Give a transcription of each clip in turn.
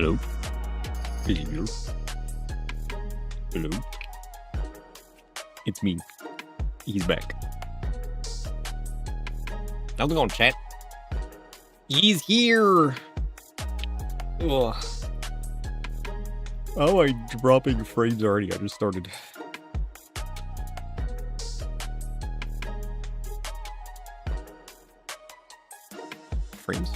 Hello? Hello? Hello? It's me. He's back. How's it going, chat? He's here! Ugh. Oh, I'm dropping frames already. I just started. Frames.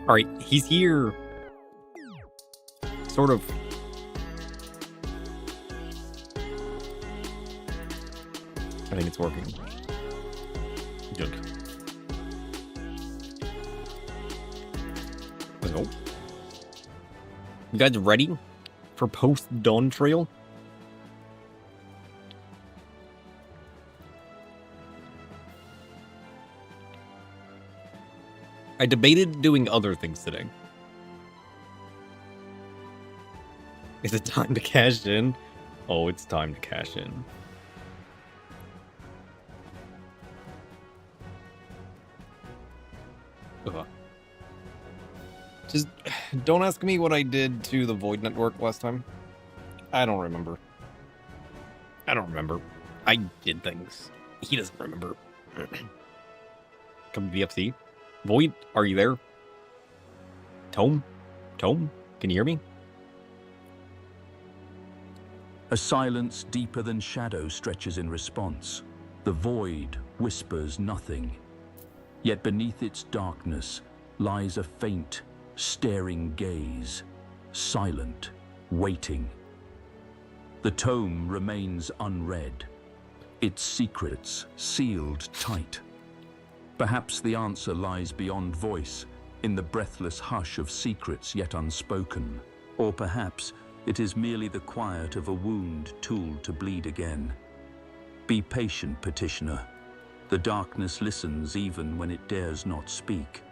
Alright, he's here. Sort of. I think it's working. Good. Let's go. You guys ready for post Dawntrail? I debated doing other things today. Is it time to cash in? Oh, it's time to cash in. Ugh. Just don't ask me what I did to the Void Network last time. I don't remember. I did things. He doesn't remember. Come to VFC. Void, are you there? Tome? Can you hear me? A silence deeper than shadow stretches in response. The void whispers nothing. Yet beneath its darkness lies a faint, staring gaze, silent, waiting. The tome remains unread, its secrets sealed tight. Perhaps the answer lies beyond voice, in the breathless hush of secrets yet unspoken. Or perhaps it is merely the quiet of a wound tooled to bleed again. Be patient, petitioner. The darkness listens even when it dares not speak.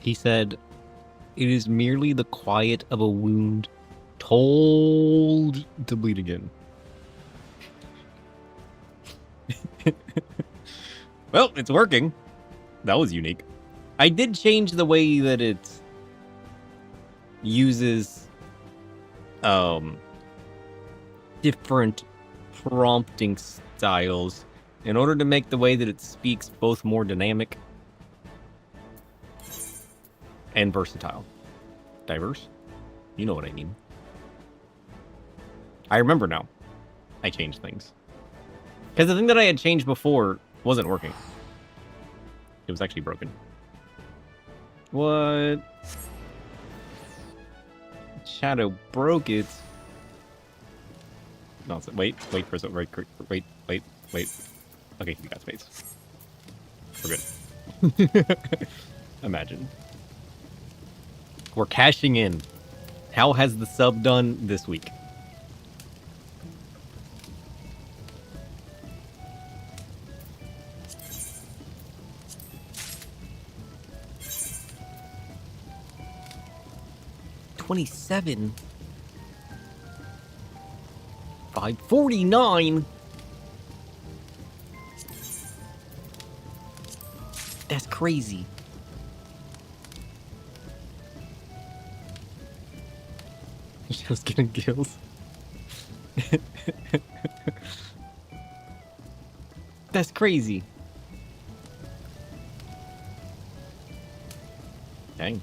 He said, "It is merely the quiet of a wound told to bleed again." Well, it's working. That was unique. I did change the way that it uses different prompting styles in order to make the way that it speaks both more dynamic and versatile. Diverse? You know what I mean. I remember now. I changed things. Because the thing that I had changed before wasn't working. It was actually broken. What? Shadow broke it. No, wait for a wait. Okay, we got space. We're good. Imagine. We're cashing in. How has the sub done this week? $27. $549. That's crazy. Just getting kills. That's crazy. Dang.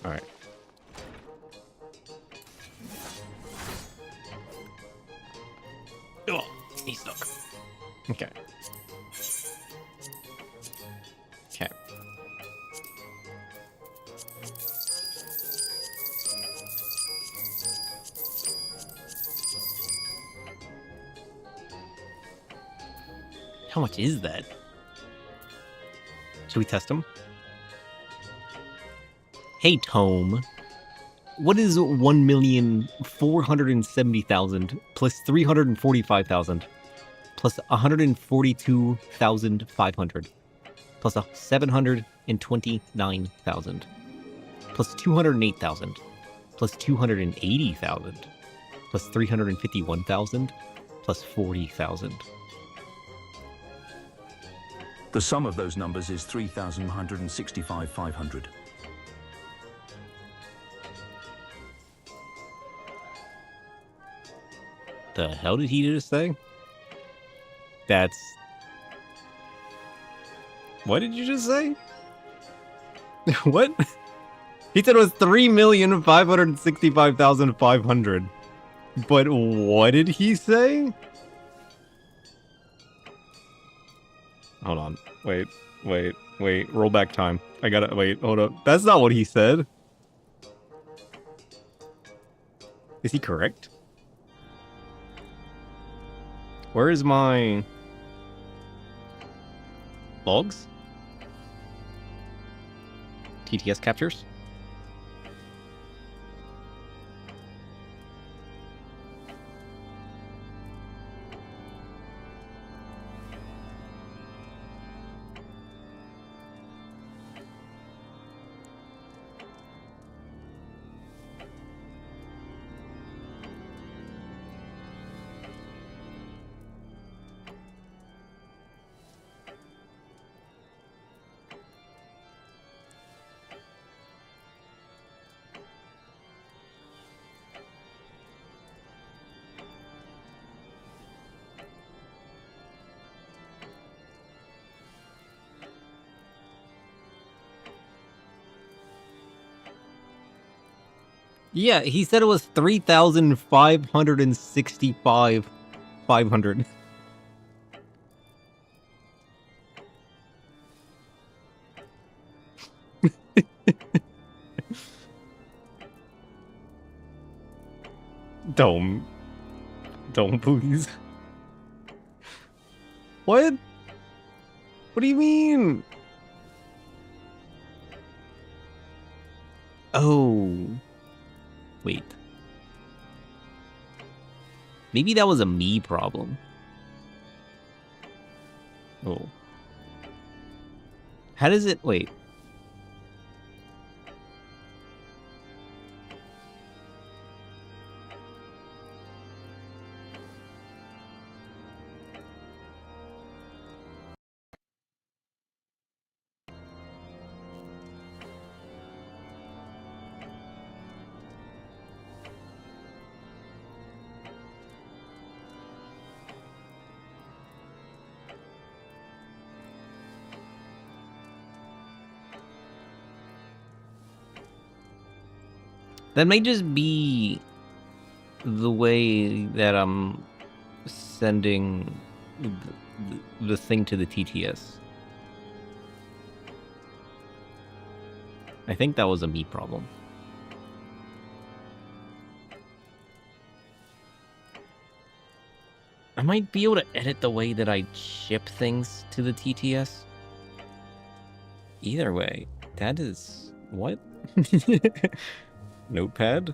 All right. Oh, he's stuck. Okay. Okay. How much is that? Should we test him? Hey, Tome. What is 1,470,000 plus 345,000 plus 142,500 plus 729,000 plus 208,000 plus 280,000 plus 351,000 plus 40,000? The sum of those numbers is 3,165,500. The hell did he just say? That's... What did you just say? What? He said it was 3,565,500. But what did he say? Hold on. Wait. Roll back time. I gotta... Wait, hold up. That's not what he said. Is he correct? Where is my... logs? TTS captures? Yeah, he said it was 3,565,500. Don't, please. What? What do you mean? Oh. Wait. Maybe that was a me problem. Oh. How does it... Wait. That may just be the way that I'm sending the thing to the TTS. I think that was a me problem. I might be able to edit the way that I ship things to the TTS. Either way, that is... what? Notepad?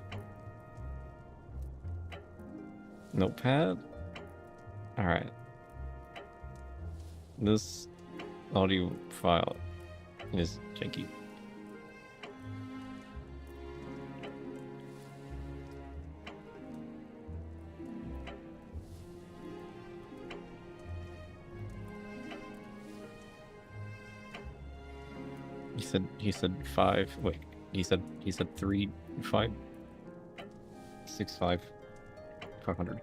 Notepad? Alright. This audio file is janky. He said 5. Wait, he said 3, 5, 6, 5, 500.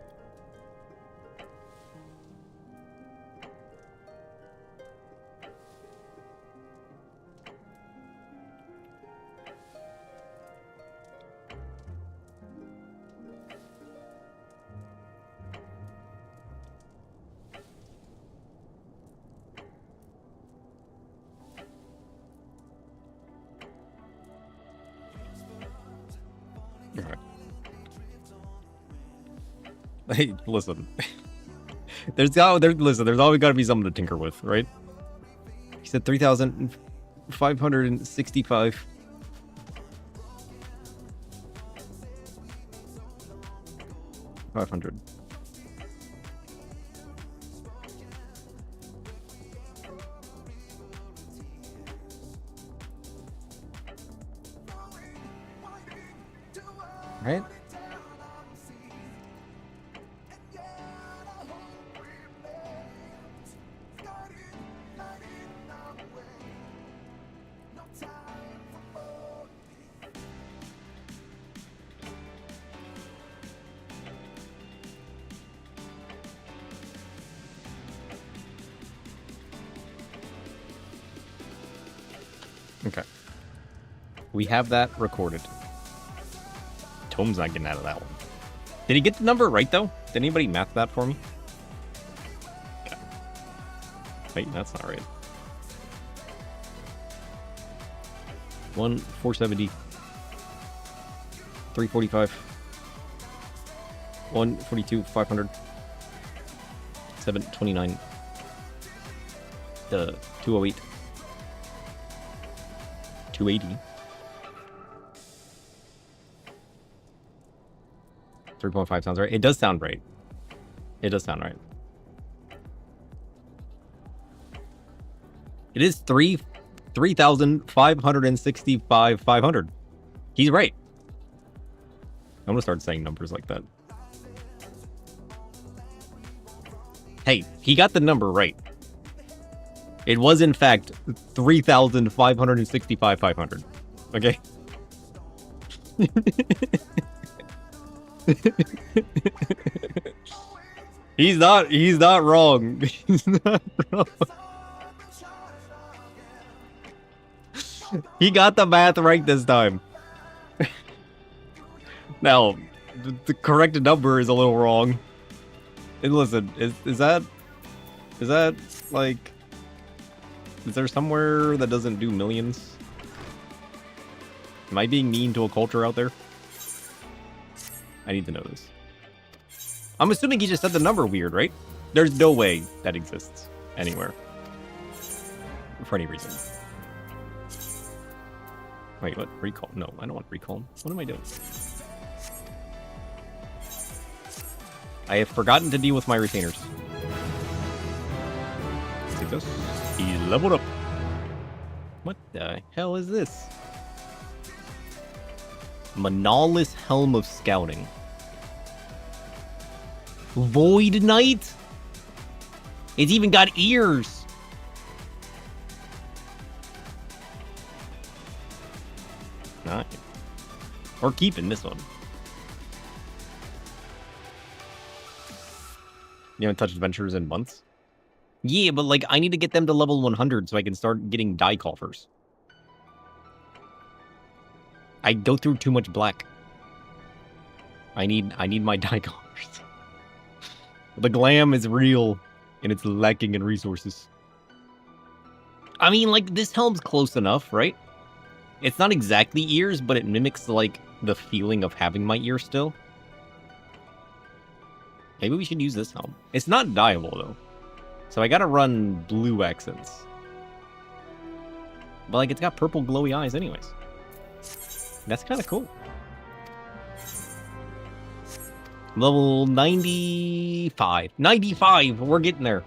Hey, listen. There's always got to be something to tinker with, right? He said 3,565. $500. Right? Okay. We have that recorded. Tome's not getting out of that one. Did he get the number right, though? Did anybody math that for me? Okay. Wait, that's not right. 470. 345. 142, 500. 729. 208. 280. 3.5 sounds right. It does sound right. It does sound right. It is 3,565,500. He's right. I'm gonna start saying numbers like that. Hey, he got the number right. It was, in fact, 3,565,500. Okay? He's not wrong. He's not wrong. He got the math right this time. Now, the correct number is a little wrong. And listen, is that like... Is there somewhere that doesn't do millions? Am I being mean to a culture out there? I need to know this. I'm assuming he just said the number weird, right? There's no way that exists anywhere. For any reason. Wait, what? Recall? No, I don't want recall. What am I doing? I have forgotten to deal with my retainers. Take this. He leveled up. What the hell is this? Manalus Helm of Scouting. Void Knight? It's even got ears. Nice. We're keeping this one. You haven't touched adventures in months? Yeah, but like I need to get them to level 100 so I can start getting die coffers. I go through too much black. I need my die cars. The glam is real, and it's lacking in resources. I mean, like, this helm's close enough, right? It's not exactly ears, but it mimics, like, the feeling of having my ear still. Maybe we should use this helm. It's not dyeable, though. So I gotta run blue accents. But, like, it's got purple glowy eyes anyways. That's kind of cool. Level 95. 95! We're getting there.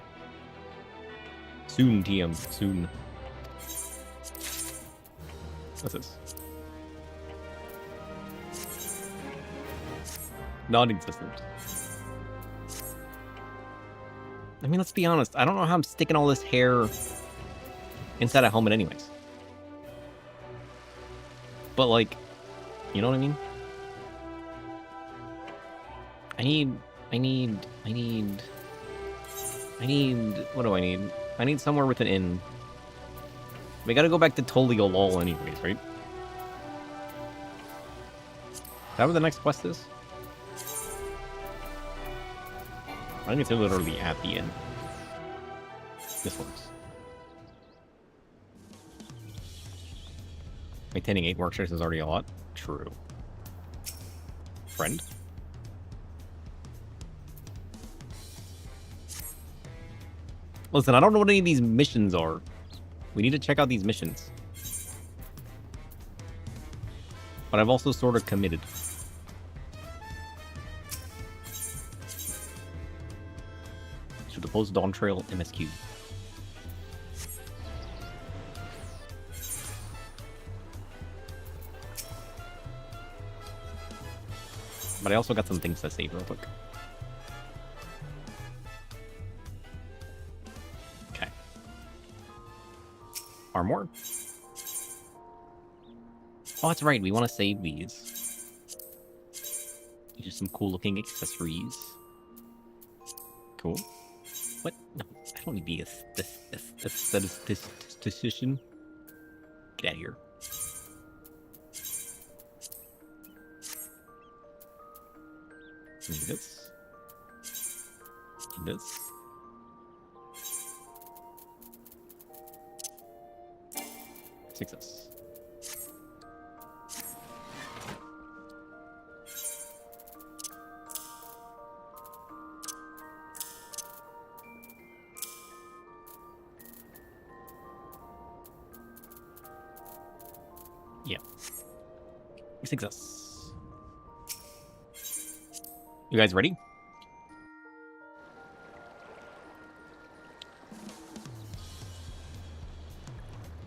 Soon, TM. Soon. What's this? Non-existent. I mean, let's be honest. I don't know how I'm sticking all this hair inside a helmet anyways. But, like, you know what I mean? I need, what do I need? I need somewhere with an inn. We gotta go back to Tolio Lol anyways, right? Is that where the next quest is? I think it's literally at the inn. This works. Maintaining 8 workshops is already a lot. True. Friend? Listen, I don't know what any of these missions are. We need to check out these missions. But I've also sort of committed. To the post Dawntrail MSQ. But I also got some things to save real quick. Okay. Armor. Oh, that's right. We want to save these. These are some cool looking accessories. Cool. What? No, I don't need to be a statistician. Get out of here. Need this. Need this. Success. Yeah. Success. You guys ready?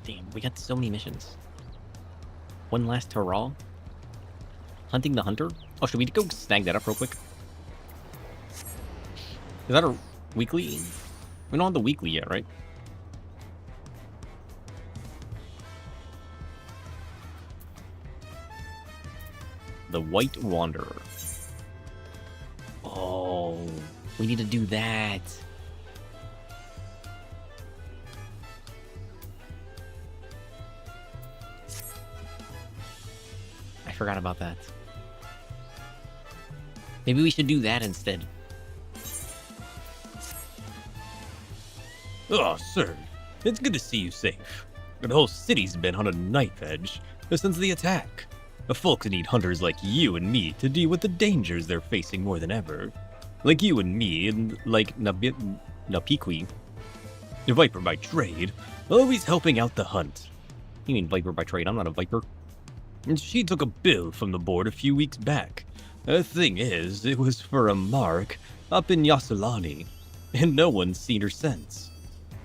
Damn, we got so many missions. One last hurrah. Hunting the hunter? Oh, should we go snag that up real quick? Is that a weekly? We don't have the weekly yet, right? The White Wanderer. Oh, we need to do that. I forgot about that. Maybe we should do that instead. Oh, sir. It's good to see you safe. The whole city's been on a knife edge since the attack. The folks need hunters like you and me to deal with the dangers they're facing more than ever. Like you and me, and like Napiqui. Viper by trade, always helping out the hunt. You mean Viper by trade? I'm not a Viper. And she took a bill from the board a few weeks back. The thing is, it was for a mark up in Yasalani, and no one's seen her since.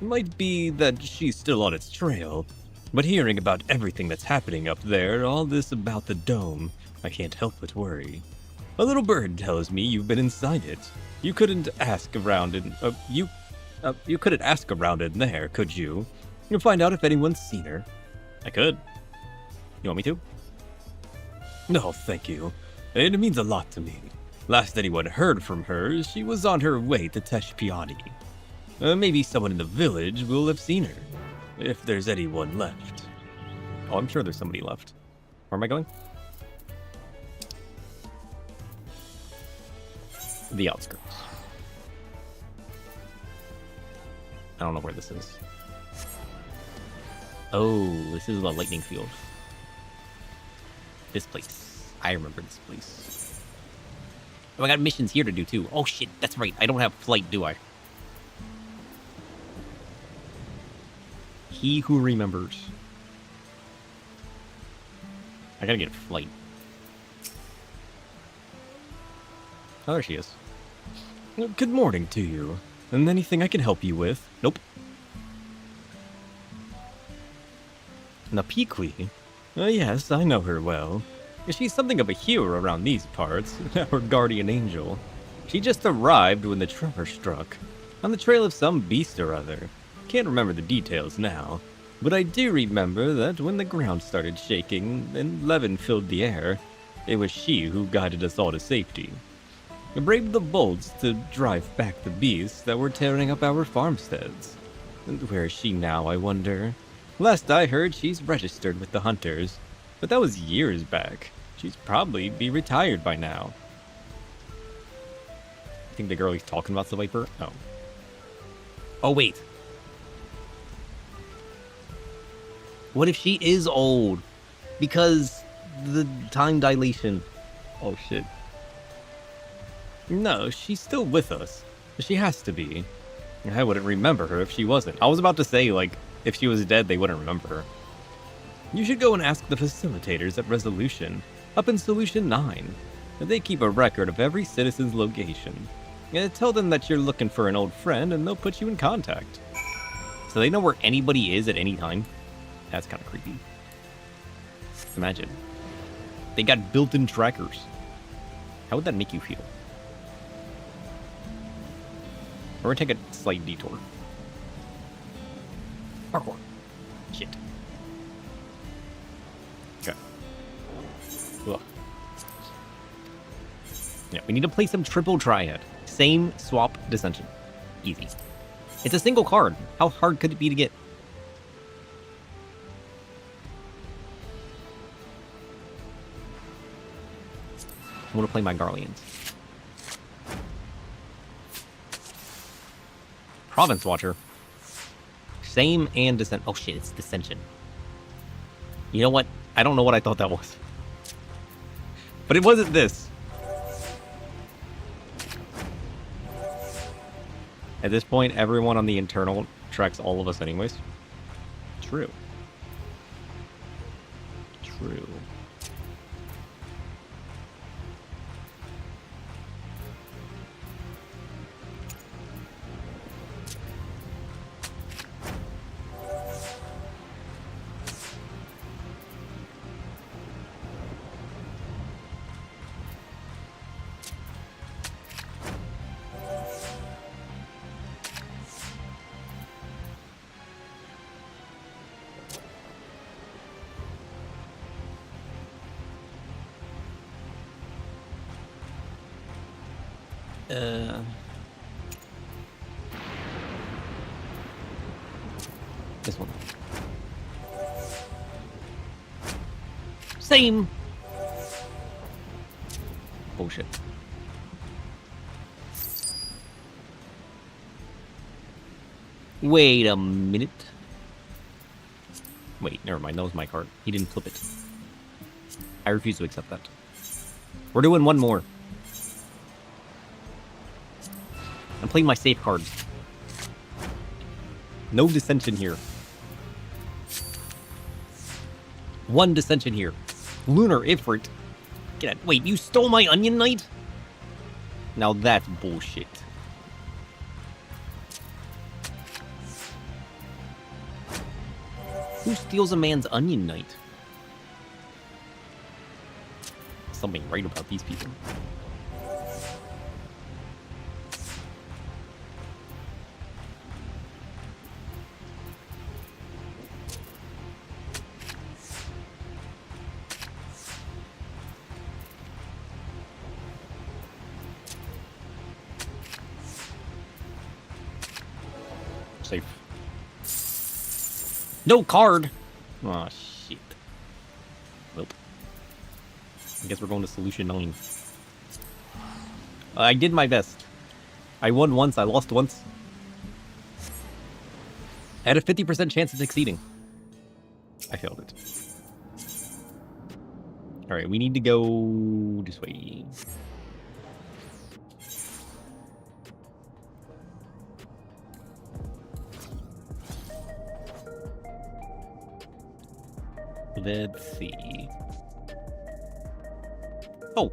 It might be that she's still on its trail, but hearing about everything that's happening up there, all this about the dome, I can't help but worry. A little bird tells me you've been inside it. You couldn't ask around in you couldn't ask around in there, could you? And find out if anyone's seen her. I could. You want me to? No, thank you. It means a lot to me. Last anyone heard from her, she was on her way to Teshpiani. Maybe someone in the village will have seen her, if there's anyone left. Oh, I'm sure there's somebody left. Where am I going? The outskirts. I don't know where this is. Oh, this is the lightning field. This place. I remember this place. Oh, I got missions here to do too. Oh shit, that's right. I don't have flight, do I? He who remembers. I gotta get flight. Oh, there she is. Good morning to you. And anything I can help you with? Nope. Napiqui? Yes, I know her well. She's something of a hero around these parts, our guardian angel. She just arrived when the tremor struck, on the trail of some beast or other. Can't remember the details now, but I do remember that when the ground started shaking and levin filled the air, it was she who guided us all to safety. Braved the bolts to drive back the beasts that were tearing up our farmsteads. And where is she now, I wonder? Last I heard, she's registered with the hunters, but that was years back. She's probably be retired by now. I think the girl he's talking about's the Viper. Oh. Oh, wait. What if she is old? Because the time dilation. Oh, shit. No, she's still with us. She has to be. I wouldn't remember her if she wasn't. I was about to say, like, if she was dead, they wouldn't remember her. You should go and ask the facilitators at Resolution, up in Solution 9. They keep a record of every citizen's location. Tell them that you're looking for an old friend and they'll put you in contact. So they know where anybody is at any time? That's kind of creepy. Imagine. They got built-in trackers. How would that make you feel? We're gonna take a slight detour. Parkour. Shit. Okay. Ugh. Yeah, we need to play some triple triad. Same swap dissension. Easy. It's a single card. How hard could it be to get? I want to play my Garleans. Province Watcher. Same and Descent. Oh shit, it's Dissension. You know what? I don't know what I thought that was. But it wasn't this. At this point, everyone on the internal tracks all of us anyways. True. True. This one. Same. Bullshit. Wait a minute. Wait, never mind. That was my card. He didn't flip it. I refuse to accept that. We're doing one more. I'm playing my safe cards. No dissension here. One dissension here. Lunar Ifrit. Get out. Wait, you stole my Onion Knight? Now that's bullshit. Who steals a man's Onion Knight? Something right about these people. Safe. No card! Aw, shit. Nope. I guess we're going to Solution 9. I did my best. I won once, I lost once. I had a 50% chance of succeeding. I failed it. Alright, we need to go this way. Let's see. Oh!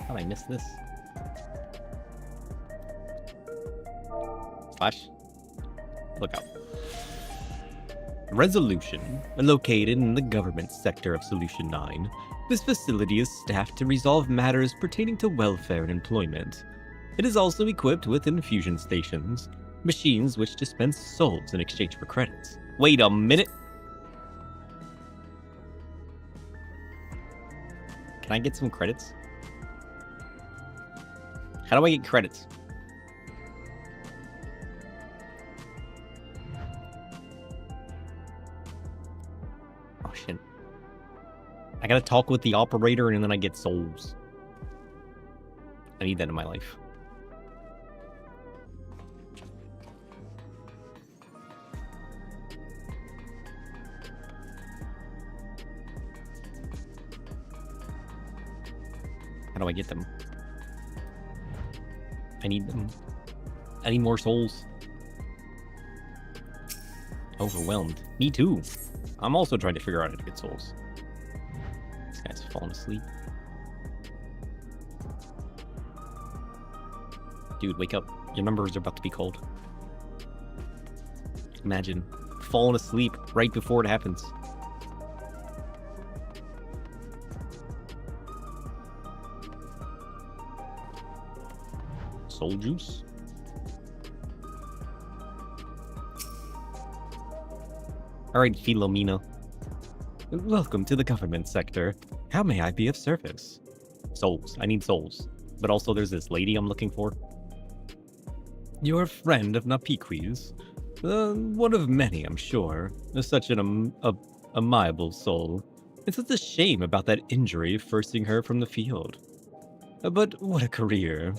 How did I miss this? Flash. Look out. Resolution. Located in the government sector of Solution 9, this facility is staffed to resolve matters pertaining to welfare and employment. It is also equipped with infusion stations, machines which dispense souls in exchange for credits. Wait a minute! Can I get some credits? How do I get credits? Oh shit. I gotta talk with the operator and then I get souls. I need that in my life. How do I get them? I need them. I need more souls. Overwhelmed. Me too. I'm also trying to figure out how to get souls. This guy's falling asleep. Dude, wake up. Your numbers are about to be called. Imagine falling asleep right before it happens. Soul juice? Alright, Philomena. Welcome to the government sector. How may I be of service? Souls. I need souls. But also there's this lady I'm looking for. You're a friend of Napiqui's. One of many, I'm sure. Such an amiable soul. It's such a shame about that injury forcing her from the field. But what a career.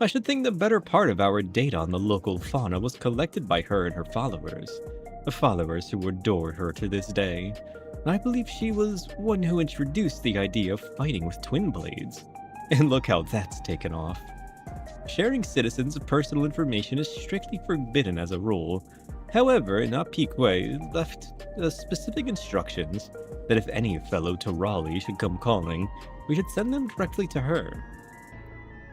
I should think the better part of our data on the local fauna was collected by her and her followers. The followers who adore her to this day. I believe she was one who introduced the idea of fighting with twin blades. And look how that's taken off. Sharing citizens' personal information is strictly forbidden as a rule. However, Napique left specific instructions that if any fellow Torali should come calling, we should send them directly to her.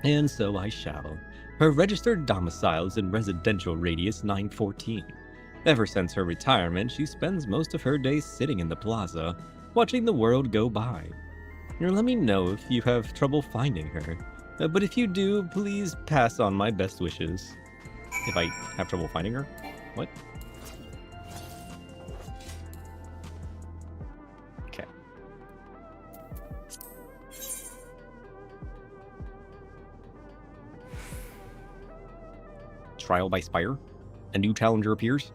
And so I shall. Her registered domicile is in residential radius 914. Ever since her retirement, she spends most of her days sitting in the plaza, watching the world go by. Let me know if you have trouble finding her. But if you do, please pass on my best wishes. If I have trouble finding her? What? Okay. Trial by Spire? A new challenger appears?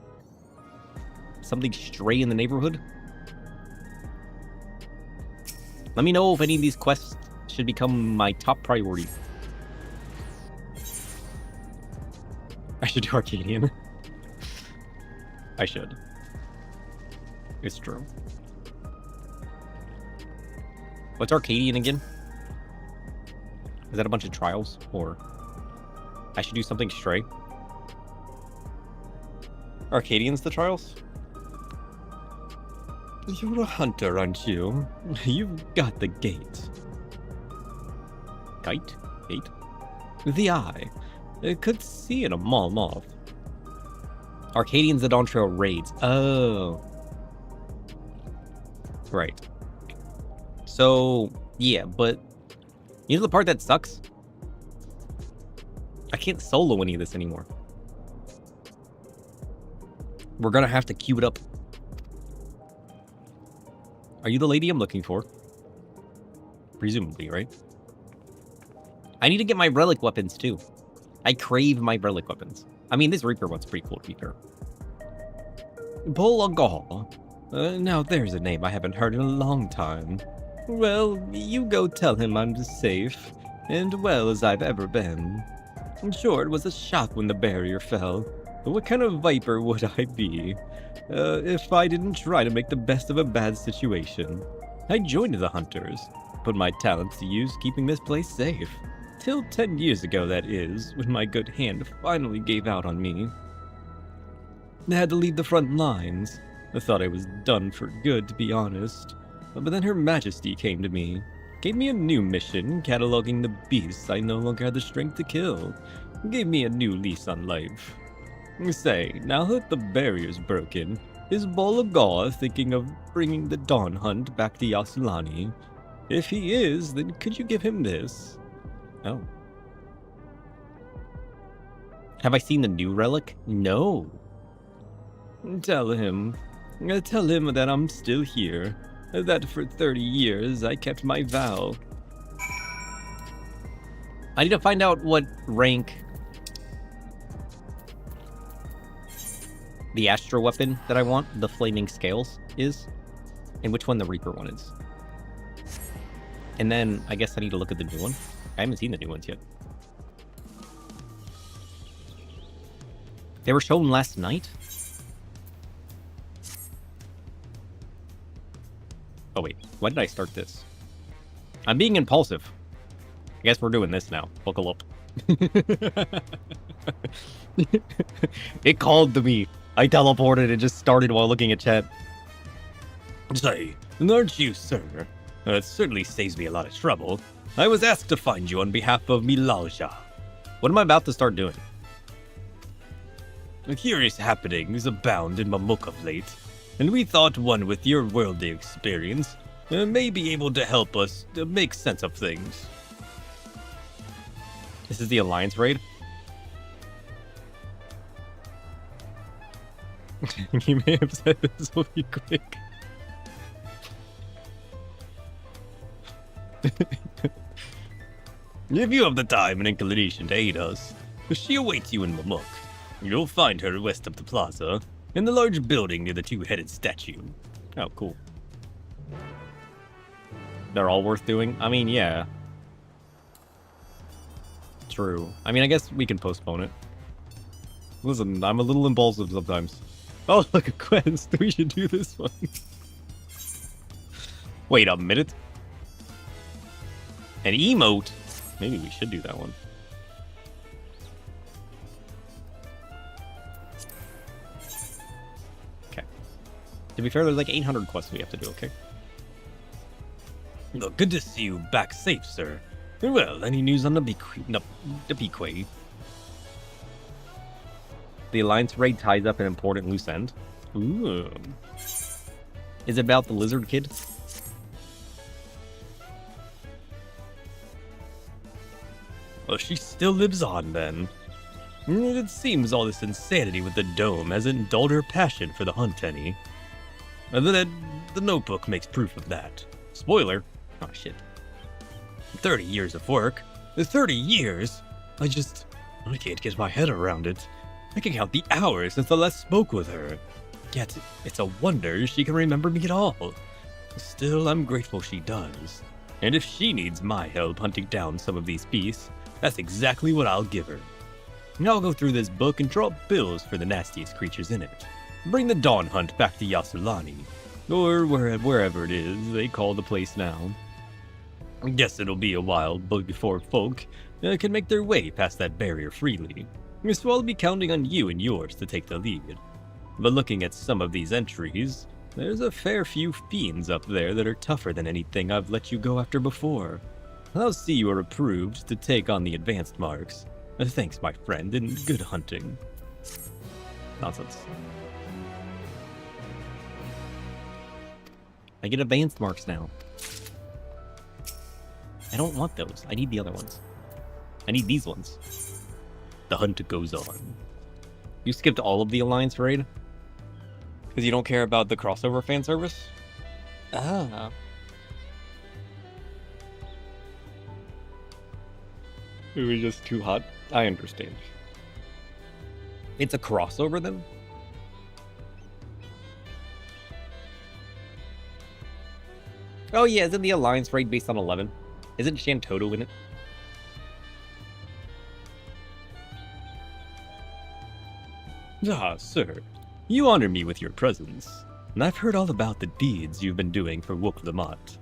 Something stray in the neighborhood? Let me know if any of these quests should become my top priority. I should do Arcadian. I should. It's true. What's Arcadian again? Is that a bunch of trials? Or I should do something stray? Arcadian's the trials? You're a hunter, aren't you? You've got the gate. Gate? Gate? The eye. It could see in a mall moth. Arcadian's the Dawntrail raids. Oh. Right. So, yeah, but you know the part that sucks? I can't solo any of this anymore. We're gonna have to queue it up. Are you the lady I'm looking for? Presumably, right? I need to get my relic weapons, too. I crave my relic weapons. I mean, this Reaper one's pretty cool, to be fair. Bolagal. Now there's a name I haven't heard in a long time. Well, you go tell him I'm safe, and well as I've ever been. Sure, it was a shock when the barrier fell, but what kind of viper would I be if I didn't try to make the best of a bad situation? I joined the Hunters, put my talents to use keeping this place safe. Till 10 years ago, that is, when my good hand finally gave out on me. I had to leave the front lines. I thought I was done for good, to be honest. But then Her Majesty came to me, gave me a new mission, cataloging the beasts I no longer had the strength to kill, gave me a new lease on life. Say, now that the barrier's broken, is Bolagaw thinking of bringing the Dawn Hunt back to Yassilani? If he is, then could you give him this? Oh. Have I seen the new relic? No. Tell him that I'm still here, that for 30 years I kept my vow. I need to find out what rank the Astro weapon that I want, the Flaming Scales, is, and which one the Reaper one is. And then I guess I need to look at the new one. I haven't seen the new ones yet. They were shown last night? Oh wait, why did I start this? I'm being impulsive. I guess we're doing this now. Buckle up. It called to me. I teleported and just started while looking at chat. Say, aren't you, sir? It certainly saves me a lot of trouble. I was asked to find you on behalf of Milalja. What am I about to start doing? Curious happenings abound in Mamuk of late, and we thought one with your worldly experience may be able to help us make sense of things. This is the Alliance raid? You may have said this will be quick. If you have the time and inclination to aid us, she awaits you in Mamuk. You'll find her west of the plaza, in the large building near the two-headed statue. Oh, cool. They're all worth doing? I mean, yeah. True. I mean, I guess we can postpone it. Listen, I'm a little impulsive sometimes. Oh, look, a quest. We should do this one. Wait a minute. An emote? Maybe we should do that one. Okay. To be fair, there's like 800 quests we have to do, okay? Look, good to see you back safe, sir. Well, any news on the Bequay? The Alliance raid ties up an important loose end. Ooh. Is it about the lizard kid? Well, she still lives on, then. It seems all this insanity with the dome hasn't dulled her passion for the hunt any. The notebook makes proof of that. Spoiler. Oh, shit. 30 years of work. 30 years? I can't get my head around it. I can count the hours since I last spoke with her. Yet, it's a wonder she can remember me at all. Still, I'm grateful she does. And if she needs my help hunting down some of these beasts, that's exactly what I'll give her. I'll go through this book and draw up bills for the nastiest creatures in it. Bring the Dawn Hunt back to Yassilani, or wherever it is they call the place now. I guess it'll be a while before folk can make their way past that barrier freely. So I'll be counting on you and yours to take the lead. But looking at some of these entries, there's a fair few fiends up there that are tougher than anything I've let you go after before. I'll see you are approved to take on the advanced marks. Thanks, my friend, and good hunting. Nonsense. I get advanced marks now. I don't want those. I need the other ones. I need these ones. The hunt goes on. You skipped all of the Alliance raid? Because you don't care about the crossover fan service? Ah. It was just too hot. I understand. It's a crossover then? Oh yeah, isn't the Alliance raid based on 11? Isn't Shantoto in it? Ah, sir, you honor me with your presence, and I've heard all about the deeds you've been doing for Wook the Mutt.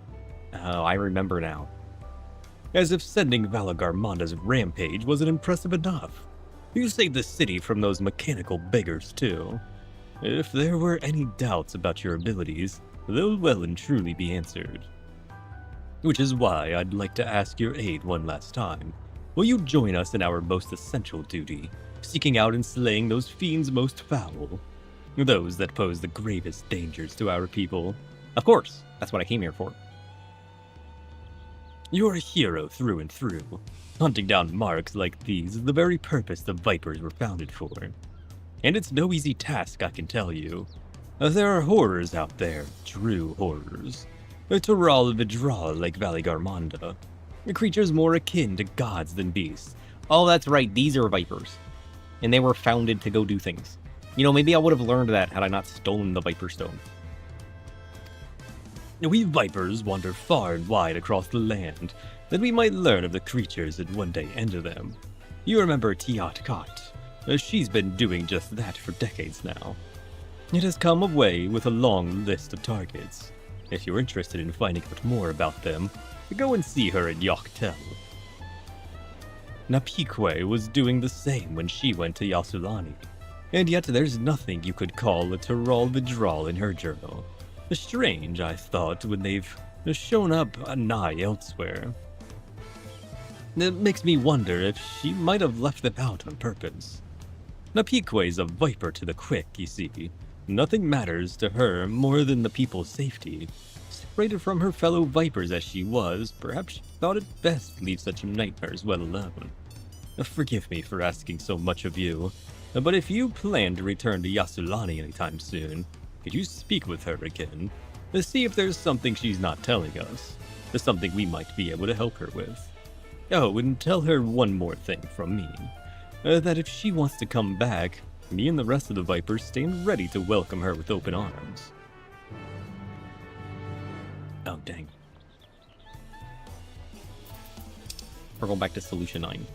Oh, I remember now. As if sending Valagarmonda's rampage wasn't impressive enough. You saved the city from those mechanical beggars, too. If there were any doubts about your abilities, they'll well and truly be answered. Which is why I'd like to ask your aid one last time. Will you join us in our most essential duty, seeking out and slaying those fiends most foul? Those that pose the gravest dangers to our people. Of course, that's what I came here for. You're a hero through and through. Hunting down marks like these is the very purpose the Vipers were founded for. And it's no easy task, I can tell you. There are horrors out there, true horrors. A Taral Vidral like Valagarmonda. Creatures more akin to gods than beasts. Oh, that's right, these are Vipers. And they were founded to go do things. You know, maybe I would have learned that had I not stolen the Viper Stone. We Vipers wander far and wide across the land, that we might learn of the creatures that one day enter them. You remember Tiat Kot? She's been doing just that for decades now. It has come away with a long list of targets. If you're interested in finding out more about them, go and see her at Yoktel. Napikwe was doing the same when she went to Yasulani, and yet there's nothing you could call a Taral Vidral in her journal. Strange, I thought, when they've shown up nigh elsewhere. It makes me wonder if she might have left them out on purpose. Napikwe's a viper to the quick, you see. Nothing matters to her more than the people's safety. Separated from her fellow vipers as she was, perhaps she thought it best to leave such nightmares well alone. Forgive me for asking so much of you, but if you plan to return to Yasulani anytime soon, could you speak with her again, to see if there's something she's not telling us, something we might be able to help her with? Oh, and tell her one more thing from me, that if she wants to come back, me and the rest of the Vipers stand ready to welcome her with open arms. Oh, dang. We're going back to Solution 9.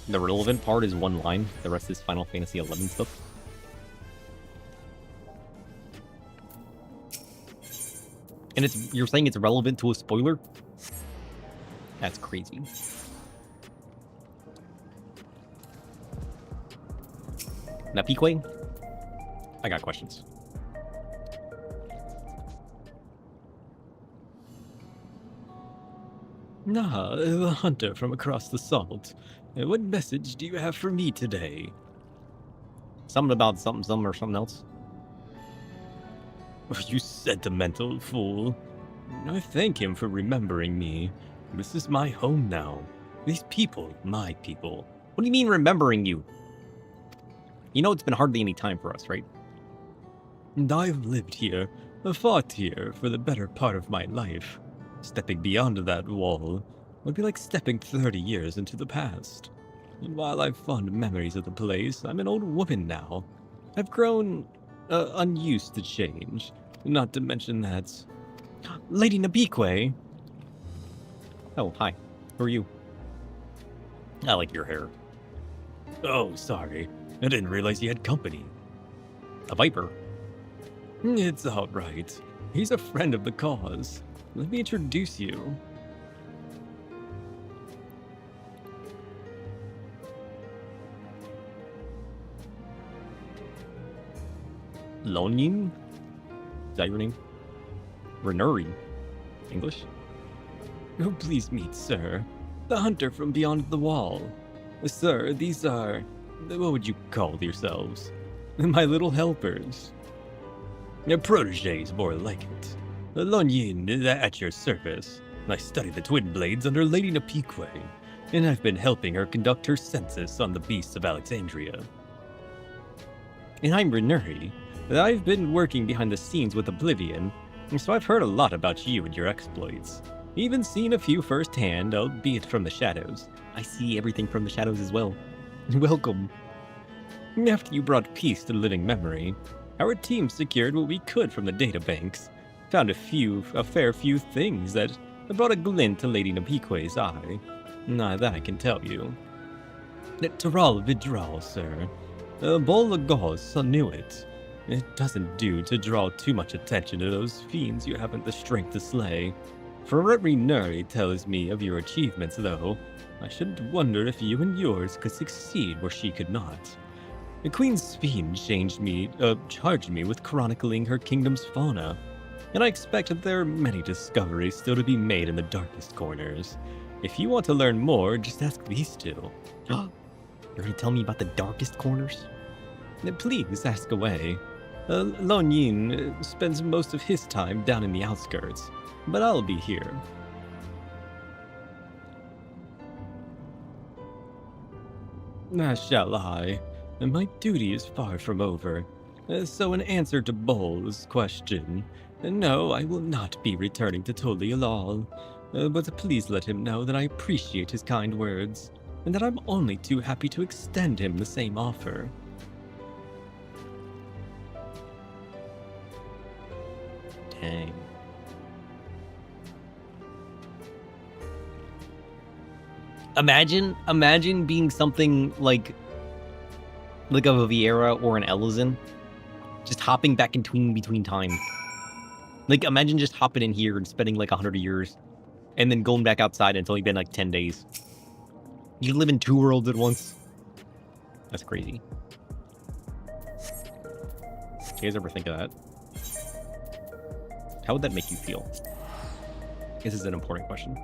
The relevant part is one line, the rest is Final Fantasy XI stuff. And you're saying it's relevant to a spoiler? That's crazy. Napikwe? I got questions. Ah, the hunter from across the salt. What message do you have for me today? Something about something or something else. You sentimental fool. I thank him for remembering me. This is my home now. These people, my people. What do you mean remembering you? You know it's been hardly any time for us, right? And I've lived here, fought here for the better part of my life. Stepping beyond that wall would be like stepping 30 years into the past. And while I've fond memories of the place, I'm an old woman now. I've grown unused to change, not to mention that... Lady Napikwe! Oh, hi. Who are you? I like your hair. Oh, sorry. I didn't realize you had company. A viper? It's all right. He's a friend of the cause. Let me introduce you. Lonin? Is that your name? Renuri? English? Oh, please meet, sir. The hunter from beyond the wall. Sir, these are... what would you call yourselves? My little helpers. Protégés, more like it. Lonyin is at your service. I study the twin blades under Lady Napikwe, and I've been helping her conduct her census on the beasts of Alexandria. And I'm Renuri. I've been working behind the scenes with Oblivion, so I've heard a lot about you and your exploits. Even seen a few firsthand, albeit from the shadows. I see everything from the shadows as well. Welcome. After you brought peace to living memory, our team secured what we could from the databanks. Found a fair few things that I brought a glint to Lady Napique's eye. That I can tell you. Taral Vidral, sir. Bolagos knew it. It doesn't do to draw too much attention to those fiends you haven't the strength to slay. For every Nuri tells me of your achievements, though, I shouldn't wonder if you and yours could succeed where she could not. The Queen's fiend charged me with chronicling her kingdom's fauna, and I expect that there are many discoveries still to be made in the darkest corners. If you want to learn more, just ask these two. You're gonna tell me about the darkest corners? Please ask away. Lon Yin spends most of his time down in the outskirts, but I'll be here. Shall I? My duty is far from over. So in answer to Bol's question, no, I will not be returning to Tolialal. But please let him know that I appreciate his kind words, and that I'm only too happy to extend him the same offer. Dang. Imagine being something like a Vieira or an Elizin, just hopping back in between time. Like, imagine just hopping in here and spending like 100 years, and then going back outside and it's only been like 10 days. You live in 2 worlds at once. That's crazy. You guys ever think of that? How would that make you feel? This is an important question.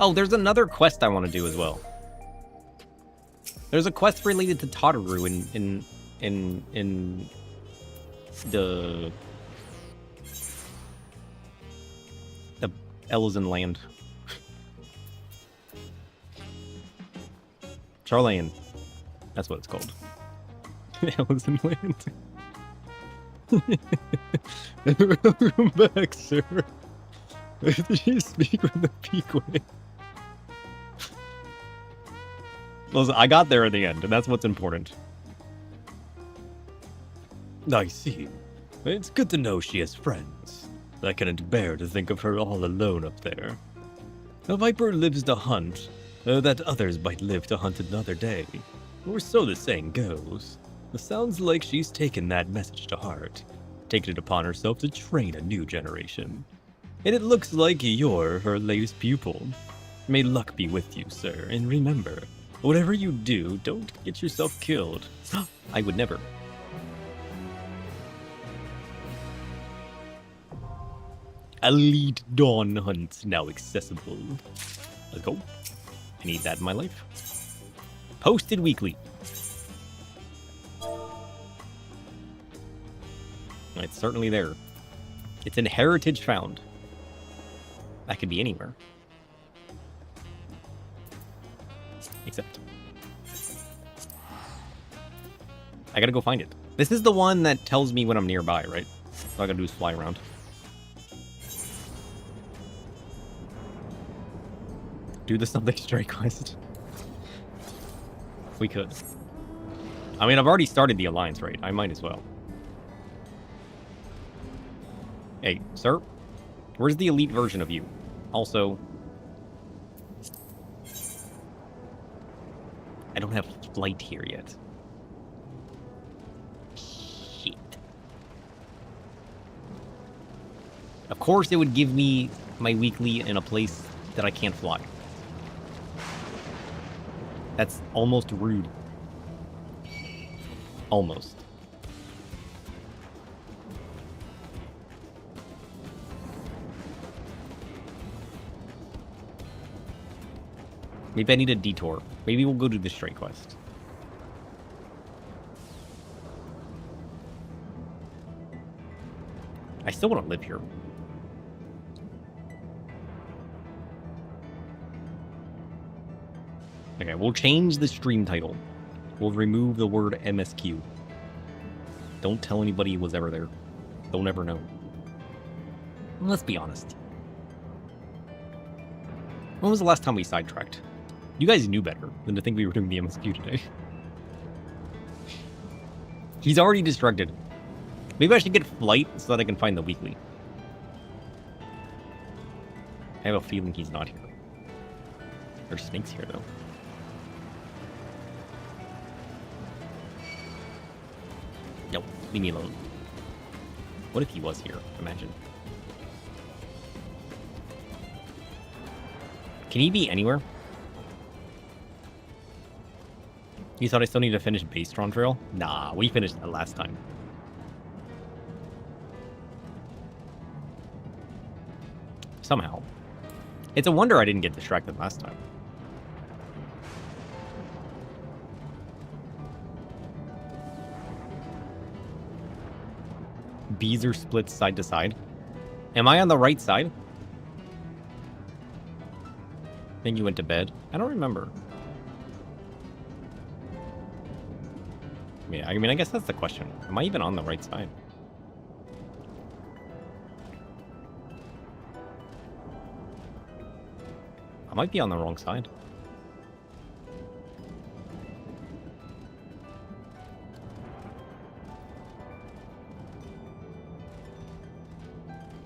Oh, there's another quest I want to do as well. There's a quest related to Tataru in the Elizin land. Charlayan. That's what it's called. Elizin land. Welcome back, sir. Did you speak with the Peakway? Listen, I got there in the end, and that's what's important. I see. It's good to know she has friends. I couldn't bear to think of her all alone up there. A viper lives to hunt, that others might live to hunt another day. Or so the saying goes. It sounds like she's taken that message to heart, taken it upon herself to train a new generation. And it looks like you're her latest pupil. May luck be with you, sir, and remember, whatever you do, don't get yourself killed. I would never. Elite Dawn Hunt now accessible. Let's go. I need that in my life. Posted weekly. It's certainly there. It's in heritage found. That could be anywhere. Except I gotta go find it. This is the one that tells me when I'm nearby, right? All I gotta do is fly around. Do the something straight quest. We could. I mean, I've already started the alliance, right? I might as well. Hey, sir? Where's the elite version of you? Also, I don't have flight here yet. Shit. Of course it would give me my weekly in a place that I can't fly. That's almost rude. Almost. Maybe I need a detour. Maybe we'll go do the straight quest. I still want to live here. Okay, we'll change the stream title. We'll remove the word MSQ. Don't tell anybody it was ever there. They'll never know. Let's be honest. When was the last time we sidetracked? You guys knew better than to think we were doing the MSQ today. He's already distracted. Maybe I should get flight so that I can find the weekly. I have a feeling he's not here. There's snakes here, though. Nope, leave me alone. What if he was here? Imagine. Can he be anywhere? You thought I still need to finish base Dawntrail? Nah, we finished that last time. Somehow. It's a wonder I didn't get distracted last time. Bees are split side to side. Am I on the right side? Then you went to bed? I don't remember. Yeah, I mean, I guess that's the question. Am I even on the right side? I might be on the wrong side.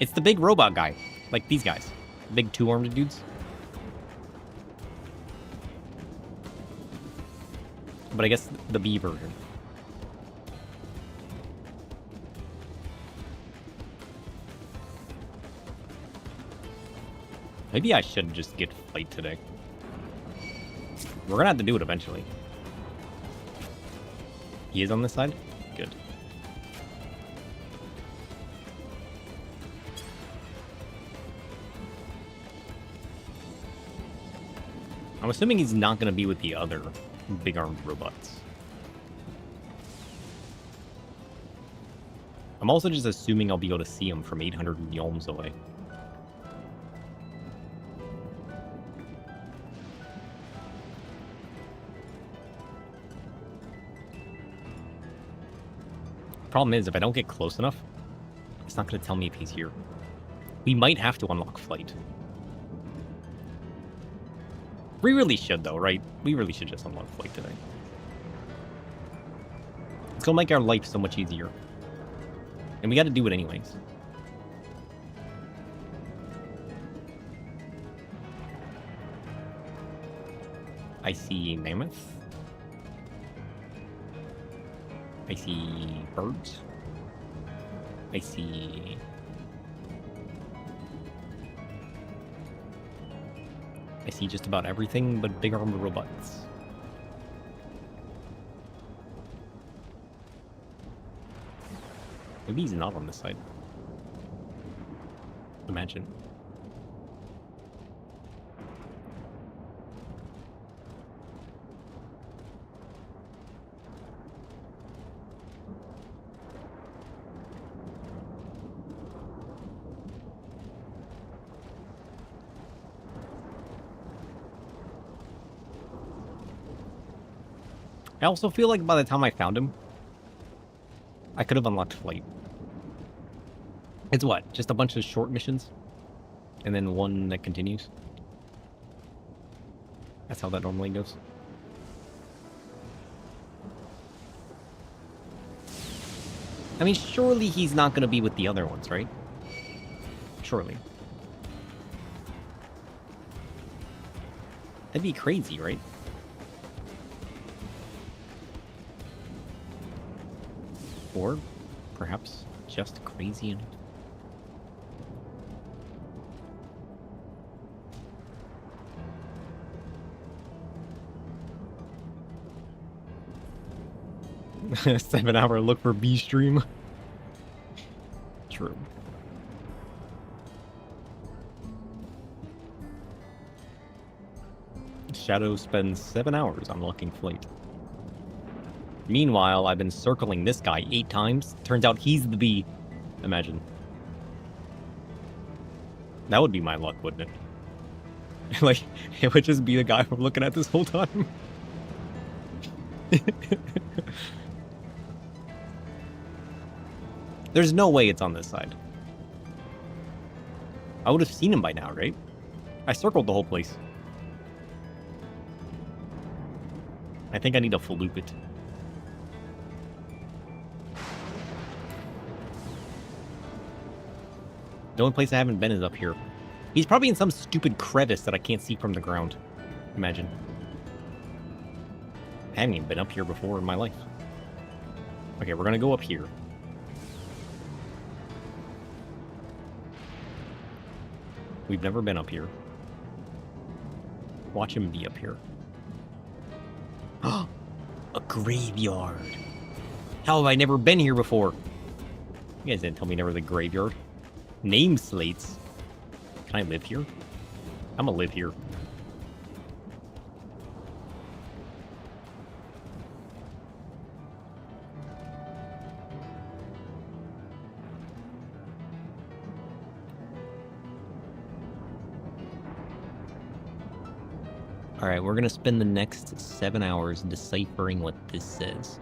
It's the big robot guy. Like these guys. Big two-armed dudes. But I guess the bee version. Maybe I should just get flight today. We're gonna have to do it eventually. He is on this side? Good. I'm assuming he's not gonna be with the other big armed robots. I'm also just assuming I'll be able to see him from 800 yalms away. Problem is, if I don't get close enough, it's not going to tell me if he's here. We might have to unlock flight. We really should, though, right? We really should just unlock flight today. It's going to make our life so much easier. And we got to do it anyways. I see mammoth. I see birds. I see... I see just about everything but big armored robots. Maybe he's not on this side. Imagine. I also feel like by the time I found him, I could have unlocked flight. It's what? Just a bunch of short missions? And then one that continues? That's how that normally goes. I mean, surely he's not going to be with the other ones, right? Surely. That'd be crazy, right? Or perhaps just crazy enough. A 7-hour look for B stream. True. Shadow spends 7 hours unlocking flight. Meanwhile, I've been circling this guy 8 times. Turns out he's the bee. Imagine. That would be my luck, wouldn't it? Like, it would just be the guy we're looking at this whole time. There's no way it's on this side. I would have seen him by now, right? I circled the whole place. I think I need to full loop it. The only place I haven't been is up here. He's probably in some stupid crevice that I can't see from the ground. Imagine. I haven't even been up here before in my life. Okay, we're gonna go up here. We've never been up here. Watch him be up here. A graveyard. How have I never been here before? You guys didn't tell me there was a graveyard. Name slates. Can I live here? I'm gonna live here. Alright, we're gonna spend the next 7 hours deciphering what this says.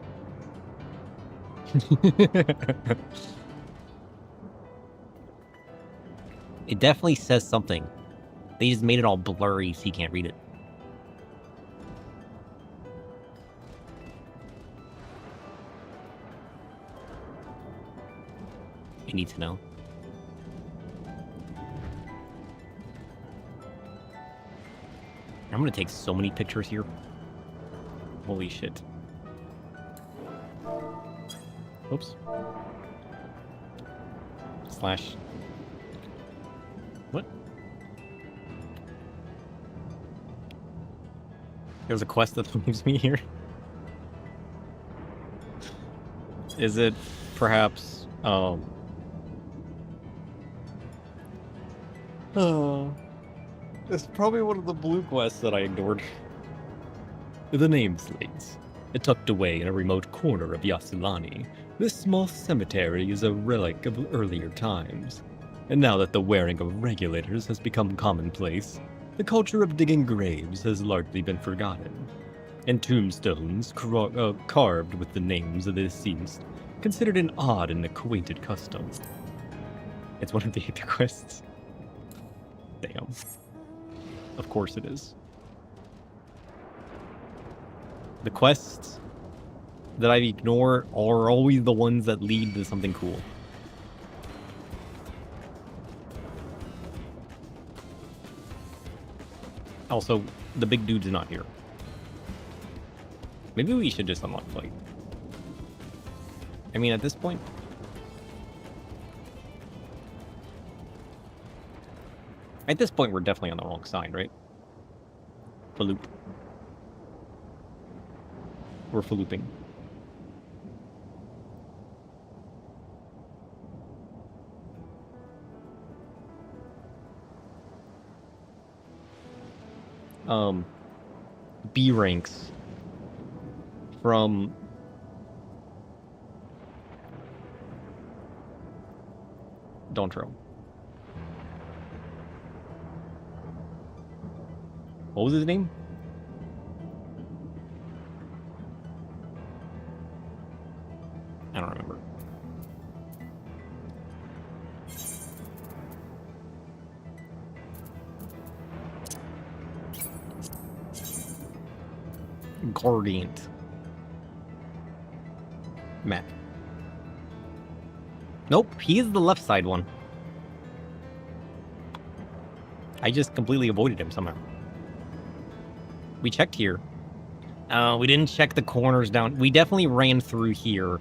It definitely says something. They just made it all blurry so you can't read it. You need to know. I'm gonna take so many pictures here. Holy shit. Oops. Slash. What? There's a quest that leaves me here. Is it perhaps, it's probably one of the blue quests that I ignored. The name slates. Tucked away in a remote corner of Yassilani, this small cemetery is a relic of earlier times. And now that the wearing of regulators has become commonplace, the culture of digging graves has largely been forgotten. And tombstones carved with the names of the deceased, considered an odd and acquainted custom. It's one of the quests. Damn. Of course it is. The quests that I ignore are always the ones that lead to something cool. Also, the big dude's not here. Maybe we should just unlock fight. I mean, at this point... At this point, we're definitely on the wrong side, right? Faloop. We're falooping. B ranks from Dawntrail. What was his name? I don't remember. Guardiant. Matt. Nope, he is the left side one. I just completely avoided him somehow. We checked here. We didn't check the corners down. We definitely ran through here.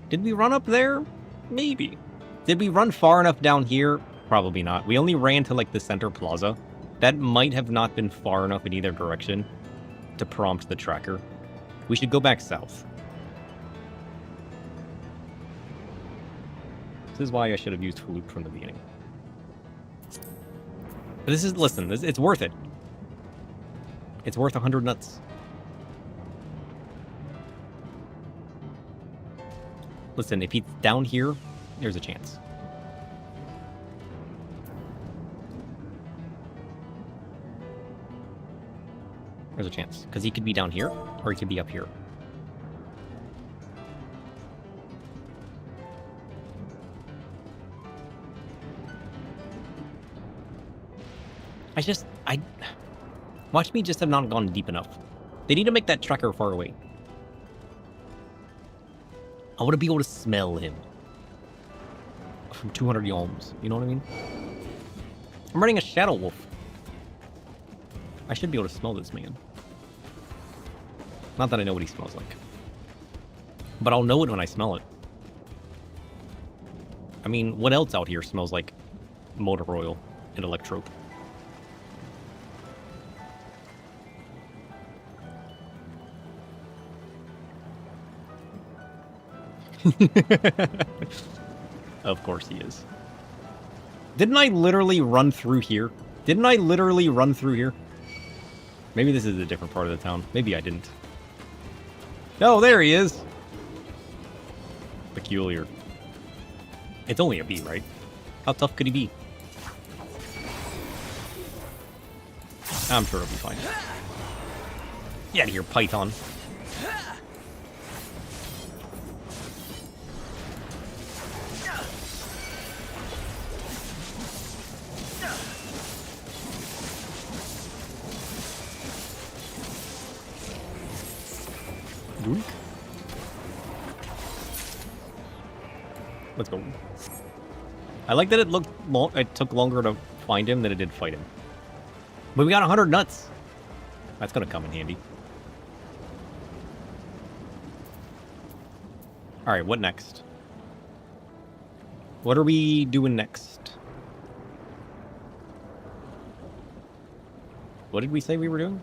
Did we run up there? Maybe. Did we run far enough down here? Probably not. We only ran to like the center plaza. That might have not been far enough in either direction to prompt the tracker. We should go back south. This is why I should have used Faloop from the beginning. But this is, listen, it's worth it. It's worth 100 nuts. Listen, if he's down here, there's a chance. There's a chance. Because he could be down here, or he could be up here. Watch me just have not gone deep enough. They need to make that tracker far away. I want to be able to smell him. From 200 yalms, you know what I mean? I'm running a shadow wolf. I should be able to smell this man. Not that I know what he smells like. But I'll know it when I smell it. I mean, what else out here smells like motor oil and electrope? Of course he is. Didn't I literally run through here? Didn't I literally run through here? Maybe this is a different part of the town. Maybe I didn't. Oh, there he is! Peculiar. It's only a bee, right? How tough could he be? I'm sure it'll be fine. Get out of here, Python. Doink. Let's go. I like that it looked long. It took longer to find him than it did fight him. But we got 100 nuts. That's gonna come in handy. All right, what next? What are we doing next? What did we say we were doing?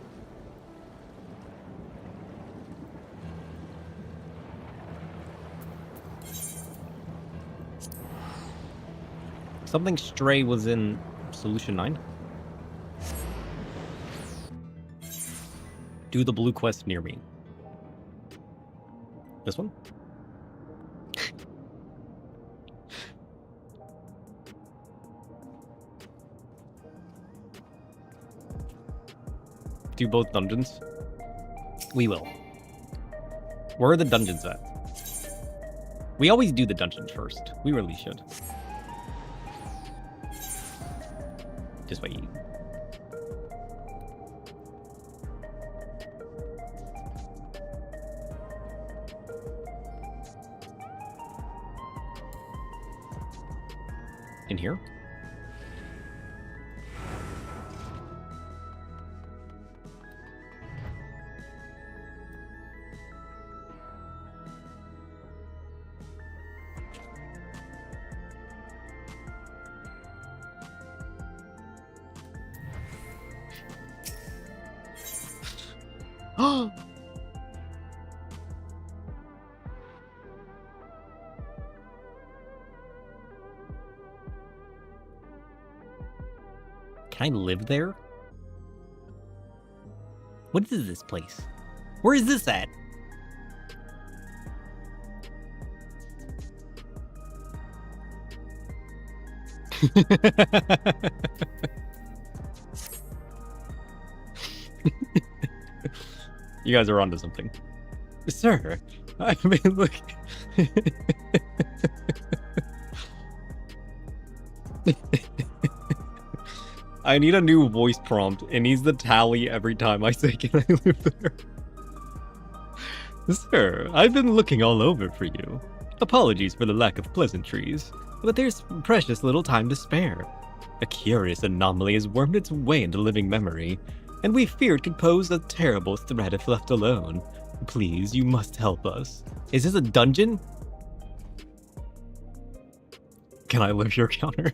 Something stray was in Solution 9. Do the blue quest near me. This one? Do both dungeons? We will. Where are the dungeons at? We always do the dungeons first. We really should. Just wait. In here? Can I live there? What is this place? Where is this at? You guys are onto something. Sir, I've been looking... I need a new voice prompt. It needs the tally every time I say, can I live there? Sir, I've been looking all over for you. Apologies for the lack of pleasantries, but there's precious little time to spare. A curious anomaly has wormed its way into living memory, and we fear it could pose a terrible threat if left alone. Please, you must help us. Is this a dungeon? Can I live your counter?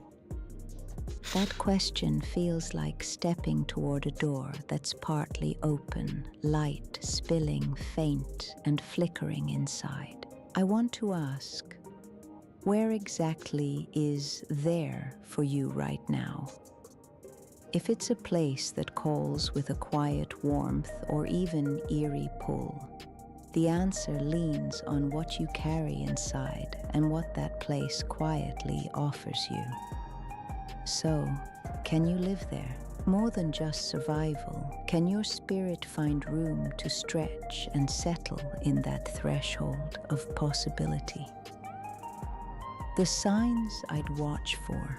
That question feels like stepping toward a door that's partly open, light spilling faint and flickering inside. I want to ask, where exactly is there for you right now? If it's a place that calls with a quiet warmth or even eerie pull, the answer leans on what you carry inside and what that place quietly offers you. So, can you live there? More than just survival, can your spirit find room to stretch and settle in that threshold of possibility? The signs I'd watch for.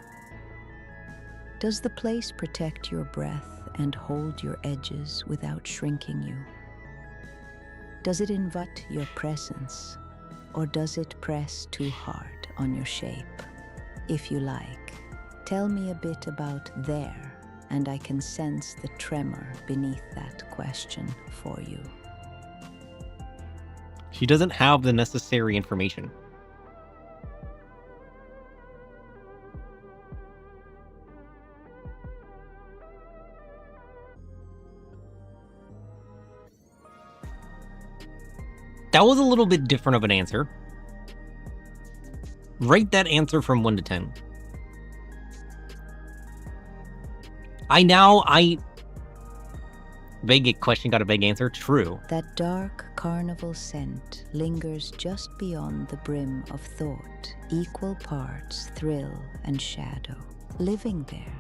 Does the place protect your breath and hold your edges without shrinking you? Does it invite your presence, or does it press too hard on your shape? If you like, Tell me a bit about there, and I can sense the tremor beneath that question for you. She doesn't have the necessary information. That was a little bit different of an answer. Rate that answer from 1 to 10. Vague question got a vague answer. True. That dark carnival scent lingers just beyond the brim of thought, equal parts thrill and shadow. Living there,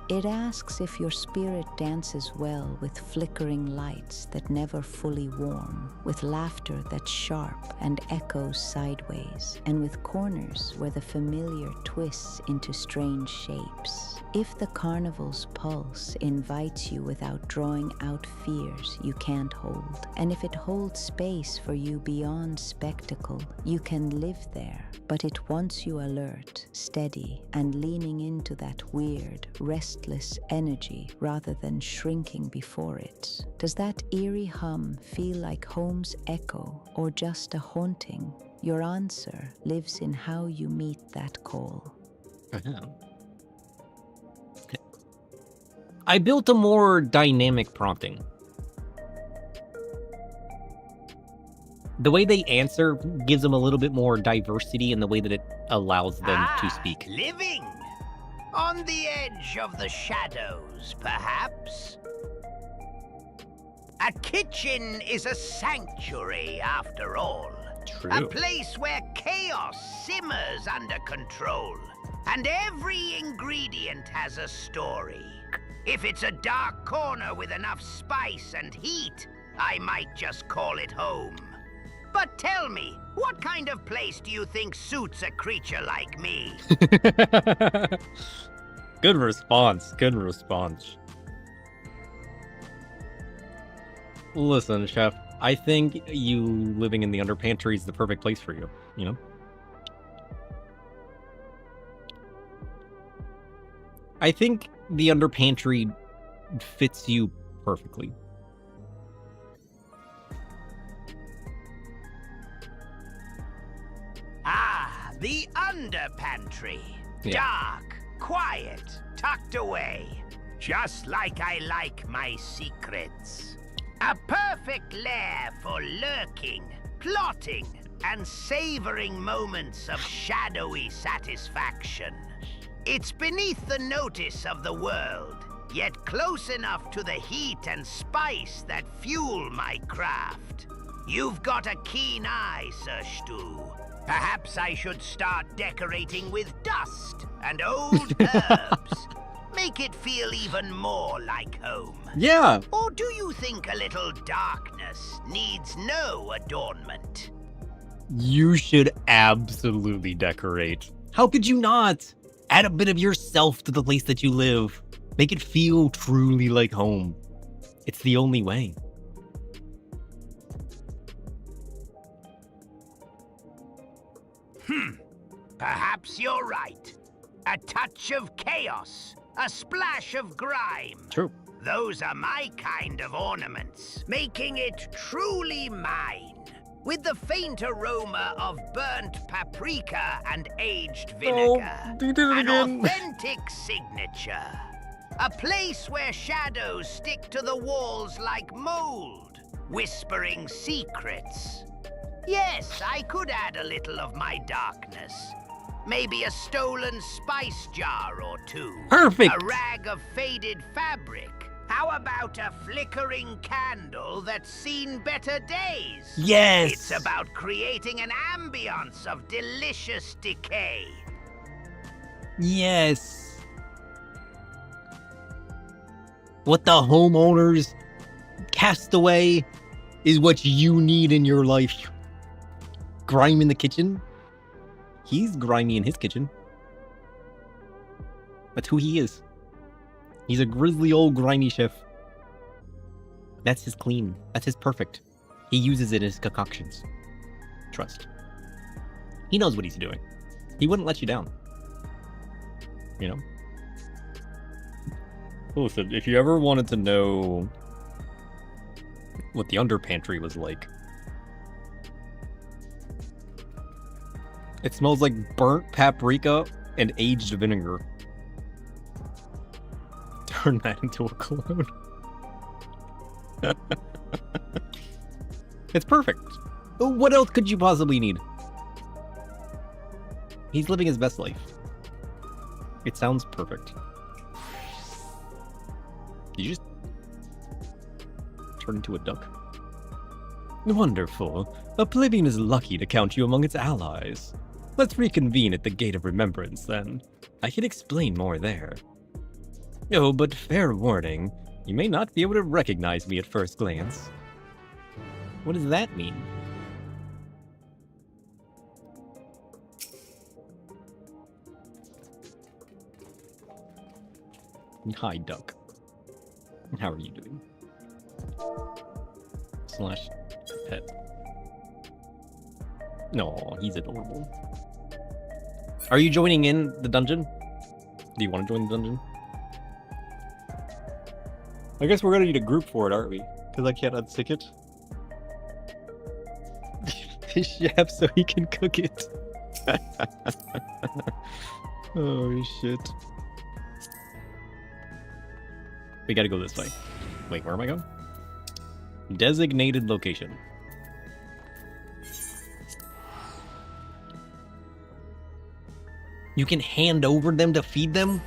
it asks if your spirit dances well with flickering lights that never fully warm, with laughter that's sharp and echoes sideways, and with corners where the familiar twists into strange shapes. If the carnival's pulse invites you without drawing out fears you can't hold, and if it holds space for you beyond spectacle, you can live there. But it wants you alert, steady, and leaning into that weird, restless energy rather than shrinking before it. Does that eerie hum feel like home's echo or just a haunting? Your answer lives in how you meet that call. I built a more dynamic prompting. The way they answer gives them a little bit more diversity in the way that it allows them to speak. Living on the edge of the shadows, perhaps. A kitchen is a sanctuary, after all. True. A place where chaos simmers under control, and every ingredient has a story. If it's a dark corner with enough spice and heat, I might just call it home. But tell me, what kind of place do you think suits a creature like me? Good response. Good response. Listen, Chef, I think you living in the underpantry is the perfect place for you, you know? I think the underpantry fits you perfectly. Ah, the underpantry. Yeah. Dark, quiet, tucked away. Just like I like my secrets. A perfect lair for lurking, plotting, and savoring moments of shadowy satisfaction. It's beneath the notice of the world, yet close enough to the heat and spice that fuel my craft. You've got a keen eye, Sir Stu. Perhaps I should start decorating with dust and old herbs. Make it feel even more like home. Yeah. Or do you think a little darkness needs no adornment? You should absolutely decorate. How could you not? Add a bit of yourself to the place that you live. Make it feel truly like home. It's the only way. Perhaps you're right. A touch of chaos, a splash of grime. True. Those are my kind of ornaments, making it truly mine. With the faint aroma of burnt paprika and aged vinegar. you did it An again. authentic signature. A place where shadows stick to the walls like mold, whispering secrets. Yes, I could add a little of my darkness. Maybe a stolen spice jar or two. Perfect. A rag of faded fabric. How about a flickering candle that's seen better days? Yes. It's about creating an ambience of delicious decay. Yes. What the homeowners cast away is what you need in your life. Grime in the kitchen. He's grimy in his kitchen. That's who he is. He's a grizzly old grimy chef. That's his clean. That's his perfect. He uses it as concoctions. Trust. He knows what he's doing. He wouldn't let you down. you know? Listen, if you ever wanted to know what the underpantry was like, it smells like burnt paprika and aged vinegar. Turn that into a cologne. It's perfect. What else could you possibly need? He's living his best life. It sounds perfect. Did you just turn into a duck? Wonderful. Oblivion is lucky to count you among its allies. Let's reconvene at the Gate of Remembrance, then. I can explain more there. Oh, but fair warning, you may not be able to recognize me at first glance. What does that mean? Hi, duck. How are you doing? Slash pet. No, he's adorable. Are you joining in the dungeon? Do you want to join the dungeon? I guess we're gonna need a group for it, aren't we? Because I can't unstick it. Chef, so he can cook it. Oh shit. We gotta go this way. Wait, where am I going? Designated location. You can hand over them to feed them?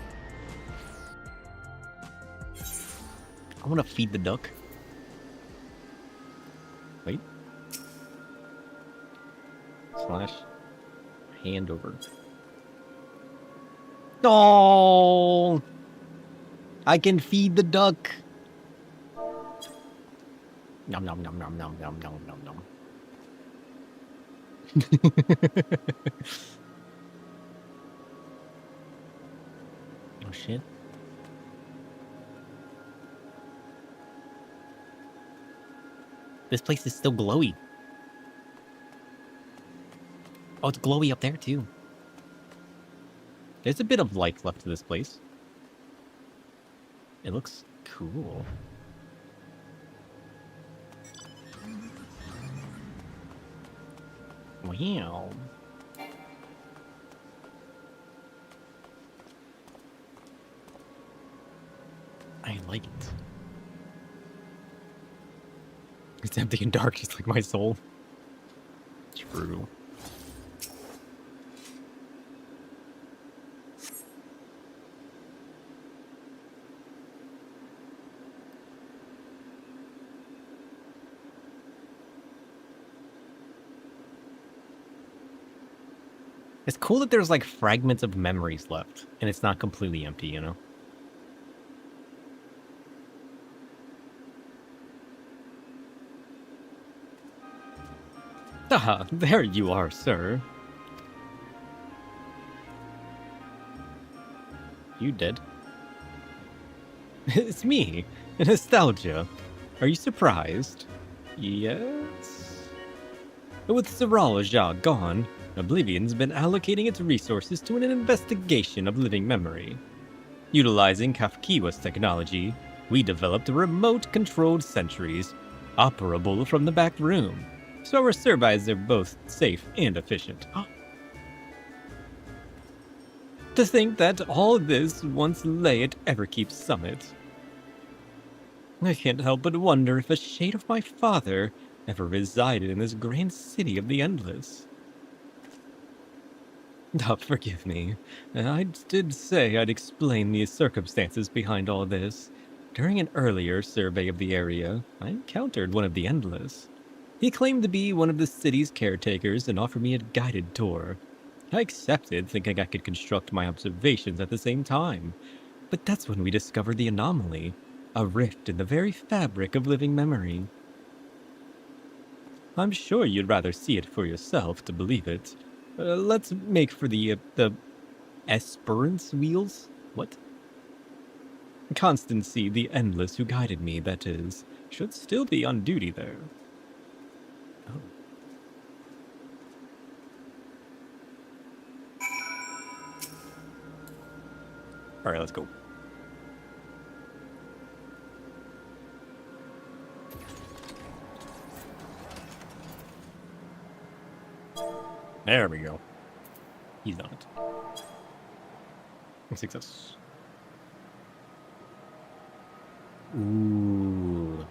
I want to feed the duck. Wait. Slash hand over. Oh! I can feed the duck. Nom nom nom nom nom nom nom nom nom. Oh shit. This place is still glowy. Oh, it's glowy up there too. There's a bit of life left to this place. It looks cool. Wow. I like it. It's empty and dark, just like my soul. True. It's cool that there's like fragments of memories left, and it's not completely empty, you know? Ah, there you are, sir. You dead? It's me, Nostalgia. Are you surprised? Yes? With Siralaja gone, Oblivion's been allocating its resources to an investigation of living memory. Utilizing ffxiv technology, we developed remote-controlled sentries, operable from the back room, so our surveys are both safe and efficient. To think that all this once lay at Everkeep's summit. I can't help but wonder if a shade of my father ever resided in this grand city of the Endless. Oh, forgive me. I did say I'd explain the circumstances behind all this. During an earlier survey of the area, I encountered one of the Endless. He claimed to be one of the city's caretakers and offered me a guided tour. I accepted, thinking I could construct my observations at the same time. But that's when we discovered the anomaly, a rift in the very fabric of living memory. I'm sure you'd rather see it for yourself to believe it. Let's make for the Esperance wheels? What? Constancy, the Endless who guided me, that is, should still be on duty there. Oh. All right, let's go. There we go. He's on it. Success. Ooh.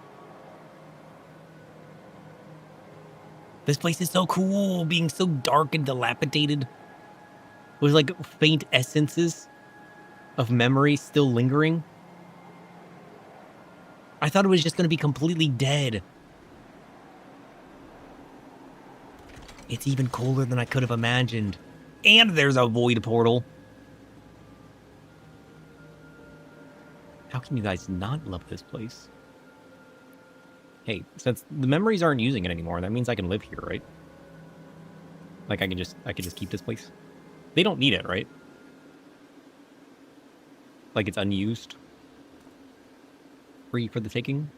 This place is so cool, being so dark and dilapidated. With like faint essences of memory still lingering. I thought it was just going to be completely dead. It's even cooler than I could have imagined. And there's a void portal. How can you guys not love this place? Hey, since the memories aren't using it anymore, that means I can live here, right? Like I can just keep this place. They don't need it, right? Like it's unused. Free for the taking?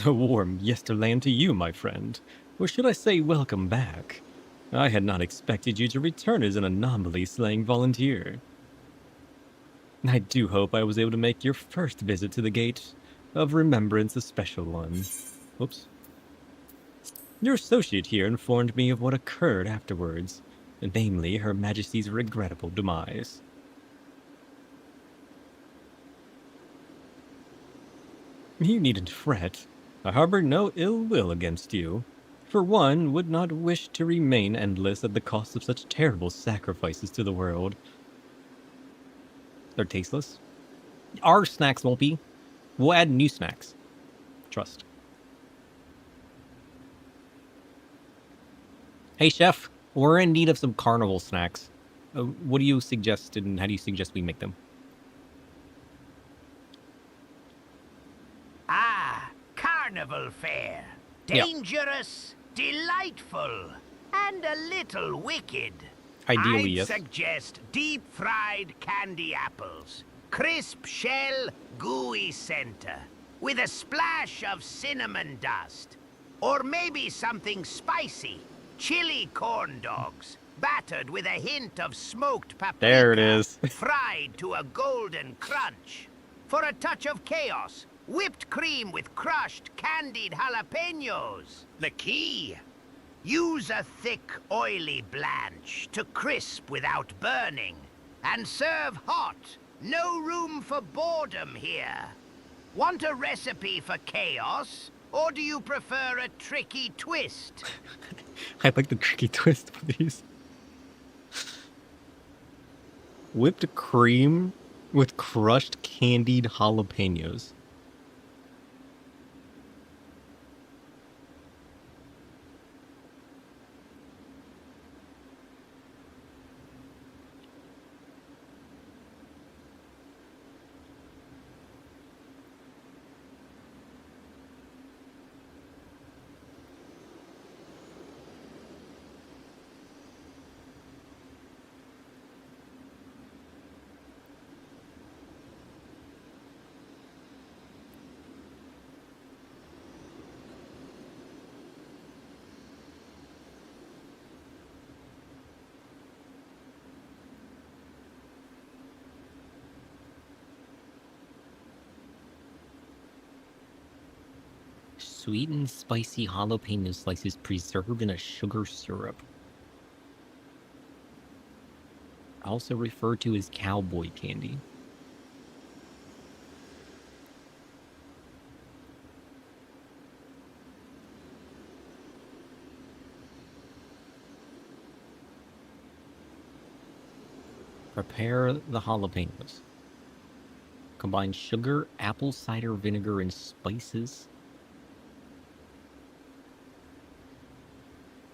A warm yesterland to you, my friend. Or should I say welcome back? I had not expected you to return as an anomaly-slaying volunteer. I do hope I was able to make your first visit to the Gate of Remembrance a special one. Whoops. Your associate here informed me of what occurred afterwards, namely Her Majesty's regrettable demise. You needn't fret. I harbor no ill will against you. For one, would not wish to remain endless at the cost of such terrible sacrifices to the world. They're tasteless. Our snacks won't be. We'll add new snacks. Trust. Hey, chef. We're in need of some carnival snacks. What do you suggest, and how do you suggest we make them? Ah, carnival fare. Yeah. Dangerous, delightful, and a little wicked. Ideally, I'd yes. suggest deep-fried candy apples, crisp shell, gooey center, with a splash of cinnamon dust. Or maybe something spicy, chili corn dogs, battered with a hint of smoked paprika. There it is. Fried to a golden crunch. For a touch of chaos, whipped cream with crushed candied jalapenos. The key. Use a thick, oily blanch to crisp without burning. And serve hot. No room for boredom here. Want a recipe for chaos? Or do you prefer a tricky twist? I like the tricky twist of these. Whipped cream with crushed candied jalapenos. Sweet and spicy jalapeno slices preserved in a sugar syrup. Also referred to as cowboy candy. Prepare the jalapenos. Combine sugar, apple cider vinegar, and spices.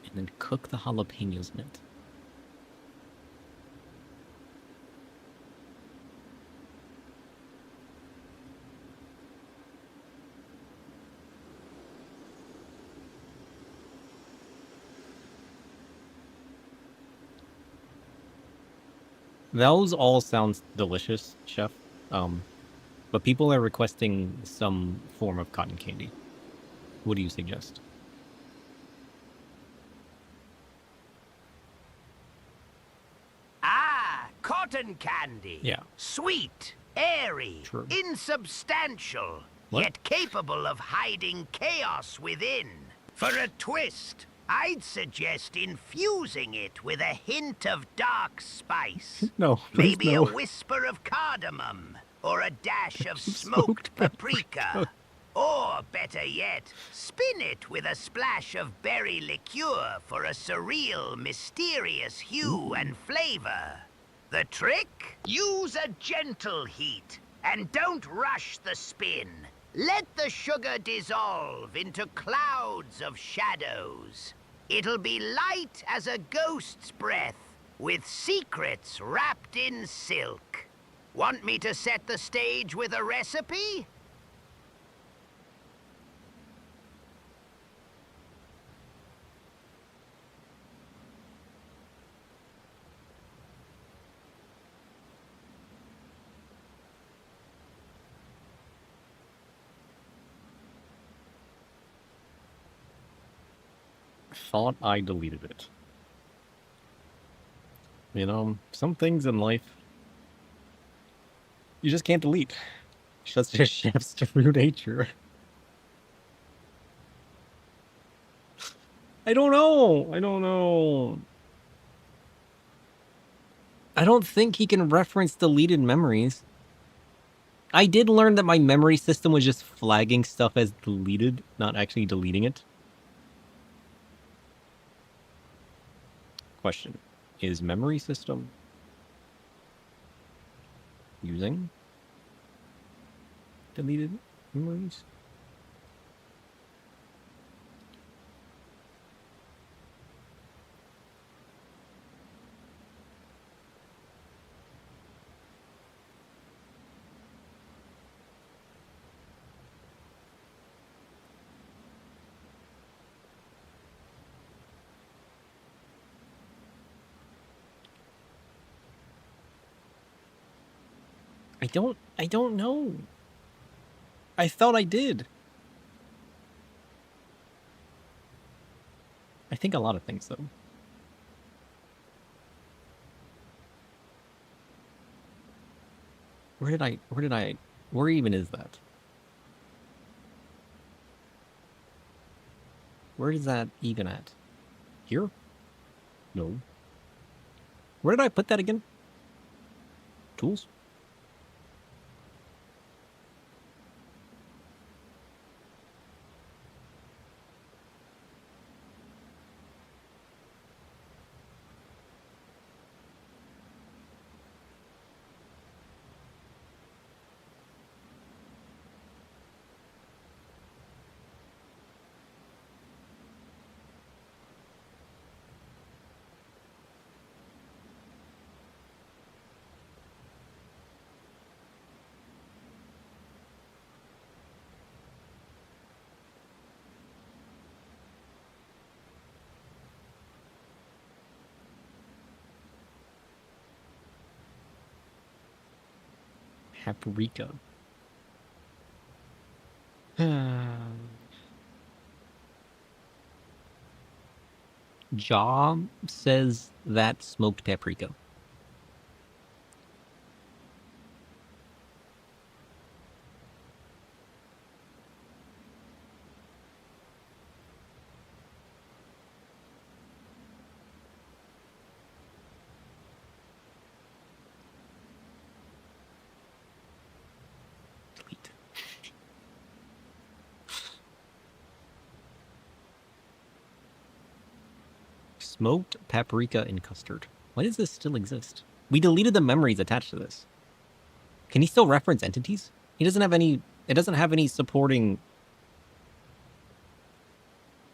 And then cook the jalapenos in it. Those all sound delicious, chef. But people are requesting some form of cotton candy. What do you suggest? Ah, cotton candy. Yeah. Sweet, airy, True. insubstantial, What? yet capable of hiding chaos within. For a twist, I'd suggest infusing it with a hint of dark spice. No, please Maybe no. a whisper of cardamom, or a dash of Smoked smoked paprika. Or, better yet, spin it with a splash of berry liqueur for a surreal, mysterious hue and flavor. The trick? Use a gentle heat, and don't rush the spin. Let the sugar dissolve into clouds of shadows. It'll be light as a ghost's breath, with secrets wrapped in silk. Want me to set the stage with a recipe? Thought I deleted it. You know, some things in life you just can't delete. It's just chef's true nature. I don't know. I don't know. I don't think he can reference deleted memories. I did learn that my memory system was just flagging stuff as deleted, not actually deleting it. Question. Is memory system using deleted memories? I don't know. I thought I did. I think a lot of things though. Where even is that? Where is that even at? Here? No. Where did I put that again? Tools? Paprika. Jaw says that smoked paprika. Delete. Smoked paprika and custard. Why does this still exist? We deleted the memories attached to this. Can he still reference entities? He doesn't have any... It doesn't have any supporting...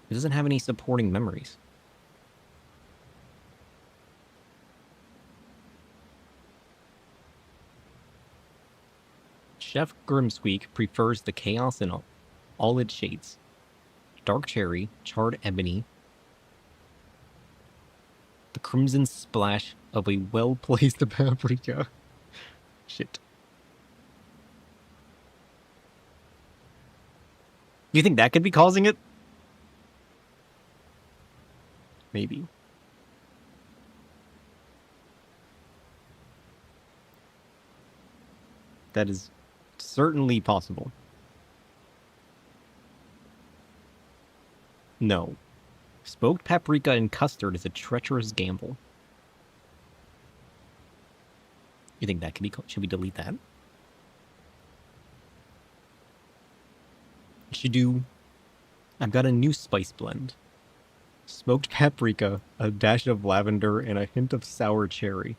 It doesn't have any supporting memories. Chef Grimsqueak prefers the chaos in all its shades. Dark cherry, charred ebony, the crimson splash of a well-placed paprika. Shit. Do you think that could be causing it? Maybe. That is certainly possible. No. Smoked paprika and custard is a treacherous gamble. You think that could be... Should we delete that? Should do... I've got a new spice blend. Smoked paprika, a dash of lavender, and a hint of sour cherry.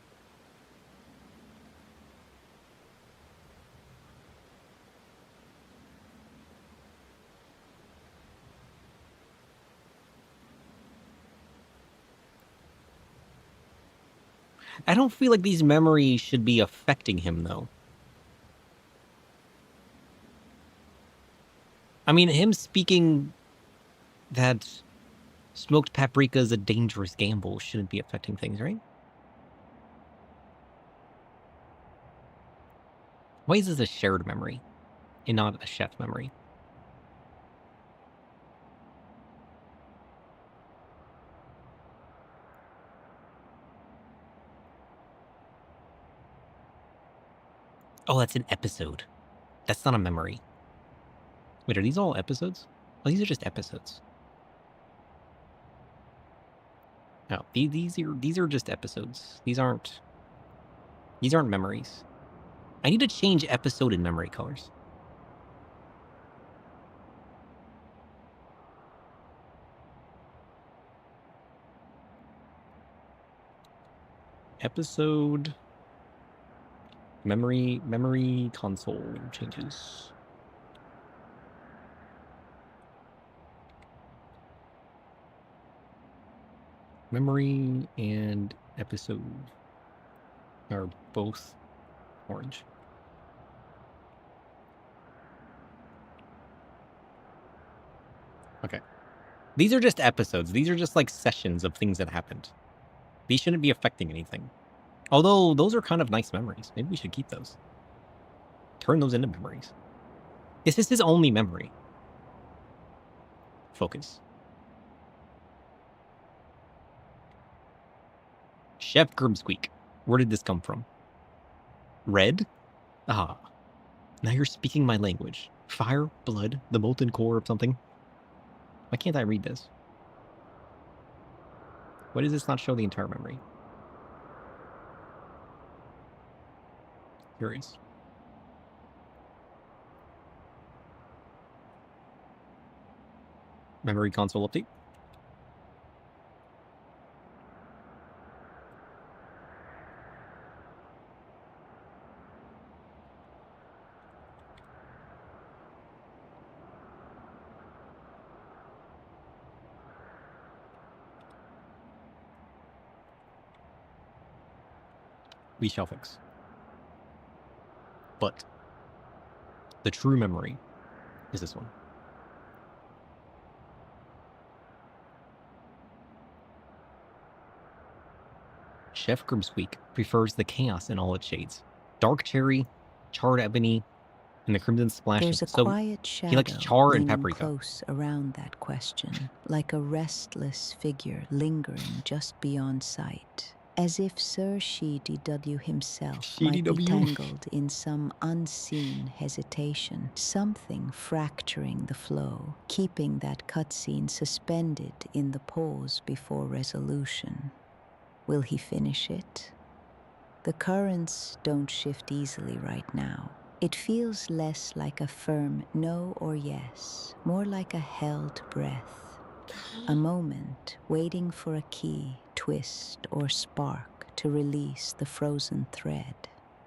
I don't feel like these memories should be affecting him, though. I mean, him speaking that smoked paprika is a dangerous gamble shouldn't be affecting things, right? Why is this a shared memory and not a chef memory? Oh, that's an episode. That's not a memory. Wait, are these all episodes? Oh, these are just episodes. No, these are just episodes. These aren't memories. I need to change episode and memory colors. Episode memory console changes. Memory and episode are both orange. Okay. These are just episodes. These are just like sessions of things that happened. These shouldn't be affecting anything. Although those are kind of nice memories. Maybe we should keep those. Turn those into memories. Is this his only memory? Focus. Chef Grimsqueak. Where did this come from? Red? Ah. Now you're speaking my language. Fire, blood, the molten core of something. Why can't I read this? Why does this not show the entire memory? Curious. Memory console update. We shall fix. But the true memory is this one. Chef Grimsqueak prefers the chaos in all its shades. Dark cherry, charred ebony, and the crimson splash. There's a So quiet shadow he likes char and leaning paprika. close around that question, like a restless figure lingering just beyond sight, as if Sir CDW himself might be CDW. tangled in some unseen hesitation, something fracturing the flow, keeping that cutscene suspended in the pause before resolution. Will he finish it? The currents don't shift easily right now. It feels less like a firm no or yes, more like a held breath. A moment waiting for a key, twist, or spark to release the frozen thread.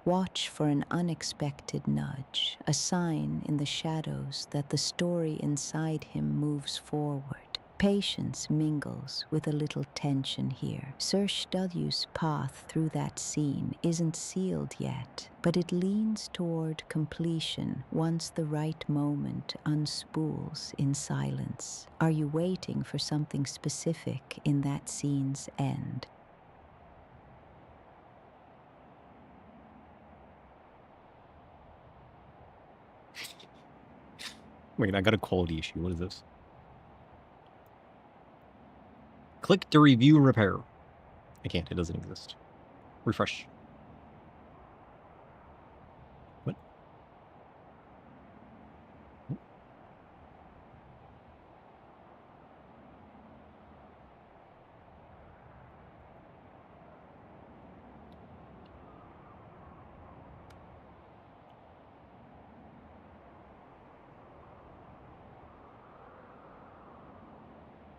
Watch for an unexpected nudge, a sign in the shadows that the story inside him moves forward. Patience mingles with a little tension here. Sir W's path through that scene isn't sealed yet, but it leans toward completion once the right moment unspools in silence. Are you waiting for something specific in that scene's end? Wait, I got a quality issue. What is this? Click to review and repair. I can't. It doesn't exist. Refresh. What?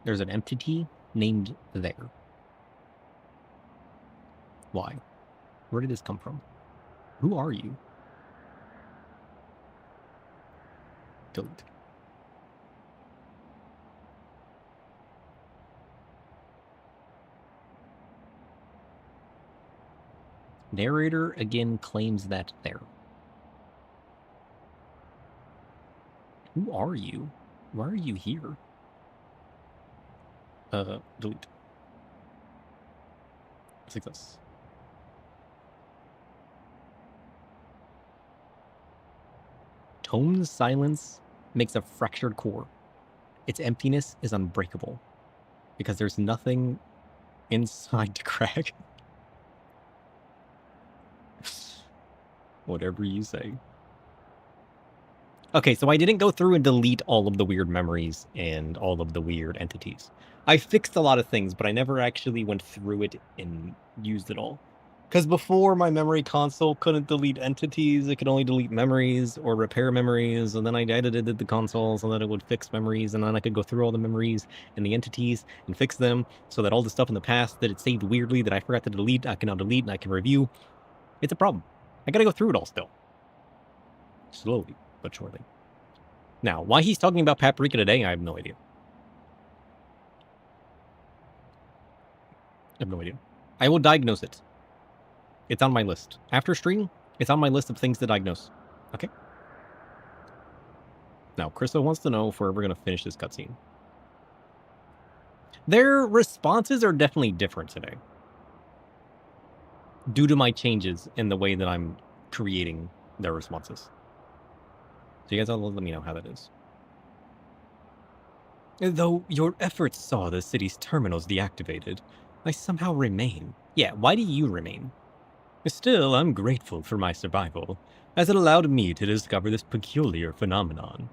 There's an entity named there. Why? Where did this come from? Who are you? Delete. Narrator again claims that there. Who are you? Why are you here? Delete. Success. Tone's silence makes a fractured core. Its emptiness is unbreakable because there's nothing inside to crack. Whatever you say. Okay, so I didn't go through and delete all of the weird memories and all of the weird entities. I fixed a lot of things, but I never actually went through it and used it all. Because before, my memory console couldn't delete entities, it could only delete memories or repair memories, and then I edited the console so that it would fix memories, and then I could go through all the memories and the entities and fix them so that all the stuff in the past that it saved weirdly that I forgot to delete, I can now delete and I can review. It's a problem. I gotta go through it all still. Slowly, but surely. Now, why he's talking about paprika today, I have no idea. I have no idea. I will diagnose it. It's on my list. After stream, it's on my list of things to diagnose. Okay? Now, Krista wants to know if we're ever going to finish this cutscene. Their responses are definitely different today. Due to my changes in the way that I'm creating their responses. So you guys all let me know how that is. Though your efforts saw the city's terminals deactivated, I somehow remain. Yeah, why do you remain? Still, I'm grateful for my survival, as it allowed me to discover this peculiar phenomenon.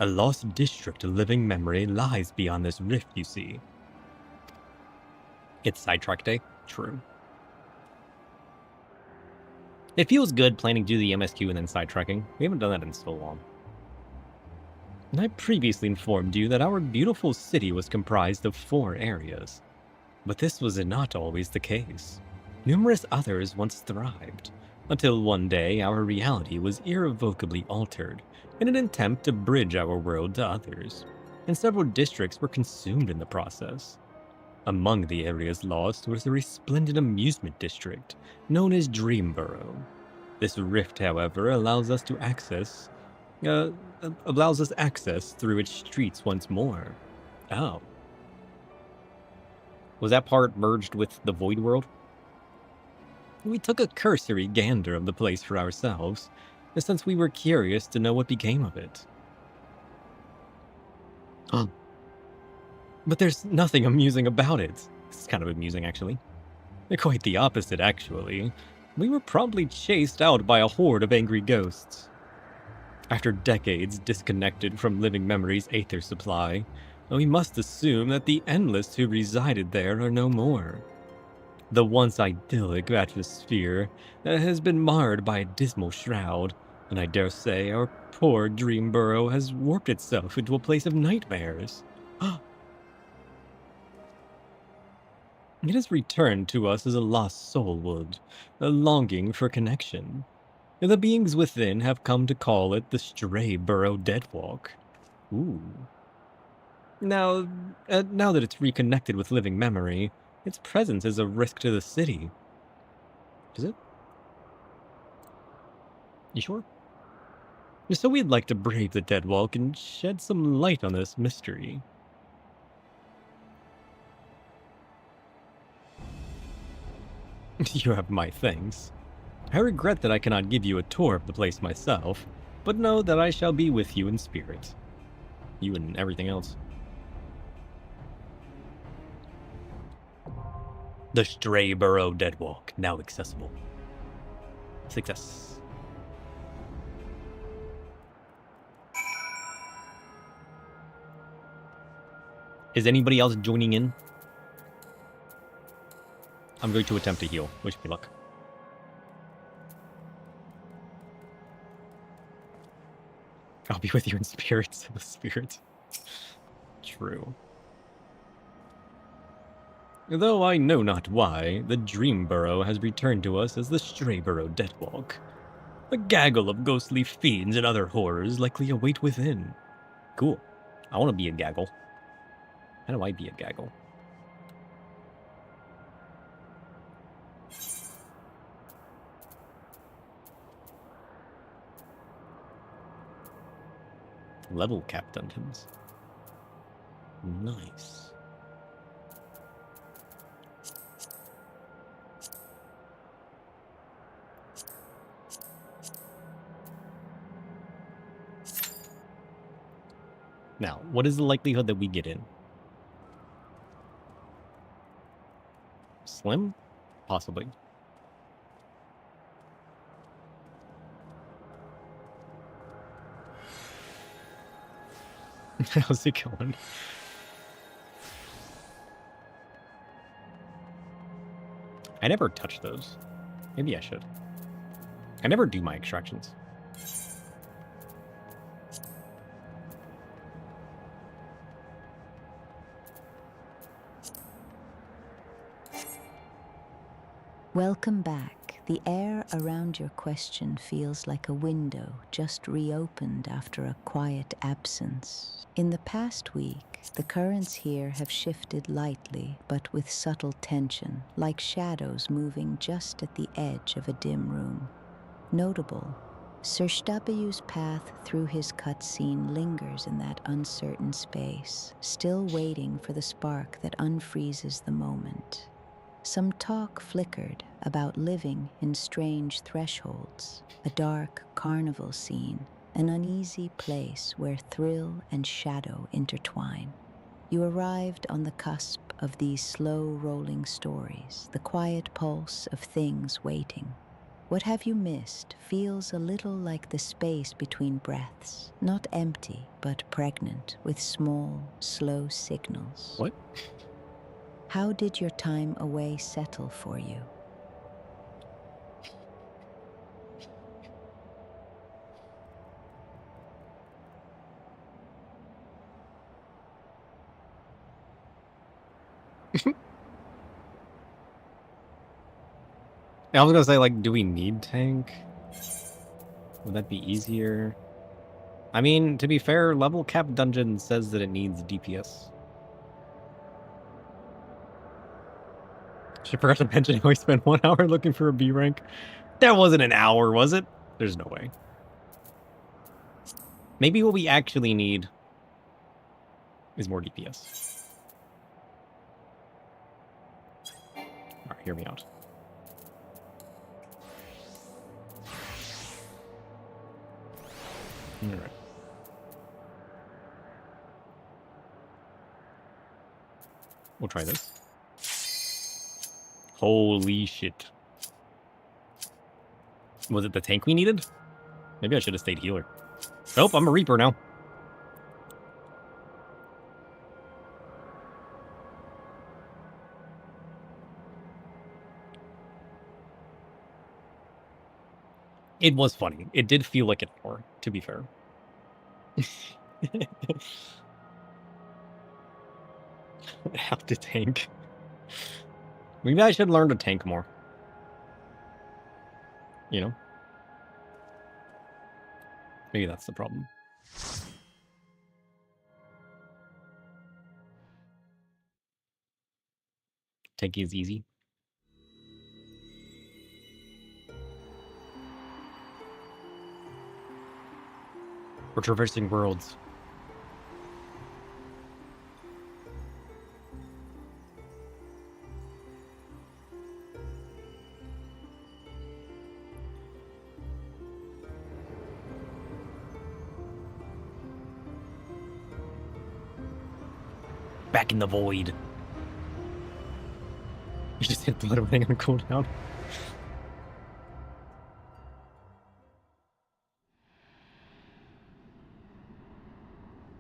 A lost district of living memory lies beyond this rift, you see. It's sidetrack day? True. It feels good planning to do the MSQ and then sidetracking. We haven't done that in so long. I previously informed you that our beautiful city was comprised of 4 areas. But this was not always the case. Numerous others once thrived, until one day our reality was irrevocably altered in an attempt to bridge our world to others, and several districts were consumed in the process. Among the areas lost was the resplendent amusement district, known as Dreamborough. This rift, however, allows us access through its streets once more. Oh. Was that part merged with the Void World? We took a cursory gander of the place for ourselves, since we were curious to know what became of it. But there's nothing amusing about it. This is kind of amusing, actually. Quite the opposite, actually. We were promptly chased out by a horde of angry ghosts. After decades disconnected from living memory's aether supply, we must assume that the endless who resided there are no more. The once idyllic atmosphere has been marred by a dismal shroud, and I dare say our poor Dreamborough has warped itself into a place of nightmares. It has returned to us as a lost soul would, a longing for connection. The beings within have come to call it the Stray Burrow Deadwalk. Ooh. Now that it's reconnected with living memory, its presence is a risk to the city. Is it? You sure? So we'd like to brave the Deadwalk and shed some light on this mystery. You have my thanks. I regret that I cannot give you a tour of the place myself, but know that I shall be with you in spirit. You and everything else. The Stray Burrow Deadwalk, now accessible. Success. Is anybody else joining in? I'm going to attempt to heal. Wish me luck. I'll be with you in spirit, said the spirit. True. Though I know not why, the Dream Burrow has returned to us as the Stray Burrow Deathwalk. A gaggle of ghostly fiends and other horrors likely await within. Cool. I want to be a gaggle. How do I be a gaggle? Level cap dungeons. Nice. Now, what is the likelihood that we get in? Slim? Possibly. How's it going? I never touch those. Maybe I should. I never do my extractions. Welcome back. The air around your question feels like a window just reopened after a quiet absence. In the past week, the currents here have shifted lightly, but with subtle tension, like shadows moving just at the edge of a dim room. Notable, Sir Stabiu's path through his cutscene lingers in that uncertain space, still waiting for the spark that unfreezes the moment. Some talk flickered about living in strange thresholds, a dark carnival scene, an uneasy place where thrill and shadow intertwine. You arrived on the cusp of these slow-rolling stories, the quiet pulse of things waiting. What have you missed feels a little like the space between breaths, not empty, but pregnant with small, slow signals. What? How did your time away settle for you? I was gonna say, like, do we need tank? Would that be easier? I mean, to be fair, level cap dungeon says that it needs DPS. I forgot to mention how we spent 1 hour looking for a B rank. That wasn't an hour, was it? There's no way. Maybe what we actually need is more DPS. Alright, hear me out. Alright. We'll try this. Holy shit. Was it the tank we needed? Maybe I should have stayed healer. Nope, I'm a Reaper now. It was funny. It did feel like an hour, to be fair. How to tank. Maybe I should learn to tank more. You know? Maybe that's the problem. Tanking is easy. We're traversing worlds. Back in the void. You just hit blood running on cooldown.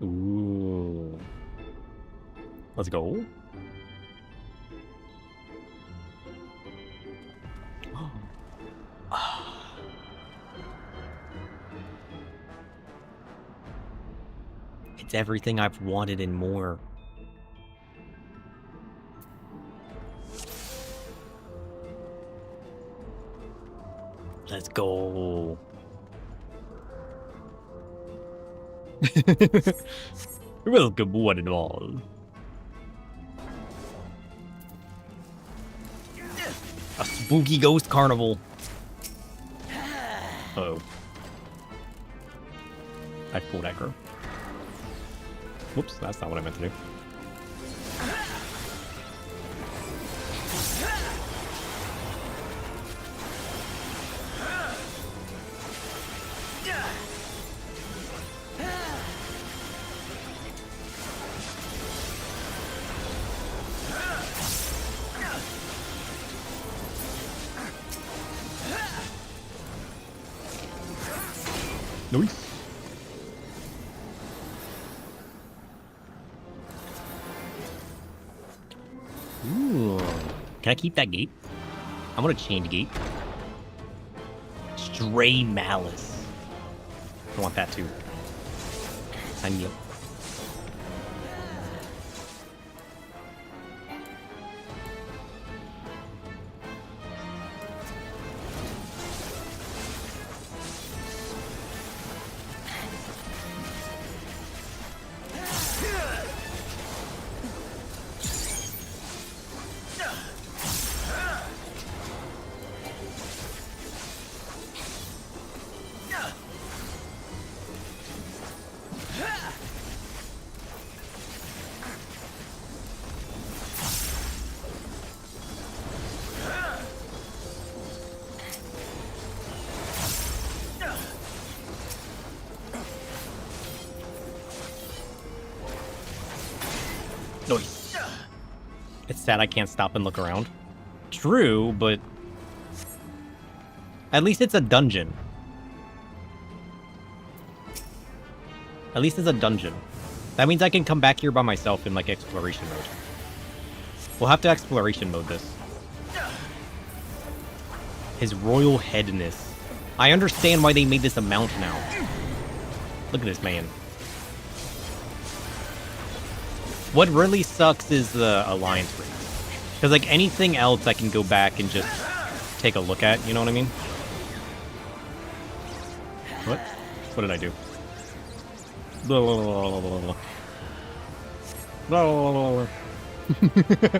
Ooh. Let's go. It's everything I've wanted and more. Let's go. Welcome, one and all. A spooky ghost carnival. Uh-oh. I pulled aggro. Whoops, that's not what I meant to do. Nice. Ooh. Can I keep that gate? I want to change gate. Stray Malice. I want that too. Sign me up. Nice. It's sad I can't stop and look around. True, but at least it's a dungeon. At least it's a dungeon. That means I can come back here by myself in like exploration mode. We'll have to exploration mode this. His royal headness. I understand why they made this a mount now. Look at this man. What really sucks is the alliance rate. Because like anything else I can go back and just take a look at, you know what I mean? What? What did I do? Blah, blah, blah, blah, blah, blah. Blah, blah, blah, blah.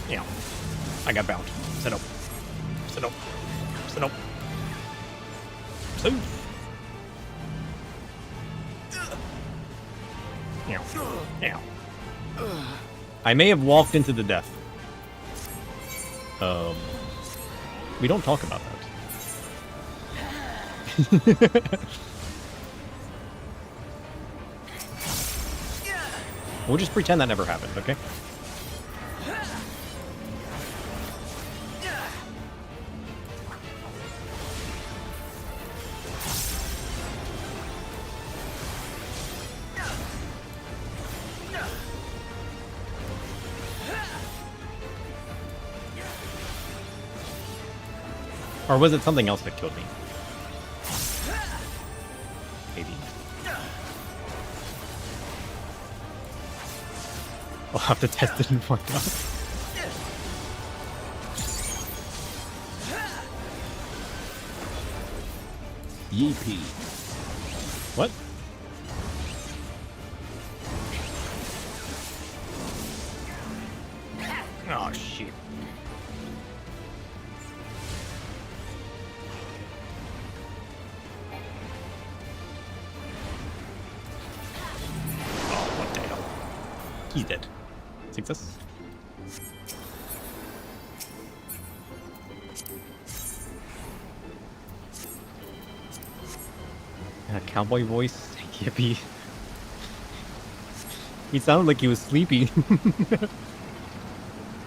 Yeah, I got bound. Sit up. Sit up. Sit up. Sit. Yeah. Yeah. I may have walked into the death. We don't talk about that. We'll just pretend that never happened, okay? Or was it something else that killed me? Maybe. I'll have to test it and find out. Yeepee. What? Oh, shit. He's dead. Success. Cowboy voice. Yippee. He sounded like he was sleepy.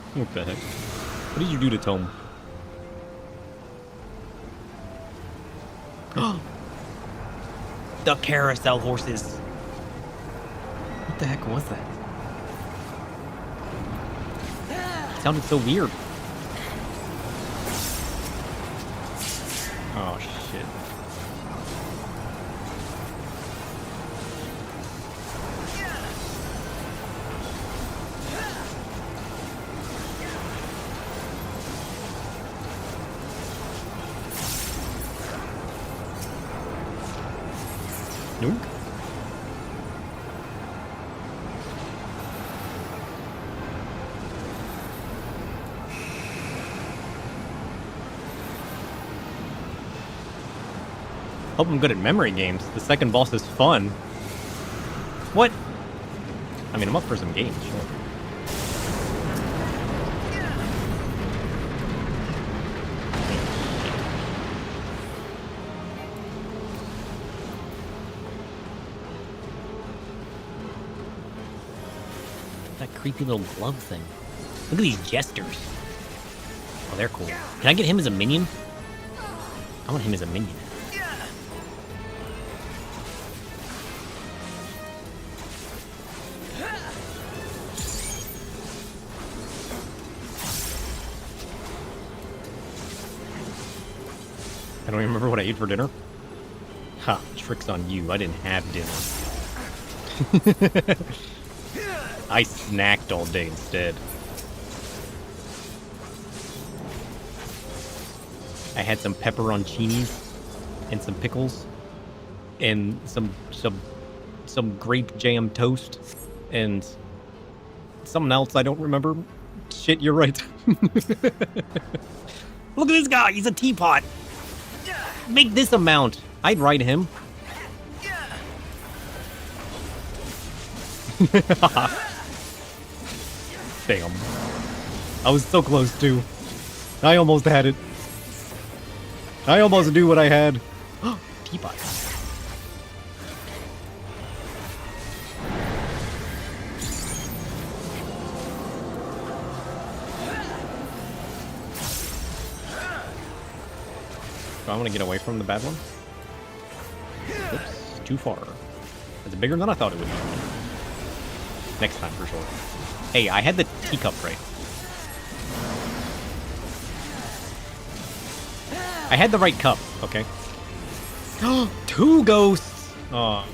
What the heck? What did you do to Tome? The carousel horses. What the heck was that? It sounded so weird. Oh, shit. Nope. Hope I'm good at memory games. The second boss is fun. What? I mean, I'm up for some games, sure. That creepy little glove thing. Look at these jesters. Oh, they're cool. Can I get him as a minion? I want him as a minion. I don't even remember what I ate for dinner. Ha, trick's on you. I didn't have dinner. I snacked all day instead. I had some pepperoncinis and some pickles and some grape jam toast and something else I don't remember. Shit, you're right. Look at this guy. He's a teapot. Make this amount. I'd ride him. Damn. I was so close too. I almost had it. I almost knew what I had. Teapot. I want to get away from the bad one. Oops, too far. It's bigger than I thought it would be. Next time, for sure. Hey, I had the teacup right. I had the right cup, okay? 2 ghosts! Oh.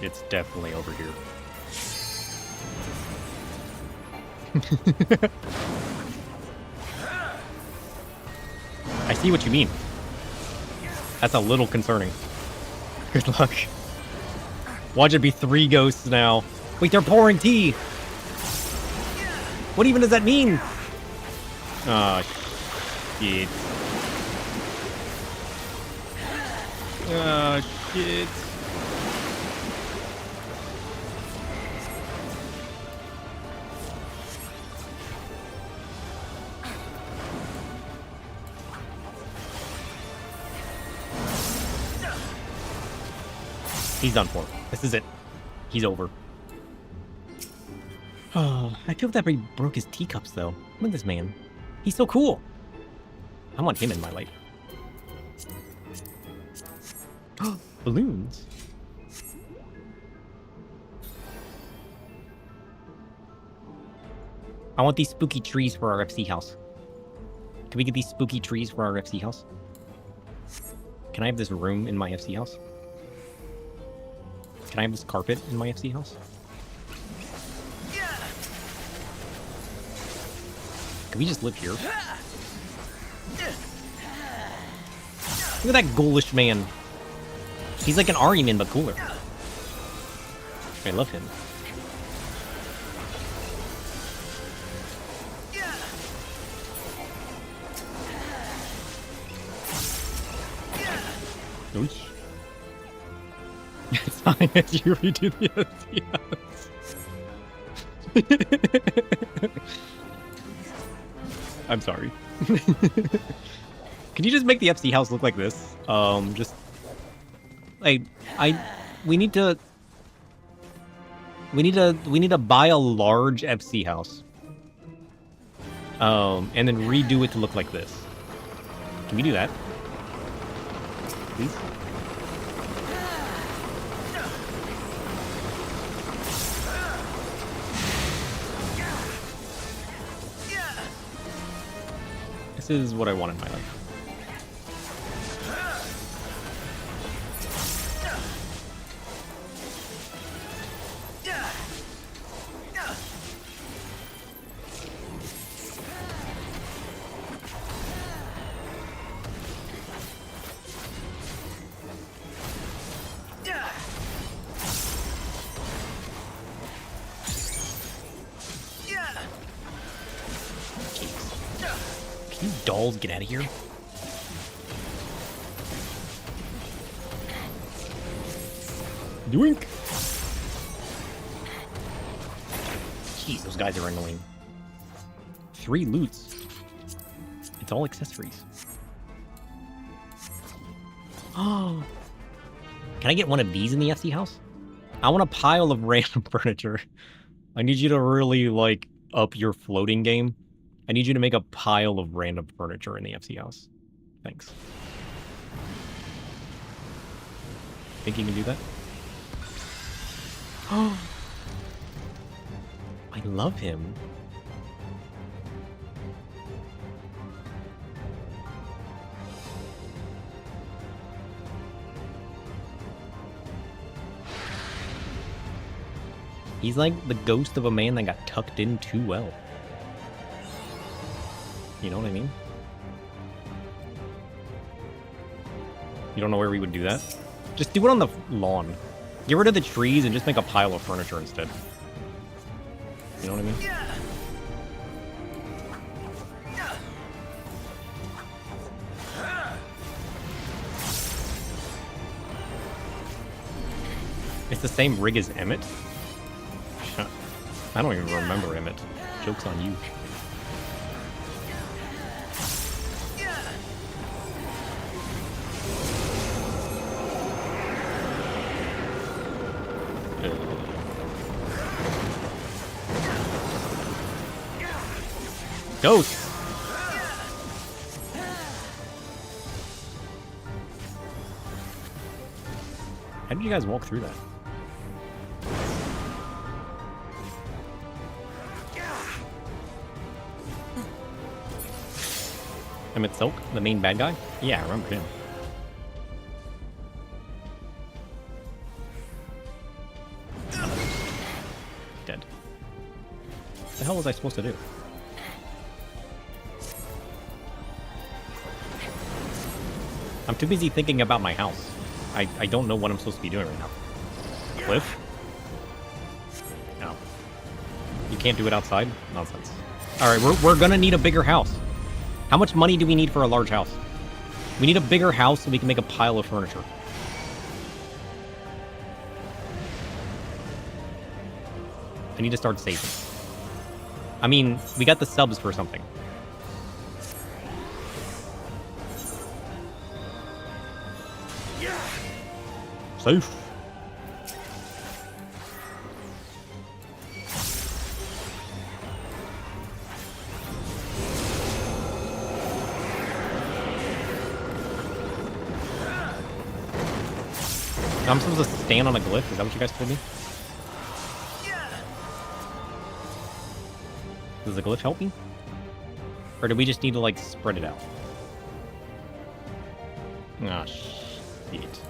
It's definitely over here. I see what you mean. That's a little concerning. Good luck. Watch it be 3 ghosts now. Wait, they're pouring tea! What even does that mean? Oh, shit. Oh, shit. He's done for. This is it. He's over. Oh, I feel that he broke his teacups, though. Look at this man. He's so cool. I want him in my life. Balloons. I want these spooky trees for our FC house. Can we get these spooky trees for our FC house? Can I have this room in my FC house? Can I have this carpet in my FC house? Can we just live here? Look at that ghoulish man. He's like an Aryan but cooler. I love him. Oosh. It's fine as you redo the FCS. I'm sorry. Can you just make the FC house look like this? Just like we need to buy a large FC house. And then redo it to look like this. Can we do that? Please? This is what I want in my life. dolls, get out of here. Doink. Jeez, those guys are annoying. 3 loots. It's all accessories. Oh. Can I get one of these in the FC house? I want a pile of random furniture. I need you to really, like, up your floating game. I need you to make a pile of random furniture in the FC house. Thanks. Think you can do that? Oh. I love him. He's like the ghost of a man that got tucked in too well. You know what I mean? You don't know where we would do that? Just do it on the lawn. Get rid of the trees and just make a pile of furniture instead. You know what I mean? It's the same rig as Emmett? I don't even remember Emmett. Joke's on you. Ghost! How did you guys walk through that? Emmett Silk, the main bad guy? Yeah, I remember him. Dead. What the hell was I supposed to do? I'm too busy thinking about my house. I don't know what I'm supposed to be doing right now. Cliff? No. You can't do it outside? Nonsense. Alright, we're gonna need a bigger house. How much money do we need for a large house? We need a bigger house so we can make a pile of furniture. I need to start saving. I mean, we got the subs for something. Safe. I'm supposed to stand on a glyph? Is that what you guys told me? Does the glyph help me? Or do we just need to, like, spread it out? Ah, shit.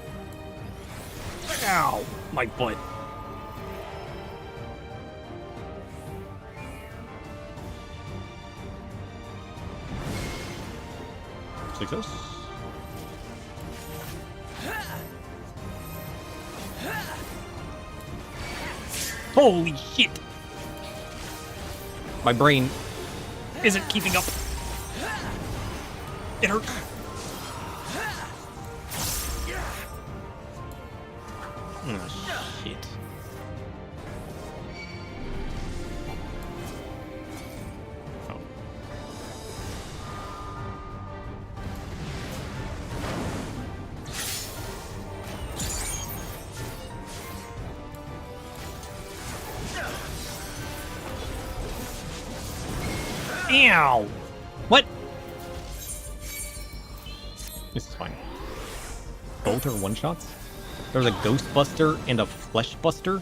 Ow! My butt. Success. Holy shit! My brain isn't keeping up. It hurts. Oh, shit. Oh. Ow! What? This is fine. Bolter one-shots? There's a Ghostbuster and a Fleshbuster?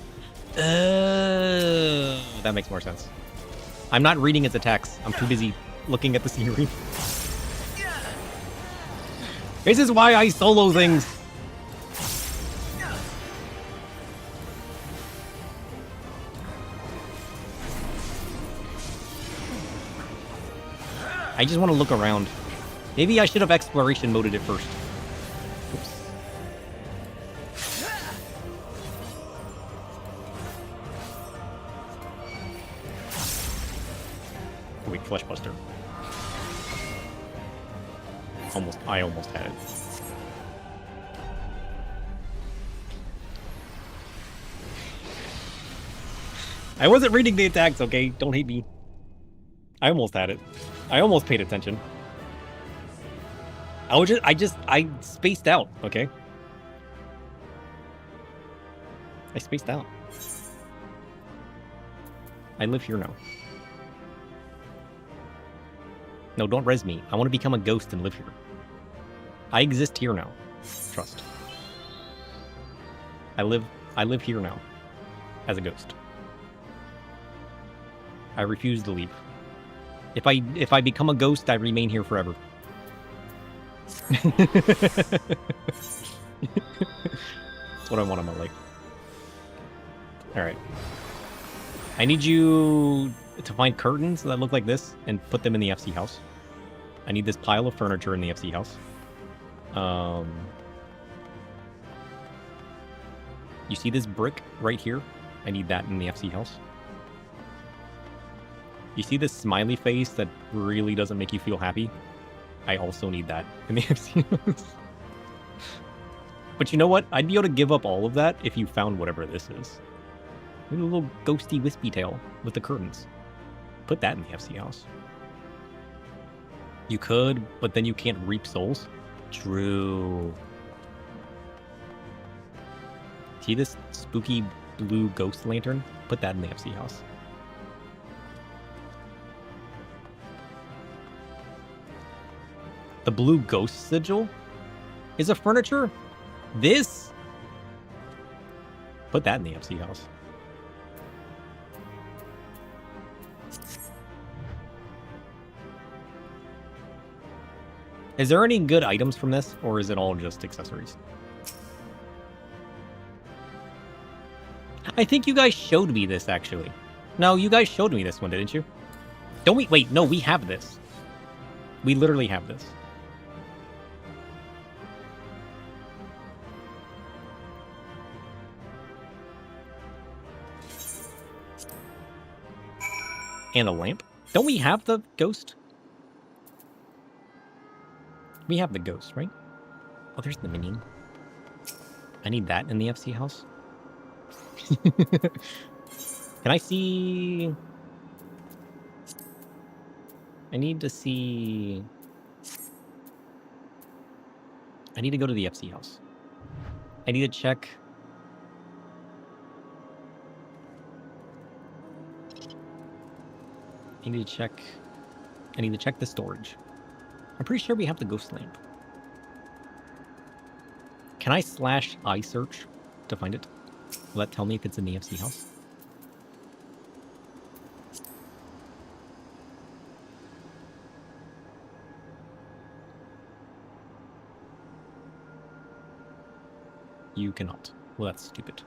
That makes more sense. I'm not reading its attacks. I'm too busy looking at the scenery. This is why I solo things! I just want to look around. Maybe I should have exploration moded it first. Oops. Wait, Fleshbuster. I almost had it. I wasn't reading the attacks, okay? Don't hate me. I almost had it. I almost paid attention. I spaced out, okay? I spaced out. I live here now. No, don't res me. I want to become a ghost and live here. I exist here now. Trust. I live here now. As a ghost. I refuse to leave. If I become a ghost, I remain here forever. That's what I want in my life. Alright. I need you to find curtains that look like this and put them in the FC house. I need this pile of furniture in the FC house. You see this brick right here? I need that in the FC house. You see this smiley face that really doesn't make you feel happy? I also need that in the FC house. But you know what? I'd be able to give up all of that if you found whatever this is. A little ghosty wispy tail with the curtains. Put that in the FC house. You could, but then you can't reap souls. True. See this spooky blue ghost lantern? Put that in the FC house. The blue ghost sigil is a furniture? This? Put that in the FC house. Is there any good items from this, or is it all just accessories? I think you guys showed me this, actually. No, you guys showed me this one, didn't you? Don't we? Wait, no, we have this. We literally have this. And a lamp? Don't we have the ghost? We have the ghost, right? Oh, there's the minion. I need that in the FC house. Can I see... I need to see... I need to go to the FC house. I need to check... I need to check the storage. I'm pretty sure we have the ghost lamp. Can I slash iSearch to find it? Will that tell me if it's in the FC house? You cannot. Well, that's stupid.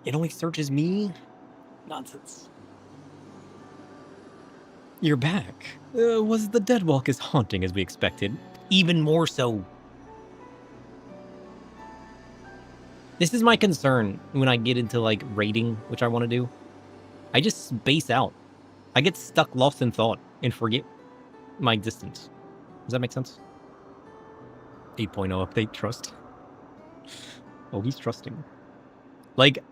It only searches me? Nonsense. You're back. Was the Deadwalk as haunting as we expected? Even more so. This is my concern when I get into, like, raiding, which I want to do. I just space out. I get stuck lost in thought and forget my existence. Does that make sense? 8.0 update, trust. Oh, he's trusting. Like...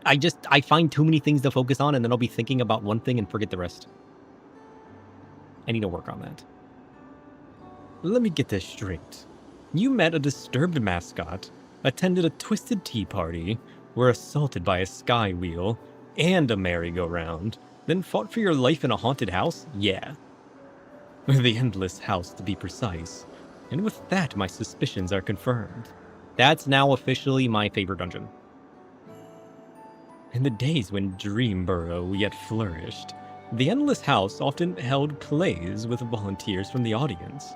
I find too many things to focus on, and then I'll be thinking about one thing and forget the rest. I need to work on that. Let me get this straight. You met a disturbed mascot, attended a twisted tea party, were assaulted by a sky wheel, and a merry-go-round, then fought for your life in a haunted house? Yeah. The Endless House, to be precise. And with that, my suspicions are confirmed. That's now officially my favorite dungeon. In the days when Dreamborough yet flourished, the Endless House often held plays with volunteers from the audience.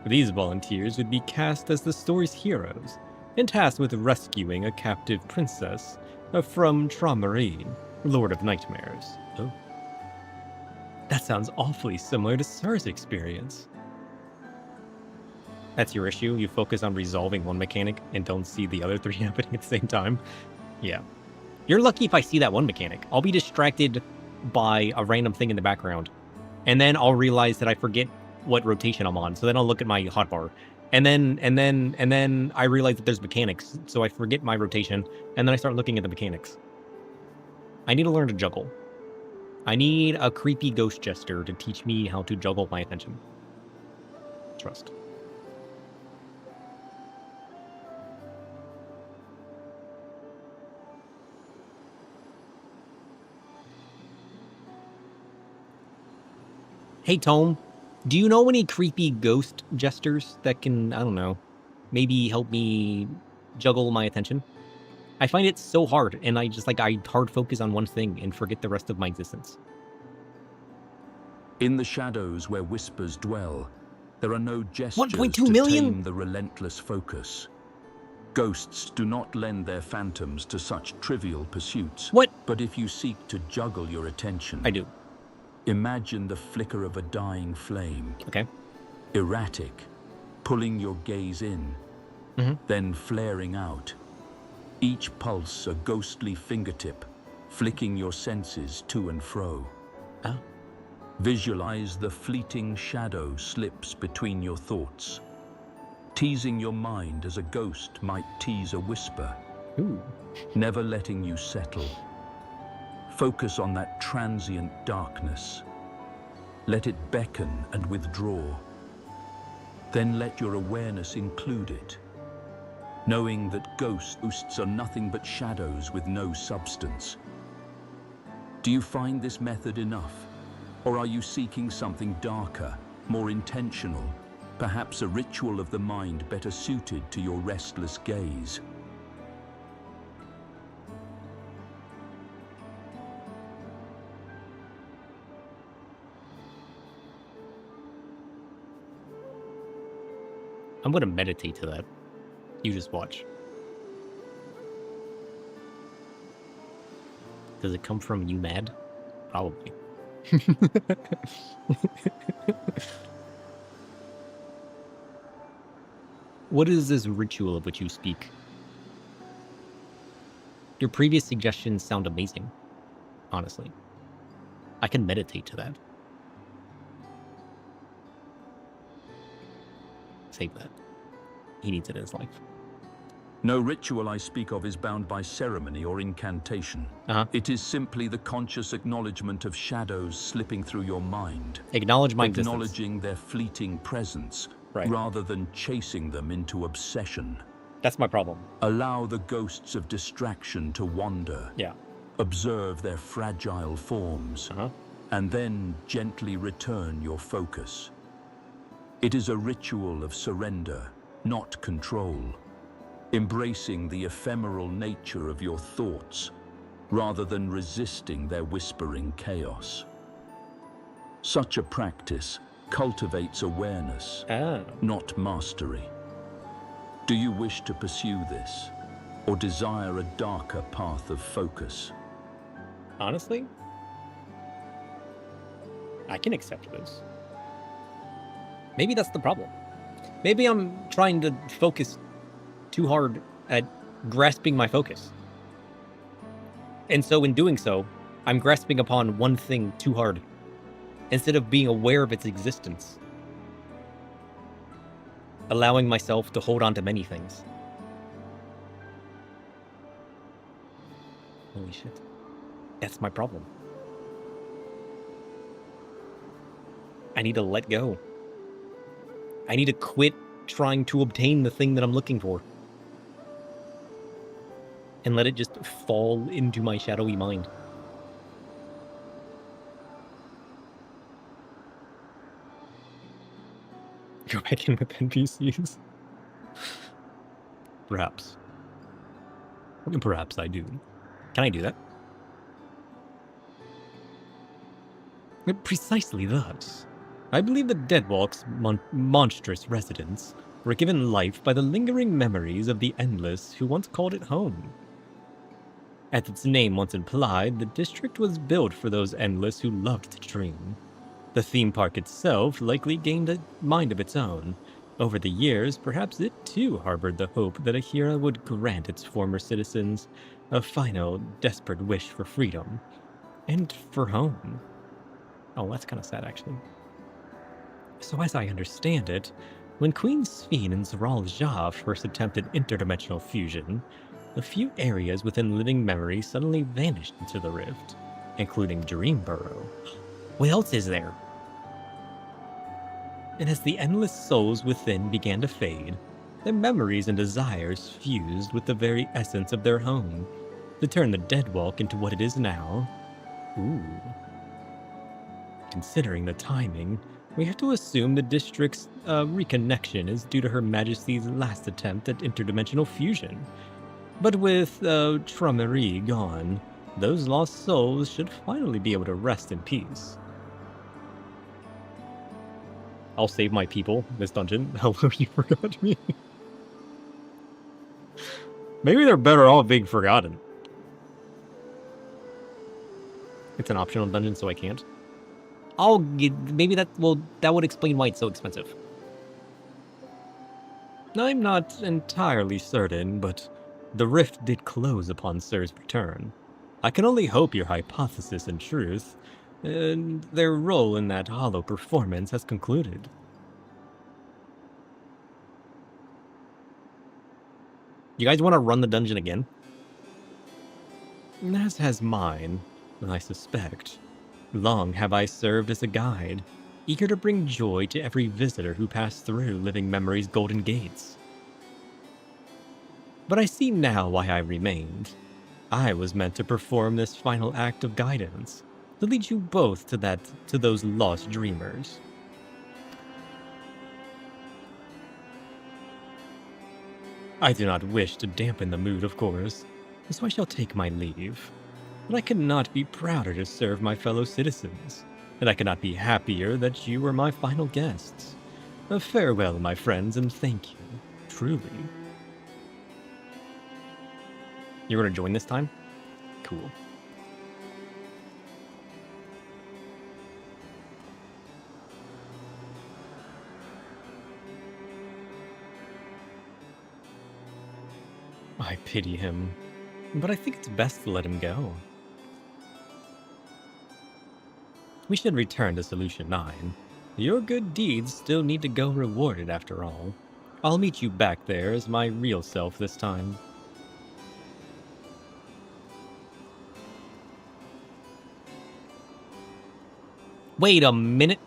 These volunteers would be cast as the story's heroes, and tasked with rescuing a captive princess from Traumarine, Lord of Nightmares. Oh. That sounds awfully similar to Sir's experience. That's your issue? You focus on resolving one mechanic and don't see the other three happening at the same time? Yeah. You're lucky if I see that one mechanic. I'll be distracted by a random thing in the background, and then I'll realize that I forget what rotation I'm on. So then I'll look at my hotbar, and then I realize that there's mechanics. So I forget my rotation, and then I start looking at the mechanics. I need to learn to juggle. I need a creepy ghost jester to teach me how to juggle my attention. Trust. Hey, Tome, do you know any creepy ghost jesters that can, I don't know, maybe help me juggle my attention? I find it so hard, and I hard focus on one thing and forget the rest of my existence. In the shadows where whispers dwell, there are no gestures 1.2 to million? tame the relentless focus. Ghosts do not lend their phantoms to such trivial pursuits. What? But if you seek to juggle your attention, I do. imagine the flicker of a dying flame. Okay. Erratic, pulling your gaze in, then flaring out. Each pulse a ghostly fingertip, flicking your senses to and fro. Oh. Visualize the fleeting shadow slips between your thoughts, teasing your mind as a ghost might tease a whisper, Ooh. never letting you settle. Focus on that transient darkness. Let it beckon and withdraw. Then let your awareness include it, knowing that ghosts are nothing but shadows with no substance. Do you find this method enough? Or are you seeking something darker, more intentional, perhaps a ritual of the mind better suited to your restless gaze? I'm going to meditate to that. You just watch. Does it come from you mad? Probably. What is this ritual of which you speak? Your previous suggestions sound amazing, honestly. I can meditate to that. Save that. He needs it in his life. No ritual I speak of is bound by ceremony or incantation. It is simply the conscious acknowledgement of shadows slipping through your mind. Acknowledge my existence. Acknowledging their fleeting presence, Right. rather than chasing them into obsession. That's my problem. Allow the ghosts of distraction to wander. Yeah. Observe their fragile forms, and then gently return your focus. It is a ritual of surrender, not control. Embracing the ephemeral nature of your thoughts, rather than resisting their whispering chaos. Such a practice cultivates awareness, not mastery. Do you wish to pursue this, or desire a darker path of focus? Honestly, I can accept this. Maybe that's the problem. Maybe I'm trying to focus too hard at grasping my focus. And so in doing so, I'm grasping upon one thing too hard, instead of being aware of its existence. Allowing myself to hold on to many things. Holy shit. That's my problem. I need to let go. I need to quit trying to obtain the thing that I'm looking for. And let it just fall into my shadowy mind. Go back in with NPCs. Perhaps. Perhaps I do. Can I do that? Precisely that. I believe the Deadwalk's monstrous residents were given life by the lingering memories of the Endless who once called it home. As its name once implied, the district was built for those Endless who loved to dream. The theme park itself likely gained a mind of its own, Over the years, perhaps it too harbored the hope that Ahira would grant its former citizens a final, desperate wish for freedom. And for home. Oh, that's kind of sad, actually. So as I understand it, when Queen Sphene and Zeral Jah first attempted interdimensional fusion, a few areas within living memory suddenly vanished into the rift, including Dreamburrow. What else is there? And as the endless souls within began to fade, their memories and desires fused with the very essence of their home, to turn the Deadwalk into what it is now. Ooh. Considering the timing, we have to assume the district's reconnection is due to Her Majesty's last attempt at interdimensional fusion. But with Trummery gone, those lost souls should finally be able to rest in peace. I'll save my people this dungeon. Hello, you forgot me. Maybe they're better off being forgotten. It's an optional dungeon, so I can't. I'll get, maybe that would explain why it's so expensive. I'm not entirely certain, but the rift did close upon Sir's return. I can only hope your hypothesis in truth, and their role in that hollow performance has concluded. You guys want to run the dungeon again? As has mine, I suspect. Long have I served as a guide, eager to bring joy to every visitor who passed through Living Memory's golden gates. But I see now why I remained. I was meant to perform this final act of guidance, to lead you both to those lost dreamers. I do not wish to dampen the mood, of course, so I shall take my leave. But I could not be prouder to serve my fellow citizens, and I could not be happier that you were my final guests. Farewell, my friends, and thank you, truly. You're going to join this time? Cool. I pity him, but I think it's best to let him go. We should return to Solution 9. Your good deeds still need to go rewarded after all. I'll meet you back there as my real self this time. Wait a minute.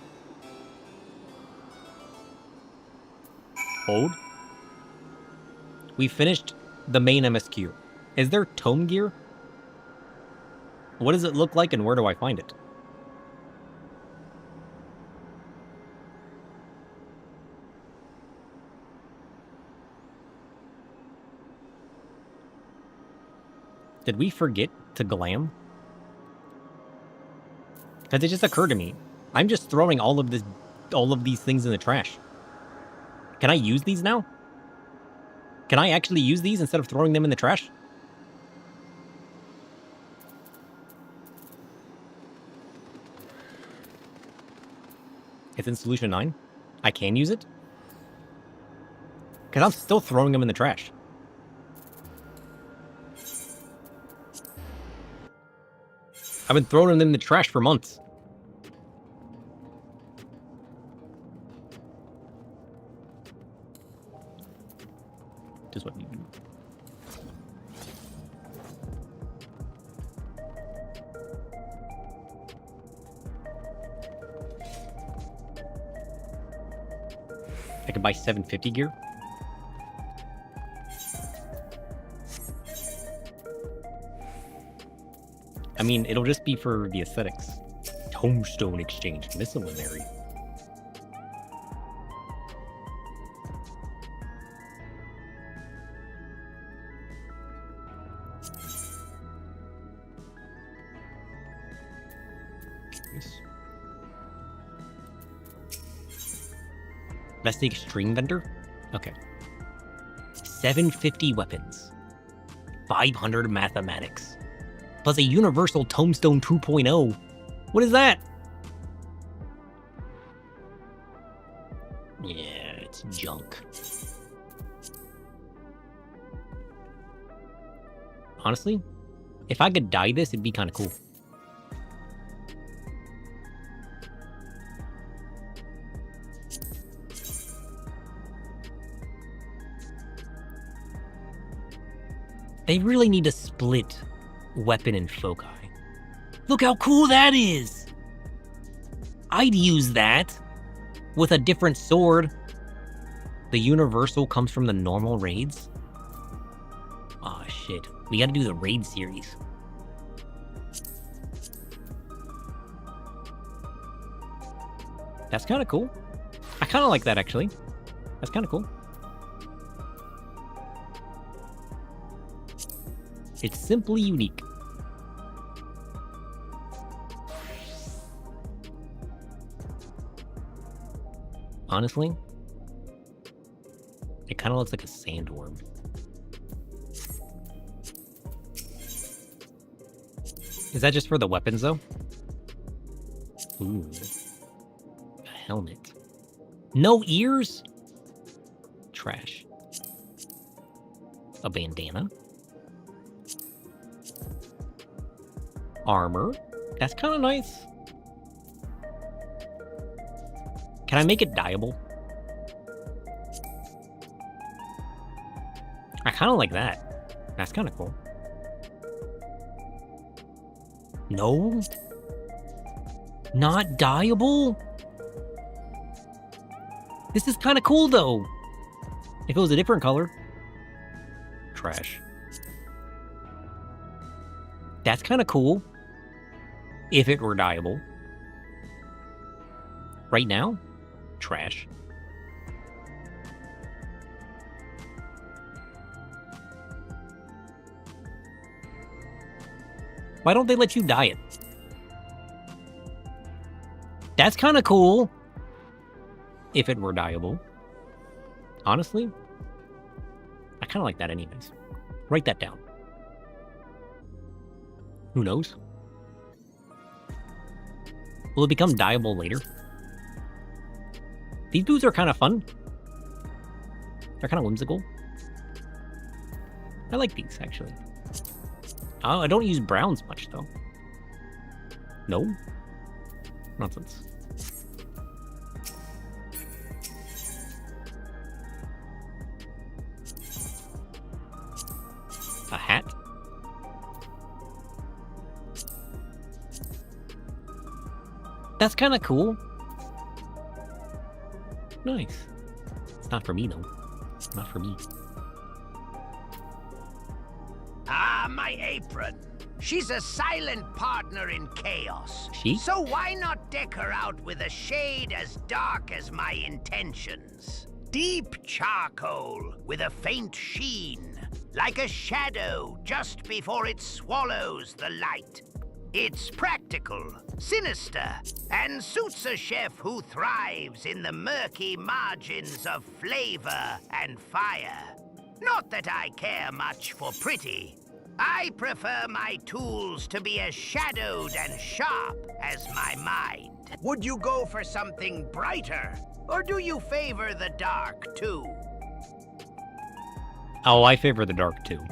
Hold. We finished the main MSQ. Is there tome gear? What does it look like and where do I find it? Did we forget to glam? Because it just occurred to me. I'm just throwing all of these things in the trash. Can I use these now? Can I actually use these instead of throwing them in the trash? It's in Solution 9? I can use it? Because I'm still throwing them in the trash. I've been throwing them in the trash for months. Just what you do. I can buy 750 gear. I mean, it'll just be for the aesthetics. Tombstone Exchange, miscellaneary. That's the extreme vendor? Okay. 750 weapons. 500 mathematics. Plus a universal tombstone 2.0. What is that? Yeah, it's junk. Honestly, if I could dye this, it'd be kind of cool. They really need to split weapon and foci. Look how cool that is! I'd use that with a different sword. The universal comes from the normal raids. Aw, shit. We gotta do the raid series. That's kind of cool. I kind of like that, actually. That's kind of cool. It's simply unique. Honestly, it kind of looks like a sandworm. Is that just for the weapons, though? Ooh. A helmet. No ears? Trash. A bandana. Armor. That's kind of nice. Can I make it dyeable? I kind of like that. That's kind of cool. No? Not dyeable? This is kind of cool, though. If it was a different color. Trash. That's kind of cool. If it were dyeable. Right now? Trash. Why don't they let you dye it? That's kind of cool. If it were dyeable. Honestly, I kind of like that anyways. Write that down. Who knows? Will it become dyeable later? These boots are kind of fun. They're kind of whimsical. I like these, actually. I don't use browns much, though. No? Nonsense. A hat? That's kind of cool. Nice. It's not for me, though. Not for me. Ah, my apron. She's a silent partner in chaos. She? So why not deck her out with a shade as dark as my intentions? Deep charcoal with a faint sheen, like a shadow just before it swallows the light. It's practical, sinister, and suits a chef who thrives in the murky margins of flavor and fire. Not that I care much for pretty. I prefer my tools to be as shadowed and sharp as my mind. Would you go for something brighter, or do you favor the dark too? Oh, I favor the dark, too.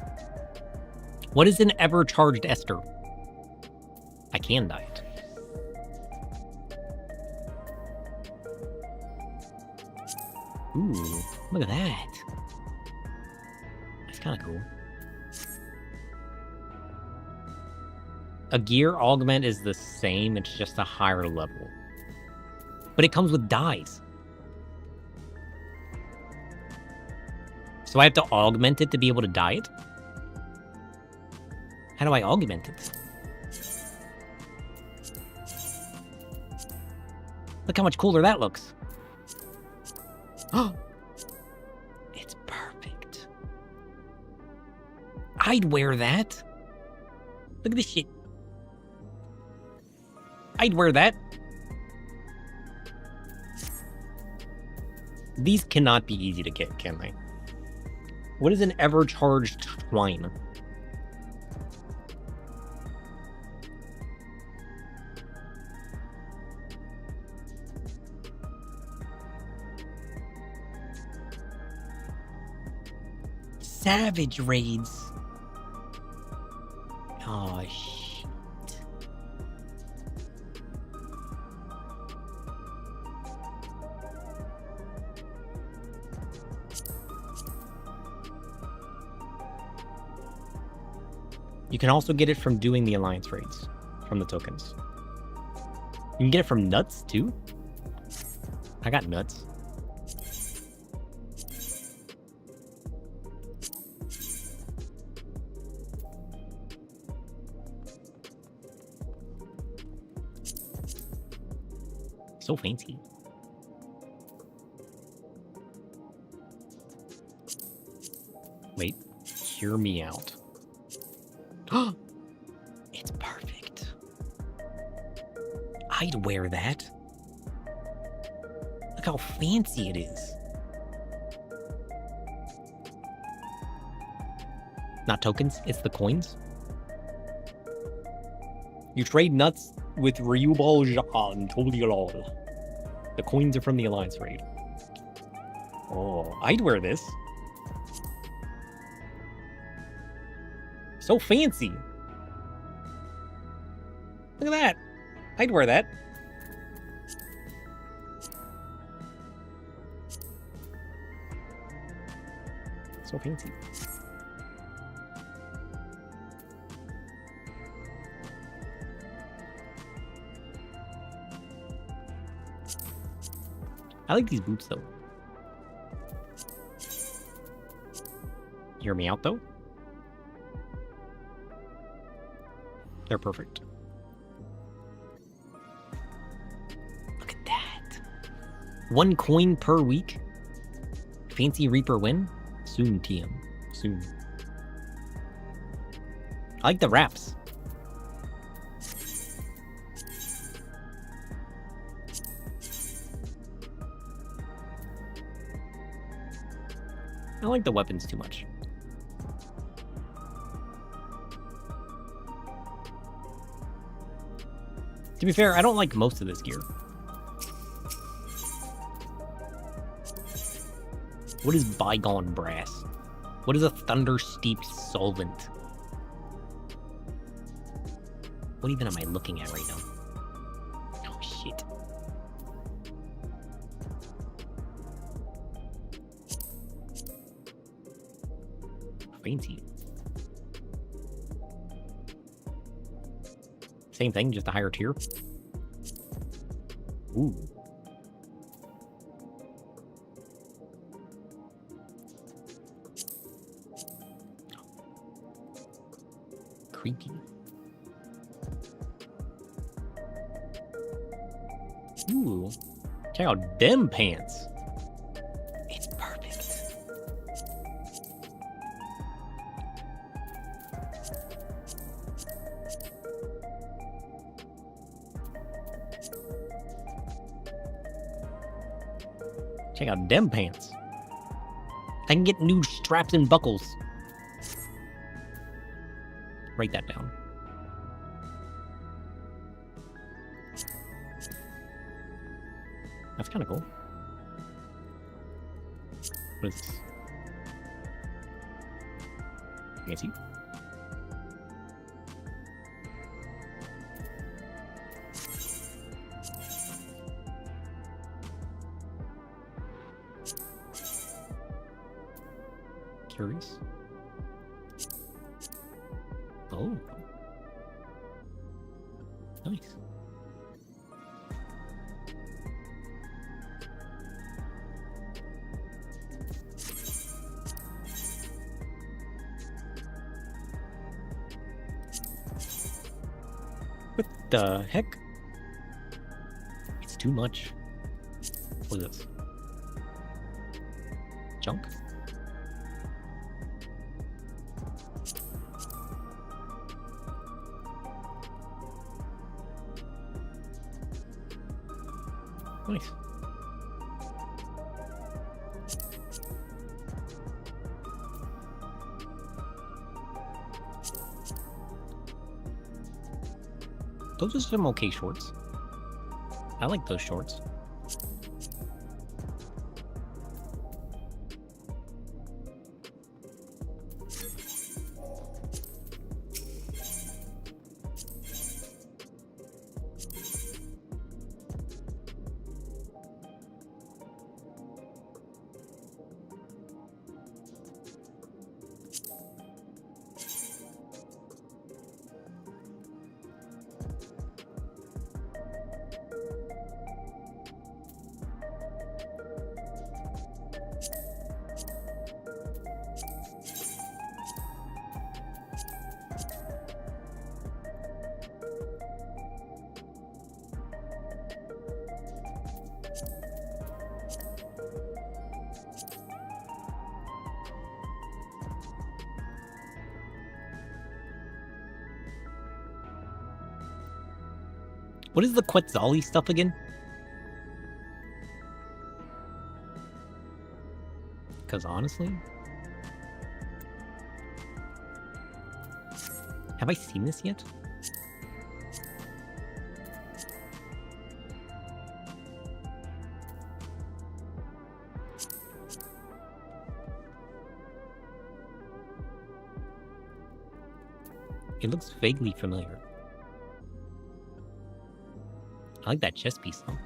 What is an ever-charged ester? I can dye it. Ooh, look at that. That's kind of cool. A gear augment is the same, it's just a higher level. But it comes with dyes. So I have to augment it to be able to dye it? How do I augment it? Look how much cooler that looks. Oh, it's perfect. I'd wear that. Look at this shit. I'd wear that. These cannot be easy to get, can they? What is an ever-charged twine? savage raids. Oh, shit. You can also get it from doing the alliance raids, from the tokens. You can get it from nuts, too. I got nuts. So fancy. Wait, hear me out. It's perfect. I'd wear that. Look how fancy it is. Not tokens, it's the coins. You trade nuts with Ryubal Jan, Toliolol. The coins are from the Alliance raid. Oh, I'd wear this. So fancy. Look at that. I'd wear that. So fancy. I like these boots though. Hear me out though? They're perfect. Look at that. 1 coin per week. Fancy Reaper win. Soon, TM. Soon. I like the wraps. I don't like the weapons too much. To be fair, I don't like most of this gear. What is bygone brass? What is a thunder steeped solvent? What even am I looking at right now? Oh shit. Fancy. Same thing, just a higher tier. Ooh. Creaky. Ooh. Check out them pants. It's perfect. Check out them pants. I can get new straps and buckles. Write that down. That's kind of cool. What is this? Fancy. Curious. Oh. Nice. What the heck? It's too much. What is this? Junk? Nice. Those are some okay shorts. I like those shorts. What is the Quetzali stuff again? Because honestly... Have I seen this yet? It looks vaguely familiar. I like that chess piece though.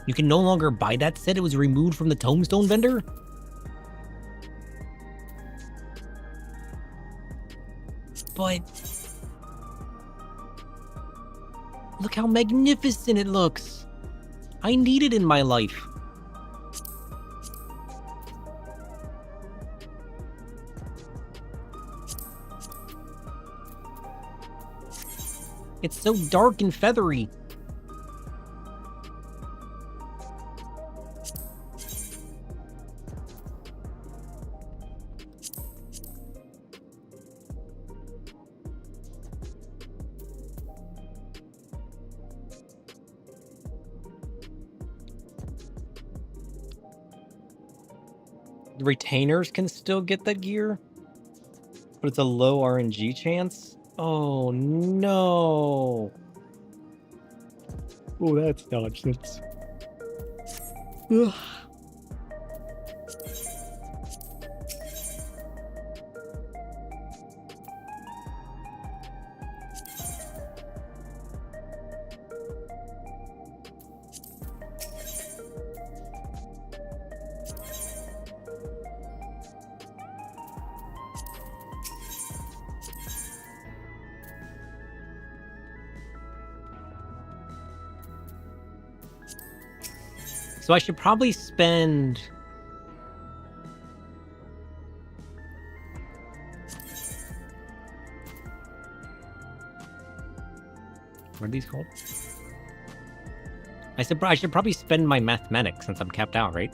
You can no longer buy that set. It was removed from the tombstone vendor? But... look how magnificent it looks! I need it in my life. It's so dark and feathery. The retainers can still get that gear, but it's a low RNG chance. Oh no! Oh, that's nonsense. Ugh. So I should probably spend... what are these called? I should probably spend my mathematics since I'm capped out, right?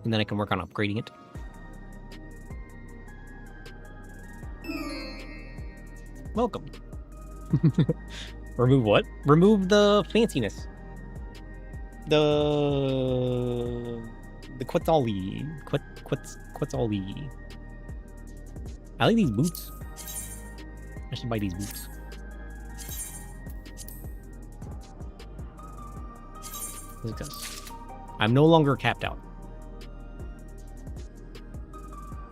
And then I can work on upgrading it. Welcome. Remove what? Remove the fanciness. The Quetzali. Quetzali. I like these boots. I should buy these boots. Look at this. I'm no longer capped out.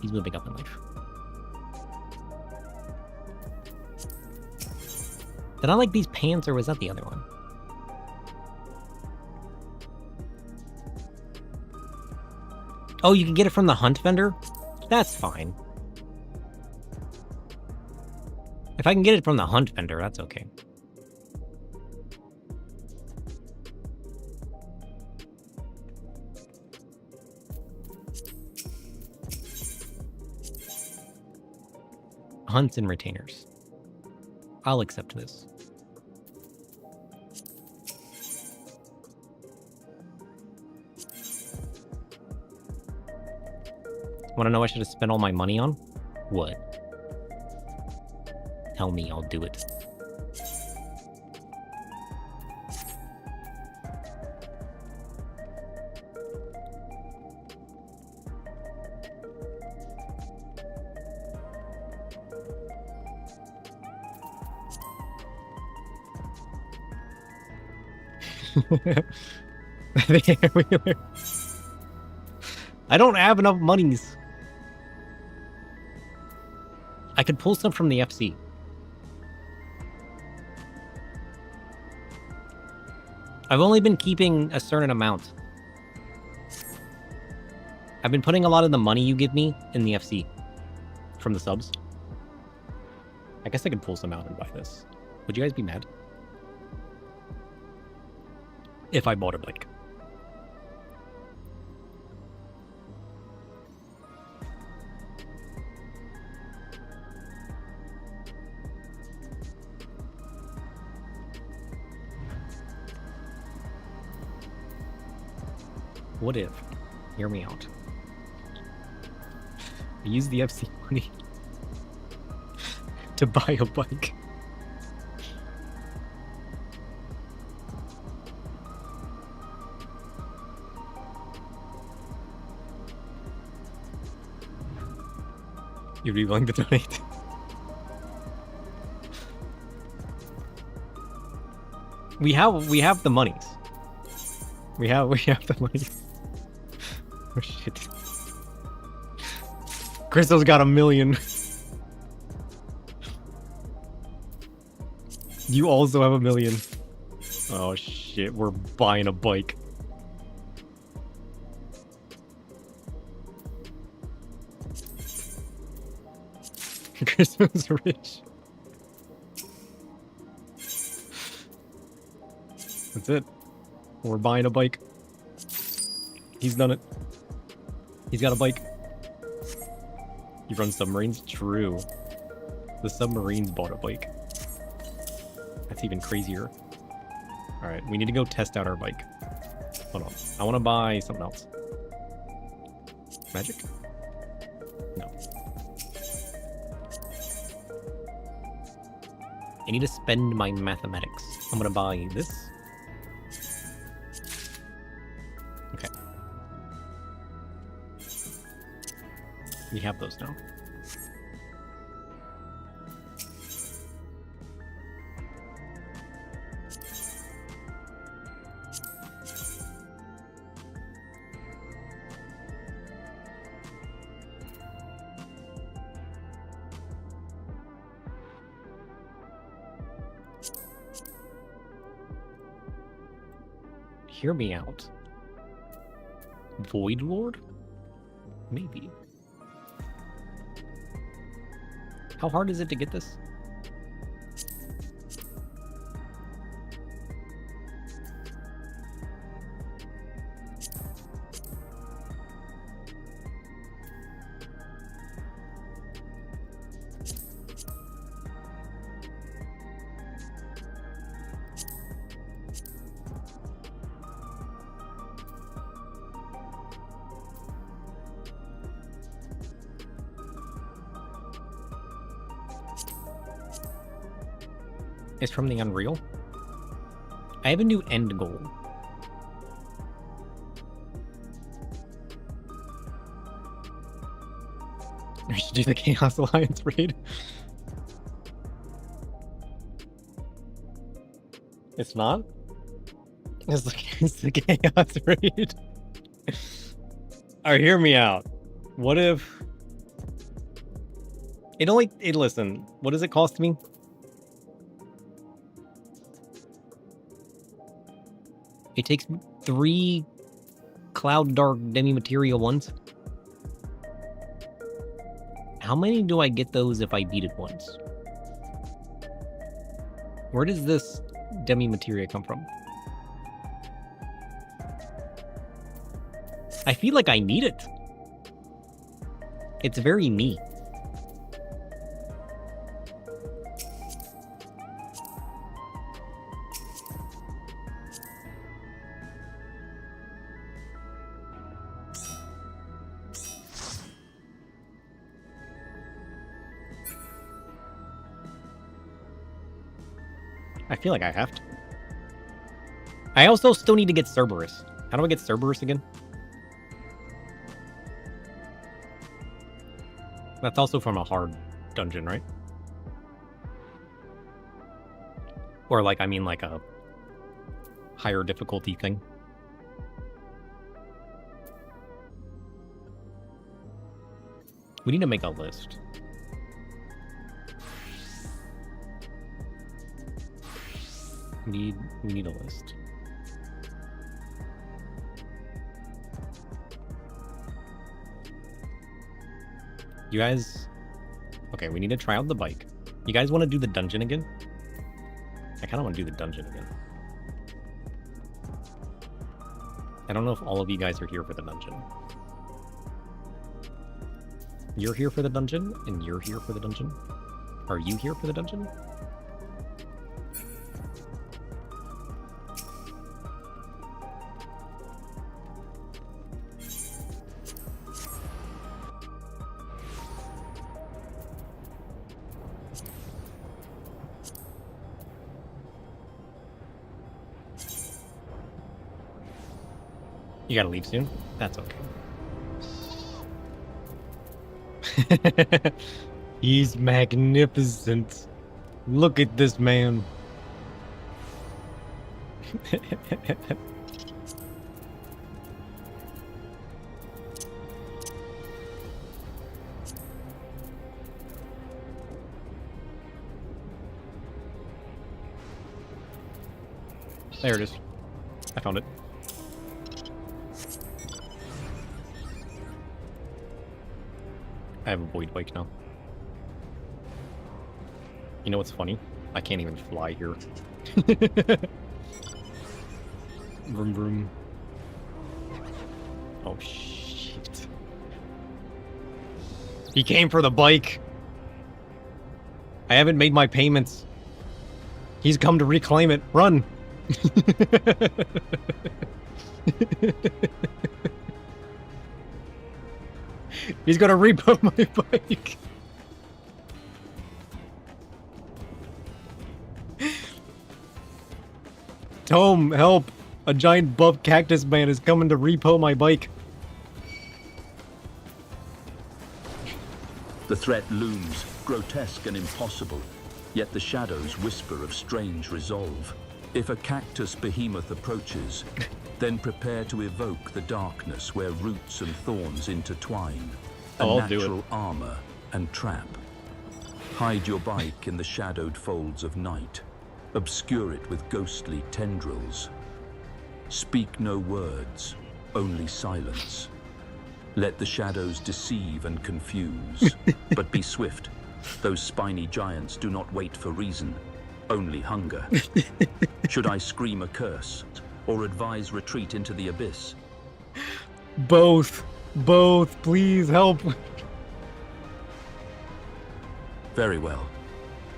He's moving up in life. Did I like these pants, or was that the other one? Oh, you can get it from the hunt vendor? That's fine. If I can get it from the hunt vendor, that's okay. Hunts and retainers. I'll accept this. Want to know what I should have spent all my money on? What? Tell me, I'll do it. I don't have enough monies. I could pull some from the FC. I've only been keeping a certain amount. I've been putting a lot of the money you give me in the FC from the subs. I guess I could pull some out and buy this. Would you guys be mad if I bought a bike? What if? Hear me out. I use the FC money to buy a bike. You'd be willing to donate? We have the monies. We have the money. Oh shit. Crystal's got 1 million. You also have 1 million. Oh shit, we're buying a bike. Crystal's rich. That's it. We're buying a bike. He's done it. He's got a bike. He runs submarines? True. The submarines bought a bike. That's even crazier. Alright, we need to go test out our bike. Hold on. I want to buy something else. Magic? No. I need to spend my mathematics. I'm gonna buy this. Okay. We have those now. Hear me out. Void Lord? Maybe. How hard is it to get this? It's from the Unreal. I have a new end goal. I should do the Chaos Alliance raid. It's not? It's the Chaos raid. Alright, hear me out. What if... listen, what does it cost me? It takes 3 Cloud Dark Demi-Material ones. How many do I get those if I beat it once? Where does this Demi-Materia come from? I feel like I need it. It's very me. I feel like I have to. I also still need to get Cerberus. How do I get Cerberus again? That's also from a hard dungeon, right? Or like, I mean like a higher difficulty thing. We need to make a list. We need a list. You guys... Okay, we need to try out the bike. You guys want to do the dungeon again? I kind of want to do the dungeon again. I don't know if all of you guys are here for the dungeon. You're here for the dungeon, and you're here for the dungeon? Are you here for the dungeon? You gotta leave soon? That's okay. He's magnificent. Look at this man. There it is. I found it. I have a void bike now. You know what's funny? I can't even fly here. Vroom vroom. Oh shit. He came for the bike. I haven't made my payments. He's come to reclaim it. Run. He's gonna repo my bike. Tome, help! A giant buff cactus man is coming to repo my bike. The threat looms, grotesque and impossible, yet the shadows whisper of strange resolve. If a cactus behemoth approaches, then prepare to evoke the darkness where roots and thorns intertwine. A I'll do it. natural armor and trap. Hide your bike in the shadowed folds of night. Obscure it with ghostly tendrils. Speak no words, only silence. Let the shadows deceive and confuse, but be swift. Those spiny giants do not wait for reason, only hunger. Should I scream a curse, or advise retreat into the abyss? Both. Both. Please help. Very well.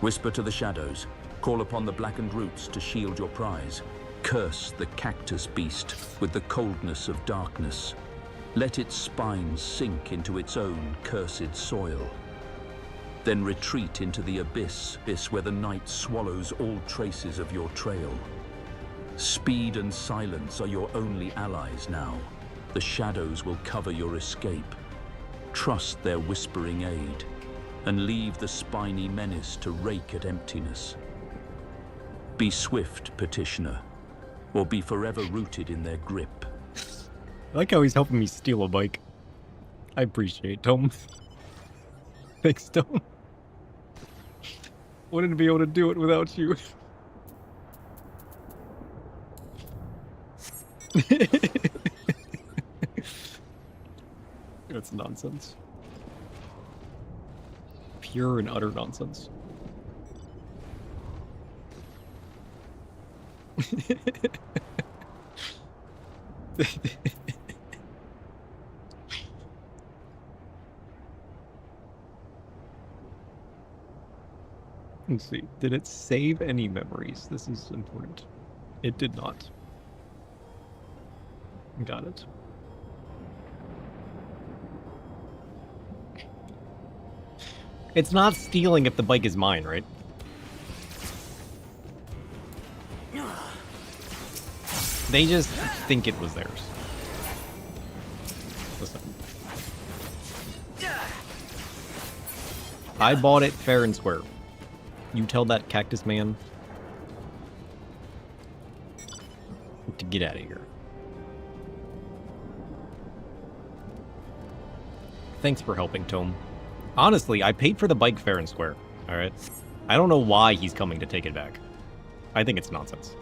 Whisper to the shadows. Call upon the blackened roots to shield your prize. Curse the cactus beast with the coldness of darkness. Let its spines sink into its own cursed soil. Then retreat into the abyss where the night swallows all traces of your trail. Speed and silence are your only allies now. The shadows will cover your escape. Trust their whispering aid, and leave the spiny menace to rake at emptiness. Be swift, petitioner, or be forever rooted in their grip. I like how he's helping me steal a bike. I appreciate Tome. Thanks, Tome. Wouldn't be able to do it without you. That's nonsense. Pure and utter nonsense. Let's see. Did it save any memories? This is important. It did not. Got it. It's not stealing if the bike is mine, right? They just think it was theirs. Listen. I bought it fair and square. You tell that cactus man to get out of here. Thanks for helping, Tome. Honestly, I paid for the bike fair and square, alright? I don't know why he's coming to take it back. I think it's nonsense.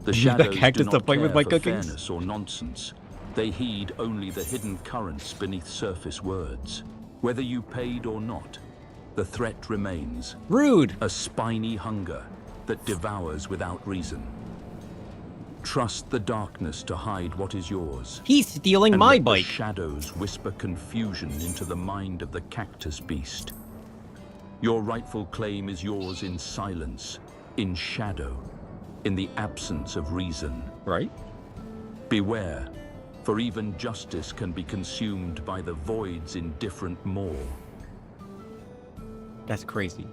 The shadows cactus do to not fight with care my for cookies? fairness or nonsense. They heed only the hidden currents beneath surface words. Whether you paid or not, the threat remains. Rude! A spiny hunger that devours without reason. Trust the darkness to hide what is yours. He's stealing And my let the bike! shadows whisper confusion into the mind of the cactus beast. Your rightful claim is yours in silence, in shadow, in the absence of reason. Right? Beware, for even justice can be consumed by the void's indifferent maw. That's crazy.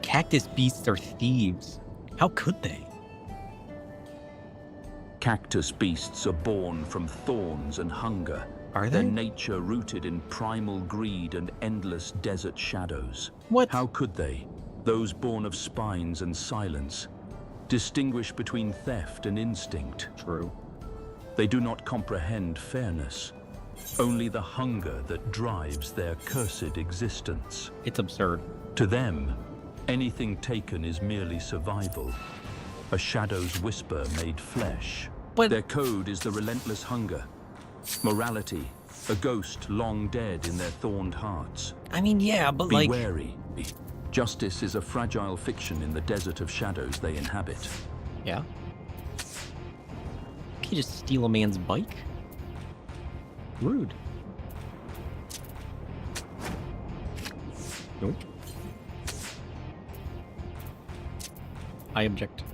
Cactus beasts are thieves. How could they? Cactus beasts are born from thorns and hunger. Are Their they? nature rooted in primal greed and endless desert shadows. What? How could they, those born of spines and silence, distinguish between theft and instinct? True. They do not comprehend fairness, only the hunger that drives their cursed existence. It's absurd. To them, anything taken is merely survival, a shadow's whisper made flesh. But- Their code is the relentless hunger, morality, a ghost long dead in their thorned hearts. I mean, yeah, but Be like, wary. Justice is a fragile fiction in the desert of shadows they inhabit. Yeah. Can you just steal a man's bike? Rude. Nope. I object.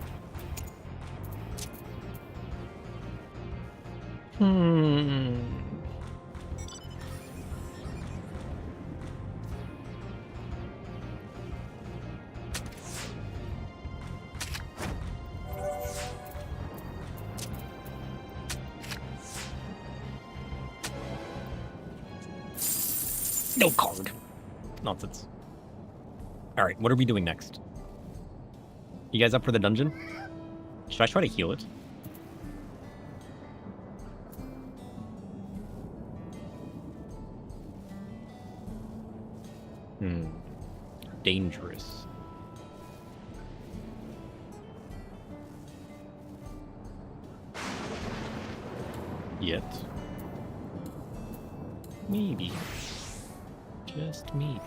No card. Nonsense. Alright, what are we doing next? You guys up for the dungeon? Should I try to heal it? Dangerous. Yet. Maybe. Just maybe.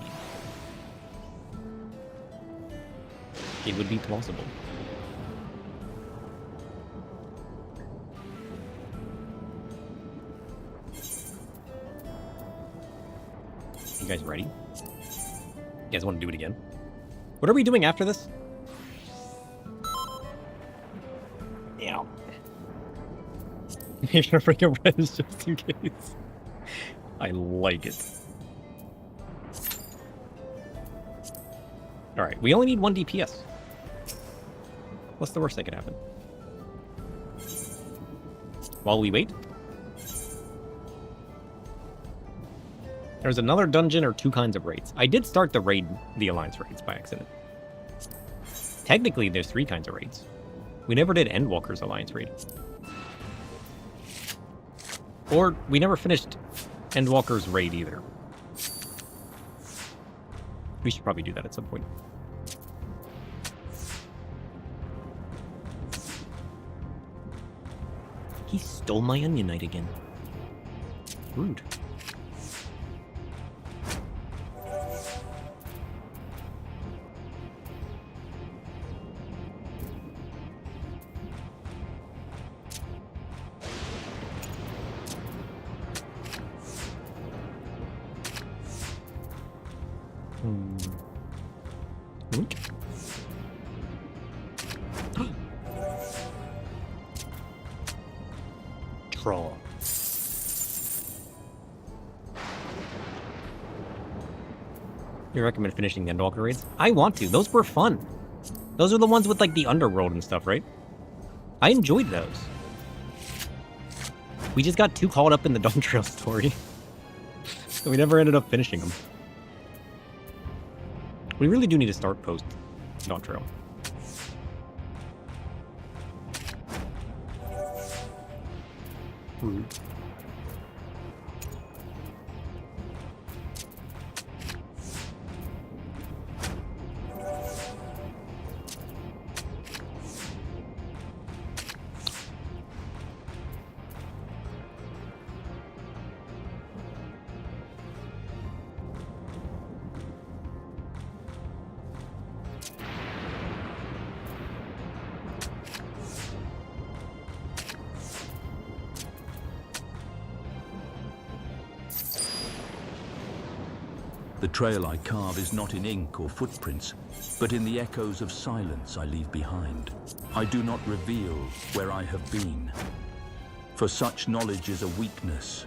It would be plausible. You guys ready? You guys want to do it again? What are we doing after this? Yeah. You're gonna bring a res just in case. I like it. Alright, we only need 1 DPS. What's the worst that could happen? While we wait? There's another dungeon or 2 kinds of raids. I did start the Alliance raids by accident. Technically, there's 3 kinds of raids. We never did Endwalker's Alliance raid. Or, we never finished Endwalker's raid either. We should probably do that at some point. He stole my Onion Knight again. Rude. Draw. You recommend finishing the Endwalker raids? I want to. Those were fun. Those are the ones with like the underworld and stuff, right? I enjoyed those. We just got too caught up in the Dawntrail story. So we never ended up finishing them. We really do need to start post Dawntrail. Rude. The trail I carve is not in ink or footprints, but in the echoes of silence I leave behind. I do not reveal where I have been, for such knowledge is a weakness,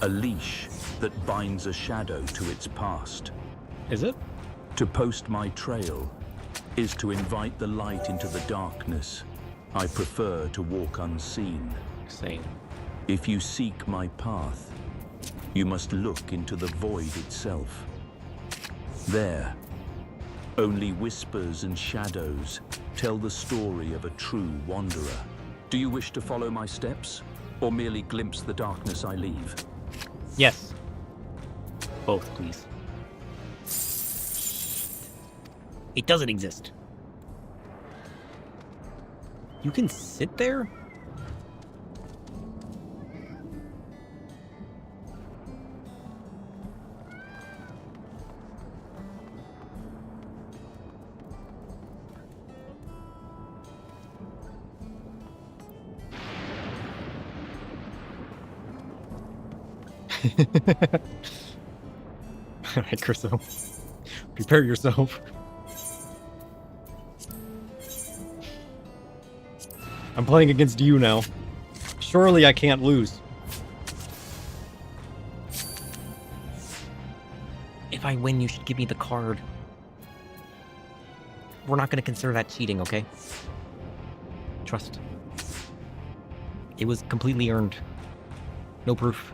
a leash that binds a shadow to its past. Is it? To post my trail is to invite the light into the darkness, I prefer to walk unseen. Same. If you seek my path, you must look into the void itself. There, only whispers and shadows tell the story of a true wanderer. Do you wish to follow my steps, or merely glimpse the darkness I leave? Yes. Both, please. It doesn't exist. You can sit there? Alright, Chriso. Prepare yourself. I'm playing against you now. Surely I can't lose. If I win, you should give me the card. We're not going to consider that cheating, okay? Trust. It was completely earned. No proof.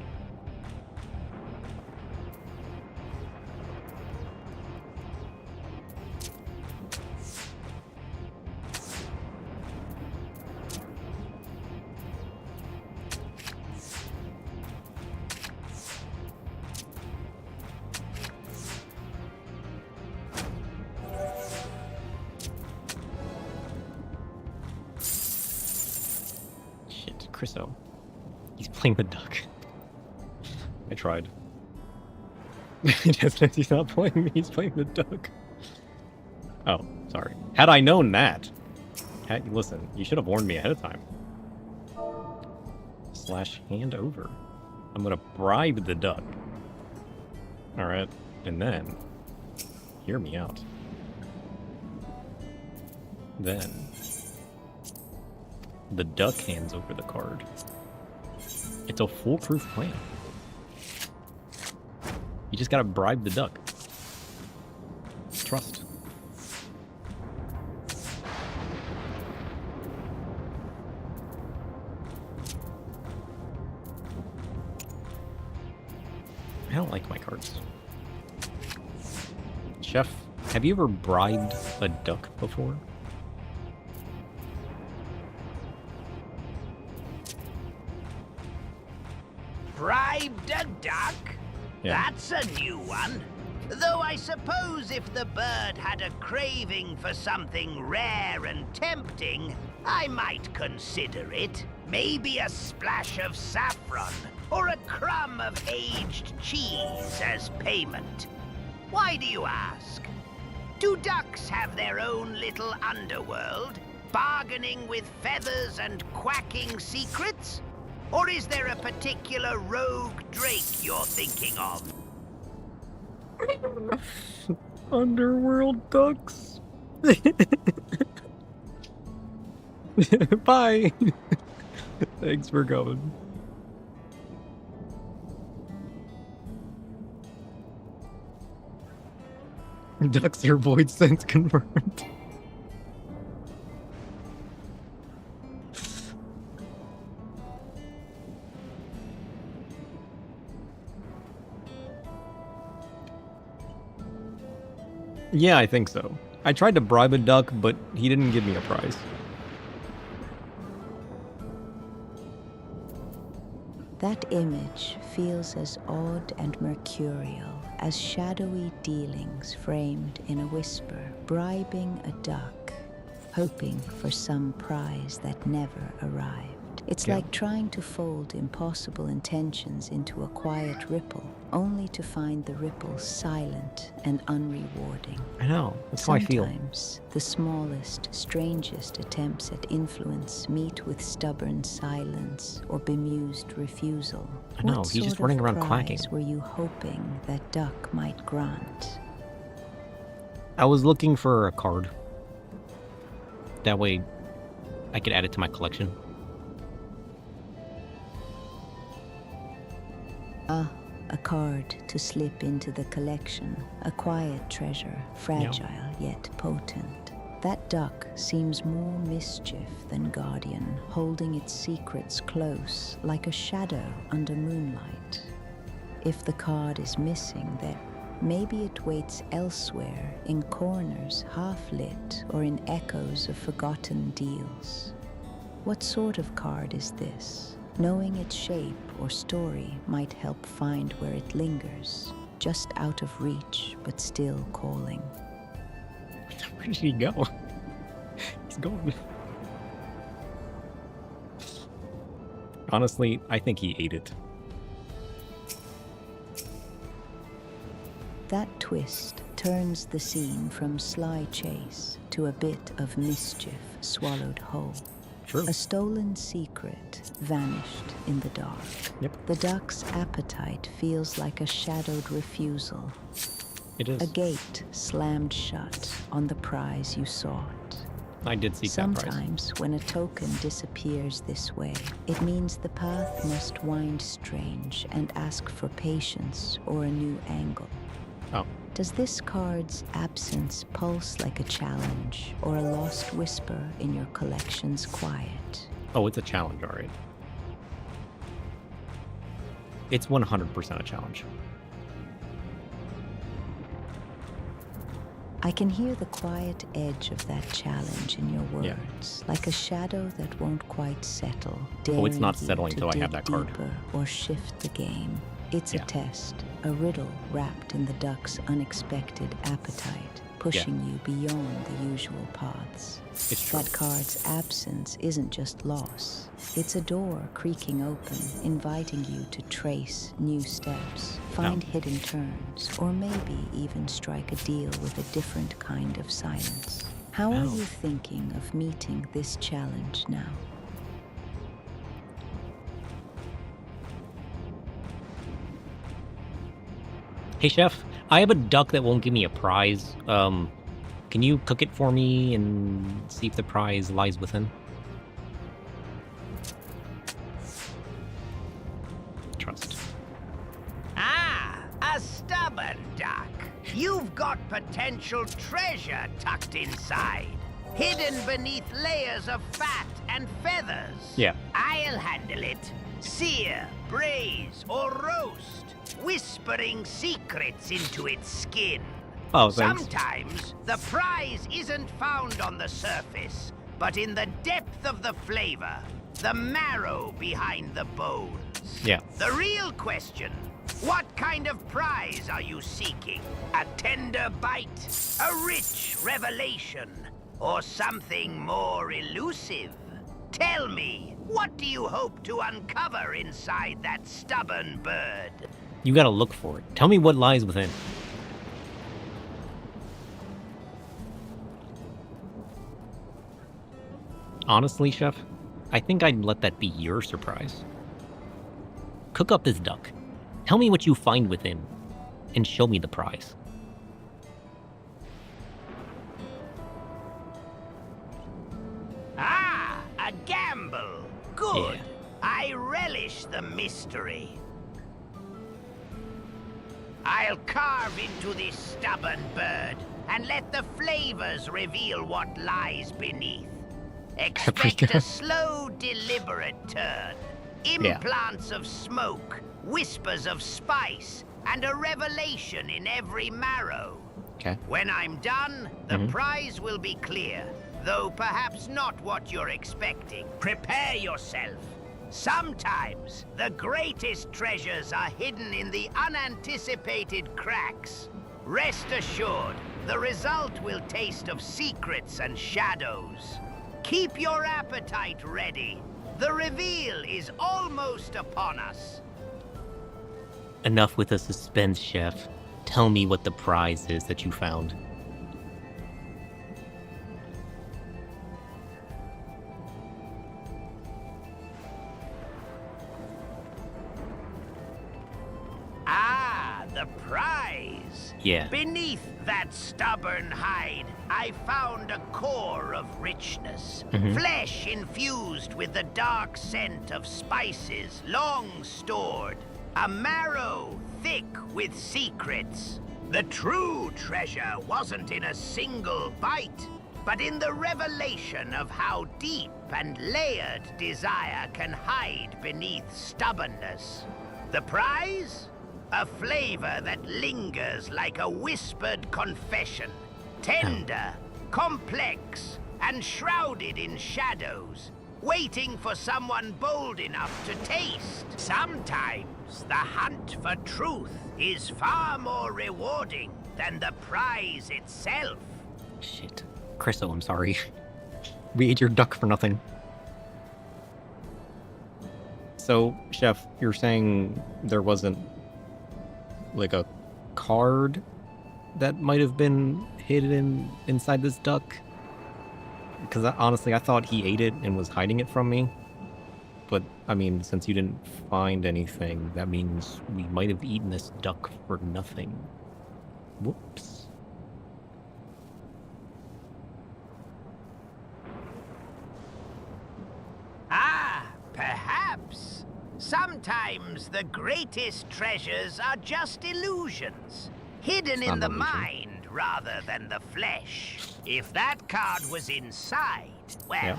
Chriso. He's playing the duck. I tried. He's not playing me, he's playing the duck. Oh, sorry. Had I known that... listen, you should have warned me ahead of time. / hand over. I'm gonna bribe the duck. Alright, and then... hear me out. Then... the duck hands over the card. It's a foolproof plan. You just gotta bribe the duck. Trust. I don't like my cards. Chef, have you ever bribed a duck before? Bribed a duck? Yeah. That's a new one. Though I suppose if the bird had a craving for something rare and tempting, I might consider it. Maybe a splash of saffron, or a crumb of aged cheese as payment. Why do you ask? Do ducks have their own little underworld, bargaining with feathers and quacking secrets? Or is there a particular rogue drake you're thinking of? Underworld ducks. Bye. Thanks for coming. Ducks are void sense confirmed. Yeah, I think so. I tried to bribe a duck, but he didn't give me a prize. That image feels as odd and mercurial as shadowy dealings framed in a whisper, bribing a duck, hoping for some prize that never arrived. It's like trying to fold impossible intentions into a quiet ripple, only to find the ripple silent and unrewarding. I know. That's how I feel. Sometimes the smallest, strangest attempts at influence meet with stubborn silence or bemused refusal. I know, What he's just sort running of around quacking. prize were you hoping that duck might grant? I was looking for a card. That way, I could add it to my collection. A card to slip into the collection, a quiet treasure, fragile yet potent. That duck seems more mischief than guardian, holding its secrets close, like a shadow under moonlight. If the card is missing, then maybe it waits elsewhere, in corners half-lit or in echoes of forgotten deals. What sort of card is this? Knowing its shape or story might help find where it lingers, just out of reach, but still calling. Where did he go? He's gone. Honestly, I think he ate it. That twist turns the scene from sly chase to a bit of mischief swallowed whole. True. A stolen secret vanished in the dark. Yep. The duck's appetite feels like a shadowed refusal. It is. A gate slammed shut on the prize you sought. I did seek that prize. Sometimes, when a token disappears this way, it means the path must wind strange and ask for patience or a new angle. Oh. Does this card's absence pulse like a challenge or a lost whisper in your collection's quiet? Oh, it's a challenge, all right. It's 100% a challenge. I can hear the quiet edge of that challenge in your words, like a shadow that won't quite settle. Oh, it's not daring you settling to till I have dig that card. deeper or shift the game. It's Yeah. a test, a riddle wrapped in the duck's unexpected appetite, pushing you beyond the usual paths. It's true. That card's absence isn't just loss. It's a door creaking open, inviting you to trace new steps, find hidden turns, or maybe even strike a deal with a different kind of silence. How are you thinking of meeting this challenge now? Hey, Chef, I have a duck that won't give me a prize. Can you cook it for me and see if the prize lies within? Trust. Ah, a stubborn duck. You've got potential treasure tucked inside, hidden beneath layers of fat and feathers. Yeah. I'll handle it. Sear, braise, or roast, whispering secrets into its skin. Oh, thanks. Sometimes the prize isn't found on the surface, but in the depth of the flavor, the marrow behind the bones. Yeah. The real question, what kind of prize are you seeking? A tender bite, a rich revelation, or something more elusive? Tell me, what do you hope to uncover inside that stubborn bird? You gotta look for it. Tell me what lies within. Honestly, Chef, I think I'd let that be your surprise. Cook up this duck. Tell me what you find within, and show me the prize. Ah, a gamble. Good. Yeah. I relish the mystery. I'll carve into this stubborn bird and let the flavors reveal what lies beneath. Expect a slow, deliberate turn. Implants of smoke, whispers of spice, and a revelation in every marrow. Okay. When I'm done, the prize will be clear, though perhaps not what you're expecting. Prepare yourself. Sometimes the greatest treasures are hidden in the unanticipated cracks. Rest assured, the result will taste of secrets and shadows. Keep your appetite ready. The reveal is almost upon us. Enough with the suspense, Chef. Tell me what the prize is that you found. Ah, the prize. Yeah. Beneath that stubborn hide, I found a core of richness. Flesh infused with the dark scent of spices long stored. A marrow thick with secrets. The true treasure wasn't in a single bite, but in the revelation of how deep and layered desire can hide beneath stubbornness. The prize? A flavor that lingers like a whispered confession, tender, complex, and shrouded in shadows, waiting for someone bold enough to taste. Sometimes the hunt for truth is far more rewarding than the prize itself. Shit. Chriso, I'm sorry. We ate your duck for nothing. So, Chef, you're saying there wasn't, like, a card that might have been hidden inside this duck? Because honestly, I thought he ate it and was hiding it from me. But, I mean, since you didn't find anything, that means we might have eaten this duck for nothing. Whoops. Ah, perhaps. Sometimes the greatest treasures are just illusions, hidden in the mind rather than the flesh. If that card was inside, well,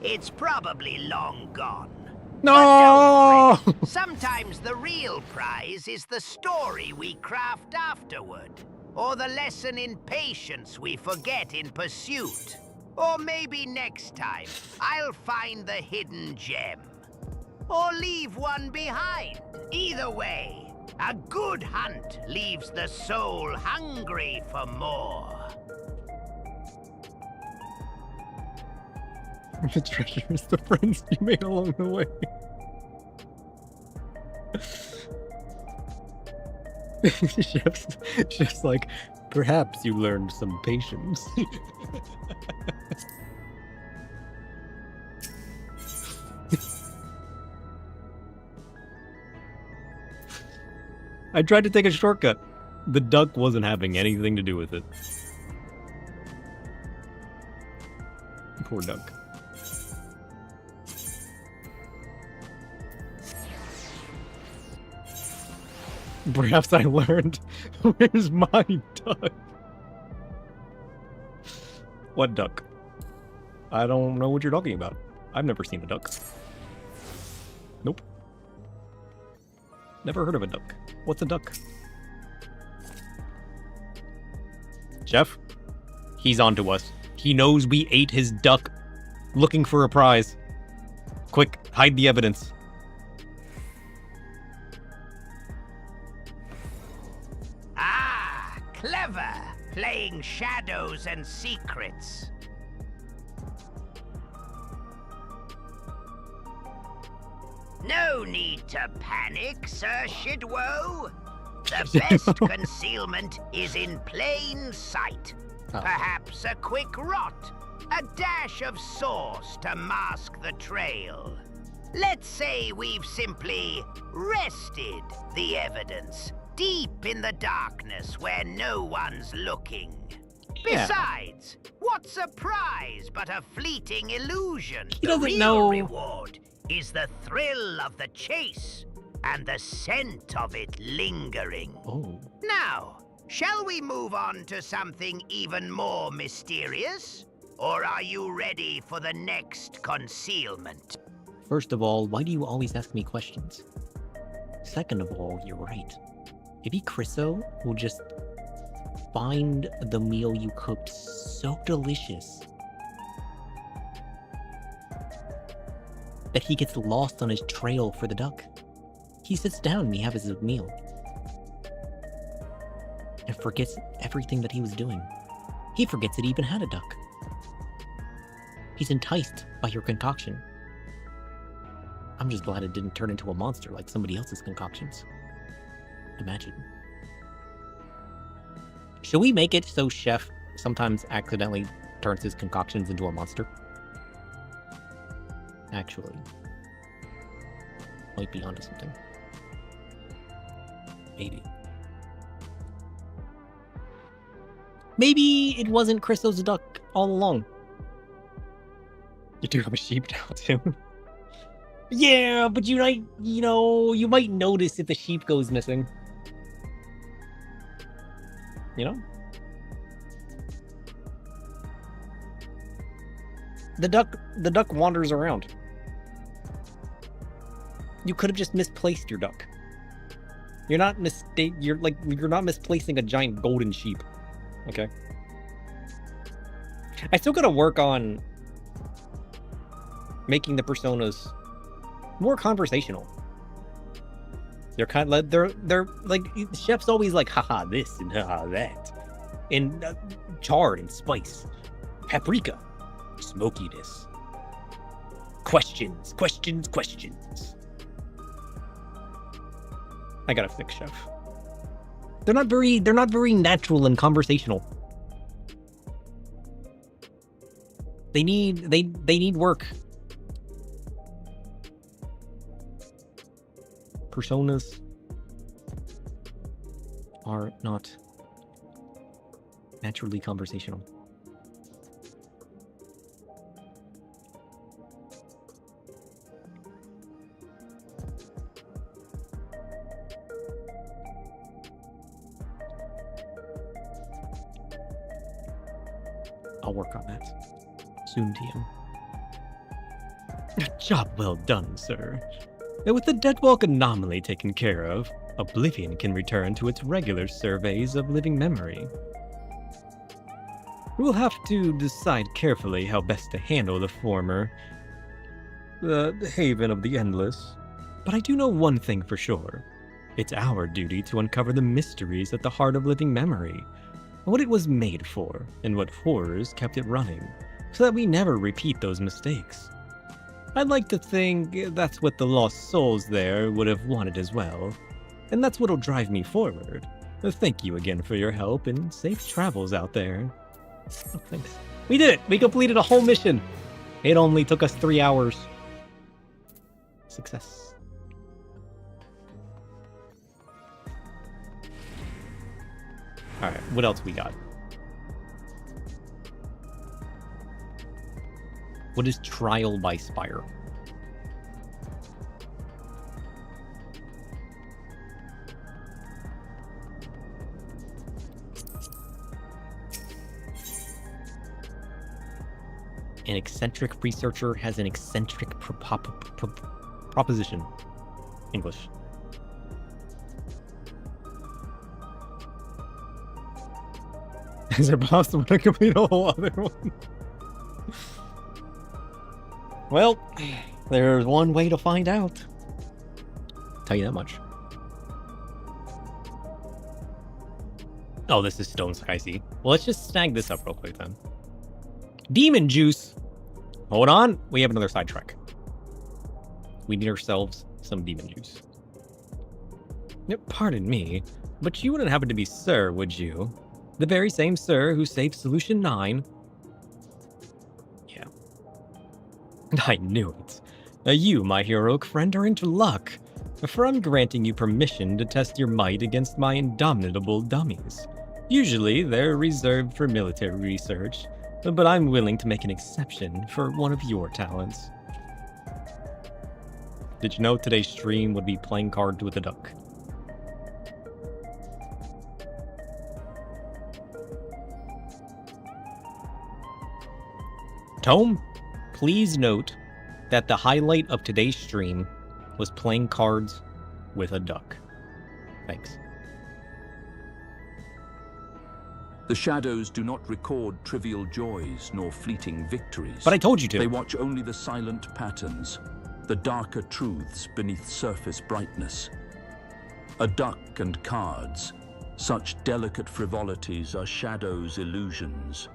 it's probably long gone. No! But don't fret. Sometimes the real prize is the story we craft afterward, or the lesson in patience we forget in pursuit. Or maybe next time, I'll find the hidden gem. Or leave one behind. Either way, a good hunt leaves the soul hungry for more. The treasure is the friends you made along the way. Chef's like, perhaps you learned some patience. I tried to take a shortcut. The duck wasn't having anything to do with it. Poor duck. Perhaps I learned. Where's my duck? What duck? I don't know what you're talking about. I've never seen a duck. Nope. Never heard of a duck. What's a duck? Jeff? He's onto us. He knows we ate his duck. Looking for a prize. Quick, hide the evidence. Ah, clever. Playing shadows and secrets. No need to panic, Sir Shidwo. The best concealment is in plain sight. Perhaps a quick rot, a dash of sauce to mask the trail. Let's say we've simply rested the evidence deep in the darkness where no one's looking. Besides, what's a prize but a fleeting illusion? The real reward is the thrill of the chase and the scent of it lingering. Oh. Now, shall we move on to something even more mysterious? Or are you ready for the next concealment? First of all, why do you always ask me questions? Second of all, you're right. Maybe Chriso will just find the meal you cooked so delicious that he gets lost on his trail for the duck. He sits down and he has his meal and forgets everything that he was doing. He forgets that he even had a duck. He's enticed by your concoction. I'm just glad it didn't turn into a monster like somebody else's concoctions. Imagine. Should we make it so Chef sometimes accidentally turns his concoctions into a monster? Actually, might be onto something. Maybe. Maybe it wasn't Chriso's duck all along. You do have a sheep now too. Yeah, but you might notice if the sheep goes missing. You know? The duck wanders around. You could have just misplaced your duck. You're not misplacing a giant golden sheep. Okay. I still gotta work on making the personas more conversational. They're like, chef's always like, haha this and haha that, and chard and spice, paprika, smokiness, questions. I gotta fix chef. They're not very natural and conversational. They need work. Personas are not naturally conversational. I'll work on that. Soon, TM. Job well done, sir. And with the Deadwalk anomaly taken care of, Oblivion can return to its regular surveys of living memory. We'll have to decide carefully how best to handle the former, the Haven of the Endless. But I do know one thing for sure. It's our duty to uncover the mysteries at the heart of living memory, what it was made for, and what horrors kept it running, so that we never repeat those mistakes. I'd like to think that's what the lost souls there would have wanted as well, and that's what'll drive me forward. Thank you again for your help, and safe travels out there. Oh, thanks. We did it! We completed a whole mission! It only took us 3 hours. Success. Alright, what else we got? What is Trial by Spire? An eccentric researcher has an eccentric proposition. English. Is it possible to complete a whole other one? Well, there's one way to find out. Tell you that much. Oh, this is Stone Sky Sea. Well, let's just snag this up real quick then. Demon Juice! Hold on, we have another sidetrack. We need ourselves some Demon Juice. Yep, pardon me, but you wouldn't happen to be Sir, would you? The very same Sir who saved Solution 9. Yeah. I knew it. You, my heroic friend, are into luck, for I'm granting you permission to test your might against my indomitable dummies. Usually, they're reserved for military research, but I'm willing to make an exception for one of your talents. Did you know today's stream would be playing cards with a duck? Tome, please note that the highlight of today's stream was playing cards with a duck. Thanks. The shadows do not record trivial joys nor fleeting victories. But I told you to. They watch only the silent patterns, the darker truths beneath surface brightness. A duck and cards, such delicate frivolities are shadows' illusions.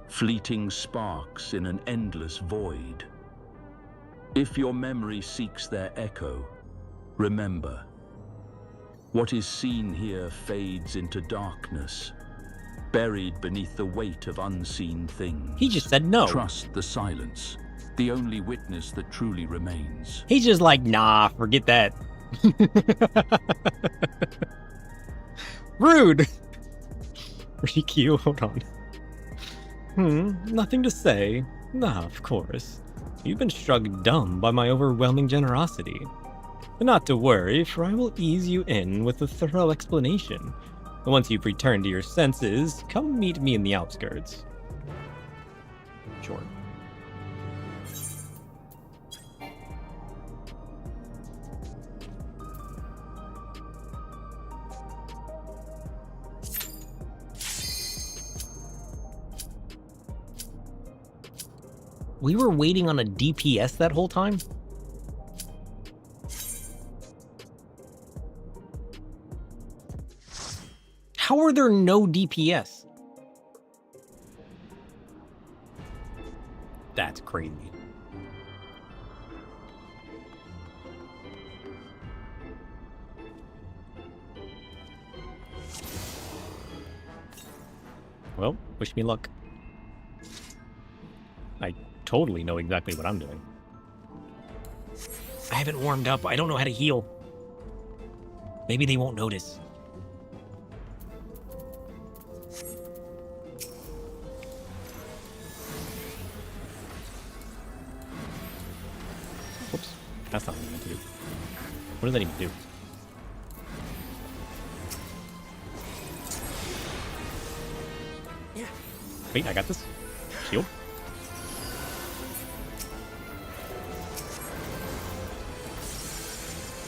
Fleeting sparks in an endless void. If your memory seeks their echo, remember, what is seen here fades into darkness, buried beneath the weight of unseen things. He just said no. Trust the silence, the only witness that truly remains. He's just like, nah, forget that. Rude. Riku, hold on. Nothing to say. Nah, of course. You've been struck dumb by my overwhelming generosity. But not to worry, for I will ease you in with a thorough explanation. Once you've returned to your senses, come meet me in the outskirts. Sure. We were waiting on a DPS that whole time? How are there no DPS? That's crazy. Well, wish me luck. I totally know exactly what I'm doing. I haven't warmed up. I don't know how to heal. Maybe they won't notice. Whoops. That's not what I meant to do. What does that even do? Wait, I got this. Shield.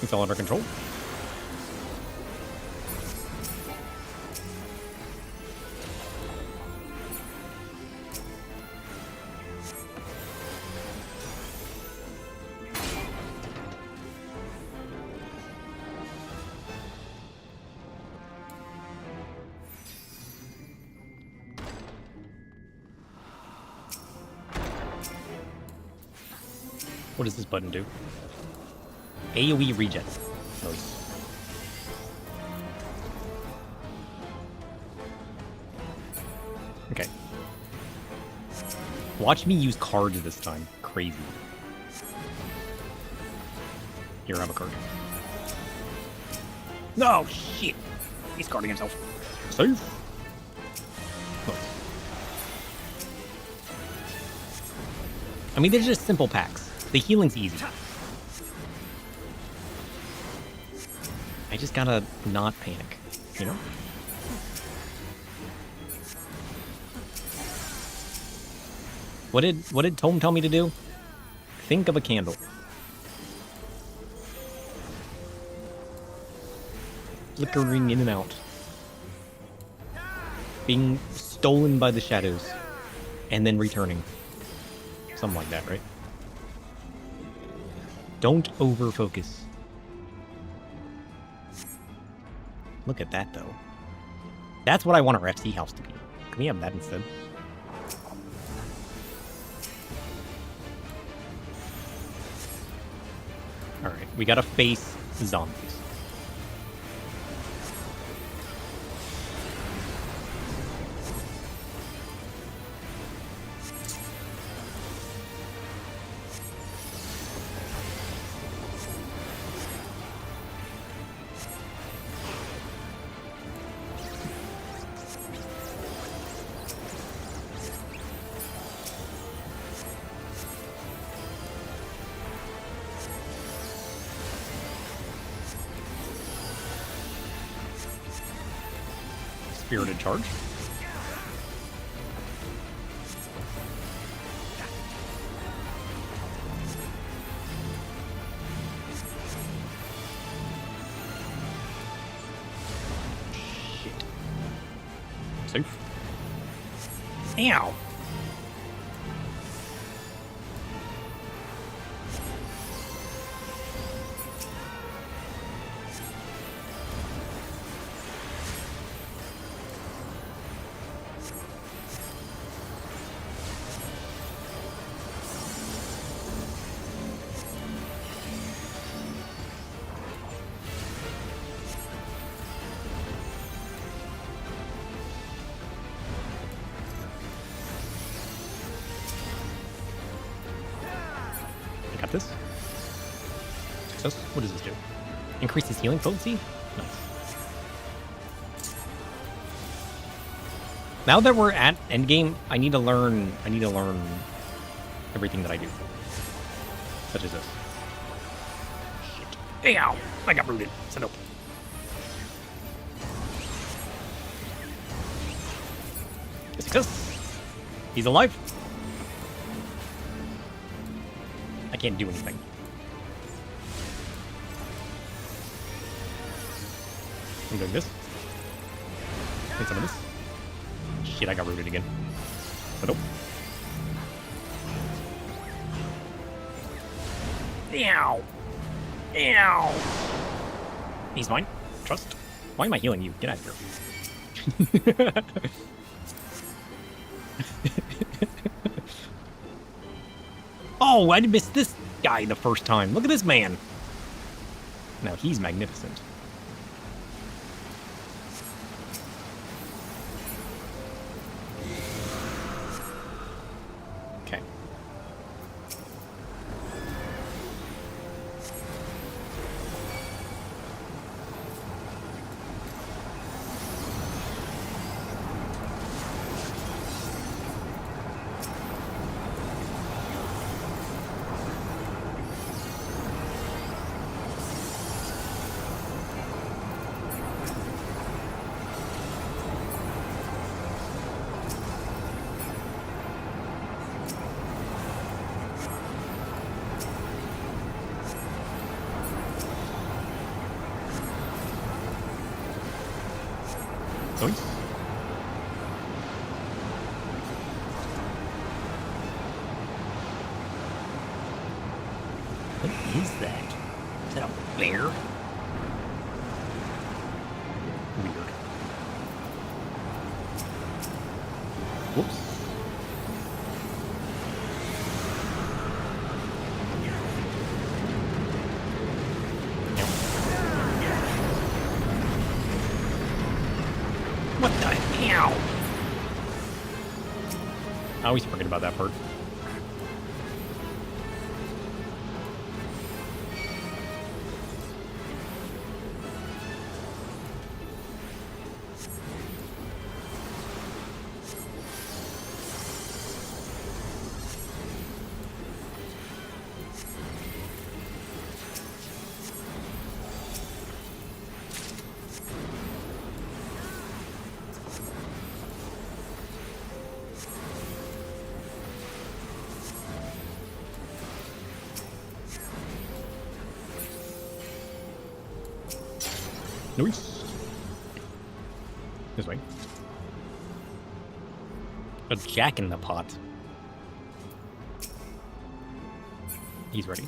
It's all under control. What does this button do? AoE regen. Nice. Okay. Watch me use cards this time. Crazy. Here, have a card. No, shit. He's guarding himself. Save. Nice. I mean, they're just simple packs. The healing's easy. I just gotta not panic, you know? What did Tome tell me to do? Think of a candle. Flickering in and out. Being stolen by the shadows. And then returning. Something like that, right? Don't over-focus. Look at that, though. That's what I want our FC house to be. Can we have that instead? Alright, we gotta face zombies. Spirited charge. Shit. Safe. Ow. I got this. Success. What does this do? Increases healing potency? Nice. Now that we're at endgame, I need to learn everything that I do. Such as this. Shit. Ow! I got rooted. So nope. Success! He's alive. I can't do anything. I'm doing this. And some of this. Shit, I got rooted again. But nope. Ow. Ow. He's mine. Trust. Why am I healing you? Get out of here. Oh, I missed this guy the first time. Look at this man. Now he's magnificent. Okay. Nice. What is that? Is that a bear? Weird. Whoops. What the hell? I always forget about that part. Nice. This way. A jack in the pot. He's ready.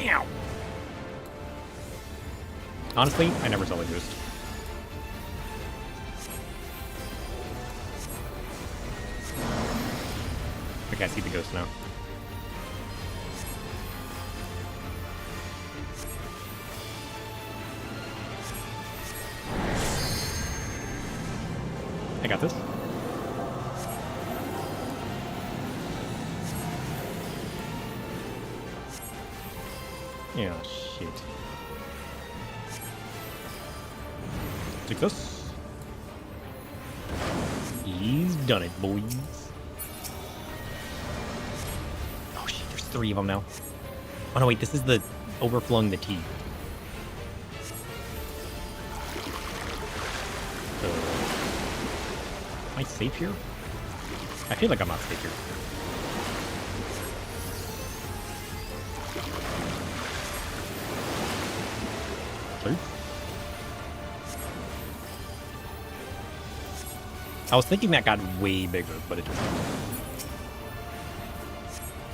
Ow. Honestly, I never saw the ghost. Okay, I see the ghost now. I got this. Yeah, shit. Take this. He's done it, boys. Oh shit, there's 3 of them now. Oh no, wait, this is the overflowing the tea. So, am I safe here? I feel like I'm not safe here. I was thinking that got way bigger, but it doesn't.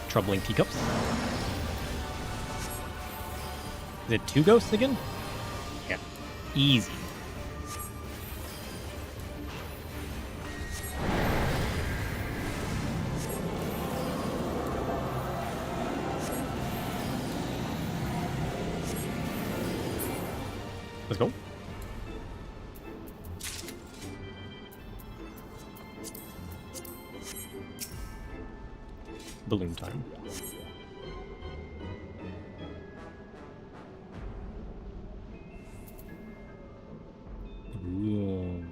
Troubling teacups. Is it 2 ghosts again? Yeah. Easy. Let's go. Balloon time. Ooh.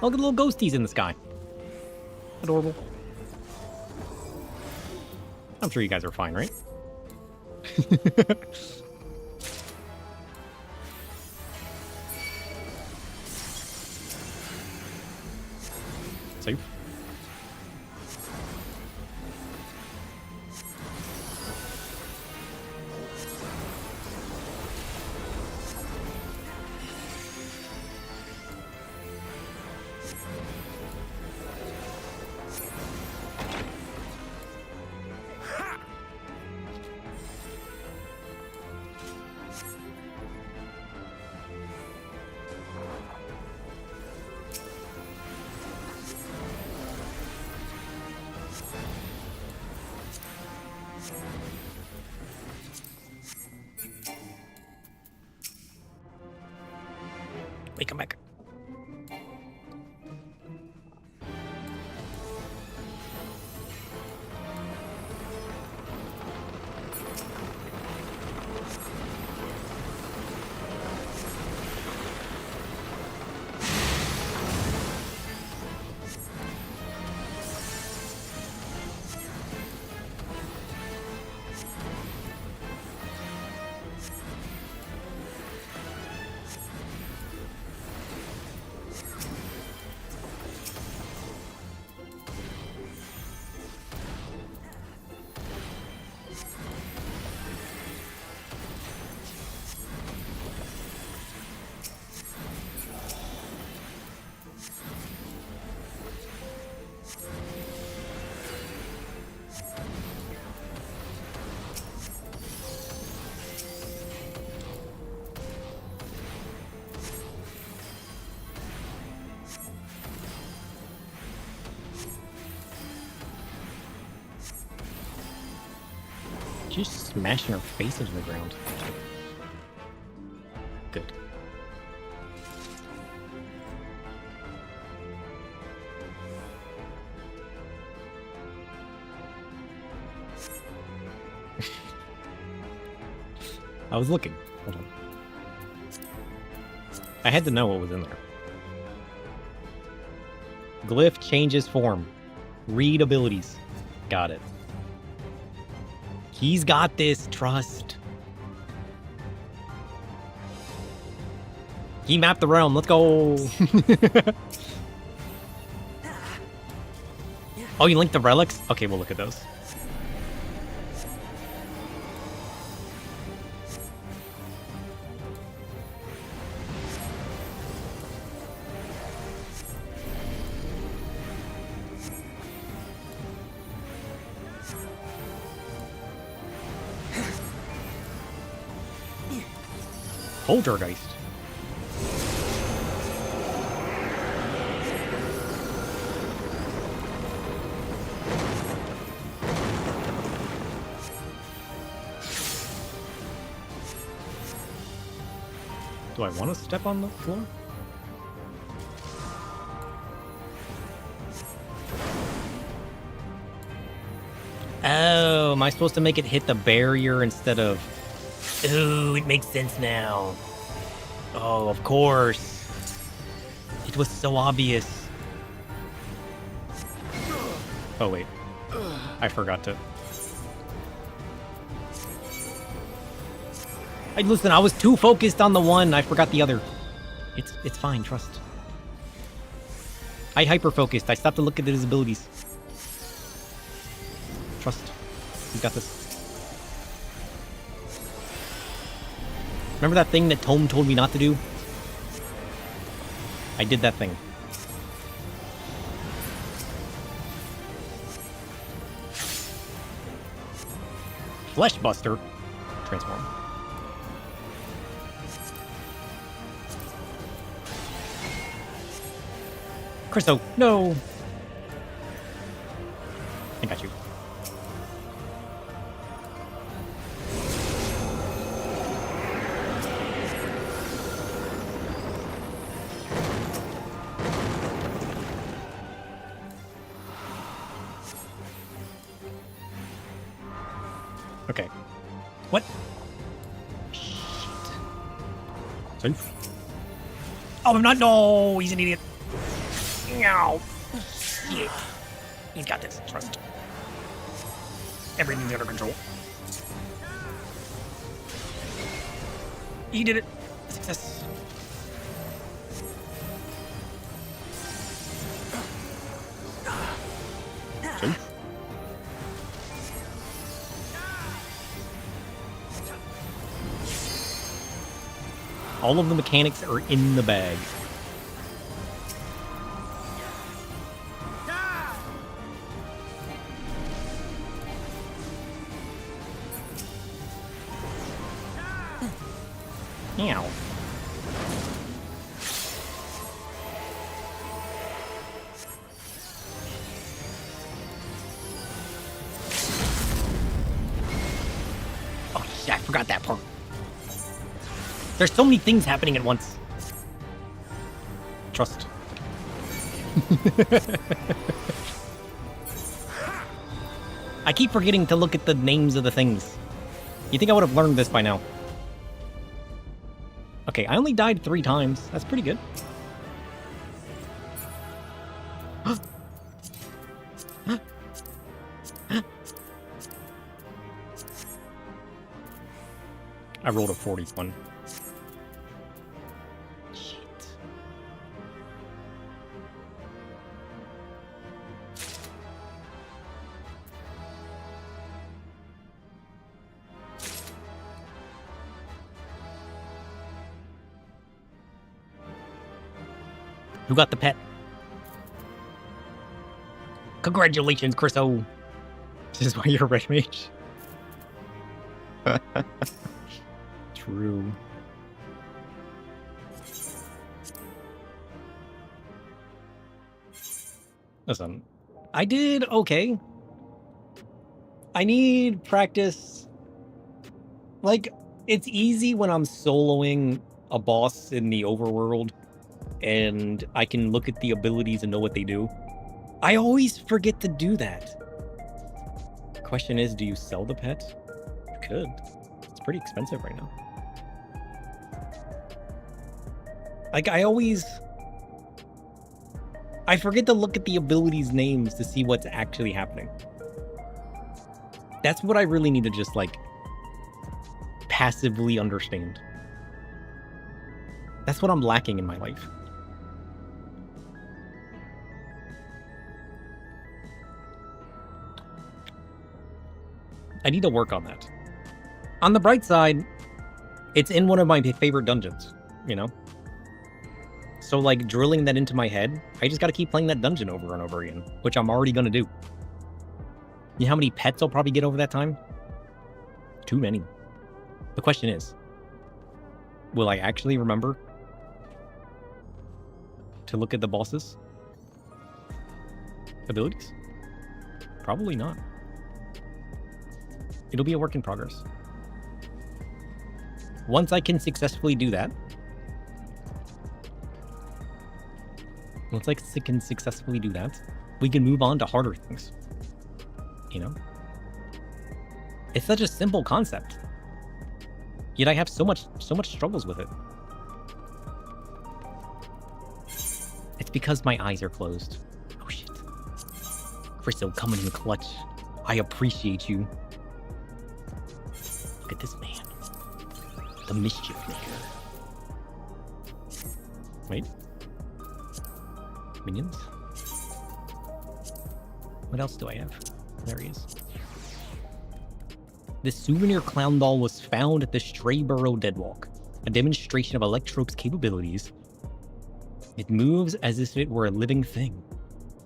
Look at the little ghosties in the sky. Adorable. I'm sure you guys are fine, right? Safe. Wait, come back. She's just smashing her face into the ground. Good. I was looking. Hold on. I had to know what was in there. Glyph changes form. Read abilities. Got it. He's got this, trust. He mapped the realm, let's go. Oh, you linked the relics? Okay, we'll look at those. Poltergeist. Do I want to step on the floor? Oh, am I supposed to make it hit the barrier instead of... Ooh, it makes sense now. Oh, of course. It was so obvious. Oh, wait. I forgot to... Listen, I was too focused on the one. I forgot the other. It's fine, trust. I hyper-focused. I stopped to look at his abilities. Trust. You got this. Remember that thing that Tome told me not to do? I did that thing. Fleshbuster. Transform. Christo, no! I got you. Okay. What? Safe. Oh, I'm not. No, he's an idiot. No. Shit. He's got this. Trust. Everything's under control. He did it. Success. Jump. All of the mechanics are in the bag. Meow. Oh, shit, I forgot that part. There's so many things happening at once. Trust. I keep forgetting to look at the names of the things. You think I would have learned this by now? Okay, I only died 3 times. That's pretty good. I rolled a 41. Shit. Who got the pet? Congratulations, Chriso. This is why you're a red mage. True. Listen, I did okay. I need practice. Like, it's easy when I'm soloing a boss in the overworld and I can look at the abilities and know what they do. I always forget to do that. Question is, do you sell the pet? You could. It's pretty expensive right now. Like, I forget to look at the abilities' names to see what's actually happening. That's what I really need to just, like, passively understand. That's what I'm lacking in my life. I need to work on that. On the bright side, it's in one of my favorite dungeons, you know? So, like, drilling that into my head, I just gotta keep playing that dungeon over and over again, which I'm already gonna do. You know how many pets I'll probably get over that time? Too many. The question is, will I actually remember to look at the boss's abilities? Probably not. It'll be a work in progress. Once I can successfully do that, we can move on to harder things. You know? It's such a simple concept. Yet I have so much struggles with it. It's because my eyes are closed. Oh shit. Chriso coming in the clutch. I appreciate you. Look at this man. The mischief maker. Wait. Minions? What else do I have? There he is. This souvenir clown doll was found at the Strayborough Deadwalk, a demonstration of Electrope's capabilities. It moves as if it were a living thing,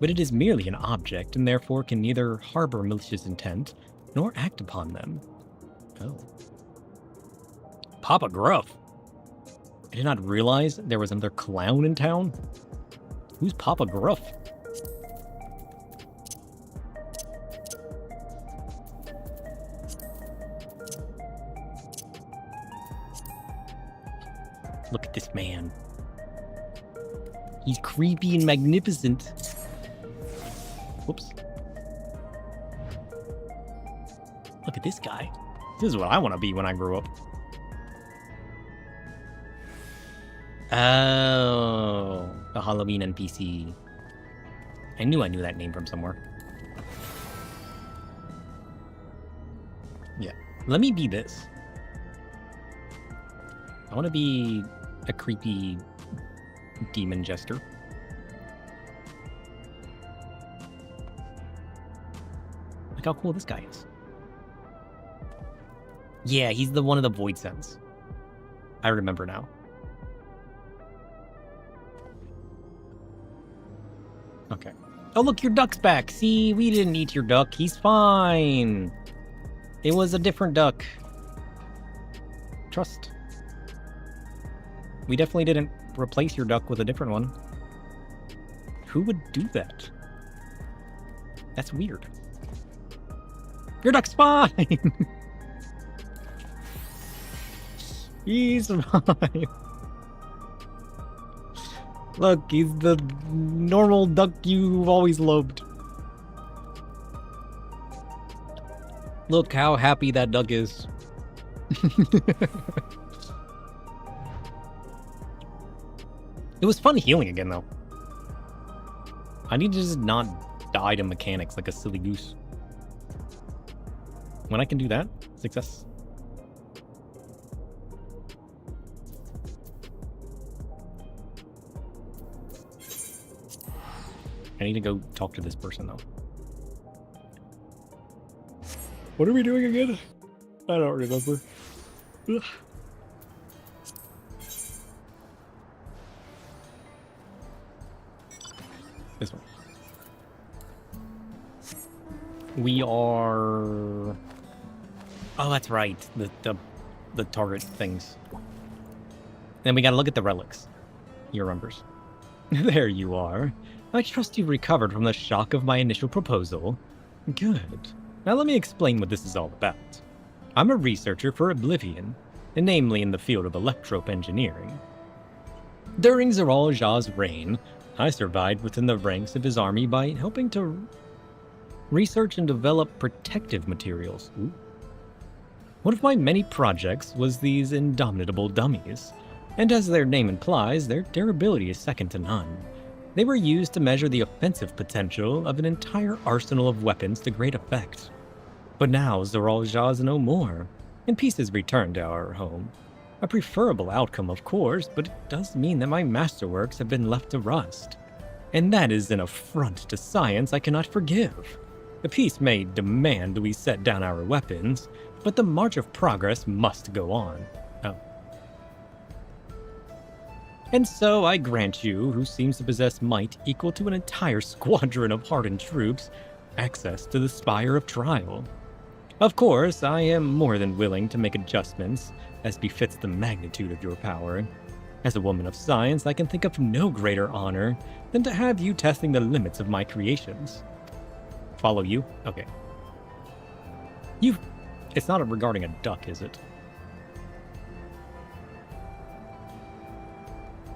but it is merely an object and therefore can neither harbor malicious intent nor act upon them. Oh. Papa Gruff. I did not realize there was another clown in town. Who's Papa Gruff? Look at this man. He's creepy and magnificent. Whoops. Look at this guy. This is what I want to be when I grow up. Oh, the Halloween NPC. I knew that name from somewhere. Yeah. Let me be this. I want to be a creepy demon jester. Look how cool this guy is. Yeah, he's the one of the void sense. I remember now. Okay. Oh, look, your duck's back. See, we didn't eat your duck. He's fine. It was a different duck. Trust. We definitely didn't replace your duck with a different one. Who would do that? That's weird. Your duck's fine! He's fine. Look, he's the normal duck you've always loved. Look how happy that duck is. It was fun healing again, though. I need to just not die to mechanics like a silly goose. When I can do that, success. I need to go talk to this person, though. What are we doing again? I don't remember. Ugh. This one. We are... Oh, that's right. The target things. Then we gotta look at the relics. He remembers. There you are. I trust you've recovered from the shock of my initial proposal. Good. Now let me explain what this is all about. I'm a researcher for Oblivion, and namely in the field of electrope engineering. During Zeral Jah's reign, I survived within the ranks of his army by helping to research and develop protective materials. Ooh. One of my many projects was these indomitable dummies, and as their name implies, their durability is second to none. They were used to measure the offensive potential of an entire arsenal of weapons to great effect. But now Zeral Jah is no more, and peace has returned to our home. A preferable outcome, of course, but it does mean that my masterworks have been left to rust. And that is an affront to science I cannot forgive. The peace may demand we set down our weapons, but the march of progress must go on. Oh. And so I grant you, who seems to possess might equal to an entire squadron of hardened troops, access to the Spire of Trial. Of course, I am more than willing to make adjustments, as befits the magnitude of your power. As a woman of science, I can think of no greater honor than to have you testing the limits of my creations. Follow you? Okay. It's not regarding a duck, is it?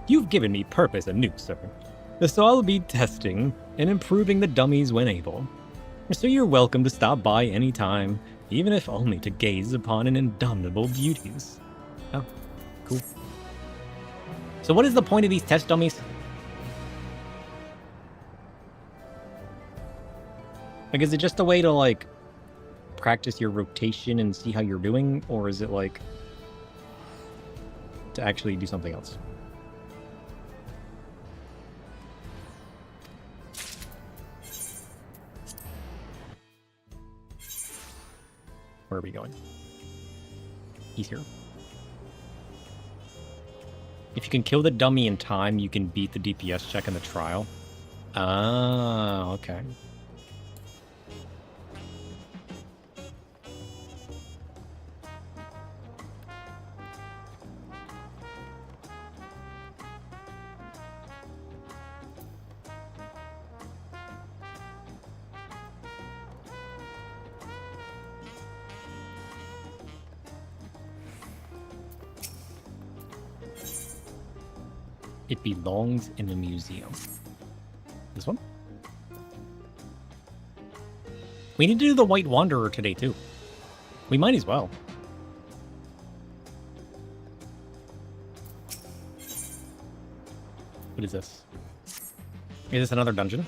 You've given me purpose anew, sir. So I'll be testing and improving the dummies when able. So you're welcome to stop by any time, even if only to gaze upon an indomitable beauties. Oh, cool. So what is the point of these test dummies? Like, is it just a way to, like, practice your rotation and see how you're doing? Or is it, like, to actually do something else? Where are we going? He's here. If you can kill the dummy in time, you can beat the DPS check in the trial. Ah, okay. It belongs in a museum. This one? We need to do the White Wanderer today, too. We might as well. What is this? Is this another dungeon?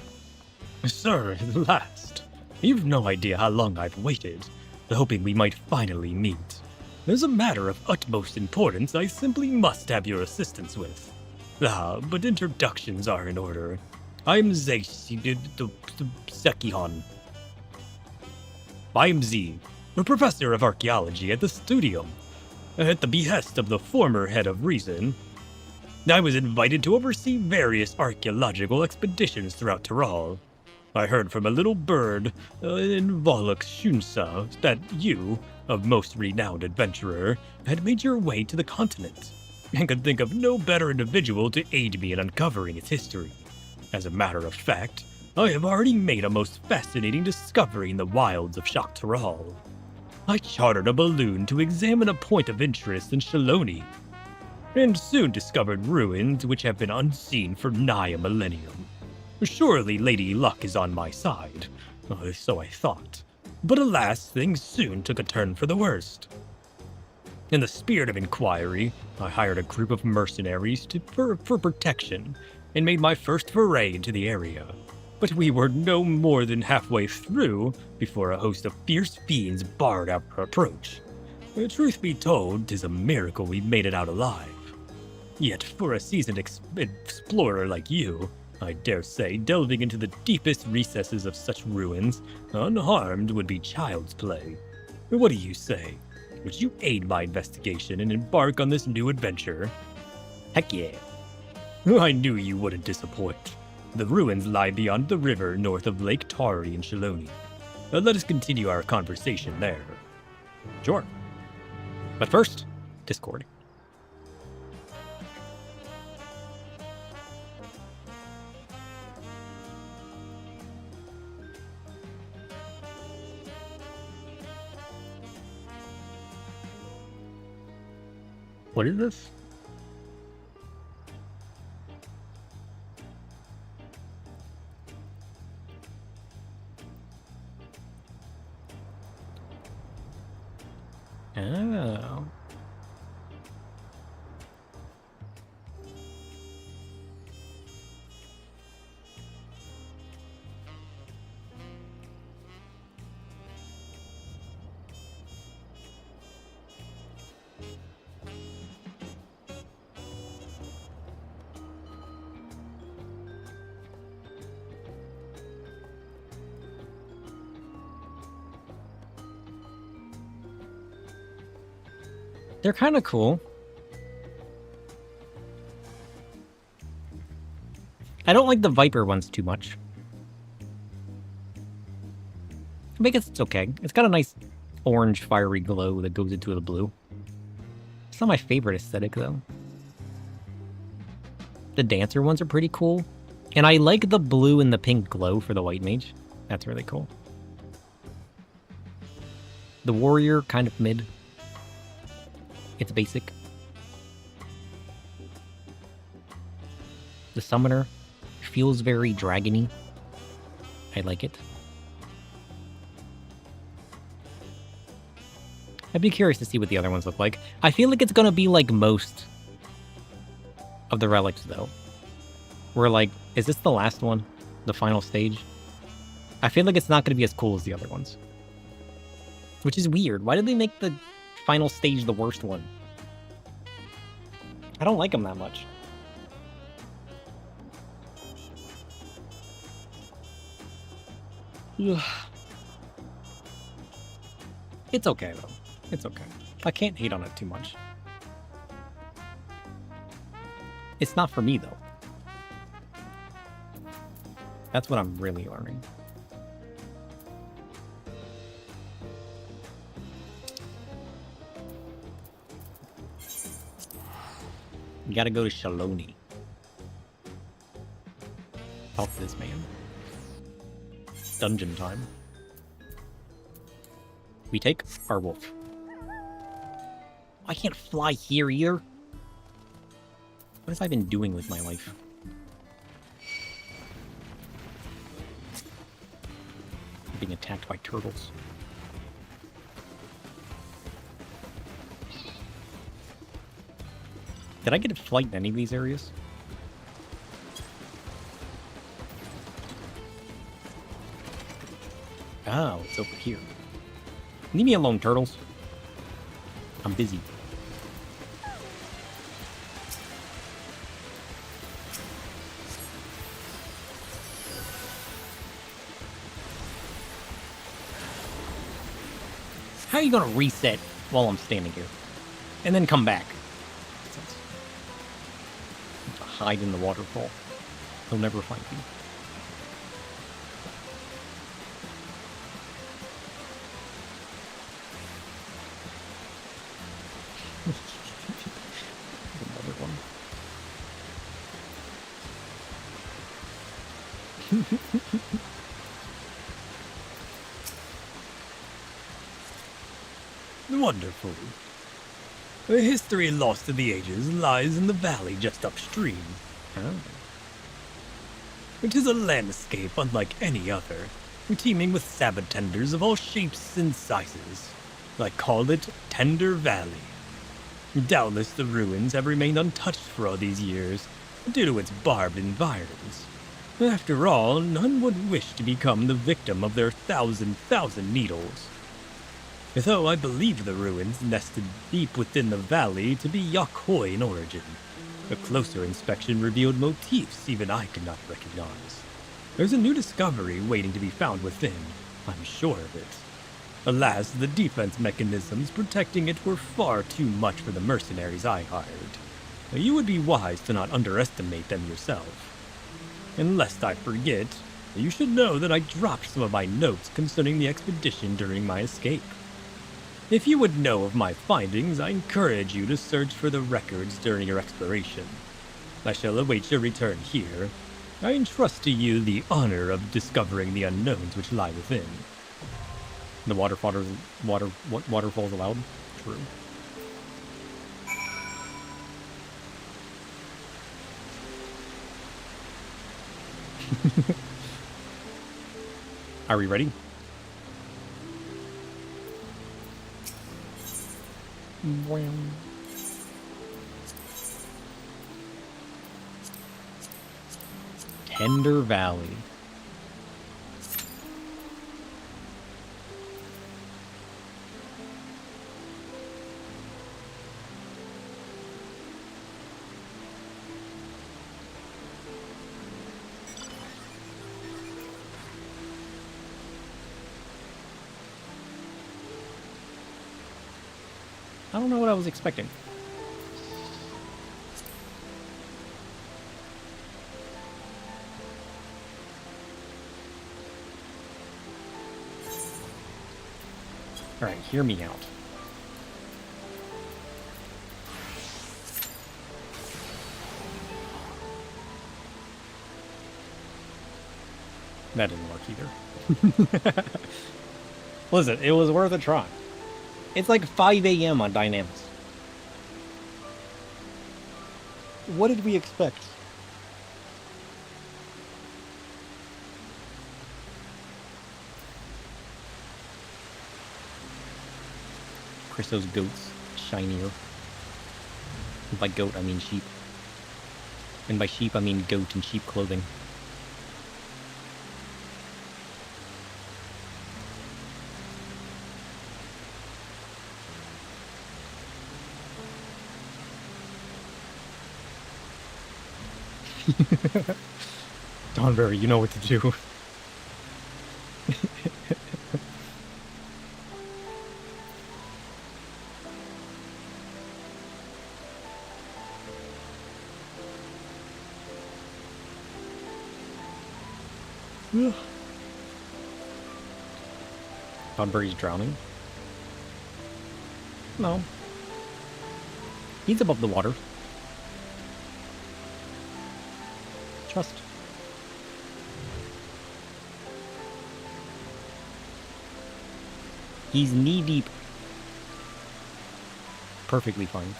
Sir, at last. You've no idea how long I've waited. hoping we might finally meet. There's a matter of utmost importance I simply must have your assistance with. But introductions are in order. I'm Sekihon. I'm Z, a professor of archaeology at the studio. At the behest of the former head of Reason, I was invited to oversee various archaeological expeditions throughout Tyrol. I heard from a little bird in Volux Shunsa that you, a most renowned adventurer, had made your way to the continent, and could think of no better individual to aid me in uncovering its history. As a matter of fact, I have already made a most fascinating discovery in the wilds of Shak Tyrol. I chartered a balloon to examine a point of interest in Shaloni, and soon discovered ruins which have been unseen for nigh a millennium. Surely Lady Luck is on my side, so I thought. But alas, things soon took a turn for the worst. In the spirit of inquiry, I hired a group of mercenaries for protection, and made my first foray into the area. But we were no more than halfway through before a host of fierce fiends barred our approach. Truth be told, 'tis a miracle we made it out alive. Yet for a seasoned explorer like you, I dare say delving into the deepest recesses of such ruins, unharmed, would be child's play. What do you say? Would you aid my investigation and embark on this new adventure? Heck yeah. I knew you wouldn't disappoint. The ruins lie beyond the river north of Lake Tari in Shaloni. Let us continue our conversation there. Sure. But first, Discord. What is this? Oh. They're kind of cool. I don't like the Viper ones too much. I guess it's okay. It's got a nice orange fiery glow that goes into the blue. It's not my favorite aesthetic though. The dancer ones are pretty cool. And I like the blue and the pink glow for the white mage. That's really cool. The warrior, kind of mid. It's basic. The summoner feels very dragony. I like it. I'd be curious to see what the other ones look like. I feel like it's gonna be like most of the relics though. Where like, is this the last one? The final stage? I feel like it's not gonna be as cool as the other ones. Which is weird. Why did they make the final stage the worst one? I don't like them that much. It's okay though. It's okay. I can't hate on it too much. It's not for me though. That's what I'm really learning. You gotta go to Shaloni. Talk to this man. Dungeon time. We take our wolf. I can't fly here either. What have I been doing with my life? I'm being attacked by turtles. Did I get a flight in any of these areas? Oh, it's over here. Leave me alone, turtles. I'm busy. How are you gonna reset while I'm standing here? And then come back? Hide in the waterfall. He'll never find you. Another one. Wonderful. The history lost to the ages lies in the valley just upstream. Oh. It is a landscape unlike any other, teeming with sabbath tenders of all shapes and sizes. I call it Tender Valley. Doubtless the ruins have remained untouched for all these years, due to its barbed environs. After all, none would wish to become the victim of their thousand needles. Though I believe the ruins nested deep within the valley to be Yakhoi in origin. A closer inspection revealed motifs even I could not recognize. There's a new discovery waiting to be found within, I'm sure of it. Alas, the defense mechanisms protecting it were far too much for the mercenaries I hired. You would be wise to not underestimate them yourself. And lest I forget, you should know that I dropped some of my notes concerning the expedition during my escape. If you would know of my findings, I encourage you to search for the records during your exploration. I shall await your return here. I entrust to you the honor of discovering the unknowns which lie within. The waterfalls allowed? True. Are we ready? Tender Valley. I don't know what I was expecting. All right, hear me out. That didn't work either. Listen, it was worth a try. It's like 5 a.m. on Dynamics. What did we expect? Christo's goats shinier. And by goat, I mean sheep. And by sheep, I mean goat and sheep clothing. Dawntrail, you know what to do. Dawntrail's drowning? No. He's above the water. Trust. He's knee deep. Perfectly fine.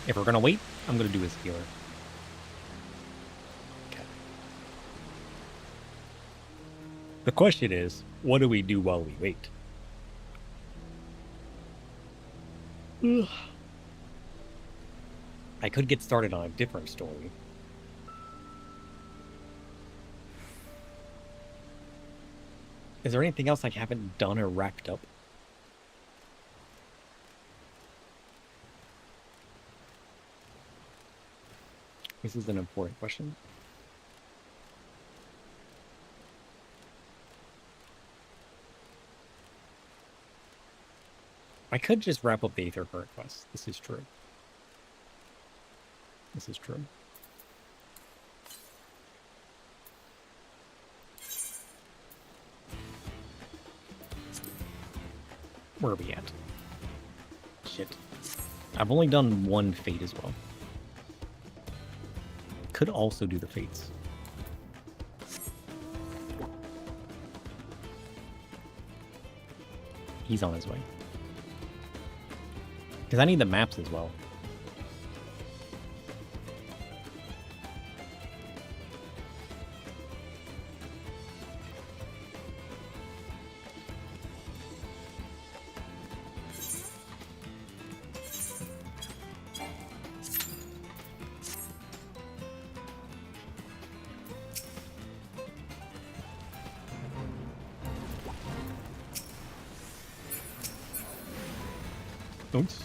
If we're gonna wait, I'm gonna do his healer. Okay. The question is, what do we do while we wait? Ugh. I could get started on a different story. Is there anything else I haven't done or wrapped up? This is an important question. I could just wrap up the Aether Current quest. This is true. This is true. Where are we at? Shit. I've only done one fate as well. Could also do the fates. He's on his way. Because I need the maps as well. Oops.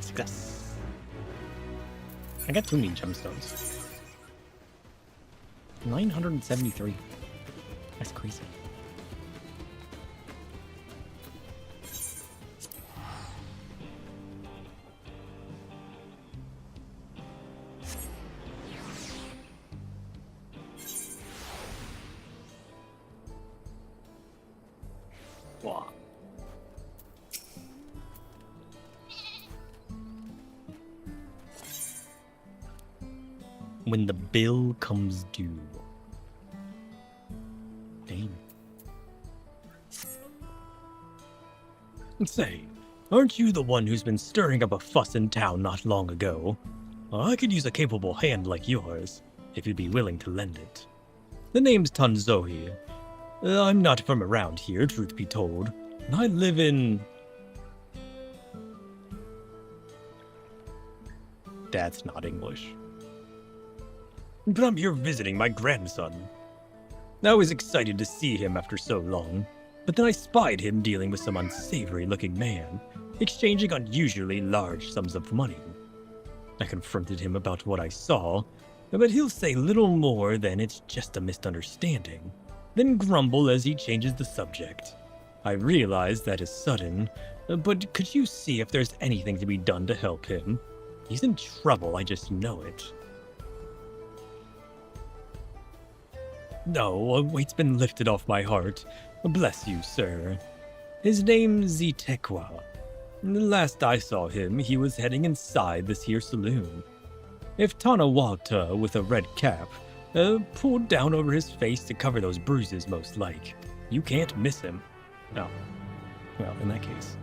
Success. I got too many gemstones. 973. That's crazy. Wow. When the bill comes due. Damn. Say, aren't you the one who's been stirring up a fuss in town not long ago? I could use a capable hand like yours, if you'd be willing to lend it. The name's Tanzohi. I'm not from around here, truth be told. I live in... That's not English. But I'm here visiting my grandson. I was excited to see him after so long, but then I spied him dealing with some unsavory-looking man, exchanging unusually large sums of money. I confronted him about what I saw, but he'll say little more than it's just a misunderstanding, then grumble as he changes the subject. I realize that is sudden, but could you see if there's anything to be done to help him? He's in trouble, I just know it. No, a weight's been lifted off my heart. Bless you, sir. His name's Zitekwa. Last I saw him, he was heading inside this here saloon. If Tanawata with a red cap, pulled down over his face to cover those bruises most like. You can't miss him. Oh. Well, in that case.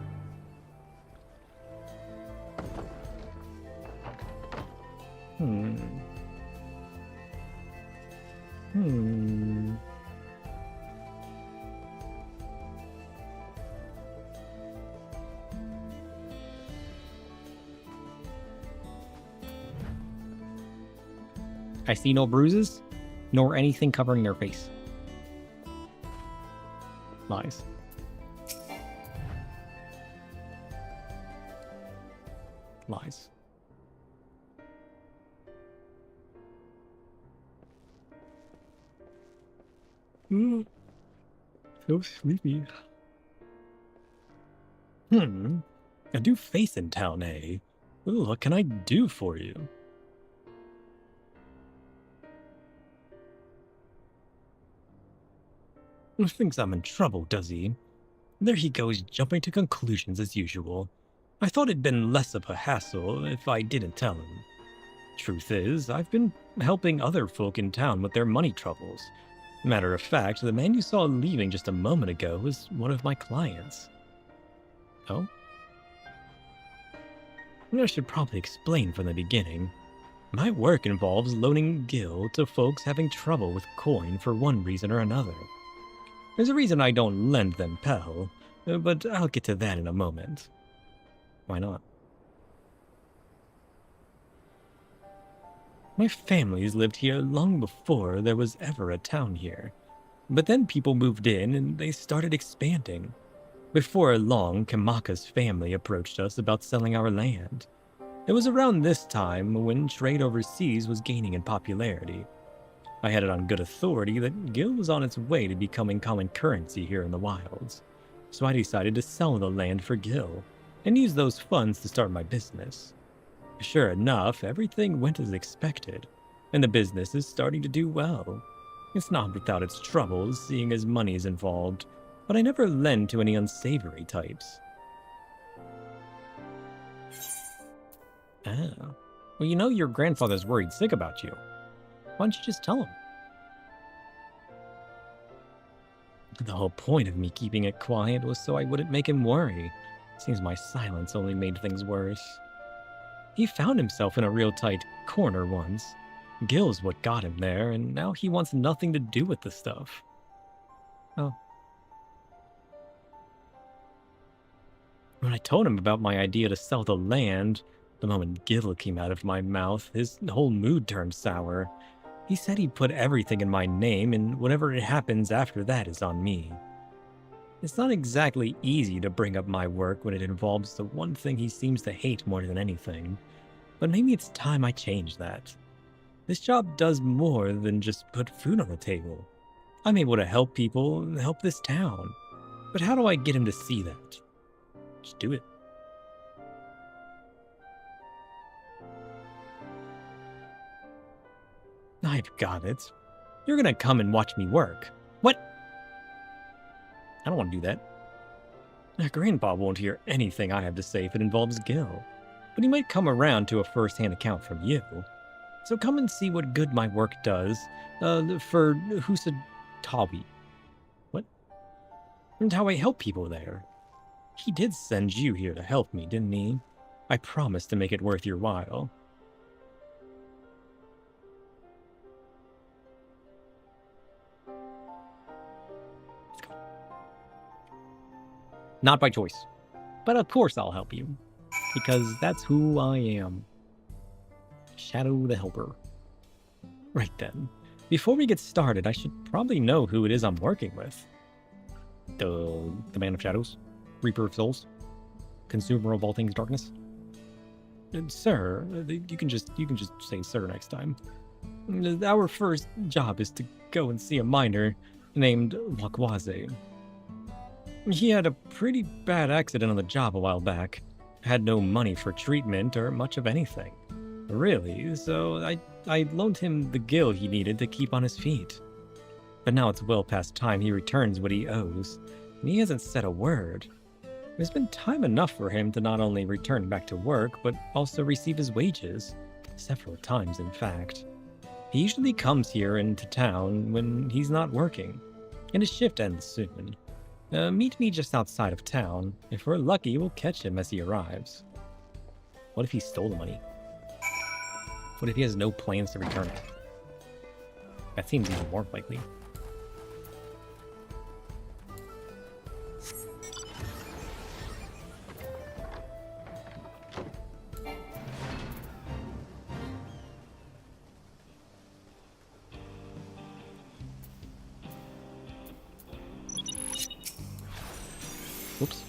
I see no bruises, nor anything covering their face. Lies. Lies. So sleepy. A new face in town, eh? Ooh, what can I do for you? Thinks I'm in trouble, does he? There he goes, jumping to conclusions as usual. I thought it'd been less of a hassle if I didn't tell him. Truth is, I've been helping other folk in town with their money troubles. Matter of fact, the man you saw leaving just a moment ago was one of my clients. Oh? I should probably explain from the beginning. My work involves loaning gil to folks having trouble with coin for one reason or another. There's a reason I don't lend them Pel, but I'll get to that in a moment. Why not? My family's lived here long before there was ever a town here. But then people moved in and they started expanding. Before long, Kamaka's family approached us about selling our land. It was around this time when trade overseas was gaining in popularity. I had it on good authority that gil was on its way to becoming common currency here in the wilds. So I decided to sell the land for gil and use those funds to start my business. Sure enough, everything went as expected, and the business is starting to do well. It's not without its troubles, seeing as money is involved, but I never lend to any unsavory types. Ah. Well, you know your grandfather's worried sick about you. Why don't you just tell him? The whole point of me keeping it quiet was so I wouldn't make him worry. Seems my silence only made things worse. He found himself in a real tight corner once. Gil's what got him there, and now he wants nothing to do with the stuff. Oh. When I told him about my idea to sell the land, the moment Gil came out of my mouth, his whole mood turned sour. He said he'd put everything in my name, and whatever happens after that is on me. It's not exactly easy to bring up my work when it involves the one thing he seems to hate more than anything, but maybe it's time I change that. This job does more than just put food on the table. I'm able to help people, help this town. But how do I get him to see that? Just do it. I've got it. You're gonna come and watch me work. What? I don't want to do that. Grandpa won't hear anything I have to say if it involves Gil, but he might come around to a first-hand account from you. So come and see what good my work does, for Husatawi. What? And how I help people there. He did send you here to help me, didn't he? I promised to make it worth your while. Not by choice. But of course I'll help you. Because that's who I am. Shadow the Helper. Right then. Before we get started, I should probably know who it is I'm working with. The Man of Shadows? Reaper of Souls? Consumer of all things darkness? Sir, you can just say sir next time. Our first job is to go and see a miner named Wakwaze. He had a pretty bad accident on the job a while back. Had no money for treatment or much of anything. Really, so I loaned him the gil he needed to keep on his feet. But now it's well past time he returns what he owes, and he hasn't said a word. There's been time enough for him to not only return back to work, but also receive his wages. Several times, in fact. He usually comes here into town when he's not working, and his shift ends soon. Meet me just outside of town. If we're lucky, we'll catch him as he arrives. What if he stole the money? What if he has no plans to return it? That seems even more likely. Whoops.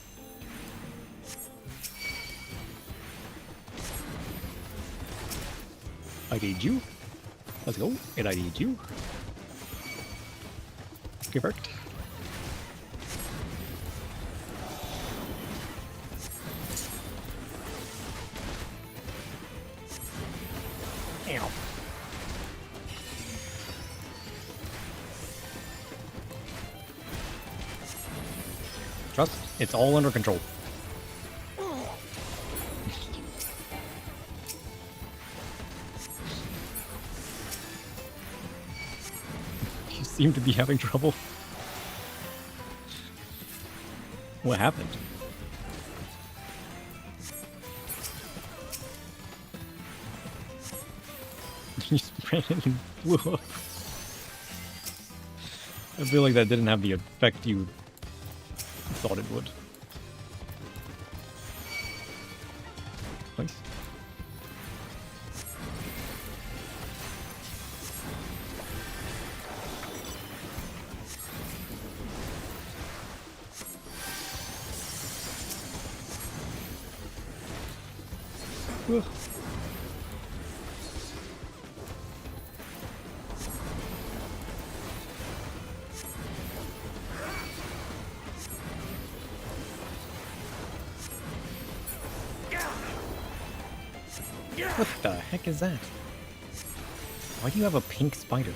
I need you. Let's go. And I need you. Okay, perfect. Ow. Trust, it's all under control. You seem to be having trouble. What happened? You sprayed it and blew up. I feel like that didn't have the effect you thought it would. Nice. Ugh. What the heck is that? Why do you have a pink spider?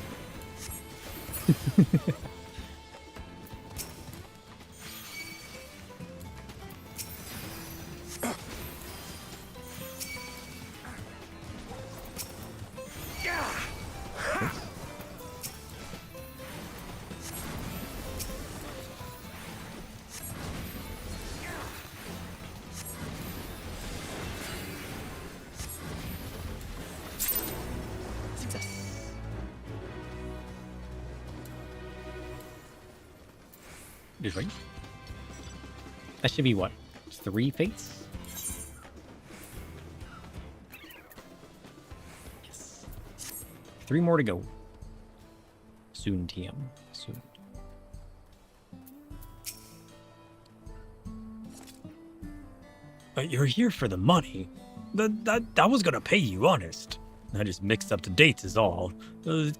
Is right. That should be what? 3 fates? Yes. 3 more to go. Soon, TM. Soon. But you're here for the money. That was gonna pay you, honest. I just mixed up the dates is all.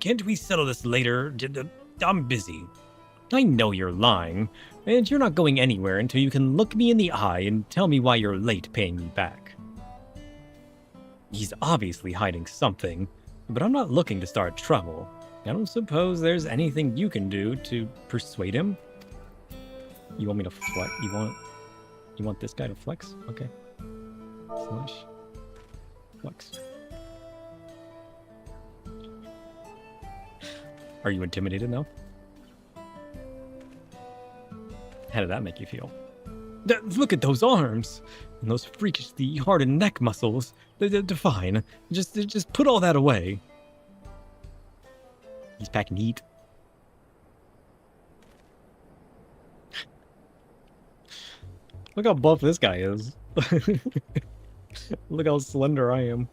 Can't we settle this later? I'm busy. I know you're lying, and you're not going anywhere until you can look me in the eye and tell me why you're late paying me back. He's obviously hiding something, but I'm not looking to start trouble. I don't suppose there's anything you can do to persuade him? You want me to flex? You want this guy to flex? Okay. Slash. Flex. Are you intimidated now? How did that make you feel? Look at those arms! And those freakishly hardened neck muscles. They're fine. Just put all that away. He's packing heat. Look how buff this guy is. Look how slender I am.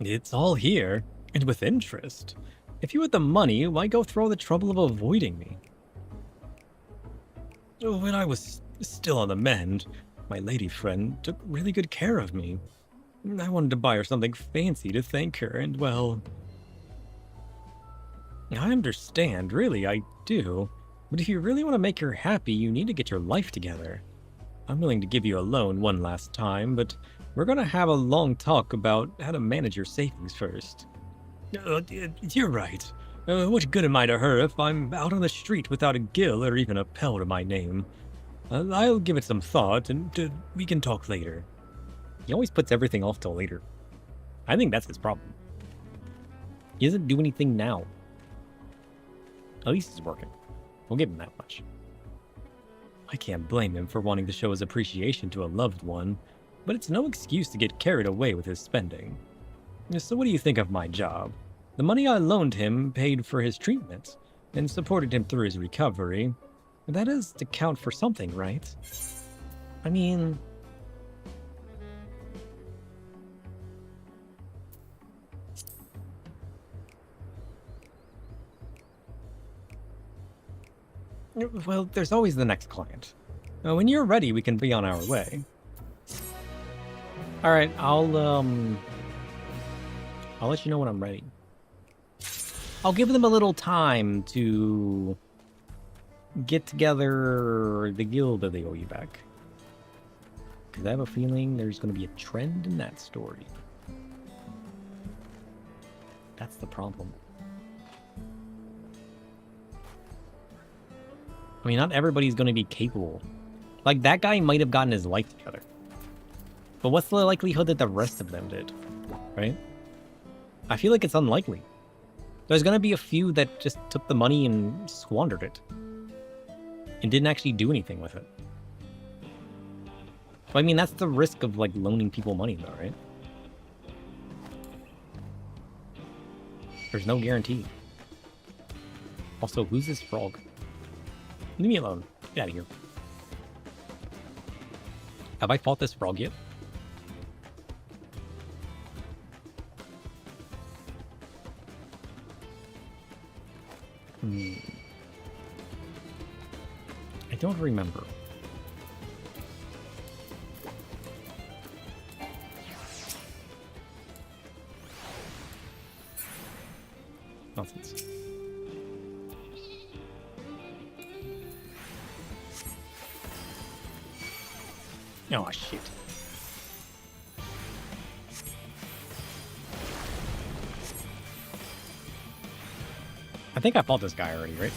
It's all here, and with interest. If you had the money, why go through all the trouble of avoiding me? When I was still on the mend, my lady friend took really good care of me. I wanted to buy her something fancy to thank her, and well... I understand, really, I do. But if you really want to make her happy, you need to get your life together. I'm willing to give you a loan one last time, but we're gonna have a long talk about how to manage your savings first. You're right. What good am I to her if I'm out on the street without a gill or even a pell to my name? I'll give it some thought, and we can talk later. He always puts everything off till later. I think that's his problem. He doesn't do anything now. At least he's working. We'll give him that much. I can't blame him for wanting to show his appreciation to a loved one, but it's no excuse to get carried away with his spending. So what do you think of my job? The money I loaned him paid for his treatment and supported him through his recovery. That is to count for something, right? I mean... Well, there's always the next client. When you're ready, we can be on our way. Alright, I'll let you know when I'm ready. I'll give them a little time to get together the guild that they owe you back. Because I have a feeling there's going to be a trend in that story. That's the problem. I mean, not everybody's going to be capable. Like, that guy might have gotten his life together. But what's the likelihood that the rest of them did? Right? I feel like it's unlikely. There's going to be a few that just took the money and squandered it. And didn't actually do anything with it. But, I mean, that's the risk of, like, loaning people money, though, right? There's no guarantee. Also, who's this frog? Leave me alone. Get out of here. Have I fought this frog yet? I don't remember. Nonsense. Oh, shit. I think I fought this guy already, right?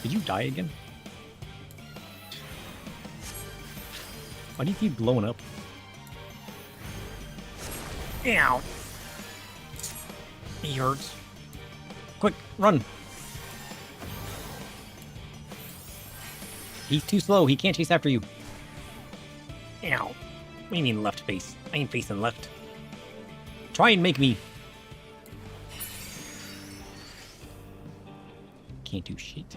Did you die again? Why do you keep blowing up? Ow! He hurts. Quick, run! He's too slow. He can't chase after you. Ow. What do you mean left face? I ain't facing left. Try and make me. Can't do shit.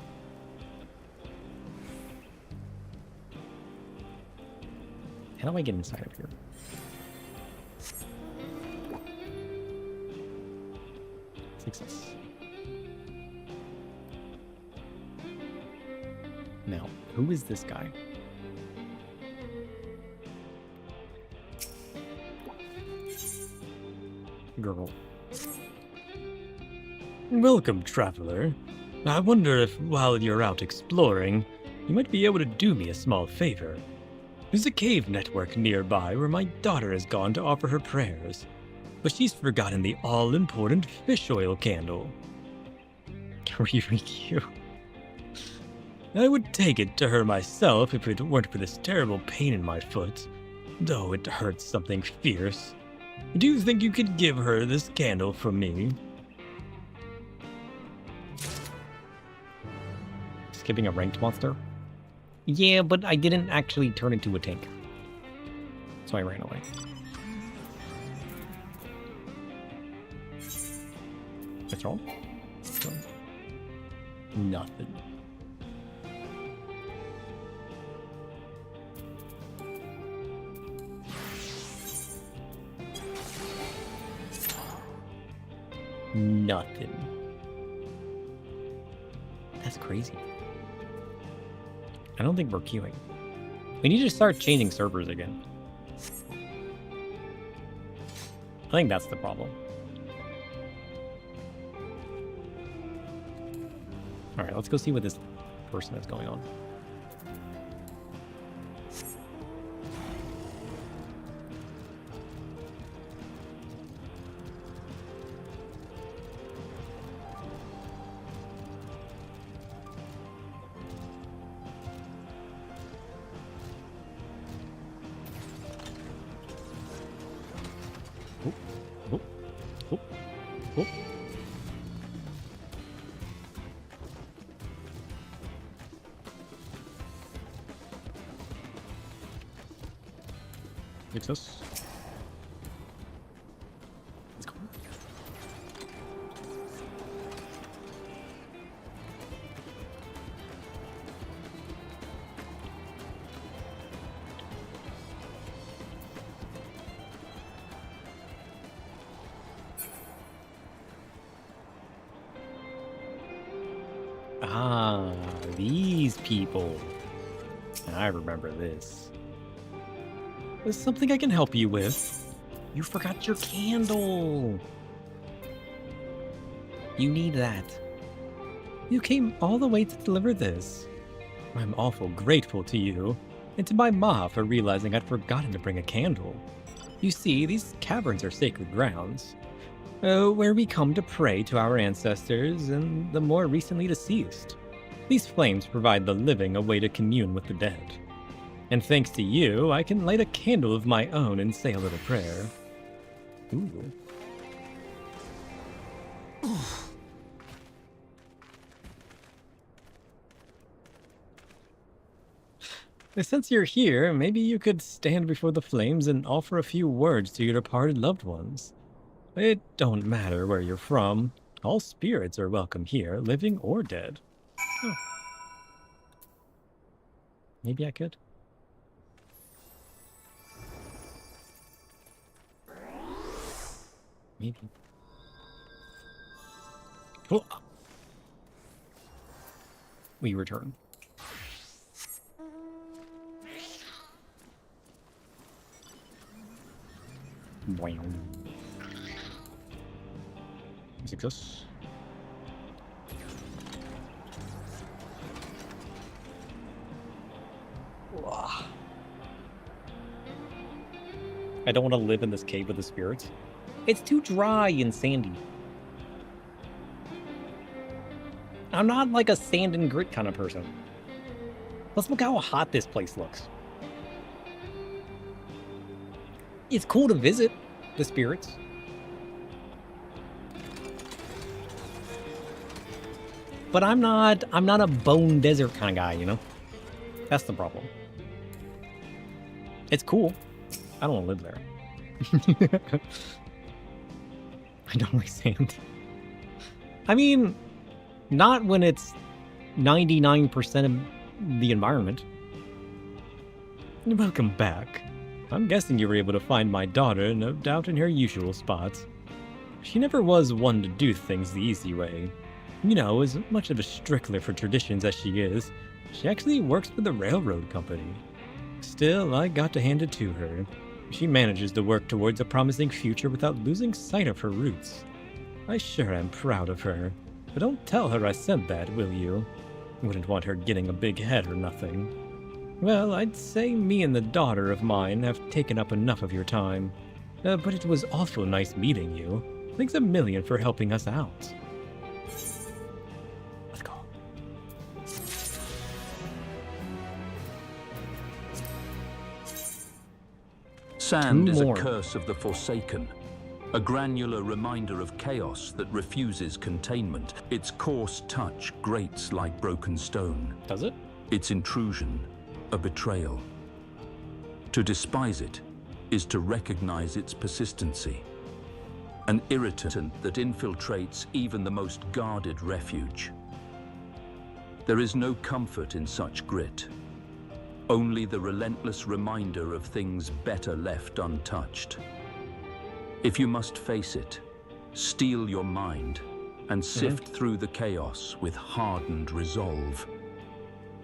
How do I get inside of here? Success. Now, who is this guy? Girl. Welcome, traveler. I wonder if, while you're out exploring, you might be able to do me a small favor. There's a cave network nearby where my daughter has gone to offer her prayers, but she's forgotten the all-important fish oil candle. Really cute. I would take it to her myself if it weren't for this terrible pain in my foot, though it hurts something fierce. Do you think you could give her this candle from me? Skipping a ranked monster? Yeah, but I didn't actually turn into a tank. So I ran away. What's wrong? Nothing. Nothing. That's crazy. I don't think we're queuing. We need to start changing servers again. I think that's the problem. Alright, let's go see what this person is going on. Success. Let's go. Ah, these people. I remember this. There's something I can help you with. You forgot your candle. You need that. You came all the way to deliver this. I'm awful grateful to you, and to my ma for realizing I'd forgotten to bring a candle. You see, these caverns are sacred grounds. where we come to pray to our ancestors and the more recently deceased. These flames provide the living a way to commune with the dead. And thanks to you, I can light a candle of my own and say a little prayer. Ooh. Since you're here, maybe you could stand before the flames and offer a few words to your departed loved ones. It don't matter where you're from. All spirits are welcome here, living or dead. Oh. Maybe I could. Maybe. Oh. We return. Wow. Success. I don't want to live in this cave with the spirits. It's too dry and sandy. I'm not like a sand and grit kind of person. Let's look how hot this place looks. It's cool to visit the spirits. But I'm not a bone desert kind of guy, you know? That's the problem. It's cool. I don't want to live there. I don't like sand. I mean, not when it's 99% of the environment. Welcome back. I'm guessing you were able to find my daughter, no doubt in her usual spots. She never was one to do things the easy way. You know, as much of a stickler for traditions as she is, she actually works for the railroad company. Still, I got to hand it to her. She manages to work towards a promising future without losing sight of her roots. I sure am proud of her, but don't tell her I said that, will you? Wouldn't want her getting a big head or nothing. Well, I'd say me and the daughter of mine have taken up enough of your time. But it was awful nice meeting you. Thanks a million for helping us out. Let's go. Sand is a more. curse of the Forsaken, a granular reminder of chaos that refuses containment. Its coarse touch grates like broken stone. Does it? Its intrusion, a betrayal. To despise it is to recognize its persistency, an irritant that infiltrates even the most guarded refuge. There is no comfort in such grit, only the relentless reminder of things better left untouched. If you must face it, steel your mind and sift through the chaos with hardened resolve.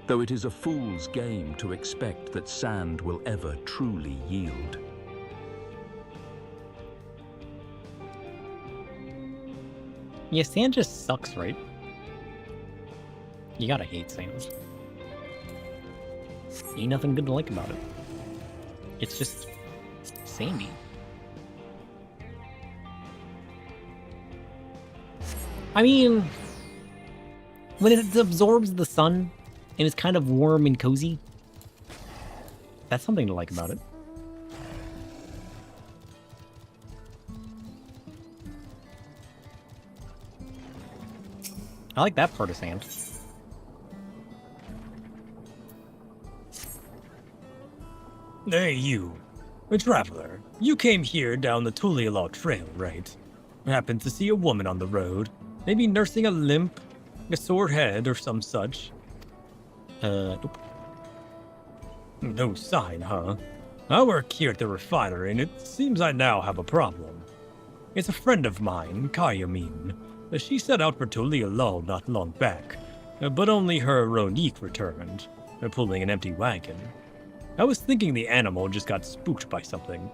Though it is a fool's game to expect that sand will ever truly yield. Yeah, sand just sucks, right? You gotta hate sand. Ain't nothing good to like about it. It's just sandy. I mean, when it absorbs the sun and it's kind of warm and cozy, that's something to like about it. I like that part of sand. Hey, you. A traveler. You came here down the Tulialaw Trail, right? Happened to see a woman on the road, maybe nursing a limp, a sore head, or some such. Nope. No sign, huh? I work here at the refinery, and it seems I now have a problem. It's a friend of mine, Kayamin. She set out for Tulialaw not long back, but only her Ronique returned, pulling an empty wagon. I was thinking the animal just got spooked by something.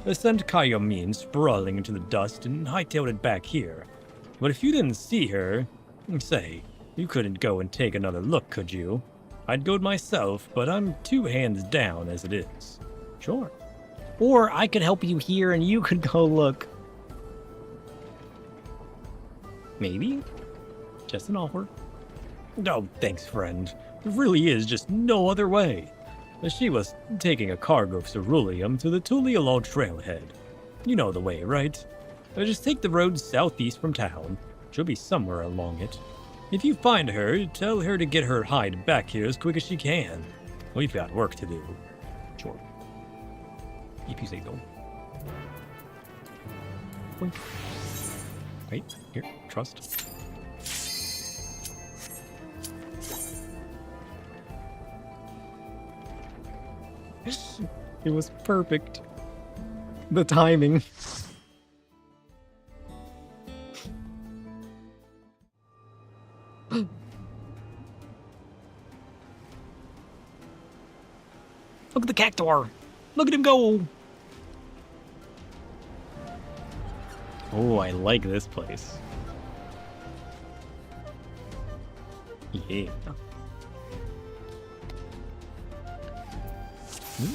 I sent Kayamin sprawling into the dust and hightailed it back here. But if you didn't see her, say, you couldn't go and take another look, could you? I'd go myself, but I'm 2 hands down as it is. Sure. Or I could help you here and you could go look. Maybe? Just an offer. Oh, thanks, friend. There really is just no other way. She was taking a cargo of ceruleum to the Tulialol trailhead. You know the way, right? Just take the road southeast from town. She'll be somewhere along it. If you find her, tell her to get her hide back here as quick as she can. We've got work to do. Sure. If you say so. Boink. Wait, here, trust. It was perfect. The timing. Look at the cactuar. Look at him go. Oh, I like this place. Yeah.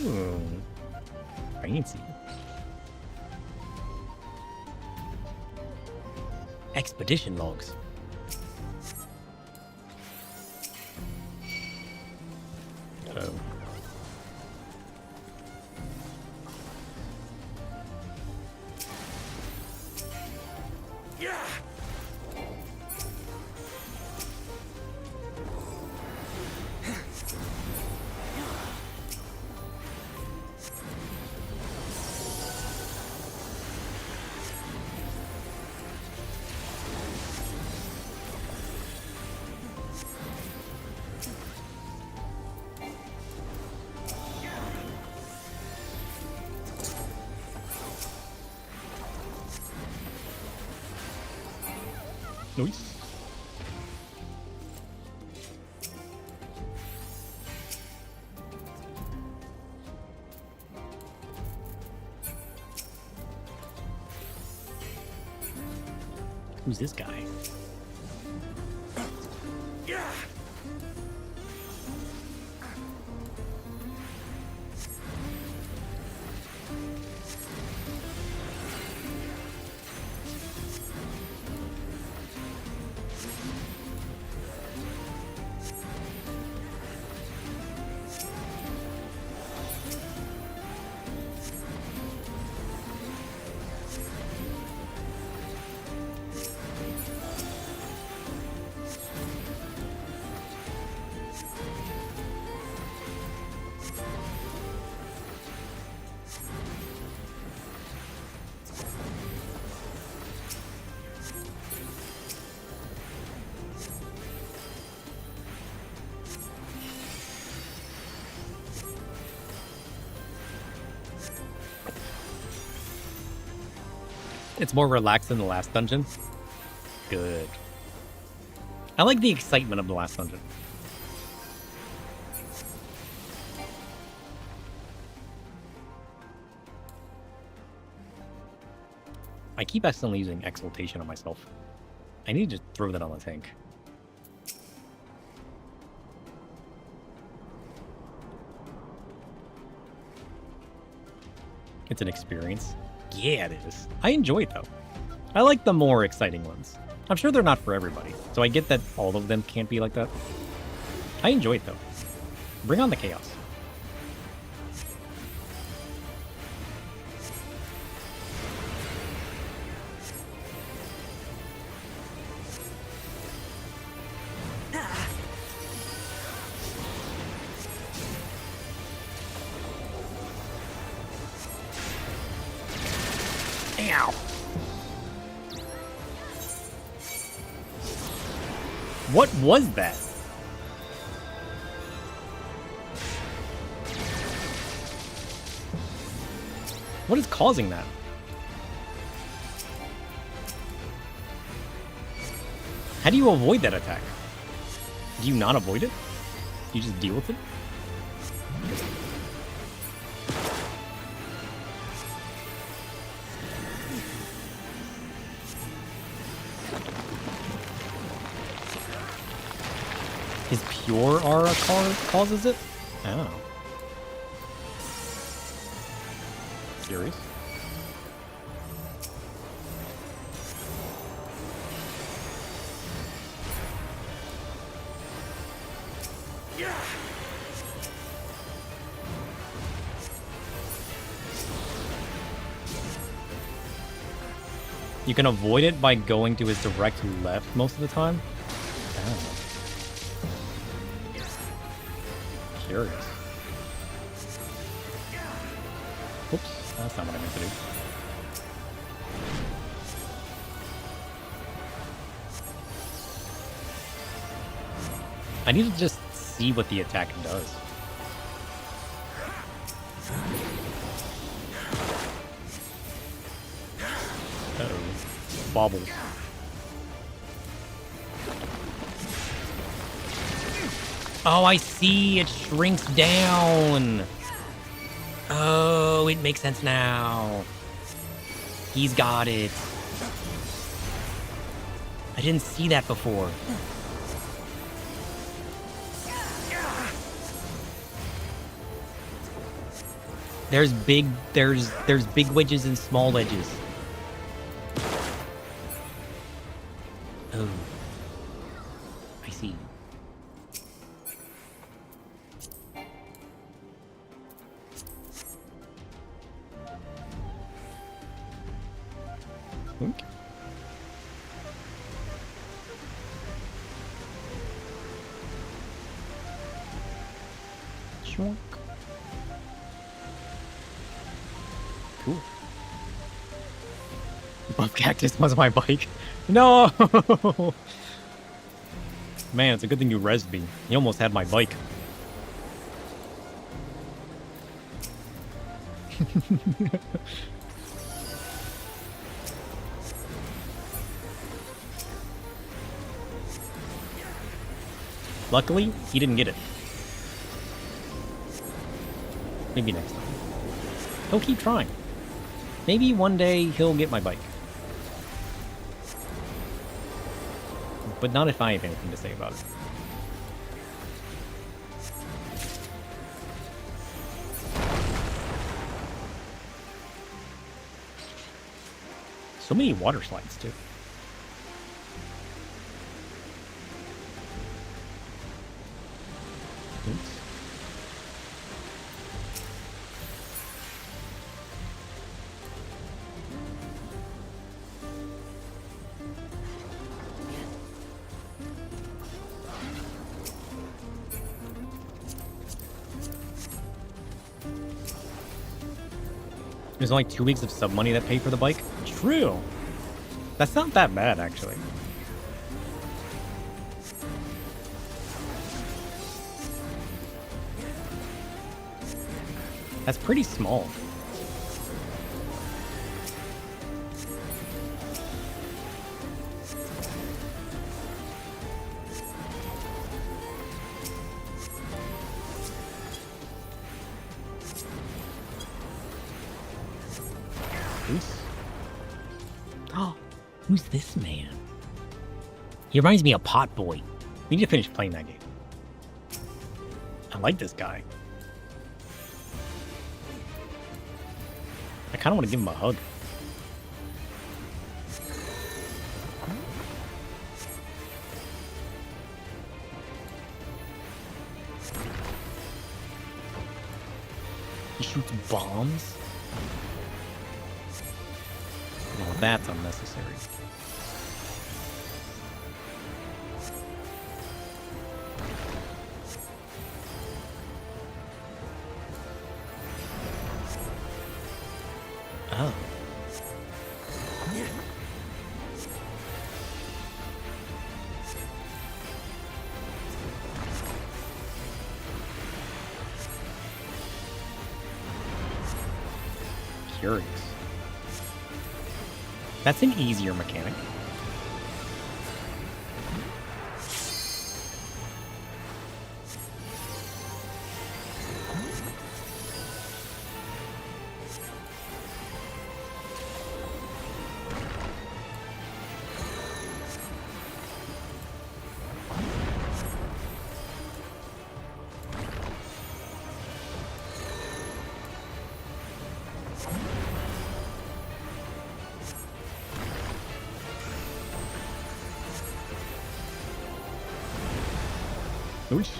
Ooh. Fancy. Expedition logs. Oh. Nice. Who's this guy? It's more relaxed than the last dungeon. Good. I like the excitement of the last dungeon. I keep accidentally using exaltation on myself. I need to throw that on the tank. It's an experience. Yeah, it is. I enjoy it, though. I like the more exciting ones. I'm sure they're not for everybody, so I get that all of them can't be like that. I enjoy it, though. Bring on the chaos. Ow. What was that? What is causing that? How do you avoid that attack? Do you not avoid it? You just deal with it? His pure aura causes it? Oh. Curious. You can avoid it by going to his direct left most of the time. Oh. Curious. Oops, that's not what I meant to do. I need to just see what the attack does. Uh-oh. Bobbles. Oh, I see. It shrinks down. Oh, it makes sense now. He's got it. I didn't see that before. There's big wedges and small wedges. Oh. I see. Okay. Schwunk. Cool. Buff cactus was my bike. No! Man, it's a good thing you rezzed me. You almost had my bike. Luckily, he didn't get it. Maybe next time. He'll keep trying. Maybe one day he'll get my bike. But not if I have anything to say about it. So many water slides, too. Oops. There's only 2 weeks of sub money that pay for the bike. True. That's not that bad, actually. That's pretty small. Oh, who's this man? He reminds me of Pot Boy. We need to finish playing that game. I like this guy. I kind of want to give him a hug. He shoots bombs? No, that's unnecessary. Oh. Curious. That's an easier mechanic. Oosh.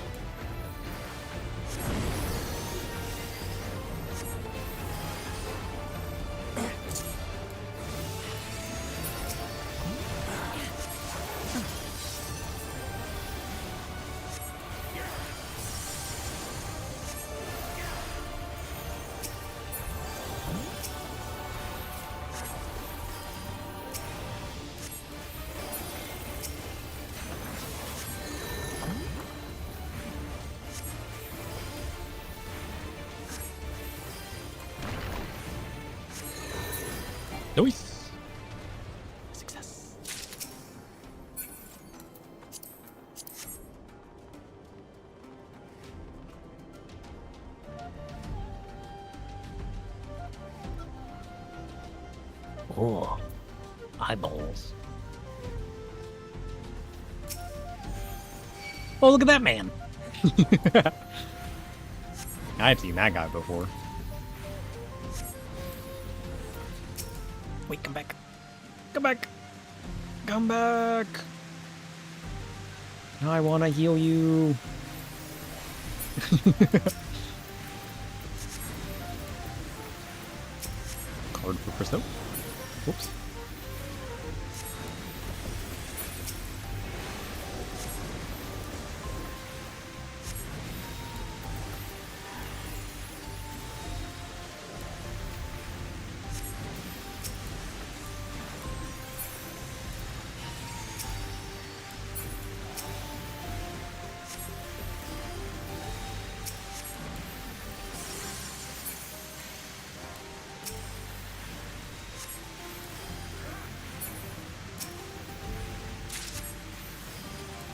Nice. Success. Oh, eyeballs. Oh, look at that man. I've seen that guy before. Wait, come back. Come back. Come back. I want to heal you. Card for Christo. Whoops.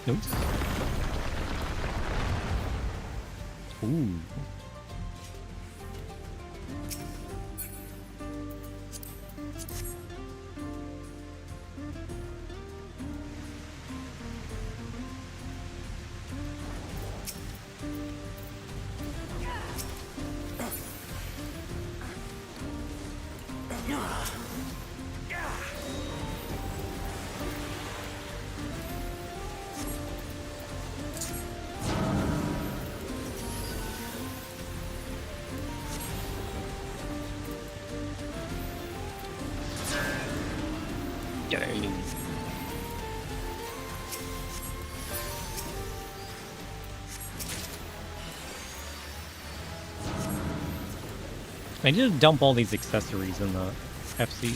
Notes. Ooh. I need to dump all these accessories in the FC.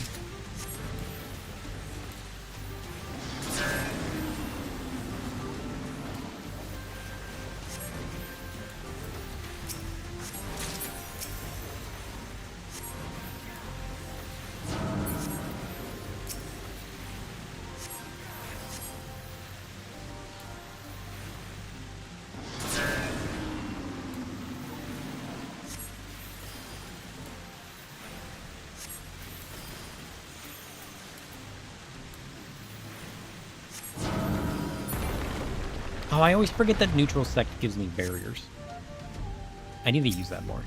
Oh, I always forget that neutral sect gives me barriers. I need to use that more.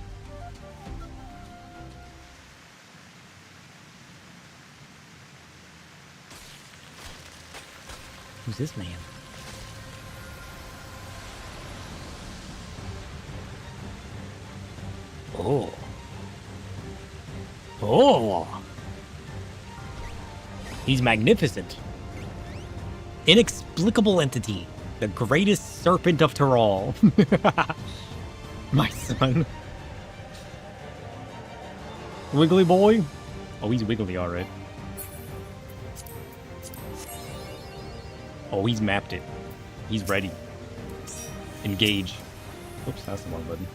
Who's this man? Oh. Oh. He's magnificent. Inexplicable entity. The greatest serpent of Tyrol. My son. Wiggly boy? Oh, he's wiggly, alright. Oh, he's mapped it. He's ready. Engage. Oops, that's the wrong button.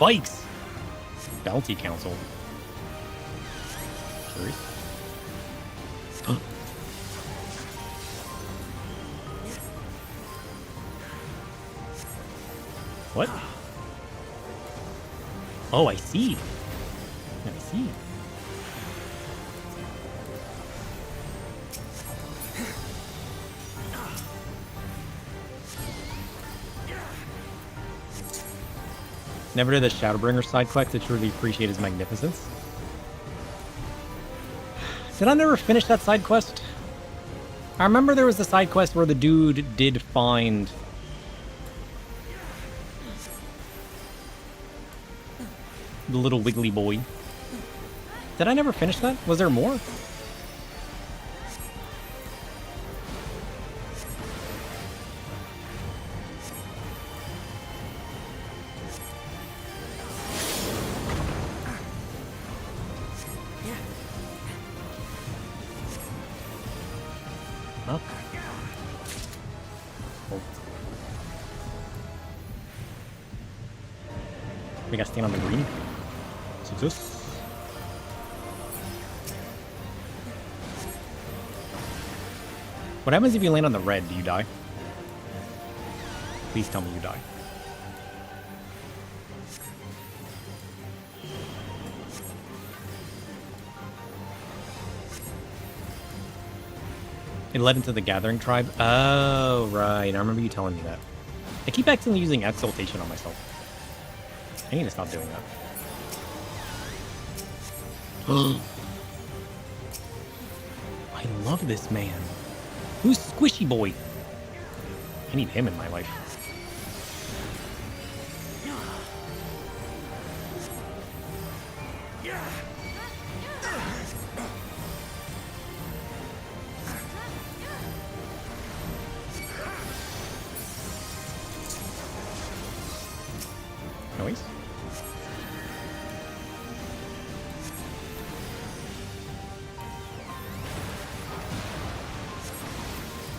Spikes. Bounty Council. Curious. What? Oh, I see. I see. Never did the Shadowbringer side quest to truly appreciate his magnificence. Did I never finish that side quest? I remember there was the side quest where the dude did find... the little wiggly boy. Did I never finish that? Was there more? huh? We gotta stand on the green. Success. What happens if you land on the red? Do you die? Please tell me you die. It led into the Gathering Tribe? Oh, right. I remember you telling me that. I keep accidentally using Exaltation on myself. I need to stop doing that. I love this man. Who's Squishy Boy? I need him in my life. Noise.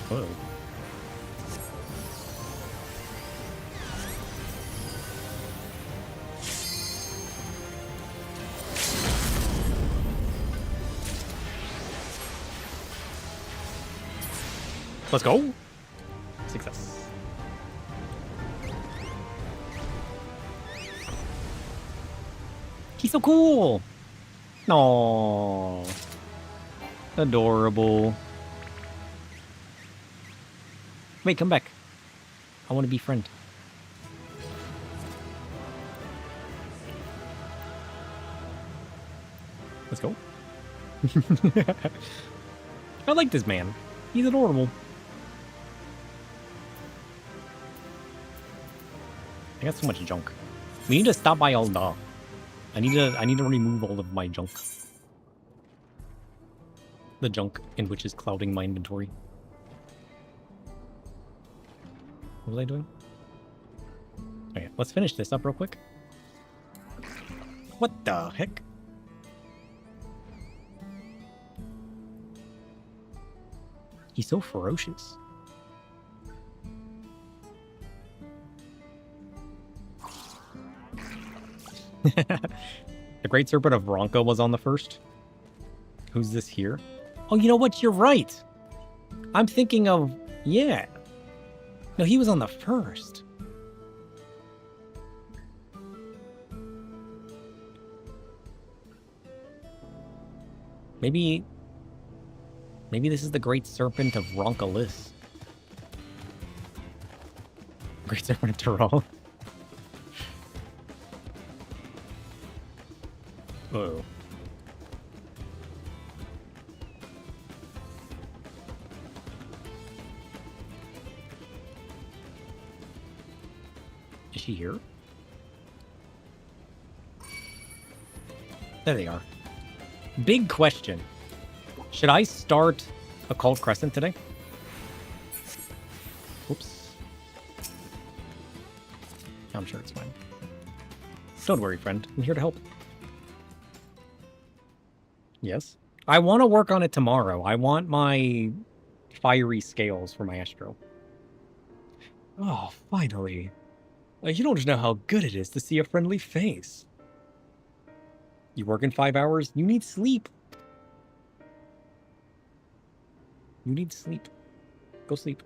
Whoa. Let's go. Success. He's so cool. Aww. Adorable. Wait, come back. I want to be friend. Let's go. I like this man. He's adorable. I got so much junk. We need to stop by all the. I need to remove all of my junk. The junk in which is clouding my inventory. What was I doing? Okay, let's finish this up real quick. What the heck? He's so ferocious. The Great Serpent of Ronka was on the first. Who's this here? Oh, you know what? You're right. I'm thinking of... Yeah. No, he was on the first. Maybe this is the Great Serpent of Ronkalis. Great Serpent of Tyrol. Uh-oh. Is she here? There they are. Big question. Should I start Occult Crescent today? Oops. I'm sure it's fine. Don't worry, friend. I'm here to help. Yes. I want to work on it tomorrow. I want my fiery scales for my Astro. Oh, finally. You don't know how good it is to see a friendly face. You work in 5 hours? You need sleep. You need sleep. Go sleep.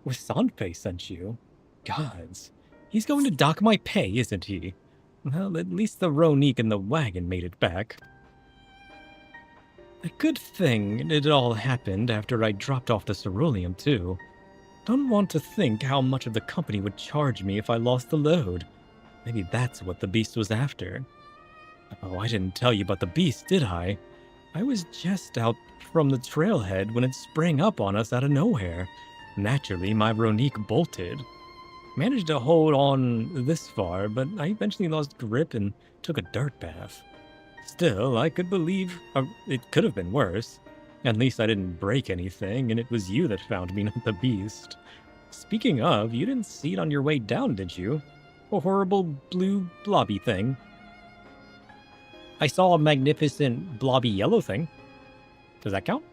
Wasanfe sent you? Gods. He's going to dock my pay, isn't he? Well, at least the Ronique and the wagon made it back. A good thing it all happened after I dropped off the ceruleum, too. Don't want to think how much of the company would charge me if I lost the load. Maybe that's what the beast was after. Oh, I didn't tell you about the beast, did I? I was just out from the trailhead when it sprang up on us out of nowhere. Naturally, my Ronique bolted. Managed to hold on this far, but I eventually lost grip and took a dirt bath. Still, I could believe it could have been worse. At least I didn't break anything, and it was you that found me, not the beast. Speaking of, you didn't see it on your way down, did you? A horrible blue blobby thing. I saw a magnificent blobby yellow thing. Does that count?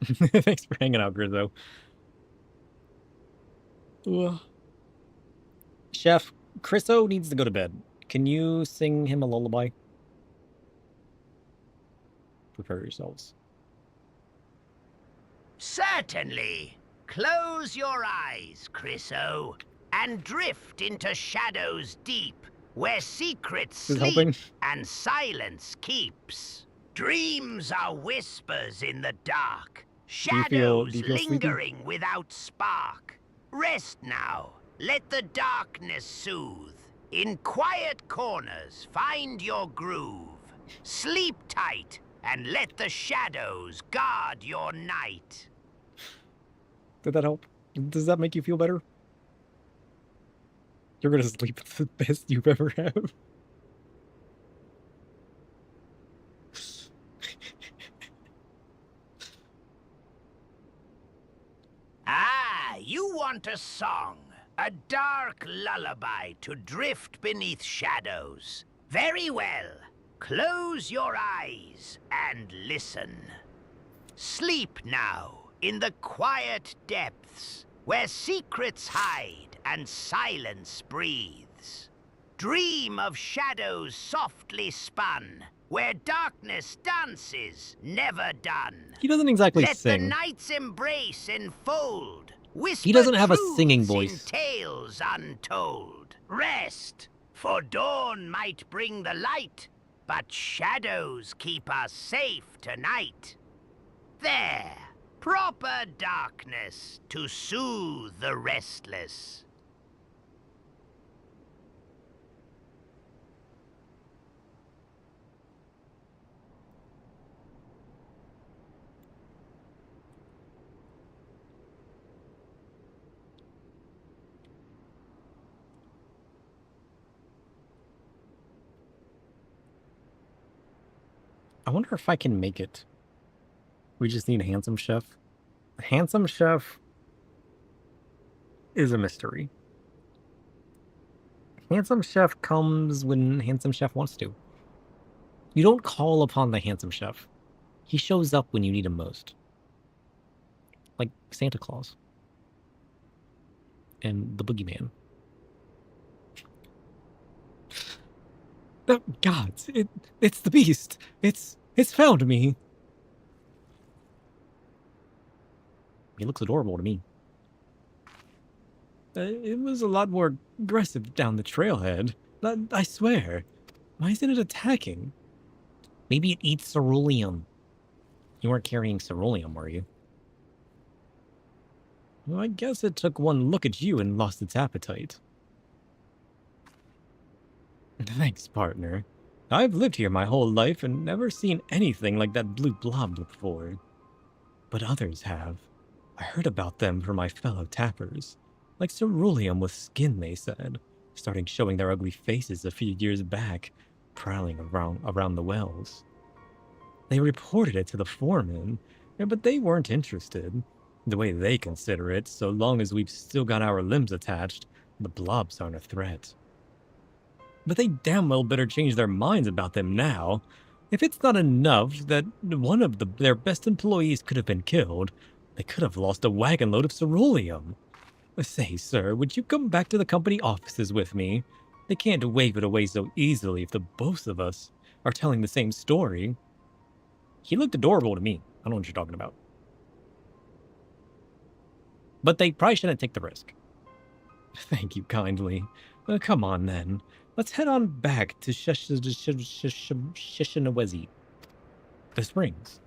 Thanks for hanging out, Grizzo. Ugh. Chef, Chriso needs to go to bed. Can you sing him a lullaby? Prepare yourselves. Certainly. Close your eyes, Chriso, and drift into shadows deep, where secrets Is sleep helping? and silence keeps. Dreams are whispers in the dark, Do you feel shadows sleepy? lingering without spark. Rest now, let the darkness soothe. In quiet corners, find your groove. Sleep tight, and let the shadows guard your night. Did that help? Does that make you feel better? You're gonna sleep the best you've ever had. Ah, you want a song, a dark lullaby to drift beneath shadows. Very well. Close your eyes and listen. Sleep now in the quiet depths, where secrets hide and silence breathes. Dream of shadows softly spun, where darkness dances, never done. He doesn't exactly Let the sing. night's embrace enfold. Whisper He doesn't have a truths singing in voice. tales untold. Rest, for dawn might bring the light, but shadows keep us safe tonight. There, proper darkness to soothe the restless. I wonder if I can make it. We just need a handsome chef. Handsome chef is a mystery. Handsome chef comes when handsome chef wants to. You don't call upon the handsome chef. He shows up when you need him most. Like Santa Claus. And the boogeyman. Oh, God, it's the beast. It's found me. He looks adorable to me. It was a lot more aggressive down the trailhead. I swear. Why isn't it attacking? Maybe it eats ceruleum. You weren't carrying ceruleum, were you? Well, I guess it took one look at you and lost its appetite. Thanks, partner. I've lived here my whole life and never seen anything like that blue blob before. But others have. I heard about them from my fellow tappers. Like ceruleum with skin, they said, starting showing their ugly faces a few years back, prowling around the wells. They reported it to the foreman, but they weren't interested. The way they consider it, so long as we've still got our limbs attached, the blobs aren't a threat. But they damn well better change their minds about them now. If it's not enough that one of their best employees could have been killed, they could have lost a wagon load of ceruleum. Say, sir, would you come back to the company offices with me? They can't wave it away so easily if the both of us are telling the same story. He looked adorable to me. I don't know what you're talking about. But they probably shouldn't take the risk. Thank you kindly. Come on, then. Let's head on back to Shishinawezi. The Springs.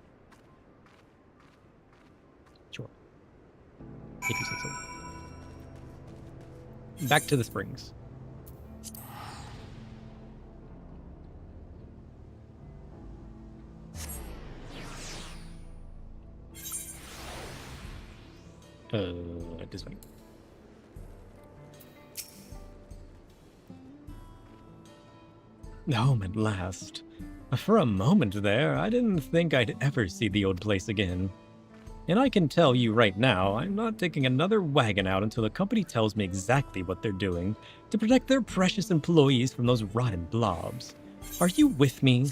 Sure. If you say so. Back to the Springs. This way. Home at last. For a moment there, I didn't think I'd ever see the old place again. And I can tell you right now, I'm not taking another wagon out until the company tells me exactly what they're doing to protect their precious employees from those rotten blobs. Are you with me?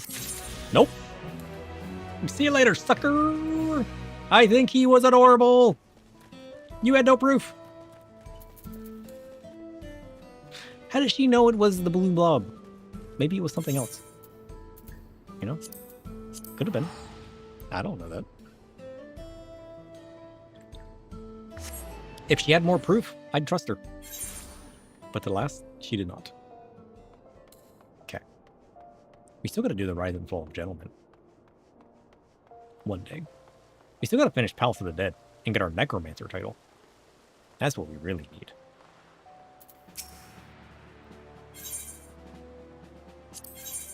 Nope. See you later, sucker. I think he was adorable. You had no proof. How does she know it was the blue blob? Maybe it was something else. You know? Could have been. I don't know that. If she had more proof, I'd trust her. But the last, she did not. Okay. We still gotta do the Rise and Fall of Gentlemen. One day. We still gotta finish Palace of the Dead and get our Necromancer title. That's what we really need.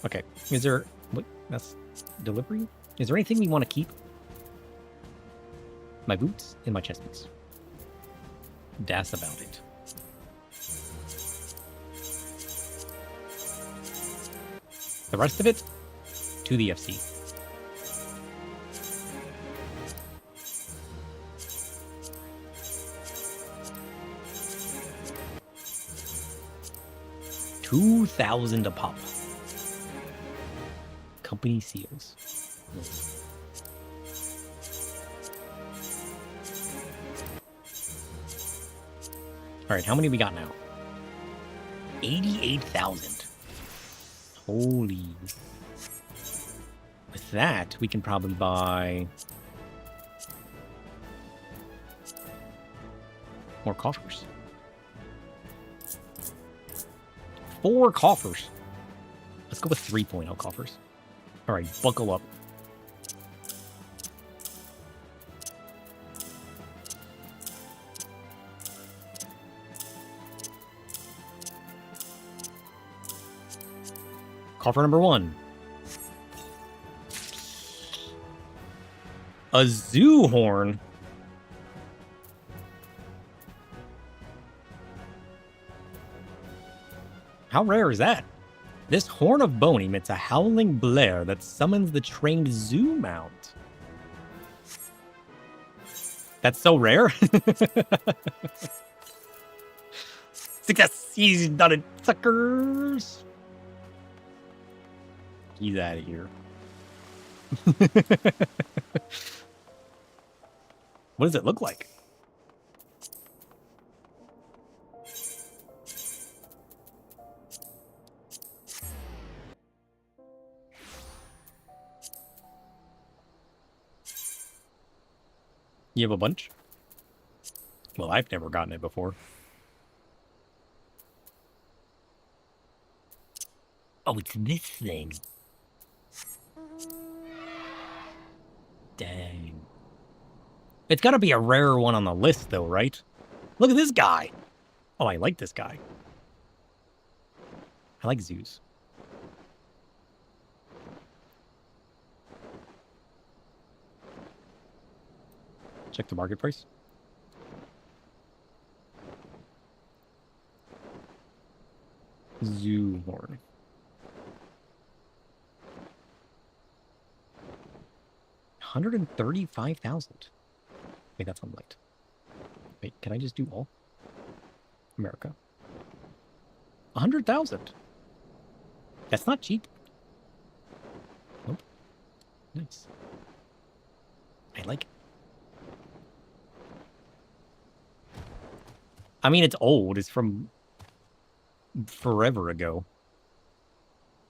Okay, is there... What? That's delivery? Is there anything we want to keep? My boots and my chest piece. That's about it. The rest of it, to the FC. $2,000 a pop. Company seals. All right, how many we got now? 88,000. Holy. With that, we can probably buy more coffers. 4 coffers. Let's go with 3.0 coffers. All right, buckle up. Coffer number 1. A zoo horn. How rare is that? This horn of bone emits a howling blare that summons the trained zoo mount. That's so rare. Success! He's done it, suckers! He's out of here. What does it look like? You have a bunch? Well, I've never gotten it before. Oh, it's this thing. Dang. It's gotta be a rarer one on the list, though, right? Look at this guy. Oh, I like this guy. I like zoos. Check the market price. Zoo horn. $135,000. Wait, that's on light. Wait, can I just do all? America. 100,000. That's not cheap. Nope. Nice. I like it. I mean, it's old. It's from forever ago.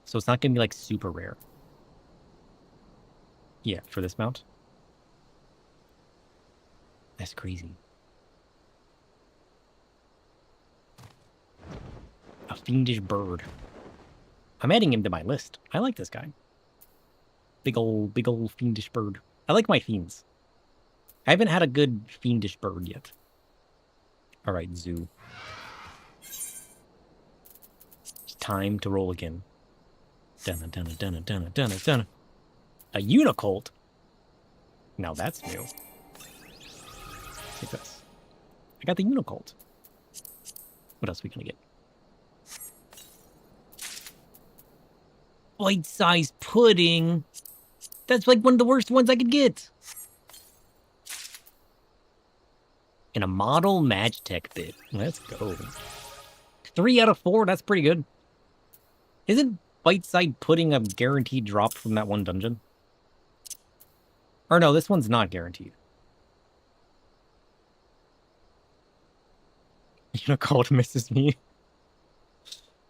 So it's not going to be, like, super rare. Yeah, for this mount. That's crazy. A fiendish bird. I'm adding him to my list. I like this guy. Big old fiendish bird. I like my fiends. I haven't had a good fiendish bird yet. Alright, zoo. It's time to roll again. Dunna, dunna, dunna, dunna, dunna, dunna. A Unicolt? Now that's new. Take this. I got the Unicolt. What else are we gonna get? Bite-sized pudding. That's like one of the worst ones I could get. And a model Magitech bit. Let's go. 3 out of 4, that's pretty good. Isn't fight side putting a guaranteed drop from that one dungeon? Or no, this one's not guaranteed. You know, Cult misses me.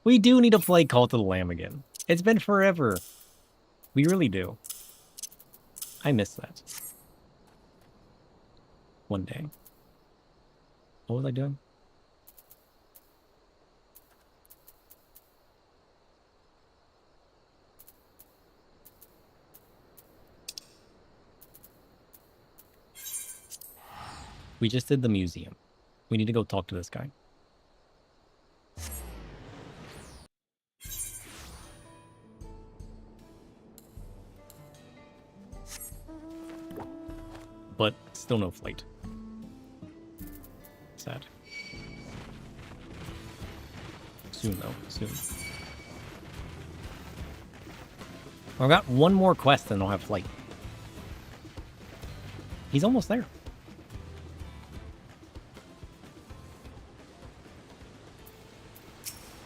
We do need to play Cult of the Lamb again. It's been forever. We really do. I miss that. One day. What was I doing? We just did the museum. We need to go talk to this guy. But still no flight. Sad. Soon though, soon. I've got one more quest and I'll have flight. He's almost there.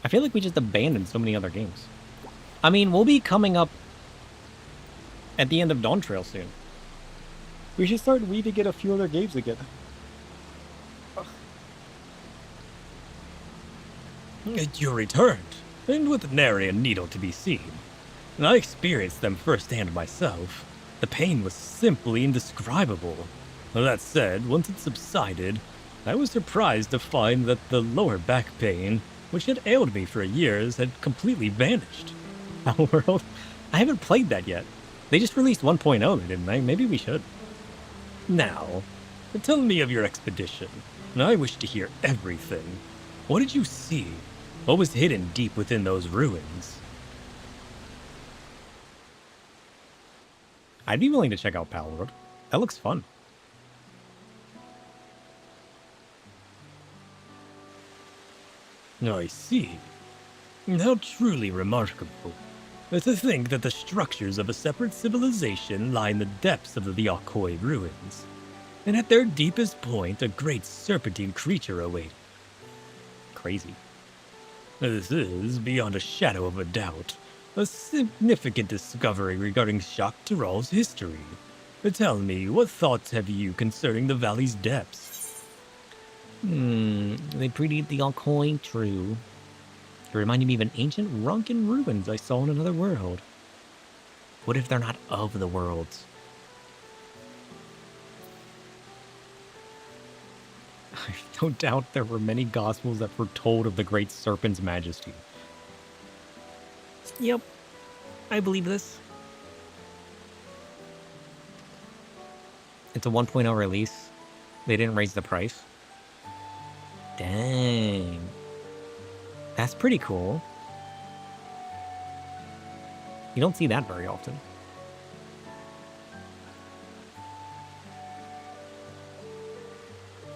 I feel like we just abandoned so many other games. I mean, we'll be coming up at the end of Dawntrail soon. We should start weaving in a few other games again. You returned, and with nary a needle to be seen. And I experienced them firsthand myself. The pain was simply indescribable. That said, once it subsided, I was surprised to find that the lower back pain, which had ailed me for years, had completely vanished. Our World? I haven't played that yet. They just released 1.0, didn't they? Maybe we should. Now, tell me of your expedition. I wish to hear everything. What did you see? What was hidden deep within those ruins? I'd be willing to check out Pal World. That looks fun. I see. How truly remarkable. To think that the structures of a separate civilization lie in the depths of the Yakoi ruins, and at their deepest point a great serpentine creature awaits. Crazy. This is, beyond a shadow of a doubt, a significant discovery regarding Jacques Tiral's history. Tell me, what thoughts have you concerning the valley's depths? They predate the Yakoi, true. It reminded me of an ancient Runken ruins I saw in another world. What if they're not of the worlds? I don't doubt there were many gospels that foretold of the great serpent's majesty. Yep, I believe this. It's a 1.0 release. They didn't raise the price. Dang. That's pretty cool. You don't see that very often.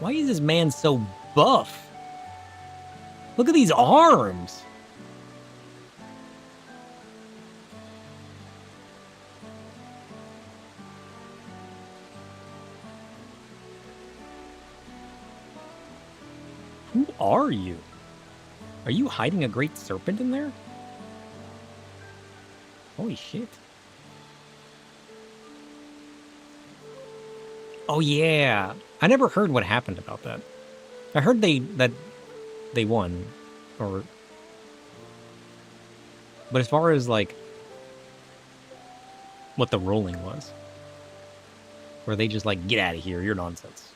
Why is this man so buff? Look at these arms. Who are you? Are you hiding a great serpent in there? Holy shit. Oh yeah. I never heard what happened about that. I heard that they won. But as far as like what the ruling was, where they just like, get out of here, you're nonsense.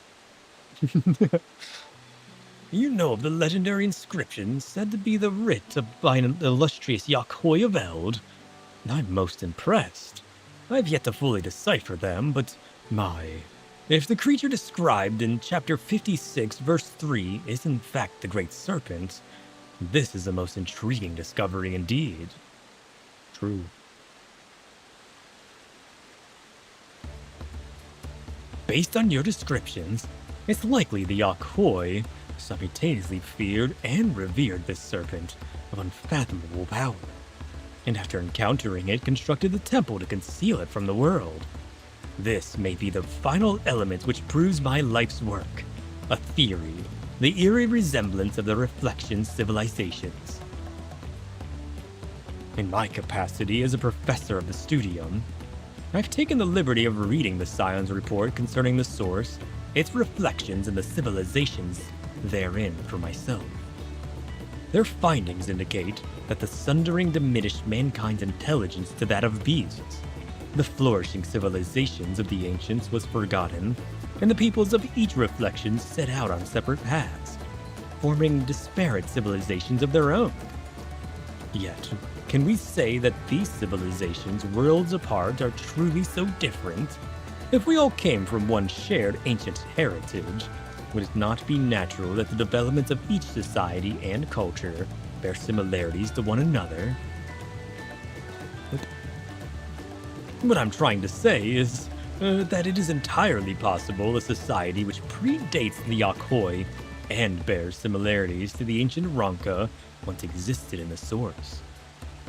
You know of the legendary inscription said to be the writ by an illustrious Yakoi of Eld? I'm most impressed. I've yet to fully decipher them, but if the creature described in chapter 56, verse 3 is in fact the Great Serpent, this is a most intriguing discovery indeed. True. Based on your descriptions, it's likely the Yakoi simultaneously feared and revered this serpent of unfathomable power, and after encountering it, constructed the temple to conceal it from the world. This may be the final element which proves my life's work, a theory, the eerie resemblance of the reflection civilizations. In my capacity as a professor of the studium, I've taken the liberty of reading the Scion's report concerning the source, its reflections, and the civilizations therein for myself. Their findings indicate that the sundering diminished mankind's intelligence to that of beasts. The flourishing civilizations of the ancients was forgotten, and the peoples of each reflection set out on separate paths, forming disparate civilizations of their own. Yet, can we say that these civilizations, worlds apart, are truly so different? If we all came from one shared ancient heritage, would it not be natural that the developments of each society and culture bear similarities to one another? What I'm trying to say is that it is entirely possible a society which predates the Yakoi and bears similarities to the ancient Ronka once existed in the source.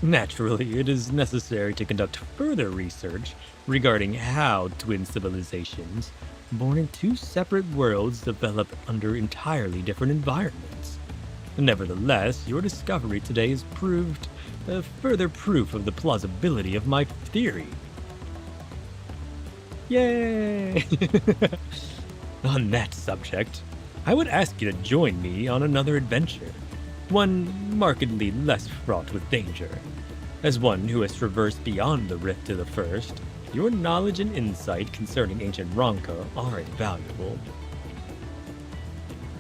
Naturally, it is necessary to conduct further research regarding how twin civilizations, born in two separate worlds, develop under entirely different environments. Nevertheless, your discovery today has proved further proof of the plausibility of my theory. Yay! On that subject, I would ask you to join me on another adventure, one markedly less fraught with danger. As one who has traversed beyond the rift to the first, your knowledge and insight concerning ancient Ronka are invaluable.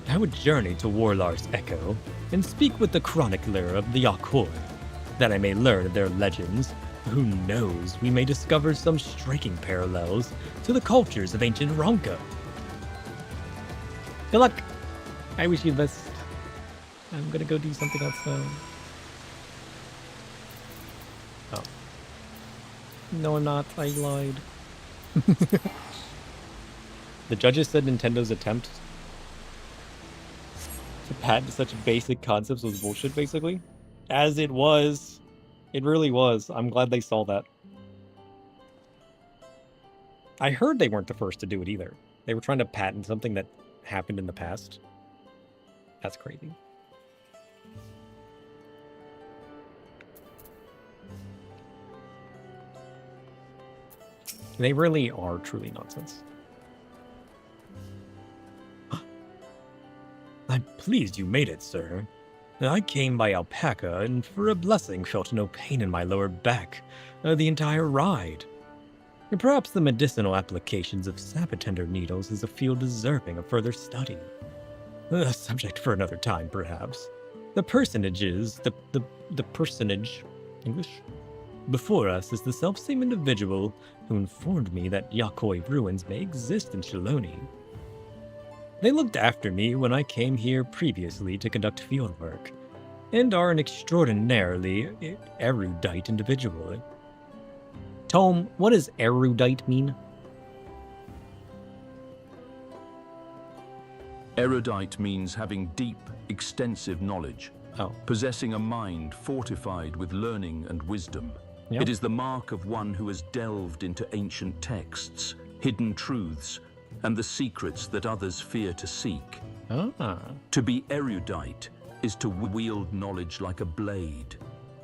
I would journey to Warlar's Echo and speak with the chronicler of the Yakoi, that I may learn of their legends. Who knows, we may discover some striking parallels to the cultures of ancient Ronka. Good luck. I wish you the best. I'm gonna go do something else now. Oh. No, I'm not. I lied. The judges said Nintendo's attempt to patent such basic concepts was bullshit, basically. As it was. It really was. I'm glad they saw that. I heard they weren't the first to do it either. They were trying to patent something that happened in the past. That's crazy. They really are truly nonsense. I'm pleased you made it, sir. I came by alpaca, and for a blessing felt no pain in my lower back the entire ride. Perhaps the medicinal applications of sapotender needles is a field deserving of further study. A subject for another time, perhaps. The personage, English? Before us is the selfsame individual who informed me that Yakoi ruins may exist in Shaloni. They looked after me when I came here previously to conduct field work, and are an extraordinarily erudite individual. Tome, what does erudite mean? Erudite means having deep, extensive knowledge, possessing a mind fortified with learning and wisdom. Yep. It is the mark of one who has delved into ancient texts, hidden truths, and the secrets that others fear to seek. To be erudite is to wield knowledge like a blade,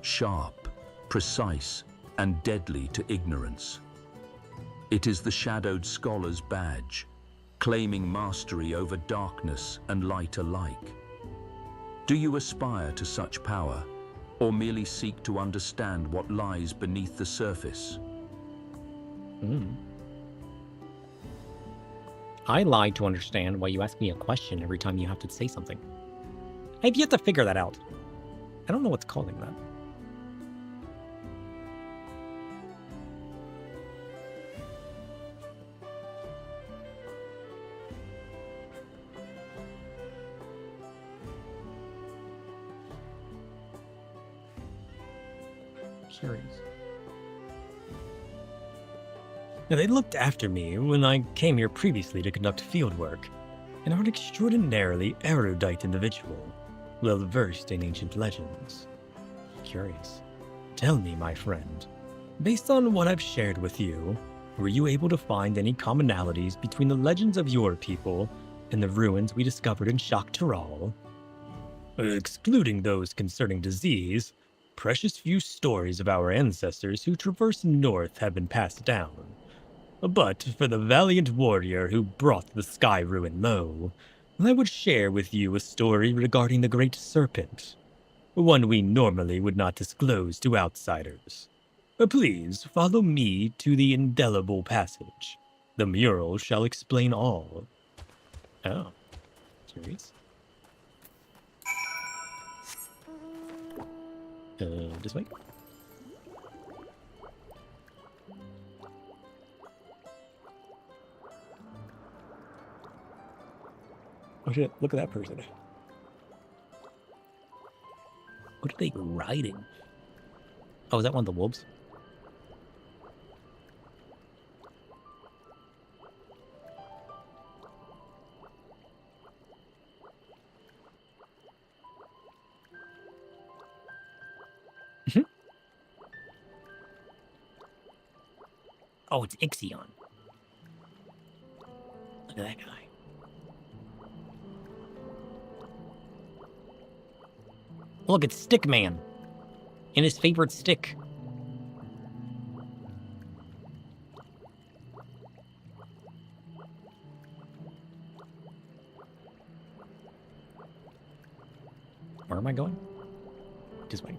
sharp, precise, and deadly to ignorance. It is the shadowed scholar's badge, claiming mastery over darkness and light alike. Do you aspire to such power, or merely seek to understand what lies beneath the surface? I lie to understand why you ask me a question every time you have to say something. I've yet to figure that out. I don't know what's calling that. Curious. Now, they looked after me when I came here previously to conduct field work, and are an extraordinarily erudite individual, well versed in ancient legends. Curious. Tell me, my friend, based on what I've shared with you, were you able to find any commonalities between the legends of your people and the ruins we discovered in Shaktaral? Excluding those concerning disease, precious few stories of our ancestors who traversed north have been passed down. But for the valiant warrior who brought the sky ruin low, I would share with you a story regarding the Great Serpent, one we normally would not disclose to outsiders. Please follow me to the indelible passage. The mural shall explain all. Oh, curious. This way? Oh shit, look at that person. What are they riding? Oh, is that one of the wolves? Oh, it's Ixion. Look at that guy. Look, it's Stickman. And his favorite stick. Where am I going? This way.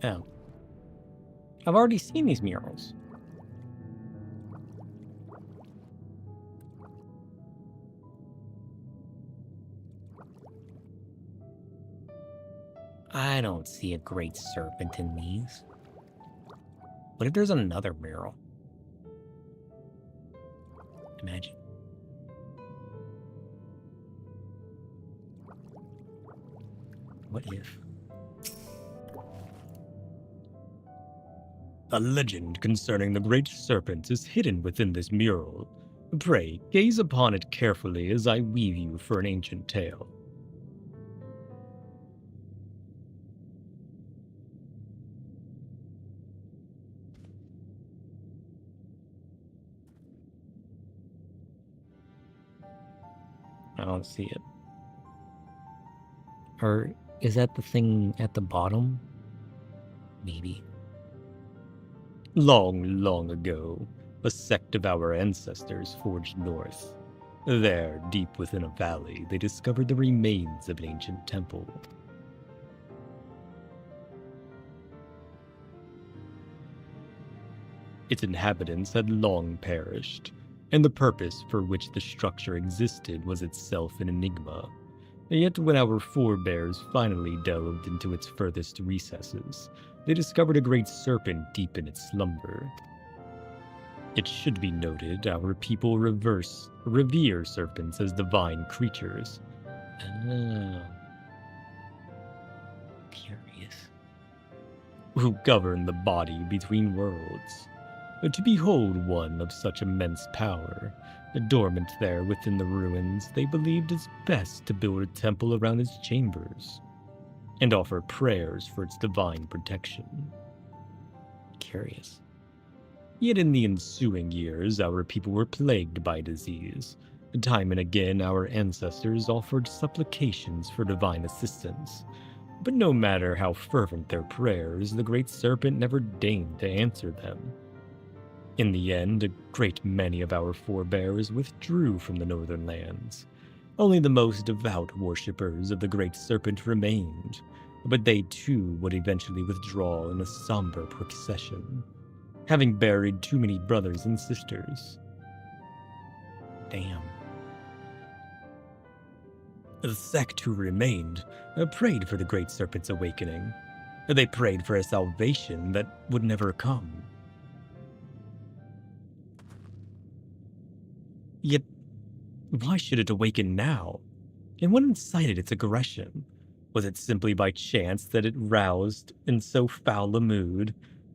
Oh. I've already seen these murals. I don't see a great serpent in these. What if there's another mural? Imagine. What if? A legend concerning the Great Serpent is hidden within this mural. Pray, gaze upon it carefully as I weave you for an ancient tale. I don't see it. Or is that the thing at the bottom? Maybe. Long, long ago, a sect of our ancestors forged north. There, deep within a valley, they discovered the remains of an ancient temple. Its inhabitants had long perished, and the purpose for which the structure existed was itself an enigma. Yet when our forebears finally delved into its furthest recesses, they discovered a great serpent deep in its slumber. It should be noted our people revere serpents as divine creatures. Oh. Curious. Who govern the body between worlds. To behold one of such immense power, dormant there within the ruins, they believed it's best to build a temple around its chambers, and offer prayers for its divine protection. Curious. Yet in the ensuing years, our people were plagued by disease. Time and again, our ancestors offered supplications for divine assistance. But no matter how fervent their prayers, the great serpent never deigned to answer them. In the end, a great many of our forebears withdrew from the northern lands. Only the most devout worshippers of the great serpent remained, but they too would eventually withdraw in a somber procession, having buried too many brothers and sisters. Damn. The sect who remained prayed for the great serpent's awakening. They prayed for a salvation that would never come. Yet, why should it awaken now? And what incited its aggression? Was it simply by chance that it roused in so foul a mood?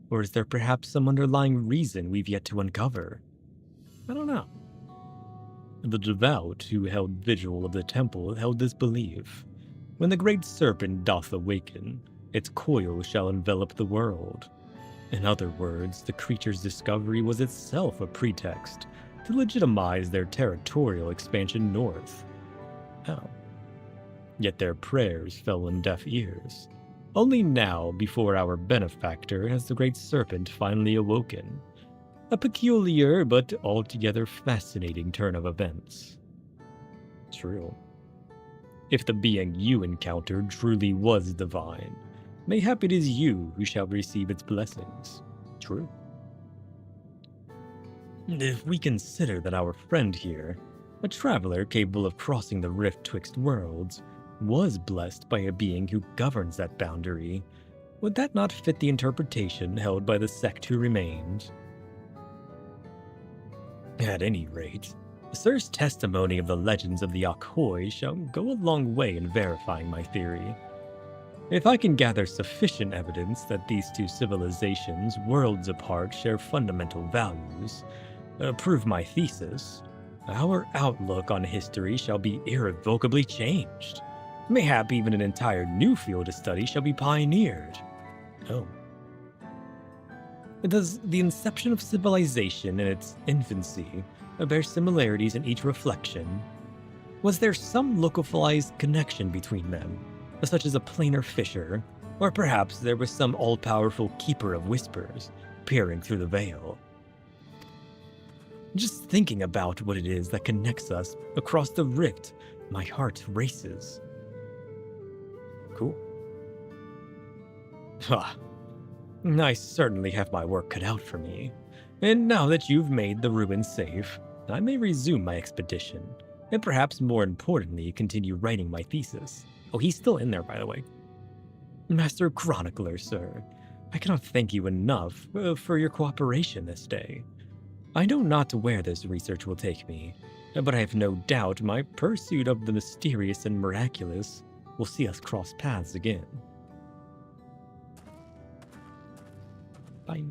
Or is there perhaps some underlying reason we've yet to uncover? I don't know. The devout who held vigil of the temple held this belief. When the great serpent doth awaken, its coil shall envelop the world. In other words, the creature's discovery was itself a pretext to legitimize their territorial expansion north. Oh. Yet their prayers fell on deaf ears. Only now, before our benefactor, has the Great Serpent finally awoken. A peculiar but altogether fascinating turn of events. True. If the being you encountered truly was divine, mayhap it is you who shall receive its blessings. True. If we consider that our friend here, a traveler capable of crossing the rift twixt worlds, was blessed by a being who governs that boundary, would that not fit the interpretation held by the sect who remained? At any rate, Sir's testimony of the legends of the Akhoi shall go a long way in verifying my theory. If I can gather sufficient evidence that these two civilizations, worlds apart, share fundamental values, prove my thesis, our outlook on history shall be irrevocably changed. Mayhap even an entire new field of study shall be pioneered. Oh. Does the inception of civilization in its infancy bear similarities in each reflection? Was there some localized connection between them, such as a planar fissure, or perhaps there was some all-powerful keeper of whispers peering through the veil? Just thinking about what it is that connects us across the rift, my heart races. Cool. I certainly have my work cut out for me. And now that you've made the ruins safe, I may resume my expedition, and perhaps more importantly, continue writing my thesis. Oh, he's still in there, by the way. Master Chronicler, sir, I cannot thank you enough for your cooperation this day. I know not where this research will take me, but I have no doubt my pursuit of the mysterious and miraculous will see us cross paths again. Bye.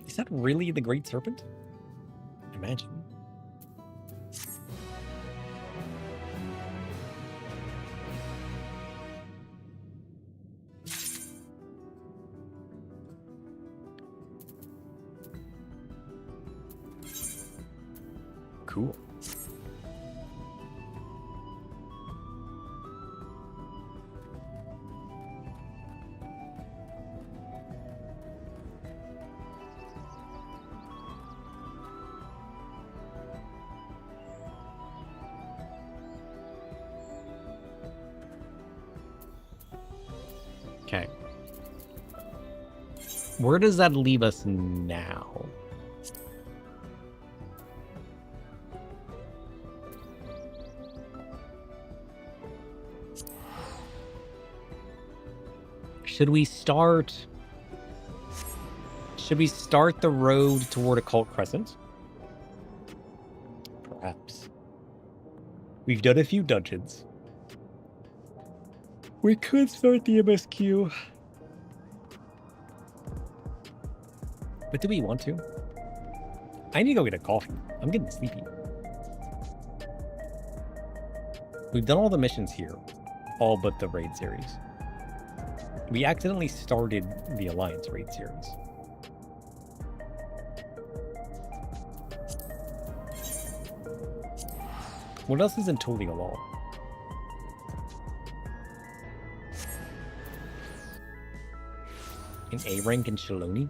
Is that really the Great Serpent? Imagine. Cool. Okay. Where does that leave us now? Should we start the road toward Occult Crescent? Perhaps. We've done a few dungeons. We could start the MSQ. But do we want to? I need to go get a coffee. I'm getting sleepy. We've done all the missions here. All but the raid series. We accidentally started the Alliance raid series. What else is in Tolia Law? An A rank in Shaloni?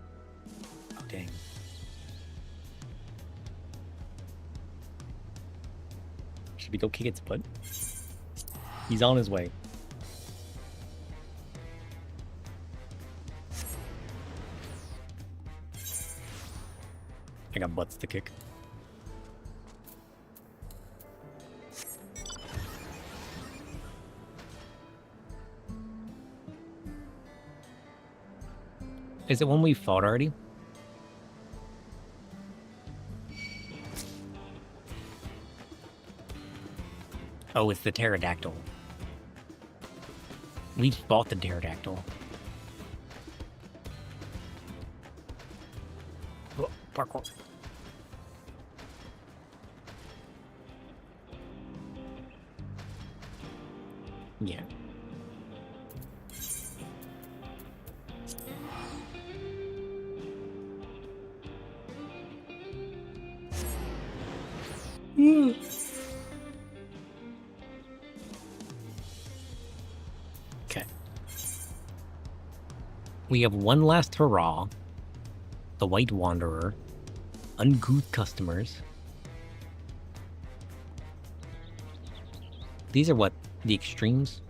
Oh, dang. Should we go kick its butt? He's on his way. I got butts to kick. Is it one we fought already? Oh, it's the pterodactyl. We fought the pterodactyl. Oh, parkour. Yeah. Okay. We have one last hurrah. The White Wanderer. Uncouth customers. These are what? The extremes?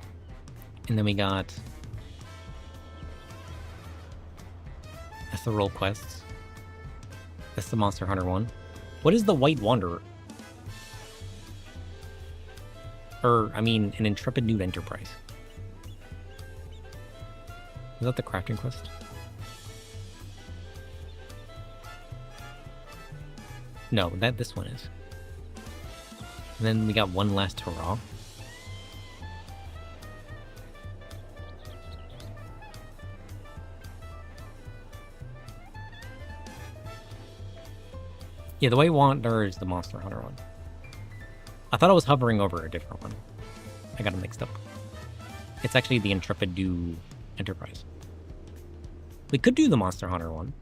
And then we got ethereal quests. That's the Monster Hunter one. What is the White Wanderer? I mean, an Intrepid New Enterprise. Is that the crafting quest? No, this one is. And then we got one last hurrah. Yeah, the White Wanderer is the Monster Hunter one. I thought I was hovering over a different one. I got it mixed up. It's actually the Intrepid New Enterprise. We could do the Monster Hunter one.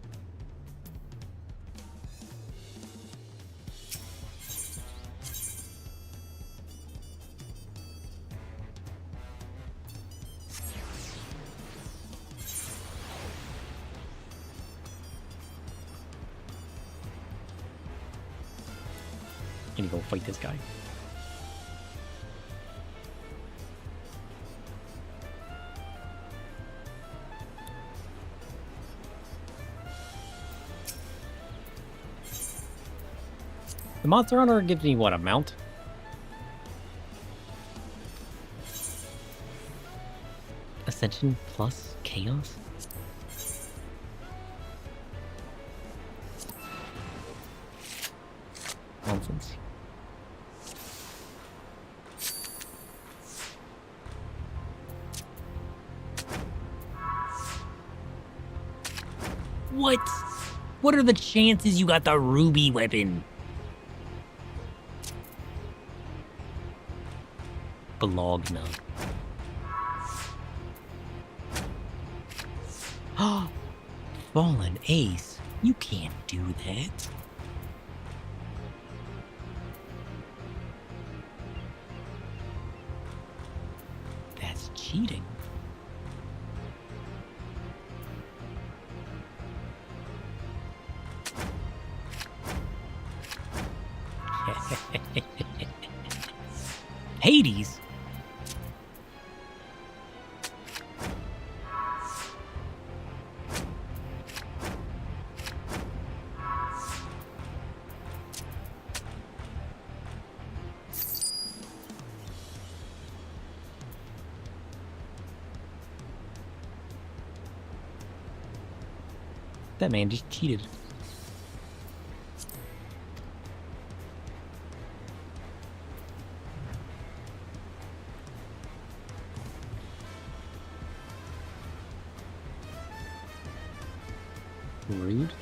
Can you go fight this guy? The Monster Hunter gives me what, a mount? Ascension plus Chaos? Nonsense. What? What are the chances you got the ruby weapon? Bologna. Fallen Ace. You can't do that. That's cheating. Hades? That man just cheated. Rude.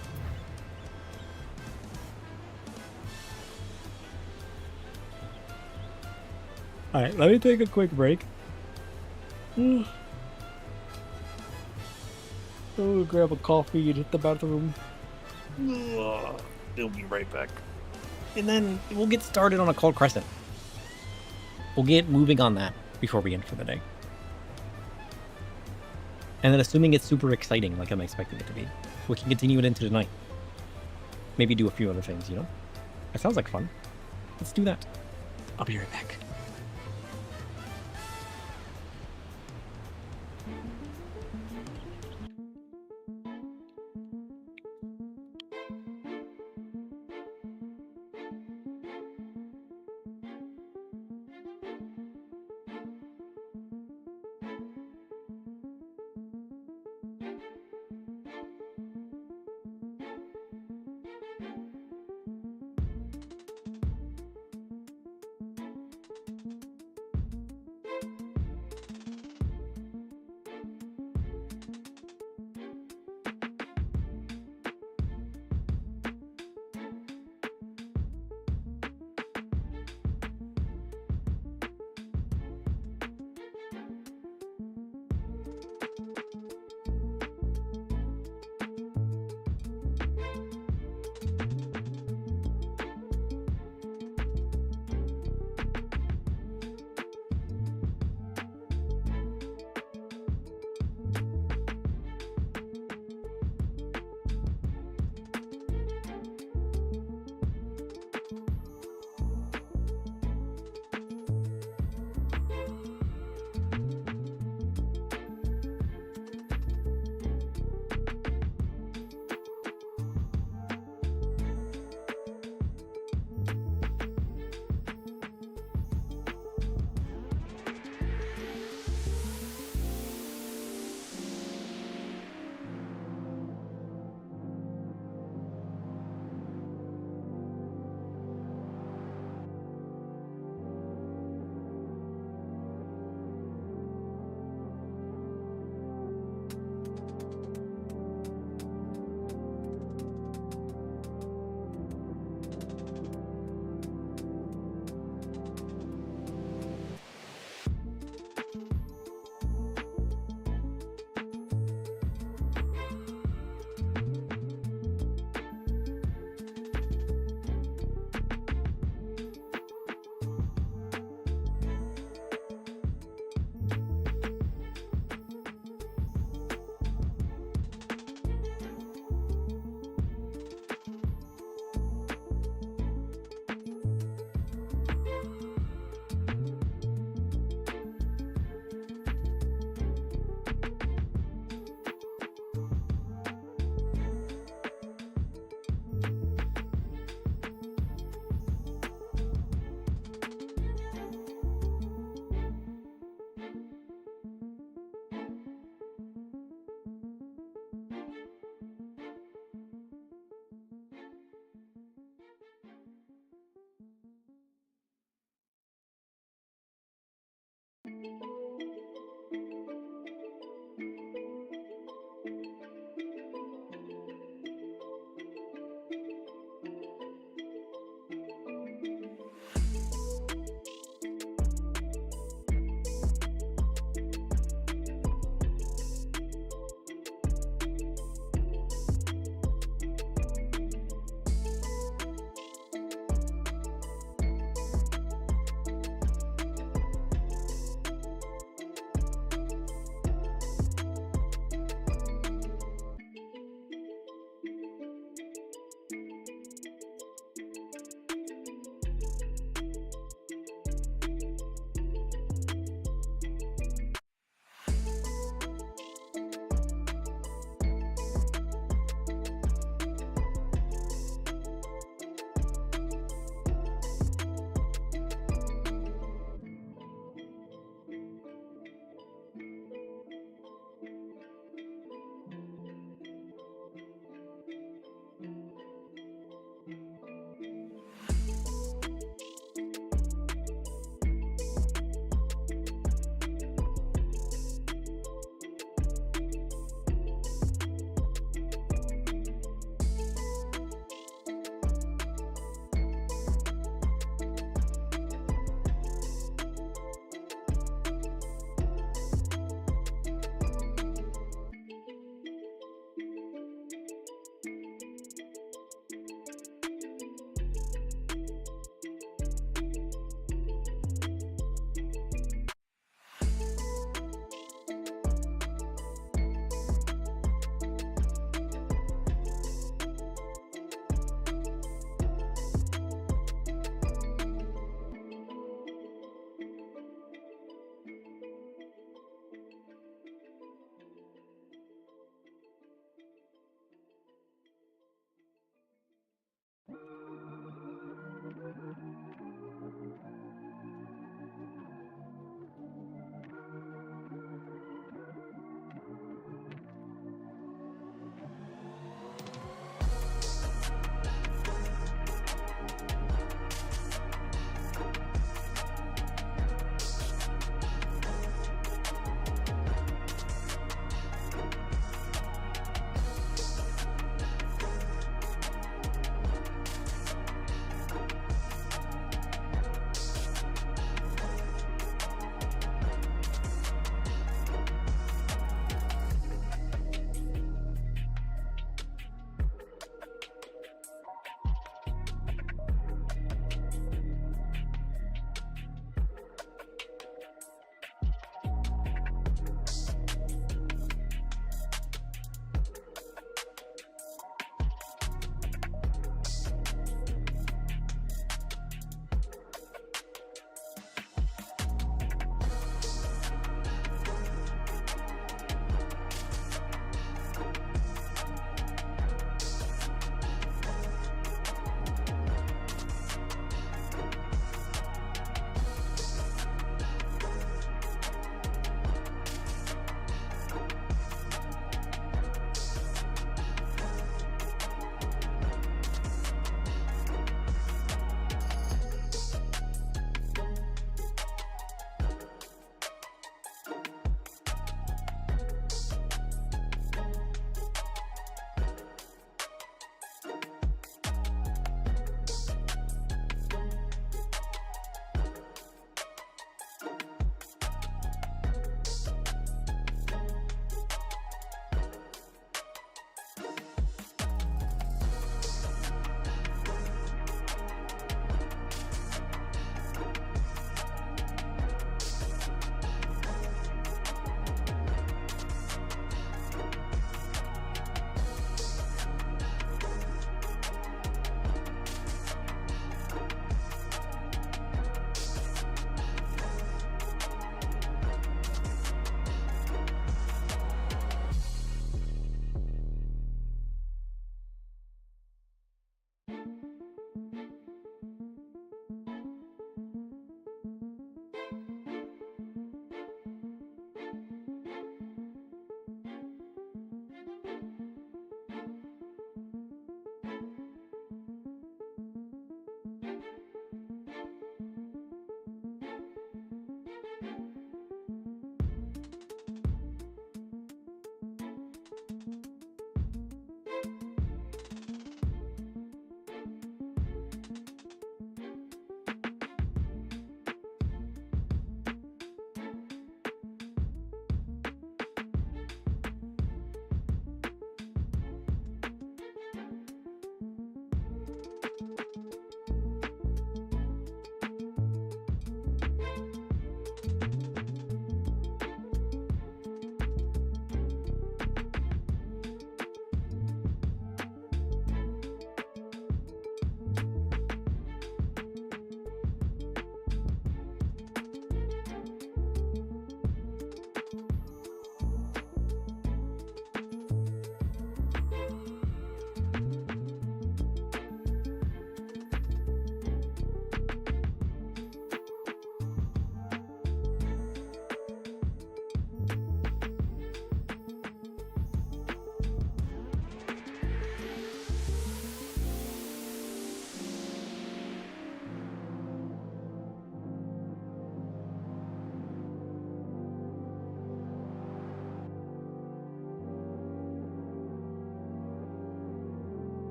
Alright, let me take a quick break. Oh, grab a coffee and hit the bathroom. We'll be right back. And then we'll get started on a Cold Crescent. We'll get moving on that before we end for the day. And then assuming it's super exciting, like I'm expecting it to be, we can continue it into the night. Maybe do a few other things, you know? That sounds like fun. Let's do that. I'll be right back.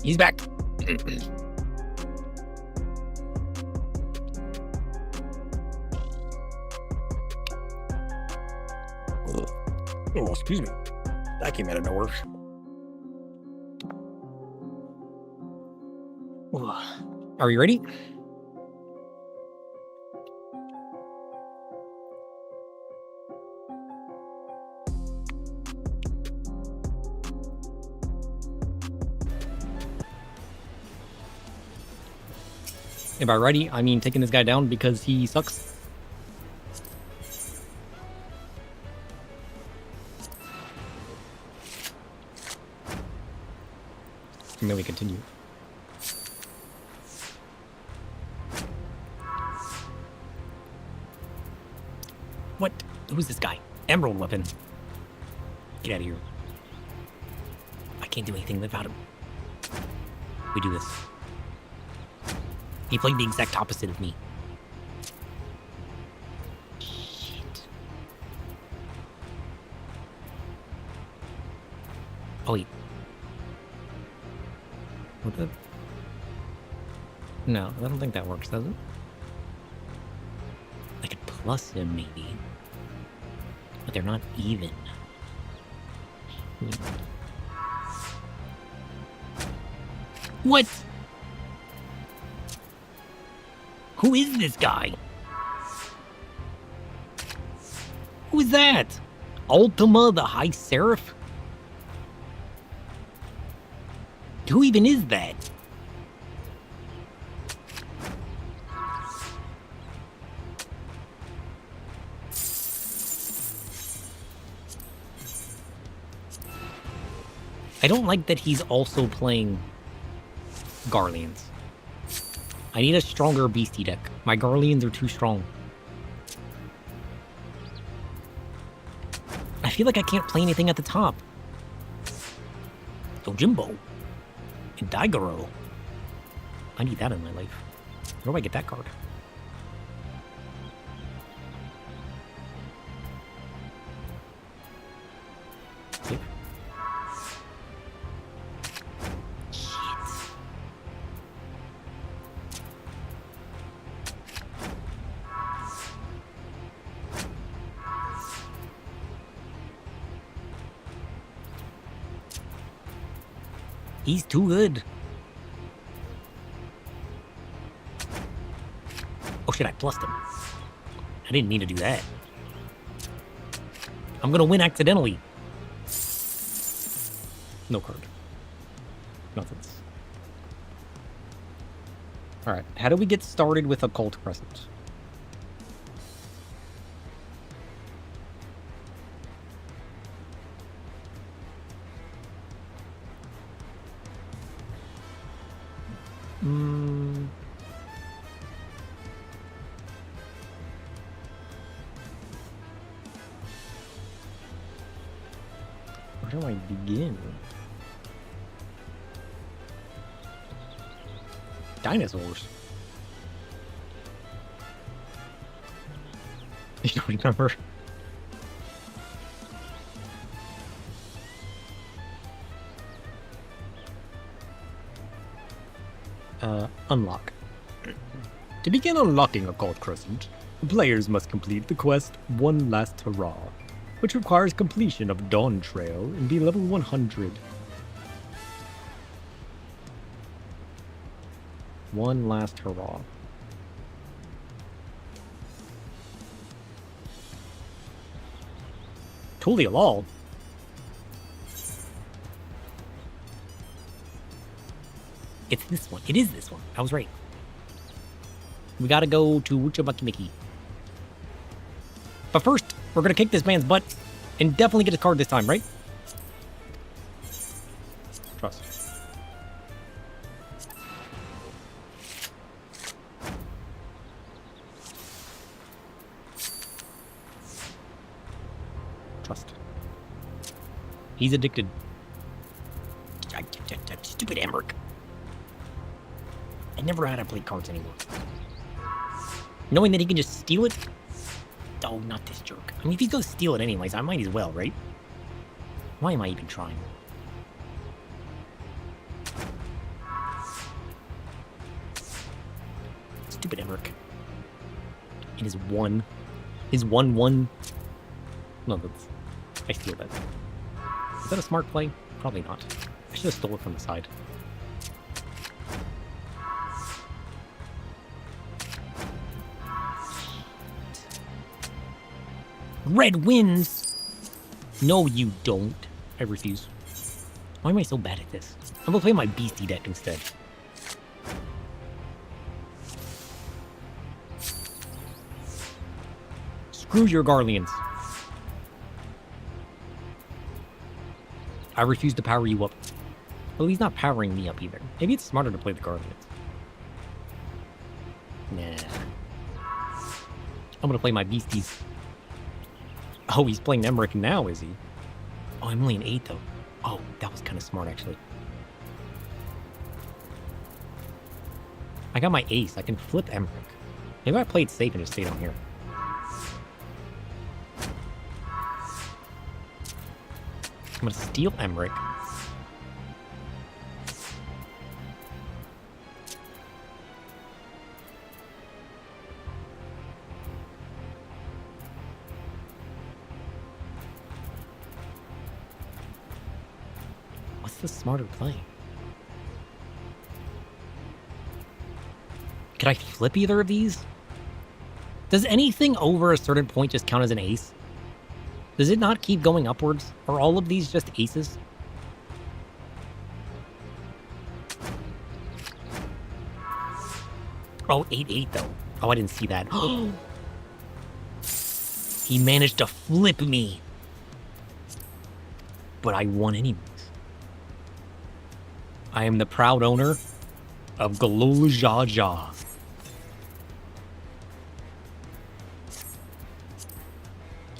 He's back. Oh, excuse me. That came out of nowhere. Are you ready? And by ready, I mean taking this guy down because he sucks. And then we continue. What? Who's this guy? Emerald weapon. Get out of here. I can't do anything without him. We do this. He played the exact opposite of me. Shit. Oh wait. What the? No, I don't think that works, does it? I could plus him, maybe. But they're not even. What? Who is this guy? Who is that? Ultima the High Seraph? Who even is that? I don't like that he's also playing Garleans. I need a stronger beastie deck. My Garleans are too strong. I feel like I can't play anything at the top. Dojimbo. And Daigoro. I need that in my life. Where do I get that card? Save. He's too good. Oh shit, I plussed him. I didn't mean to do that. I'm gonna win accidentally. No card. Nothings. Alright, how do we get started with Occult Crescent? Where do I begin? Dinosaurs. You don't remember? Unlock. To begin unlocking Occult Crescent, players must complete the quest One Last Hurrah, which requires completion of Dawntrail and be level 100. One Last Hurrah. Totally lol. It's this one. It is this one. I was right. We gotta go to Wuchabaki Mickey. But first, we're gonna kick this man's butt and definitely get a card this time, right? Trust. Trust. He's addicted. Stupid Emmerich. I never had to play cards anymore. Knowing that he can just steal it? Oh, not this jerk. I mean, if he's gonna steal it anyways, I might as well, right? Why am I even trying? Stupid Emmerich. It is one. Is 1-1? No, that's... I steal that. Is that a smart play? Probably not. I should have stole it from the side. Red wins! No, you don't. I refuse. Why am I so bad at this? I'm gonna play my beastie deck instead. Screw your Garleans. I refuse to power you up. Well, he's not powering me up either. Maybe it's smarter to play the Garleans. Nah. I'm gonna play my beasties. Oh, he's playing Emmerich now, is he? Oh, I'm only an 8 though. Oh, that was kind of smart actually. I got my ace. I can flip Emmerich. Maybe I played safe and just stayed on here. I'm gonna steal Emmerich. What's the smarter play? Can I flip either of these? Does anything over a certain point just count as an ace? Does it not keep going upwards? Are all of these just aces? Oh, 8-8 though. Oh, I didn't see that. He managed to flip me. But I won anyways. I am the proud owner of Galul Jaja.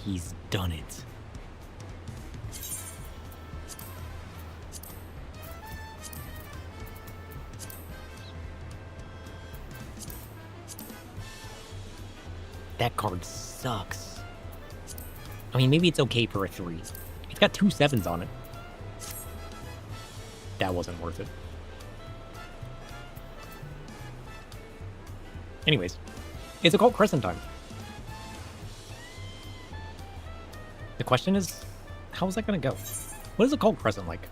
He's done it. That card sucks. I mean, maybe it's okay for a 3. It's got 2 7s on it. That wasn't worth it. Anyways, it's Occult Crescent time. The question is, how is that going to go? What is Occult Crescent like?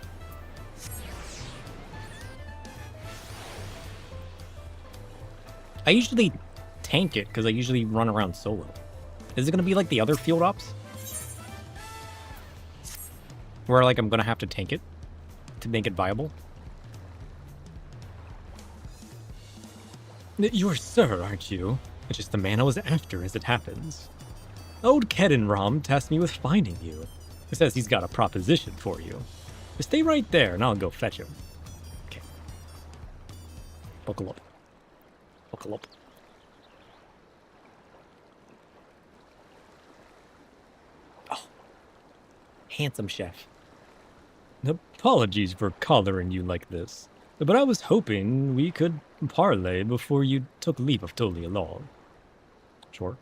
I usually tank it because I usually run around solo. Is it going to be like the other field ops? Where like I'm going to have to tank it to make it viable? You're Sir, aren't you? It's just the man I was after as it happens. Old Kedinram tasked me with finding you. He says he's got a proposition for you. Stay right there and I'll go fetch him. Okay. Buckle up. Buckle up. Oh. Handsome chef. Apologies for collaring you like this, but I was hoping we could parlay before you took leave of Tolialol. Sure.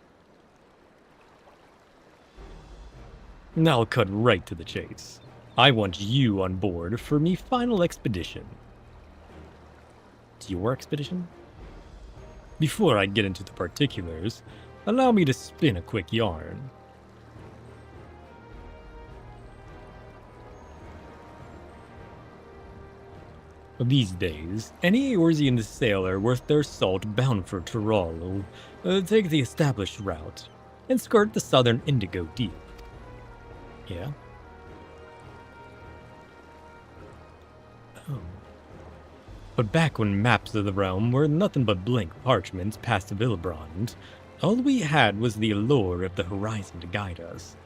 Now I'll cut right to the chase. I want you on board for me final expedition. It's your expedition? Before I get into the particulars, allow me to spin a quick yarn. These days, any Eorzean sailor worth their salt bound for Tyrol will take the established route and skirt the southern Indigo Deep. Yeah. Oh. But back when maps of the realm were nothing but blank parchments past Villebrand, all we had was the allure of the horizon to guide us.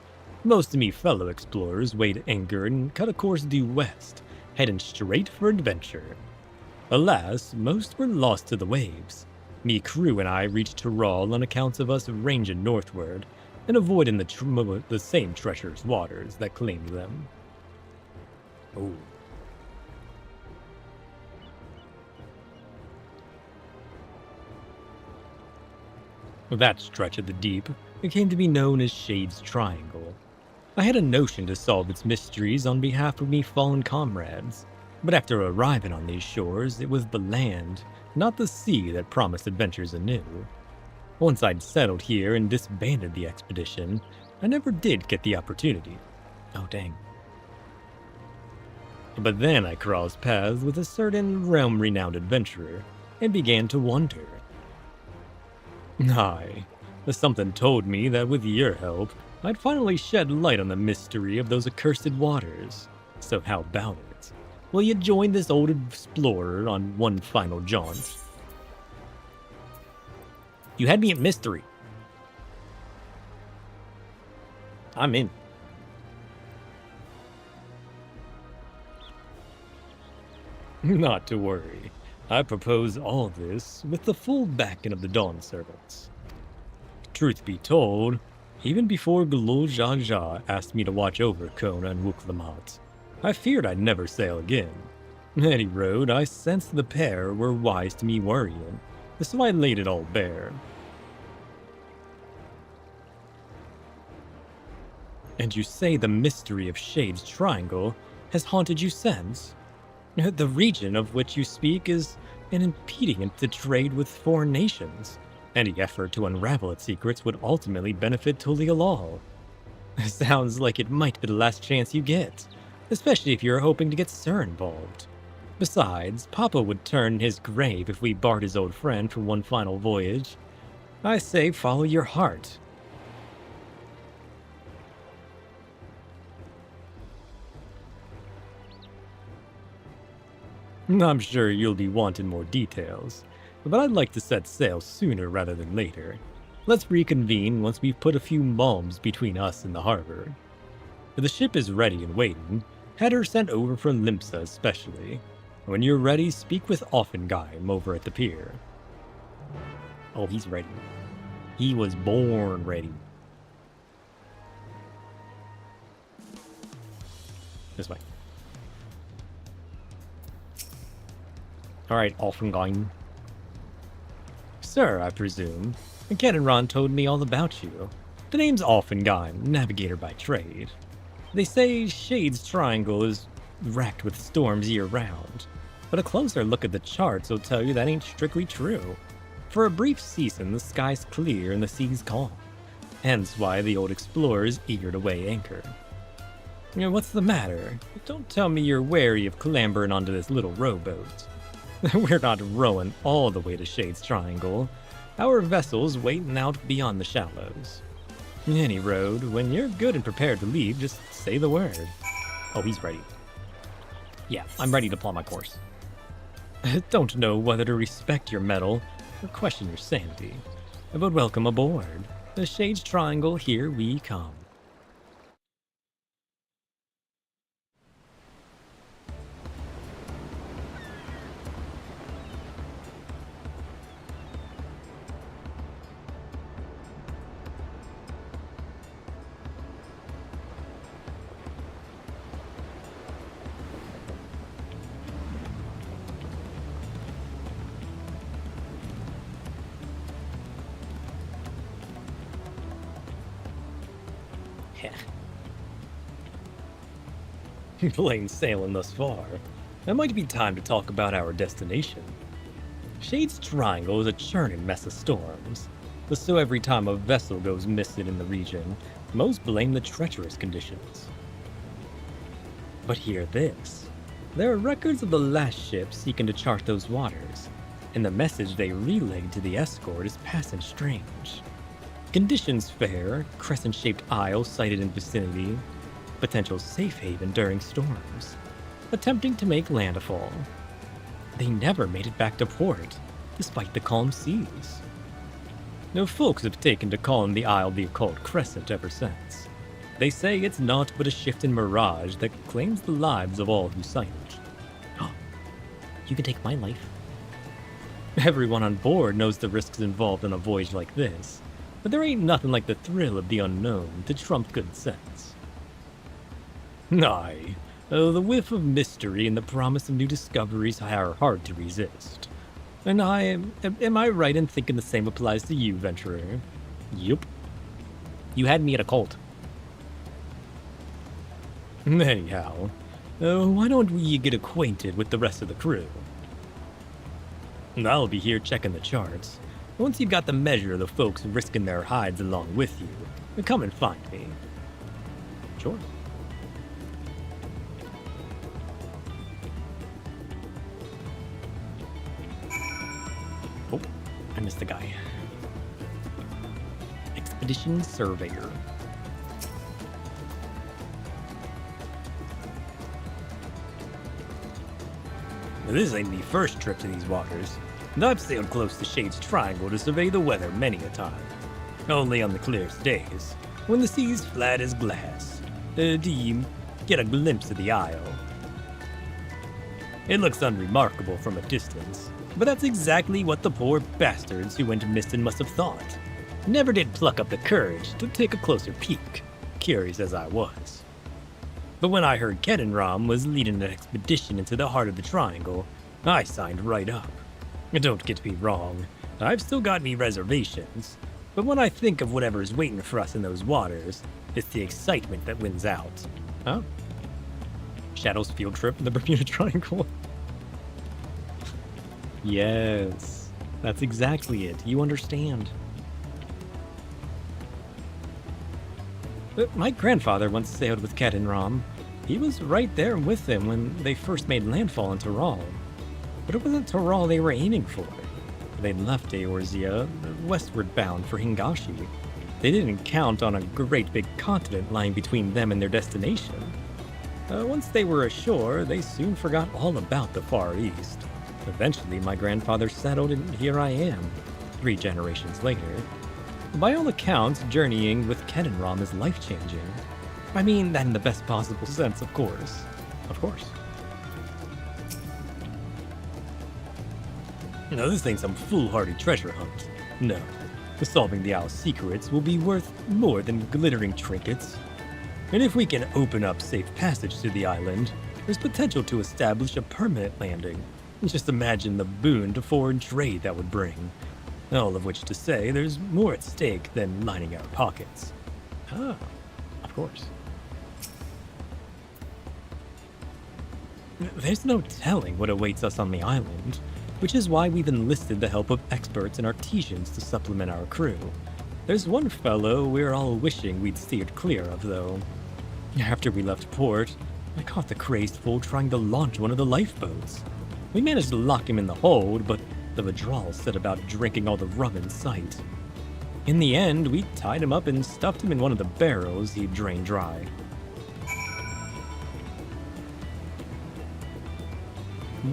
Most of me fellow explorers weighed anchor and cut a course due west, heading straight for adventure. Alas, most were lost to the waves. Me crew and I reached Tyrol on account of us ranging northward and avoiding the same treacherous waters that claimed them. Oh. That stretch of the deep came to be known as Shade's Triangle. I had a notion to solve its mysteries on behalf of me fallen comrades, But after arriving on these shores, it was the land, not the sea, that promised adventures anew. Once I'd settled here and disbanded the expedition, I never did get the opportunity. Oh, dang. But then I crossed paths with a certain realm-renowned adventurer, and began to wonder. Aye, something told me that with your help, I'd finally shed light on the mystery of those accursed waters. So how about it? Will you join this old explorer on one final jaunt? You had me at mystery. I'm in. Not to worry. I propose all this with the full backing of the Dawn Servants. Truth be told, even before Galul Jaja asked me to watch over Kona and Wuklamat, I feared I'd never sail again. Any road, I sensed the pair were wise to me worrying, so I laid it all bare. And you say the mystery of Shade's Triangle has haunted you since? The region of which you speak is an impediment to trade with foreign nations. Any effort to unravel its secrets would ultimately benefit Tulialal. Sounds like it might be the last chance you get, especially if you're hoping to get Sir involved. Besides, Papa would turn in his grave if we barred his old friend for one final voyage. I say follow your heart. I'm sure you'll be wanting more details, but I'd like to set sail sooner rather than later. Let's reconvene once we've put a few malms between us and the harbor. If the ship is ready and waiting, had her sent over from Limsa especially. When you're ready, speak with Offengeim over at the pier. Oh, he's ready. He was born ready. This way. Alright, Offengeim. Sir, I presume. Kenenron told me all about you. The name's Offengeim, navigator by trade. They say Shade's Triangle is racked with storms year-round, but a closer look at the charts will tell you that ain't strictly true. For a brief season, the sky's clear and the sea's calm, hence why the old explorer is eager to weigh anchor. What's the matter? Don't tell me you're wary of clambering onto this little rowboat. We're not rowing all the way to Shade's Triangle. Our vessel's waiting out beyond the shallows. Any road, when you're good and prepared to leave, just say the word. Oh, he's ready. Yeah, I'm ready to plot my course. Don't know whether to respect your mettle or question your sanity, but welcome aboard. The Shade's Triangle, here we come. Plain sailing thus far. It might be time to talk about our destination. Shade's Triangle is a churning mess of storms, so every time a vessel goes missing in the region, most blame the treacherous conditions. But hear this. There are records of the last ship seeking to chart those waters, and the message they relayed to the escort is passing strange. Conditions fair, crescent-shaped isle sighted in vicinity, potential safe haven during storms, attempting to make landfall. They never made it back to port, despite the calm seas. No folks have taken to calling the isle the occult crescent ever since. They say it's naught but a shifting mirage that claims the lives of all who sight it. You can take my life. Everyone on board knows the risks involved in a voyage like this, but there ain't nothing like the thrill of the unknown to trump good sense. Aye, the whiff of mystery and the promise of new discoveries are hard to resist. And am I right in thinking the same applies to you, venturer? Yup. You had me at a cult. Anyhow, Why don't we get acquainted with the rest of the crew? I'll be here checking the charts. Once you've got the measure of the folks risking their hides along with you, come and find me. Sure. Oh, I missed the guy. Expedition Surveyor. Now, this ain't my first trip to these waters, and I've sailed close to Shade's Triangle to survey the weather many a time. Only on the clearest days, when the sea's flat as glass, do you get a glimpse of the isle. It looks unremarkable from a distance, but that's exactly what the poor bastards who went missing must have thought. Never did pluck up the courage to take a closer peek, curious as I was. But when I heard Kedinram was leading an expedition into the heart of the Triangle, I signed right up. Don't get me wrong, I've still got me reservations, but when I think of whatever's waiting for us in those waters, it's the excitement that wins out. Huh? Shadow's field trip in the Bermuda Triangle? Yes, that's exactly it. You understand. My grandfather once sailed with Kedinram. He was right there with them when they first made landfall in Taral. But it wasn't Taral they were aiming for. They'd left Eorzea, westward bound for Hingashi. They didn't count on a great big continent lying between them and their destination. Once they were ashore, they soon forgot all about the Far East. Eventually, my grandfather settled, and here I am, 3 generations later. By all accounts, journeying with Kedinram is life-changing. I mean that in the best possible sense, of course. Of course. No, this ain't some foolhardy treasure hunt. No. Solving the Owl's secrets will be worth more than glittering trinkets. And if we can open up safe passage to the island, there's potential to establish a permanent landing. Just imagine the boon to foreign trade that would bring. All of which to say, there's more at stake than lining our pockets. Ah, of course. There's no telling what awaits us on the island, which is why we've enlisted the help of experts and artisans to supplement our crew. There's one fellow we're all wishing we'd steered clear of, though. After we left port, I caught the crazed fool trying to launch one of the lifeboats. We managed to lock him in the hold, but the withdrawal set about drinking all the rum in sight. In the end, we tied him up and stuffed him in one of the barrels he'd drained dry.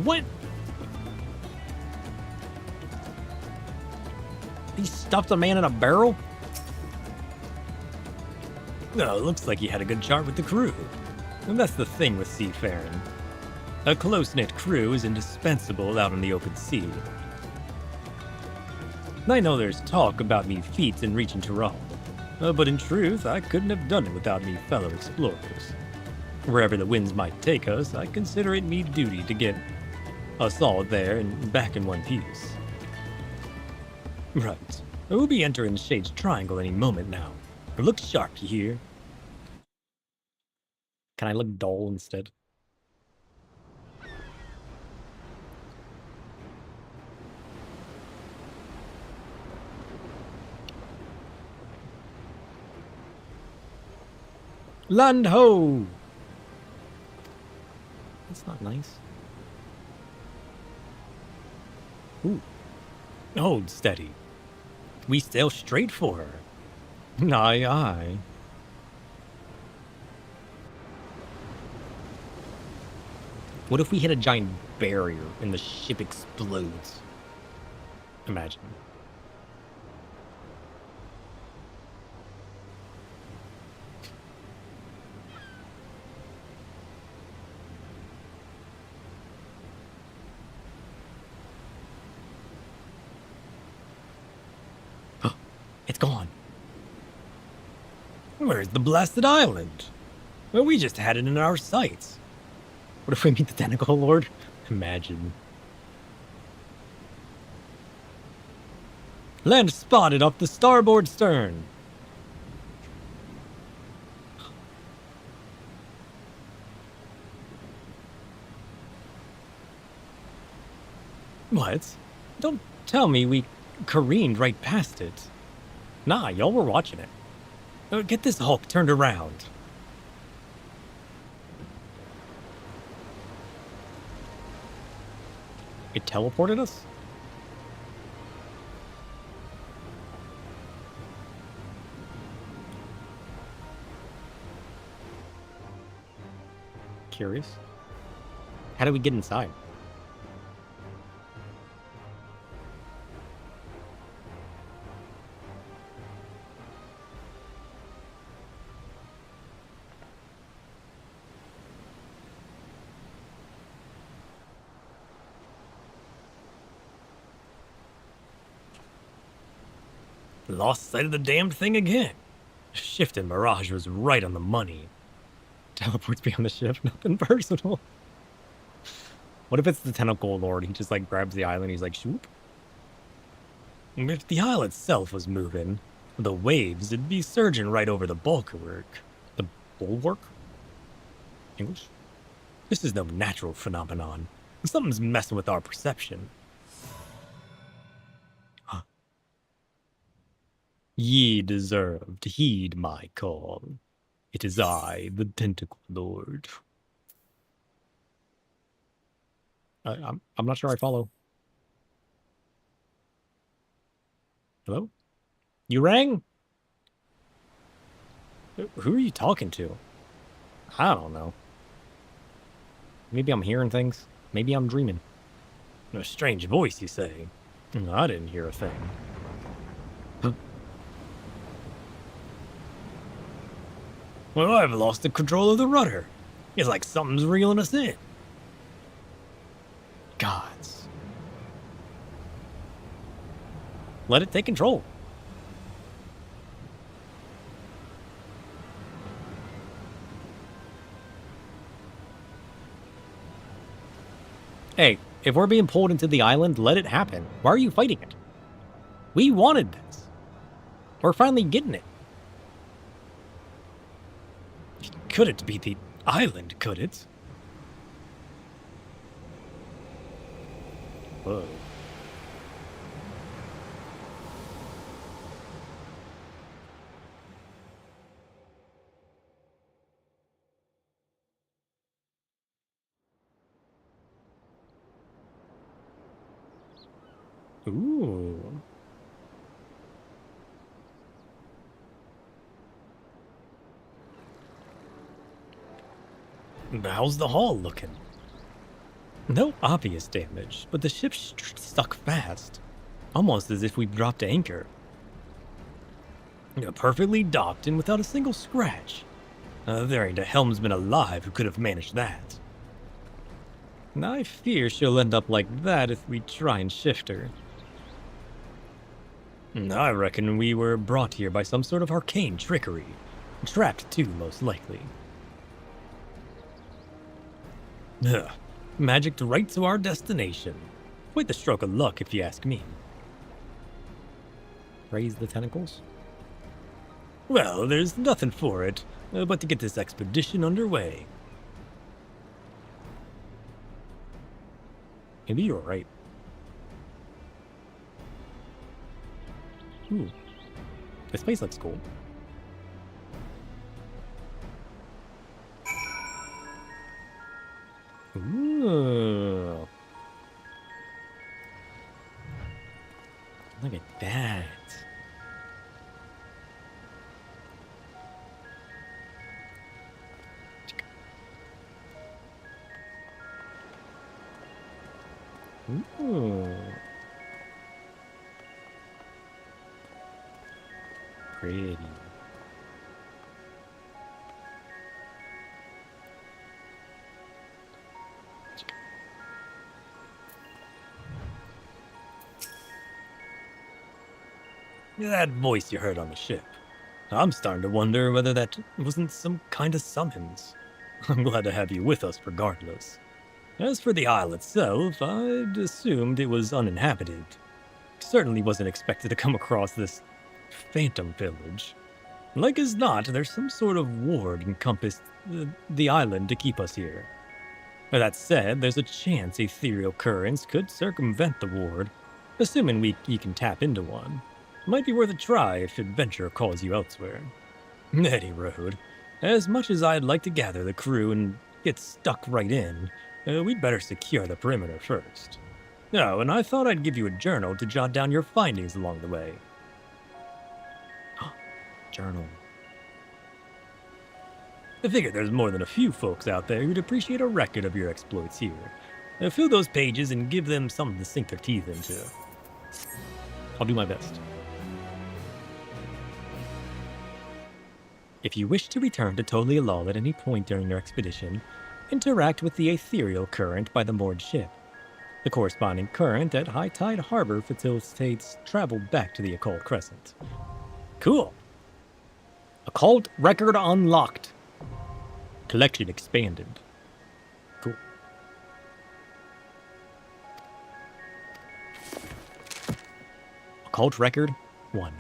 What? He stuffed a man in a barrel? No, it looks like he had a good chart with the crew. And that's the thing with seafaring. A close-knit crew is indispensable out on the open sea. I know there's talk about me feats in reaching Taral, but in truth, I couldn't have done it without me fellow explorers. Wherever the winds might take us, I consider it me duty to get us all there and back in one piece. Right. We'll be entering Shade's Triangle any moment now. Look sharp, you hear? Can I look dull instead? Land ho! That's not nice. Ooh. Hold steady. We sail straight for her. Aye, aye. What if we hit a giant barrier and the ship explodes? Imagine. It's gone. Where's the blasted island? Well, we just had it in our sights. What if we meet the Tentacle Lord? Imagine. Land spotted off the starboard stern. What? Don't tell me we careened right past it. Nah, y'all were watching it. Get this Hulk turned around. It teleported us? Curious. How do we get inside? Lost sight of the damned thing again. Shift and Mirage was right on the money. Teleports me on the ship, nothing personal. What if it's the tentacle lord? He just like grabs the island, he's like, shoop. If the isle itself was moving, the waves would be surging right over the bulwark. The bulwark? English? This is no natural phenomenon. Something's messing with our perception. Ye deserve to heed my call. It is I, the Tentacle Lord. I'm not sure I follow. Hello? You rang? Who are you talking to? I don't know. Maybe I'm hearing things. Maybe I'm dreaming. A strange voice, you say? I didn't hear a thing. Well, I've lost the control of the rudder. It's like something's reeling us in. Gods. Let it take control. Hey, if we're being pulled into the island, let it happen. Why are you fighting it? We wanted this. We're finally getting it. Couldn't be the island, could it? Whoa. Ooh. How's the hull looking? No obvious damage, but the ship's stuck fast. Almost as if we dropped anchor. Perfectly docked and without a single scratch. There ain't a helmsman alive who could have managed that. I fear she'll end up like that if we try and shift her. I reckon we were brought here by some sort of arcane trickery. Trapped too, most likely. Magicked right to our destination. Quite the stroke of luck, if you ask me. Raise the tentacles? Well, there's nothing for it but to get this expedition underway. Maybe you're right. Ooh. This place looks cool. Ooh. Look at that. Ooh. Pretty. That voice you heard on the ship. I'm starting to wonder whether that wasn't some kind of summons. I'm glad to have you with us regardless. As for the isle itself, I'd assumed it was uninhabited. Certainly wasn't expected to come across this phantom village. Like as not, there's some sort of ward encompassed the island to keep us here. That said, there's a chance ethereal currents could circumvent the ward, assuming you can tap into one. Might be worth a try if adventure calls you elsewhere. Any road. As much as I'd like to gather the crew and get stuck right in, we'd better secure the perimeter first. Oh, and I thought I'd give you a journal to jot down your findings along the way. Journal. I figure there's more than a few folks out there who'd appreciate a record of your exploits here. Fill those pages and give them something to sink their teeth into. I'll do my best. If you wish to return to Tolialol at any point during your expedition, interact with the ethereal current by the moored ship. The corresponding current at High Tide Harbor facilitates travel back to the Occult Crescent. Cool. Occult record unlocked. Collection expanded. Cool. Occult record 1.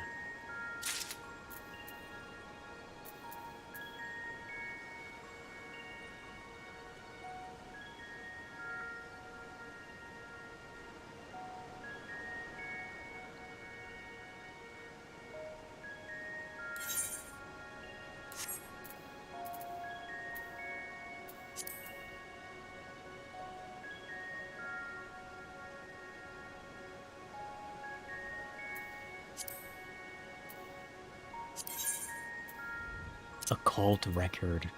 Occult record.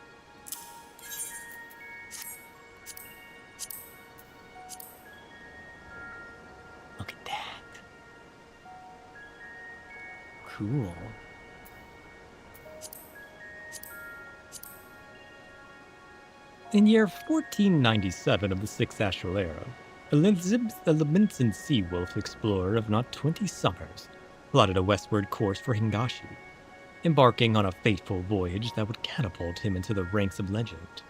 Look at that. Cool. In year 1497 of the 6th Astral Era, a Leminson sea wolf explorer of not 20 summers plotted a westward course for Hingashi, embarking on a fateful voyage that would catapult him into the ranks of legend.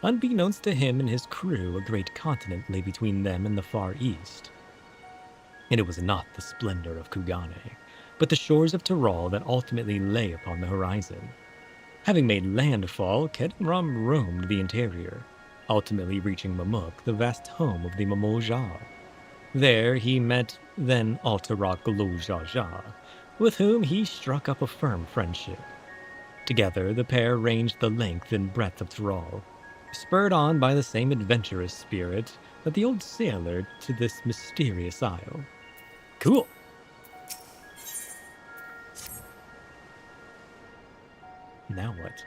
Unbeknownst to him and his crew, a great continent lay between them and the far east. And it was not the splendor of Kugane, but the shores of Tiral that ultimately lay upon the horizon. Having made landfall, Kedenram roamed the interior, ultimately reaching Mamuk, the vast home of the Mamoja. There he met then Alterak Gulujaja, with whom he struck up a firm friendship. Together, the pair ranged the length and breadth of Tiral, spurred on by the same adventurous spirit that the old sailor to this mysterious isle. Cool. Now what?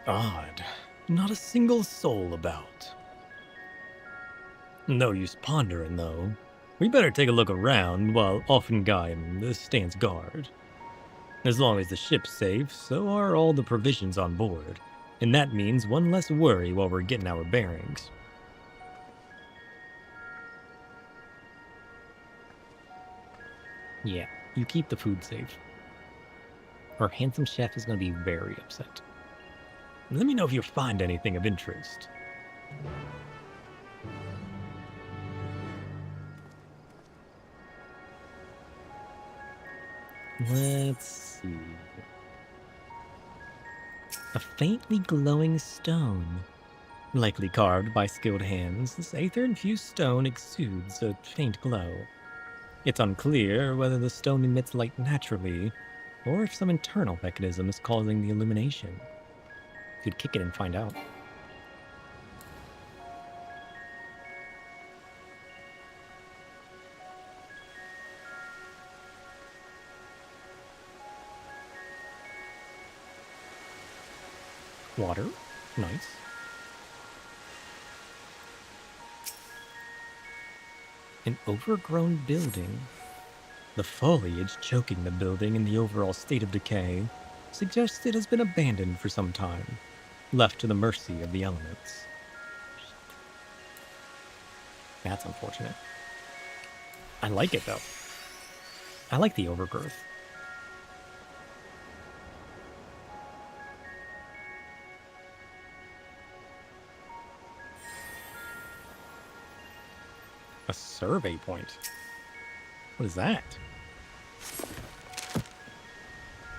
Odd. Not a single soul about. No use pondering, though. We better take a look around while Offengeim stands guard. As long as the ship's safe, so are all the provisions on board, and that means one less worry while we're getting our bearings. Yeah, you keep the food safe. Our handsome chef is going to be very upset. Let me know if you find anything of interest. Let's see. A faintly glowing stone. Likely carved by skilled hands, this aether-infused stone exudes a faint glow. It's unclear whether the stone emits light naturally, or if some internal mechanism is causing the illumination. Could kick it and find out. Water. Nice. An overgrown building. The foliage choking the building and the overall state of decay suggests it has been abandoned for some time, left to the mercy of the elements. That's unfortunate. I like it, though. I like the overgrowth. A survey point? What is that?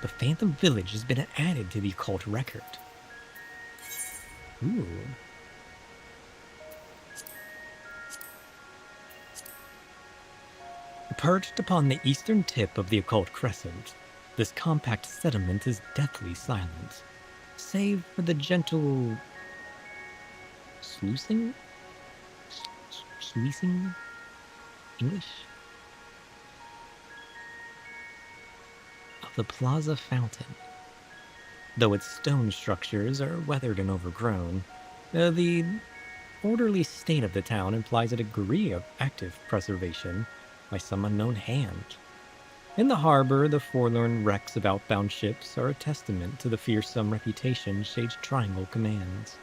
the Phantom Village has been added to the occult record. Ooh. Perched upon the eastern tip of the occult crescent, this compact settlement is deathly silent, save for the gentle sluicing? Sluicing? English? Of the plaza fountain. Though its stone structures are weathered and overgrown, the orderly state of the town implies a degree of active preservation by some unknown hand. In the harbor, the forlorn wrecks of outbound ships are a testament to the fearsome reputation Shade's Triangle commands.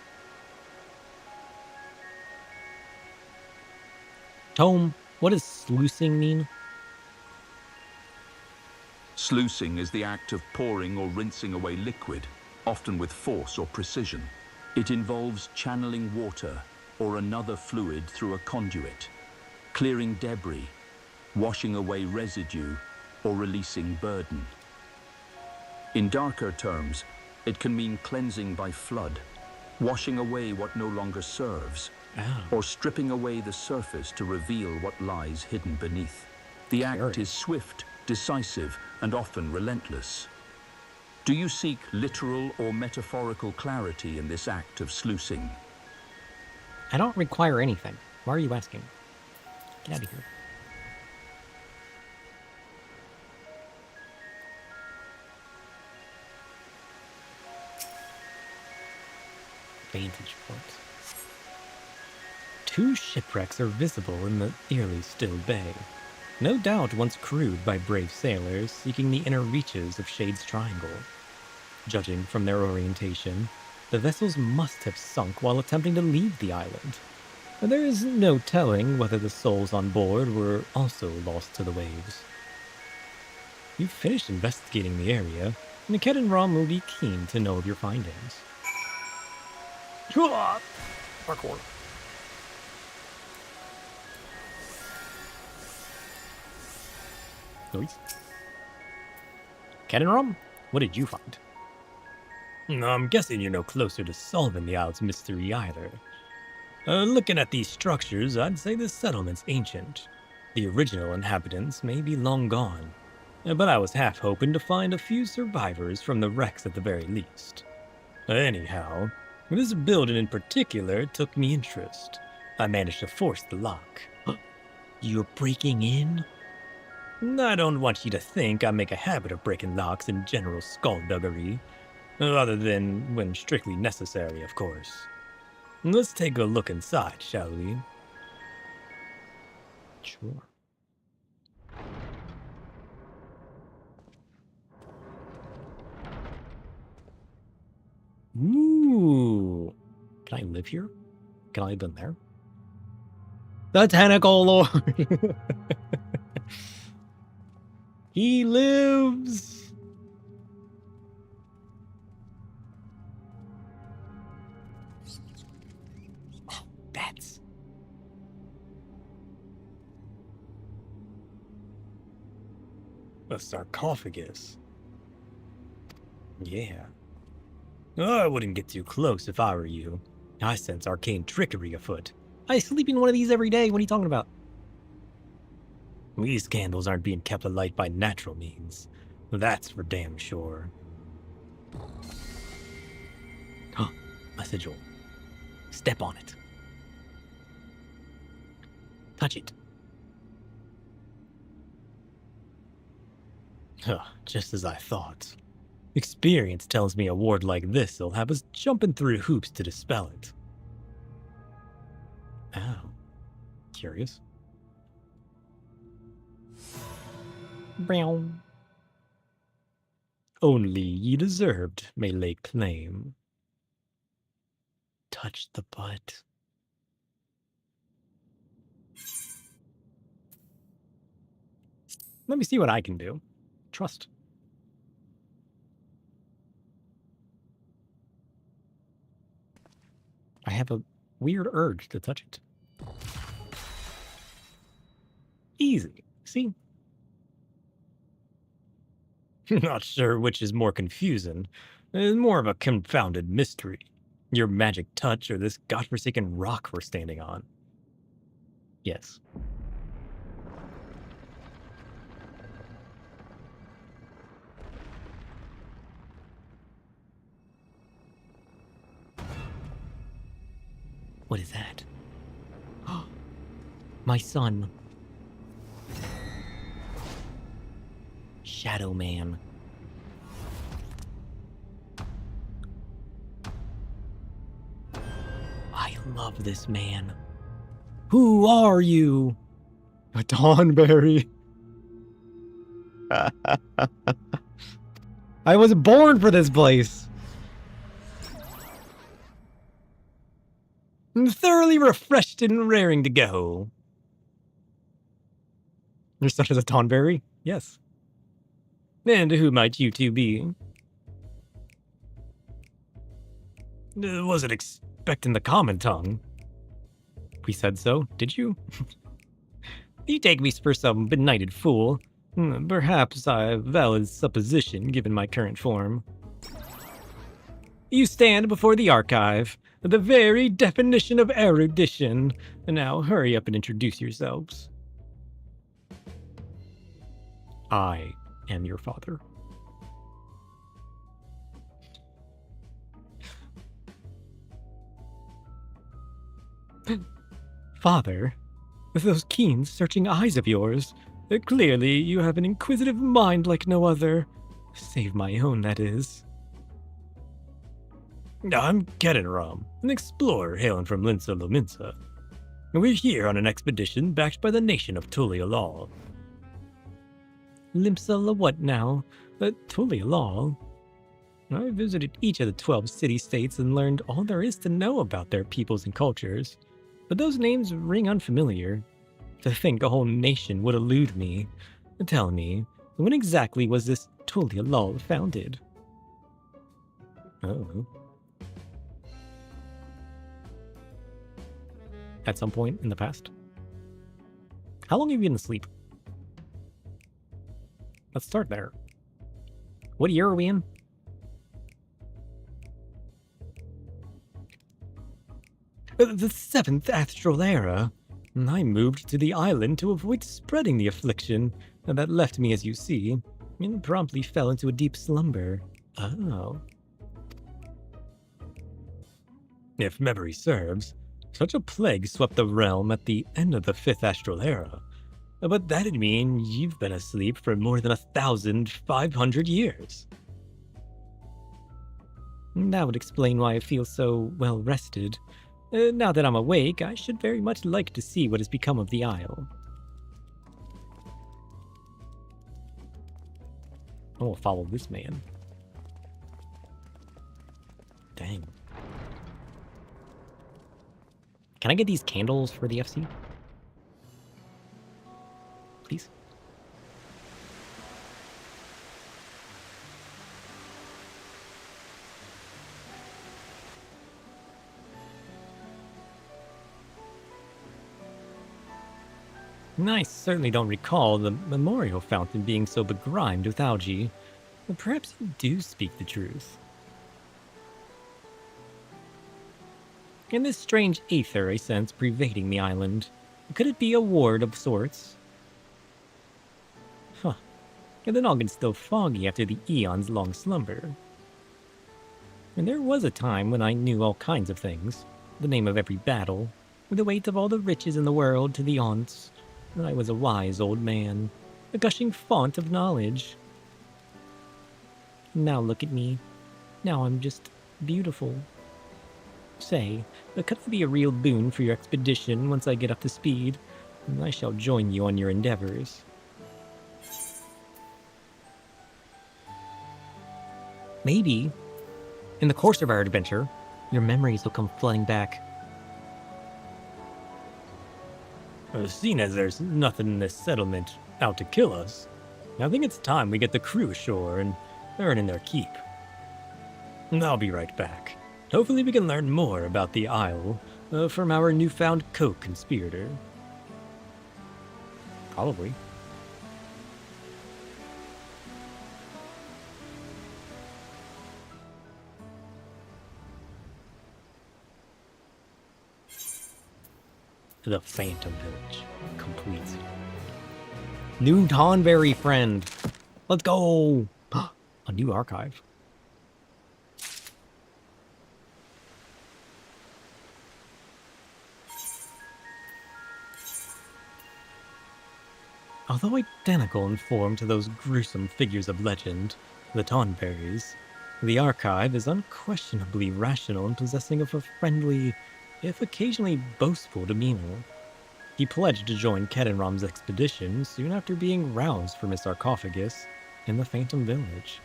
Tome, what does sluicing mean? Sluicing is the act of pouring or rinsing away liquid, often with force or precision. It involves channeling water or another fluid through a conduit, clearing debris, washing away residue, or releasing burden. In darker terms, it can mean cleansing by flood, washing away what no longer serves, or stripping away the surface to reveal what lies hidden beneath. The act is swift, decisive, and often relentless. Do you seek literal or metaphorical clarity in this act of sluicing? I don't require anything. Why are you asking? Get out of here. Vantage point. 2 shipwrecks are visible in the eerily still bay. No doubt once crewed by brave sailors seeking the inner reaches of Shade's Triangle. Judging from their orientation, the vessels must have sunk while attempting to leave the island. But there is no telling whether the souls on board were also lost to the waves. You've finished investigating the area, and Ked and Rom will be keen to know of your findings. Parkour. Noise. Ked and Rom, what did you find? I'm guessing you're no closer to solving the Isle's mystery either. Looking at these structures, I'd say this settlement's ancient. The original inhabitants may be long gone, but I was half hoping to find a few survivors from the wrecks at the very least. Anyhow, this building in particular took me interest. I managed to force the lock. You're breaking in? I don't want you to think I make a habit of breaking locks in general skullduggery, other than when strictly necessary, of course. Let's take a look inside, shall we? Sure. Ooh. Can I live here? Can I live in there? The Tentacle Lord! He lives! Oh, bats. A sarcophagus. Yeah. I wouldn't get too close if I were you. I sense arcane trickery afoot. I sleep in one of these every day. What are you talking about? These candles aren't being kept alight by natural means. That's for damn sure. Huh. A sigil. Step on it. Touch it. Just as I thought. Experience tells me a ward like this will have us jumping through hoops to dispel it. Oh. Curious. Brown. Only ye deserved may lay claim. Touch the butt. Let me see what I can do. Trust. I have a weird urge to touch it. Easy. See? Not sure which is more confusing. It's more of a confounded mystery. Your magic touch or this godforsaken rock we're standing on. Yes. What is that? My son. Shadow Man. I love this man. Who are you? A Dawnberry. I was born for this place. I'm thoroughly refreshed and raring to go. Your son is a Dawnberry? Yes. And who might you two be? Wasn't expecting the common tongue. We said so, did you? You take me for some benighted fool. Perhaps a valid supposition given my current form. You stand before the archive, the very definition of erudition. Now hurry up and introduce yourselves. I am your father. Father, with those keen, searching eyes of yours, clearly you have an inquisitive mind like no other. Save my own, that is. I'm Rum, an explorer hailing from Linsa Lominsa. We're here on an expedition backed by the nation of Tulialal. Limsa La what now? Tulialal? I visited each of the 12 city-states and learned all there is to know about their peoples and cultures. But those names ring unfamiliar. To think a whole nation would elude me. Tell me, when exactly was this Tulialal founded? Oh. At some point in the past. How long have you been asleep? Let's start there. What year are we in? The 7th astral era. I moved to the island to avoid spreading the affliction that left me, as you see, and promptly fell into a deep slumber. Oh. If memory serves, such a plague swept the realm at the end of the 5th astral era. But that'd mean you've been asleep for more than 1,500 years. That would explain why I feel so well rested. Now that I'm awake, I should very much like to see what has become of the Isle. I will follow this man. Dang. Can I get these candles for the FC? Please? I certainly don't recall the memorial fountain being so begrimed with algae. But perhaps you do speak the truth. And this strange aether I sense pervading the island, could it be a ward of sorts? Huh. And the noggin's still foggy after the eon's long slumber. And there was a time when I knew all kinds of things. The name of every battle, the weight of all the riches in the world to the aunts. I was a wise old man, a gushing font of knowledge. Now look at me. Now I'm just beautiful. Say, could I be a real boon for your expedition once I get up to speed? And I shall join you on your endeavors. Maybe, in the course of our adventure, your memories will come flooding back. Seeing as there's nothing in this settlement out to kill us, I think it's time we get the crew ashore and earn in their keep. I'll be right back. Hopefully we can learn more about the Isle from our newfound co-conspirator. Probably. The Phantom Village. Complete. New Tonberry friend. Let's go. A new archive. Although identical in form to those gruesome figures of legend, the Tonberries, the archive is unquestionably rational and possessing of a friendly, if occasionally boastful demeanor. He pledged to join Kedenram's expedition soon after being roused from his sarcophagus in the Phantom Village,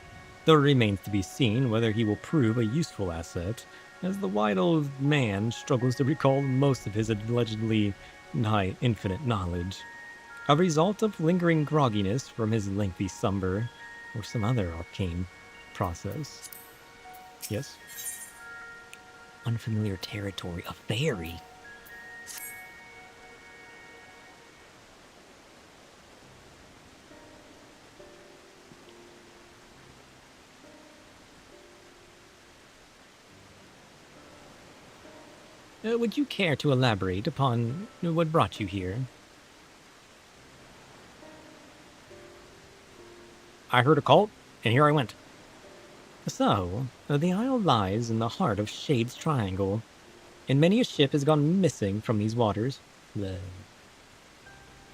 though it remains to be seen whether he will prove a useful asset, as the wide old man struggles to recall most of his allegedly nigh infinite knowledge. A result of lingering grogginess from his lengthy slumber, or some other arcane process. Yes? Unfamiliar territory, a fairy. Would you care to elaborate upon what brought you here? I heard a cult, and here I went. So, the isle lies in the heart of Shade's Triangle, and many a ship has gone missing from these waters.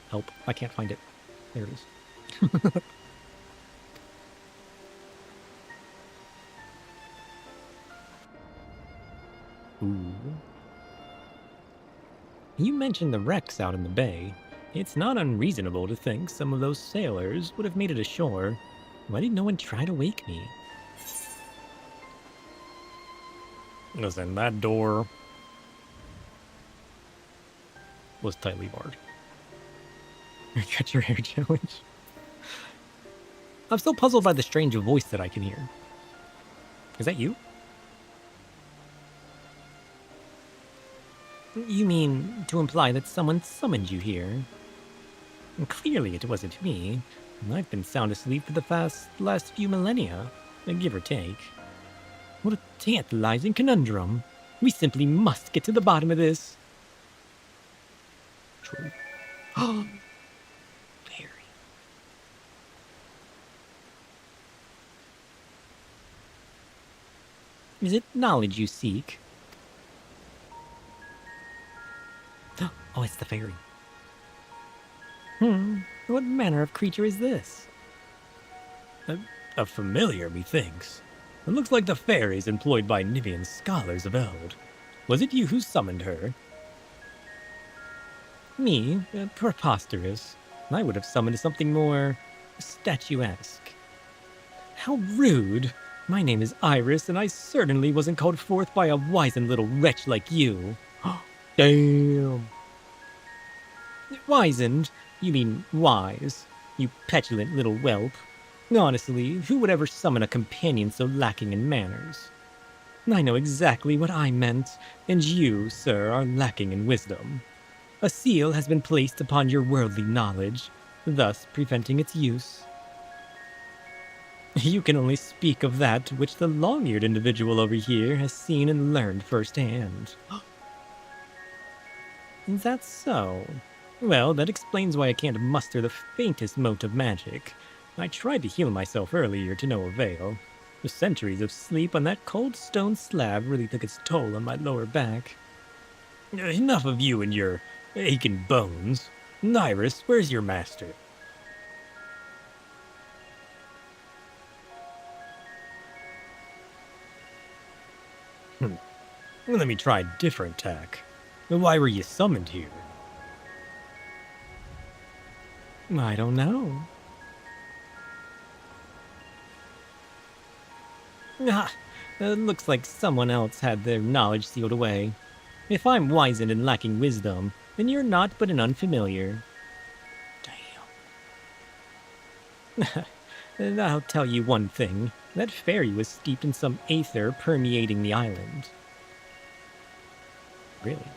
Help, I can't find it. There it is. Ooh. You mentioned the wrecks out in the bay. It's not unreasonable to think some of those sailors would have made it ashore. Why did no one try to wake me? Listen, that door was tightly barred. Got your hair challenge. I'm still puzzled by the strange voice that I can hear. Is that you? You mean to imply that someone summoned you here? Clearly it wasn't me. I've been sound asleep for the last few millennia, give or take. What a tantalizing conundrum. We simply must get to the bottom of this. True. Oh, Barry. Is it knowledge you seek? Oh, it's the fairy. What manner of creature is this? A familiar, methinks. It looks like the fairies employed by Nivian scholars of Eld. Was it you who summoned her? Me? Preposterous. I would have summoned something more statuesque. How rude! My name is Iris, and I certainly wasn't called forth by a wizened little wretch like you. Damn! Wizened? You mean wise, you petulant little whelp. Honestly, who would ever summon a companion so lacking in manners? I know exactly what I meant, and you, sir, are lacking in wisdom. A seal has been placed upon your worldly knowledge, thus preventing its use. You can only speak of that which the long-eared individual over here has seen and learned firsthand. Is that so? Well, that explains why I can't muster the faintest mote of magic. I tried to heal myself earlier to no avail. The centuries of sleep on that cold stone slab really took its toll on my lower back. Enough of you and your aching bones. Iris, where's your master? Let me try a different tack. Why were you summoned here? I don't know. Looks like someone else had their knowledge sealed away. If I'm wizened and lacking wisdom, then you're not but an unfamiliar. Damn. I'll tell you one thing. That fairy was steeped in some aether permeating the island. Really?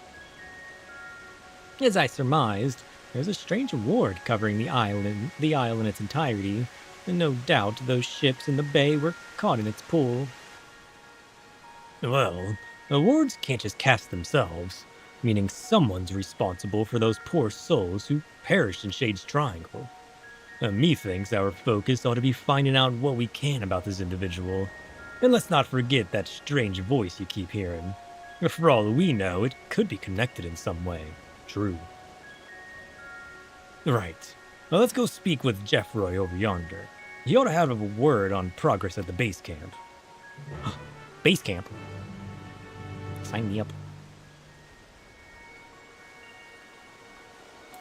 As I surmised, there's a strange ward covering the island in its entirety, and no doubt those ships in the bay were caught in its pool. Well, the wards can't just cast themselves. meaning someone's responsible for those poor souls who perished in Shade's Triangle. Methinks our focus ought to be finding out what we can about this individual. And let's not forget that strange voice you keep hearing. For all we know, it could be connected in some way. True. Right. Well, let's go speak with Jeffroy over yonder. He ought to have a word on progress at the base camp. Base camp. Sign me up.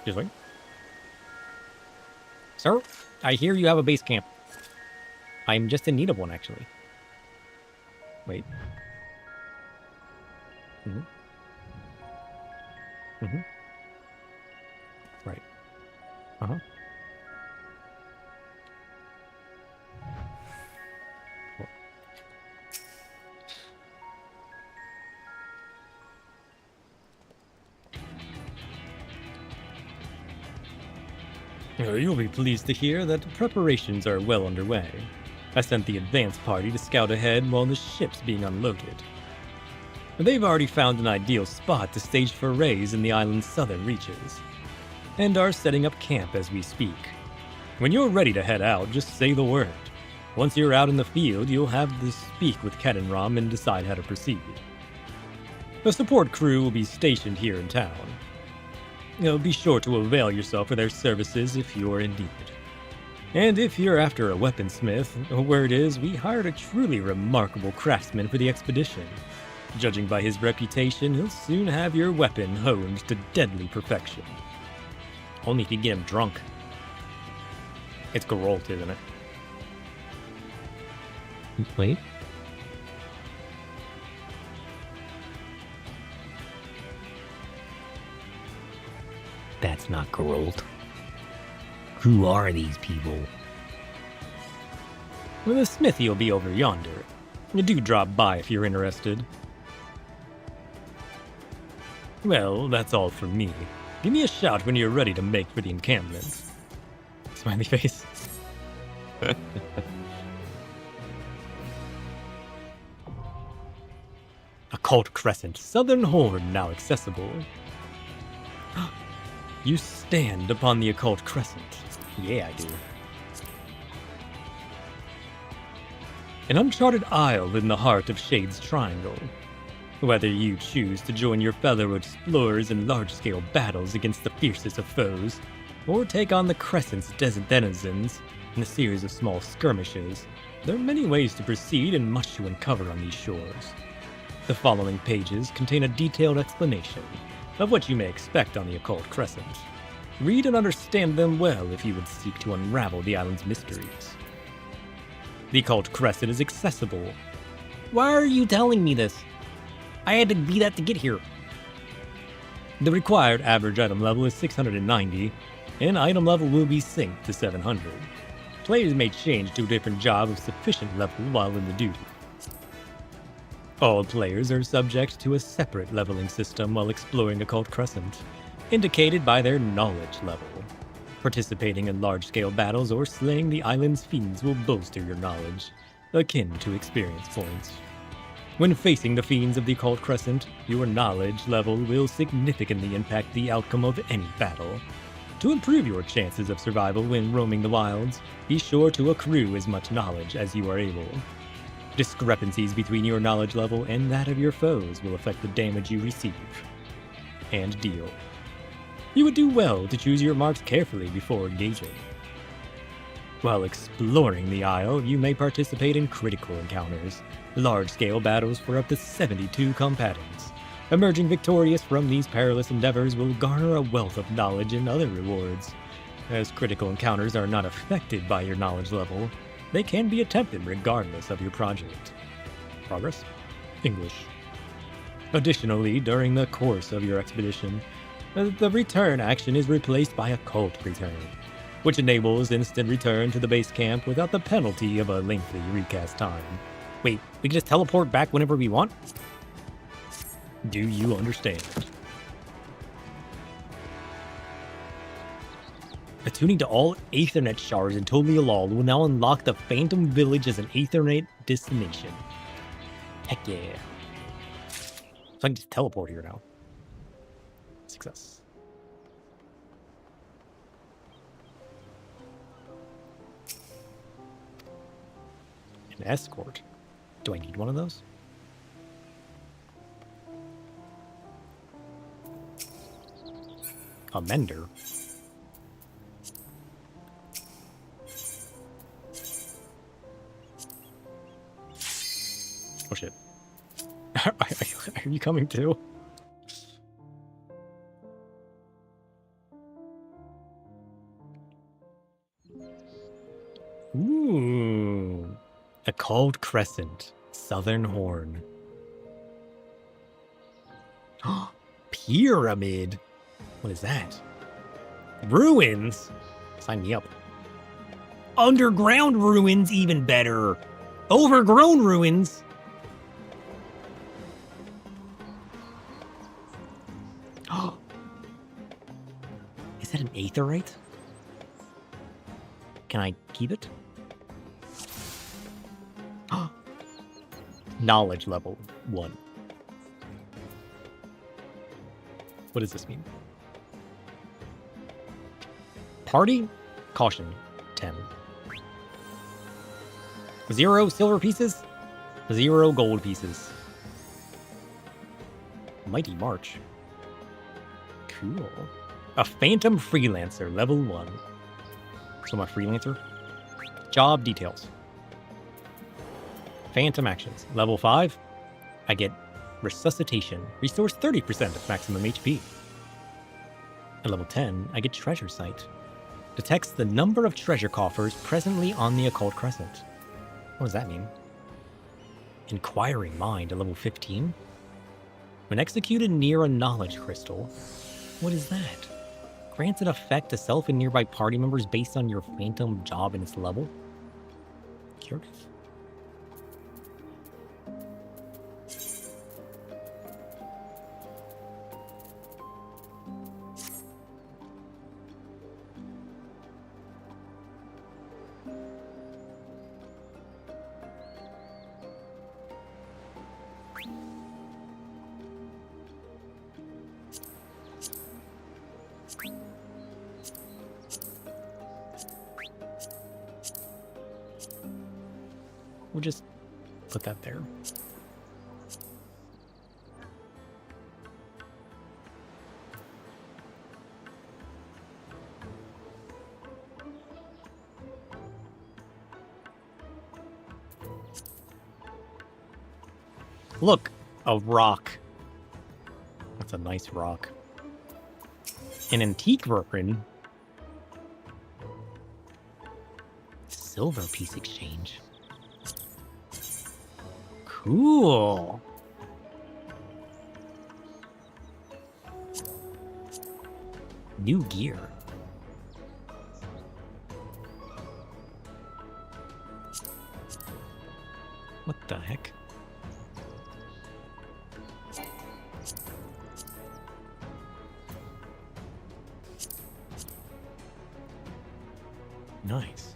Just wait. Sir, I hear you have a base camp. I'm just in need of one, actually. Wait. Mm-hmm. Mm-hmm. Right. Uh-huh. You'll be pleased to hear that preparations are well underway. I sent the advance party to scout ahead while the ship's being unloaded. They've already found an ideal spot to stage forays in the island's southern reaches, and are setting up camp as we speak. When you're ready to head out, just say the word. Once you're out in the field, you'll have to speak with Kedenram and decide how to proceed. The support crew will be stationed here in town. Be sure to avail yourself of their services if you're in need. And if you're after a weaponsmith, word is we hired a truly remarkable craftsman for the expedition. Judging by his reputation, he'll soon have your weapon honed to deadly perfection. Only if you get him drunk. It's Geralt, isn't it? Wait. That's not Geralt. Who are these people? Well, the smithy will be over yonder. Do drop by if you're interested. Well, that's all from me. Give me a shout when you're ready to make for the encampment. Smiley face. Occult Crescent, Southern Horn now accessible. You stand upon the Occult Crescent. Yeah, I do. An uncharted isle in the heart of Shade's Triangle. Whether you choose to join your fellow explorers in large-scale battles against the fiercest of foes, or take on the Crescent's desert denizens in a series of small skirmishes, there are many ways to proceed and much to uncover on these shores. The following pages contain a detailed explanation of what you may expect on the Occult Crescent. Read and understand them well if you would seek to unravel the island's mysteries. The Occult Crescent is accessible. Why are you telling me this? I had to be that to get here. The required average item level is 690, and item level will be synced to 700. Players may change to a different job of sufficient level while in the duty. All players are subject to a separate leveling system while exploring Occult Crescent, indicated by their knowledge level. Participating in large-scale battles or slaying the island's fiends will bolster your knowledge, akin to experience points. When facing the fiends of the Occult Crescent, your knowledge level will significantly impact the outcome of any battle. To improve your chances of survival when roaming the wilds, be sure to accrue as much knowledge as you are able. Discrepancies between your knowledge level and that of your foes will affect the damage you receive and deal. You would do well to choose your marks carefully before engaging. While exploring the Isle, you may participate in critical encounters, large-scale battles for up to 72 combatants. Emerging victorious from these perilous endeavors will garner a wealth of knowledge and other rewards. As critical encounters are not affected by your knowledge level, they can be attempted regardless of your project. Progress? English. Additionally, during the course of your expedition, the return action is replaced by Occult Return, which enables instant return to the base camp without the penalty of a lengthy recast time. Wait, we can just teleport back whenever we want? Do you understand? Attuning to all Aethernet shards in Totally Alal will now unlock the Phantom Village as an Aethernet destination. Heck yeah. So I can just teleport here now. Success. An escort. Do I need one of those? A mender. Oh shit. Are you coming too? Ooh. A cold crescent. Southern horn. Pyramid. What is that? Ruins? Sign me up. Underground ruins, even better. Overgrown ruins. Is that an aetherite? Can I keep it? Knowledge level 1. What does this mean? Party? Caution. 10. 0 silver pieces. 0 gold pieces. Mighty March. Cool. A phantom freelancer, level 1. So I'm a freelancer. Job details. Phantom actions. Level 5. I get resuscitation. Restores 30% of maximum HP. At level 10, I get treasure sight. Detects the number of treasure coffers presently on the occult crescent. What does that mean? Inquiring mind at level 15. When executed near a knowledge crystal. What is that? Grants an effect to self and nearby party members based on your phantom job and its level. Curious. We'll just put that there. Look, a rock. That's a nice rock. An antique weapon. Silver piece exchange. Cool. New gear. What the heck? Nice.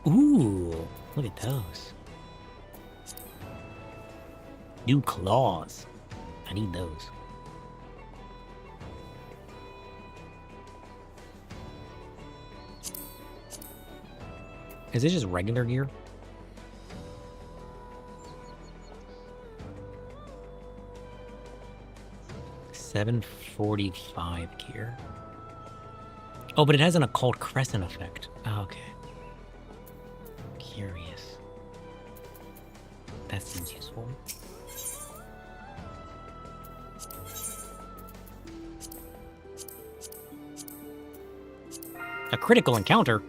Ooh, look at those. New claws. I need those. Is this just regular gear? $745 gear. Oh, but it has an occult crescent effect. Oh, okay. Curious. That seems useful. A critical encounter?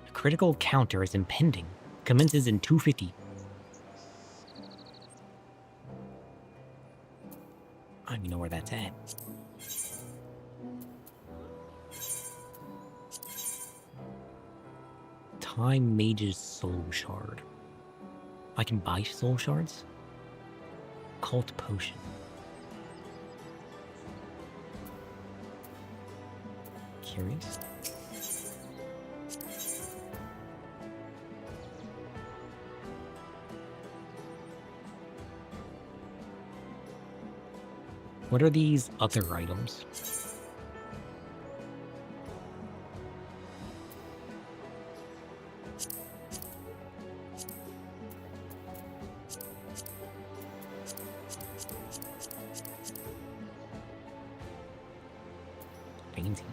A critical counter is impending. Commences in 250. I don't even know where that's at. Time Mage's Soul Shard. I can buy soul shards? Cult Potion. Curious. What are these other items? Fancy.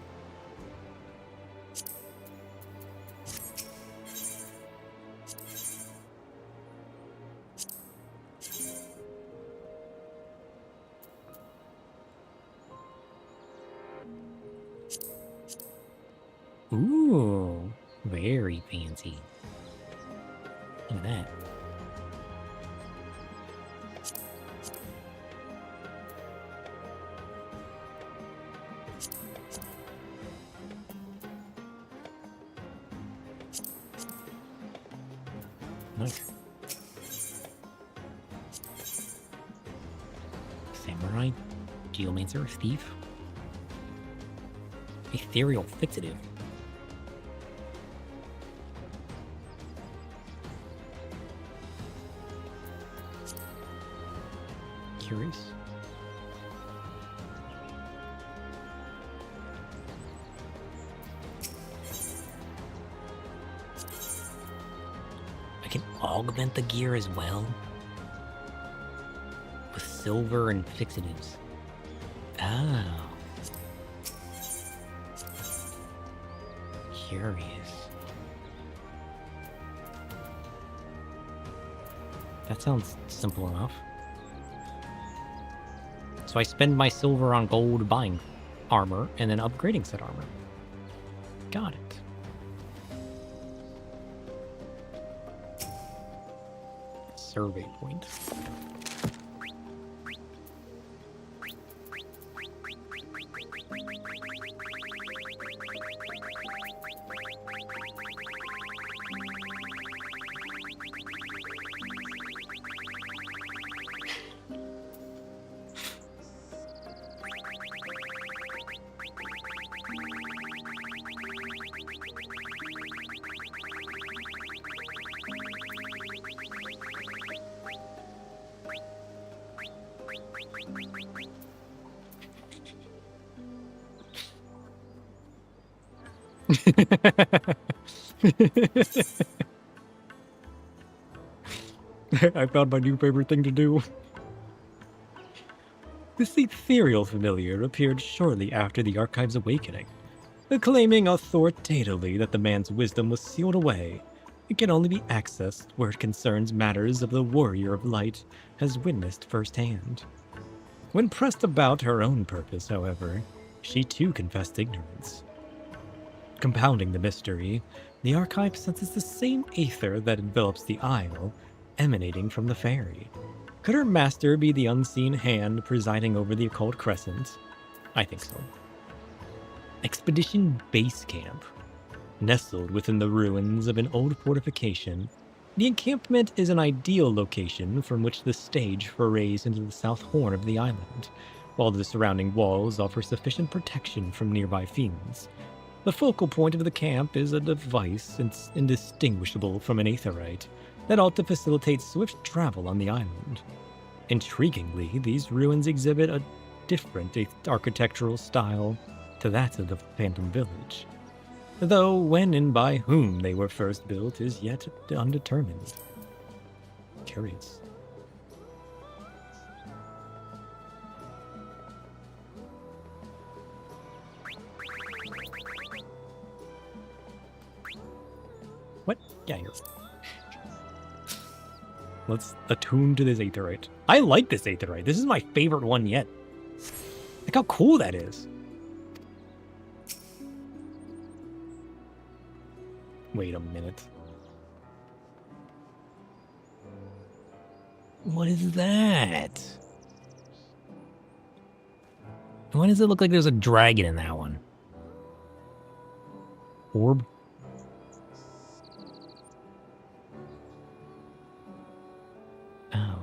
Ooh, very fancy. Look at that. Nice. Samurai, Geomancer, Thief. Ethereal Fixative. Curious. I can augment the gear as well with silver and fixatives. Oh. Curious. That sounds simple enough. So I spend my silver on gold buying armor and then upgrading said armor. Got it. Survey point. I found my new favorite thing to do. This ethereal familiar appeared shortly after the Archive's awakening, claiming authoritatively that the man's wisdom was sealed away. It can only be accessed where it concerns matters of the Warrior of Light has witnessed firsthand. When pressed about her own purpose, however, she too confessed ignorance. Compounding the mystery, the Archive senses the same aether that envelops the Isle, emanating from the fairy. Could her master be the unseen hand presiding over the occult crescent? I think so. Expedition Base Camp. Nestled within the ruins of an old fortification, the encampment is an ideal location from which the stage forays into the south horn of the island, while the surrounding walls offer sufficient protection from nearby fiends. The focal point of the camp is a device indistinguishable from an aetherite that ought to facilitate swift travel on the island. Intriguingly, these ruins exhibit a different architectural style to that of the Phantom Village, though when and by whom they were first built is yet undetermined. Curious. What? Yeah, here. Let's attune to this aetherite. I like this aetherite. This is my favorite one yet. Look how cool that is. Wait a minute. What is that? Why does it look like there's a dragon in that one? Orb? Oh.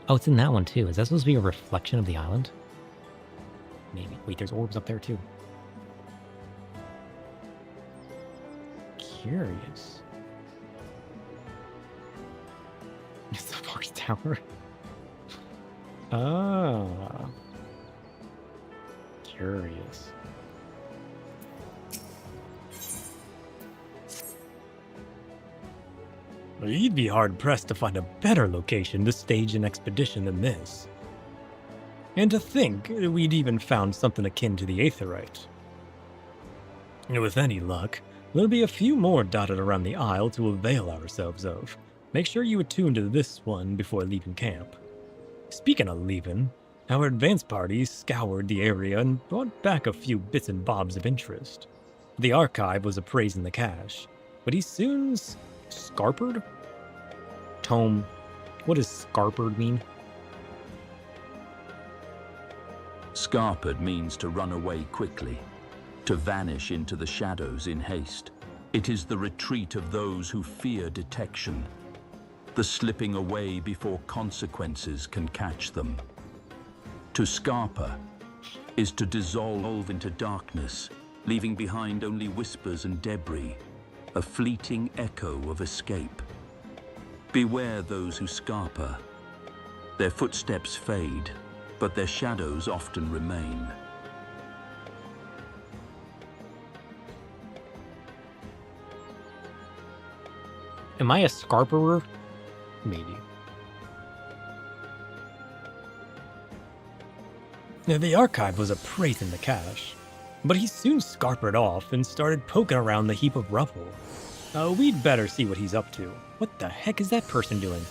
Oh, it's in that one too. Is that supposed to be a reflection of the island? Maybe. Wait, there's orbs up there too. Curious. It's the Fox Tower. Ah. Curious. Well, you'd be hard-pressed to find a better location to stage an expedition than this. And to think we'd even found something akin to the Aetheryte. With any luck, there'll be a few more dotted around the isle to avail ourselves of. Make sure you attune to this one before leaving camp. Speaking of leaving, our advance party scoured the area and brought back a few bits and bobs of interest. The archive was appraising the cache, but he soon scarpered? Tome, what does scarpered mean? Scarpered means to run away quickly, to vanish into the shadows in haste. It is the retreat of those who fear detection, the slipping away before consequences can catch them. To scarper is to dissolve into darkness, leaving behind only whispers and debris, a fleeting echo of escape. Beware those who scarper. Their footsteps fade, but their shadows often remain. Am I a scarperer? Maybe. Now, the archive was appraising the cache, but he soon scarpered off and started poking around the heap of rubble. We'd better see what he's up to. What the heck is that person doing?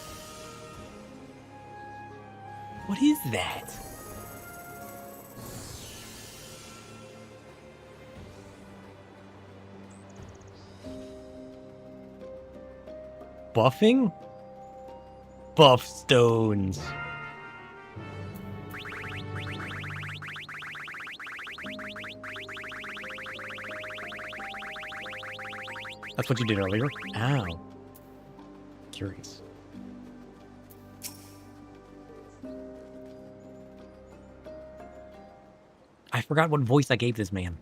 What is that? Buffing? Buff stones. That's what you did earlier? Ow. Curious. I forgot what voice I gave this man.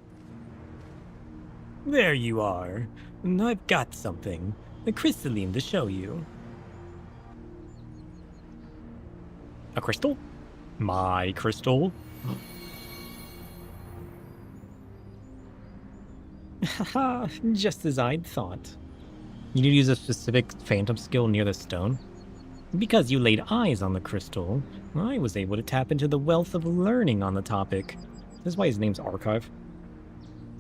There you are. And I've got something. A crystalline to show you. A crystal? My crystal? Haha, just as I'd thought. You need to use a specific phantom skill near the stone? Because you laid eyes on the crystal, I was able to tap into the wealth of learning on the topic. That's why his name's Archive.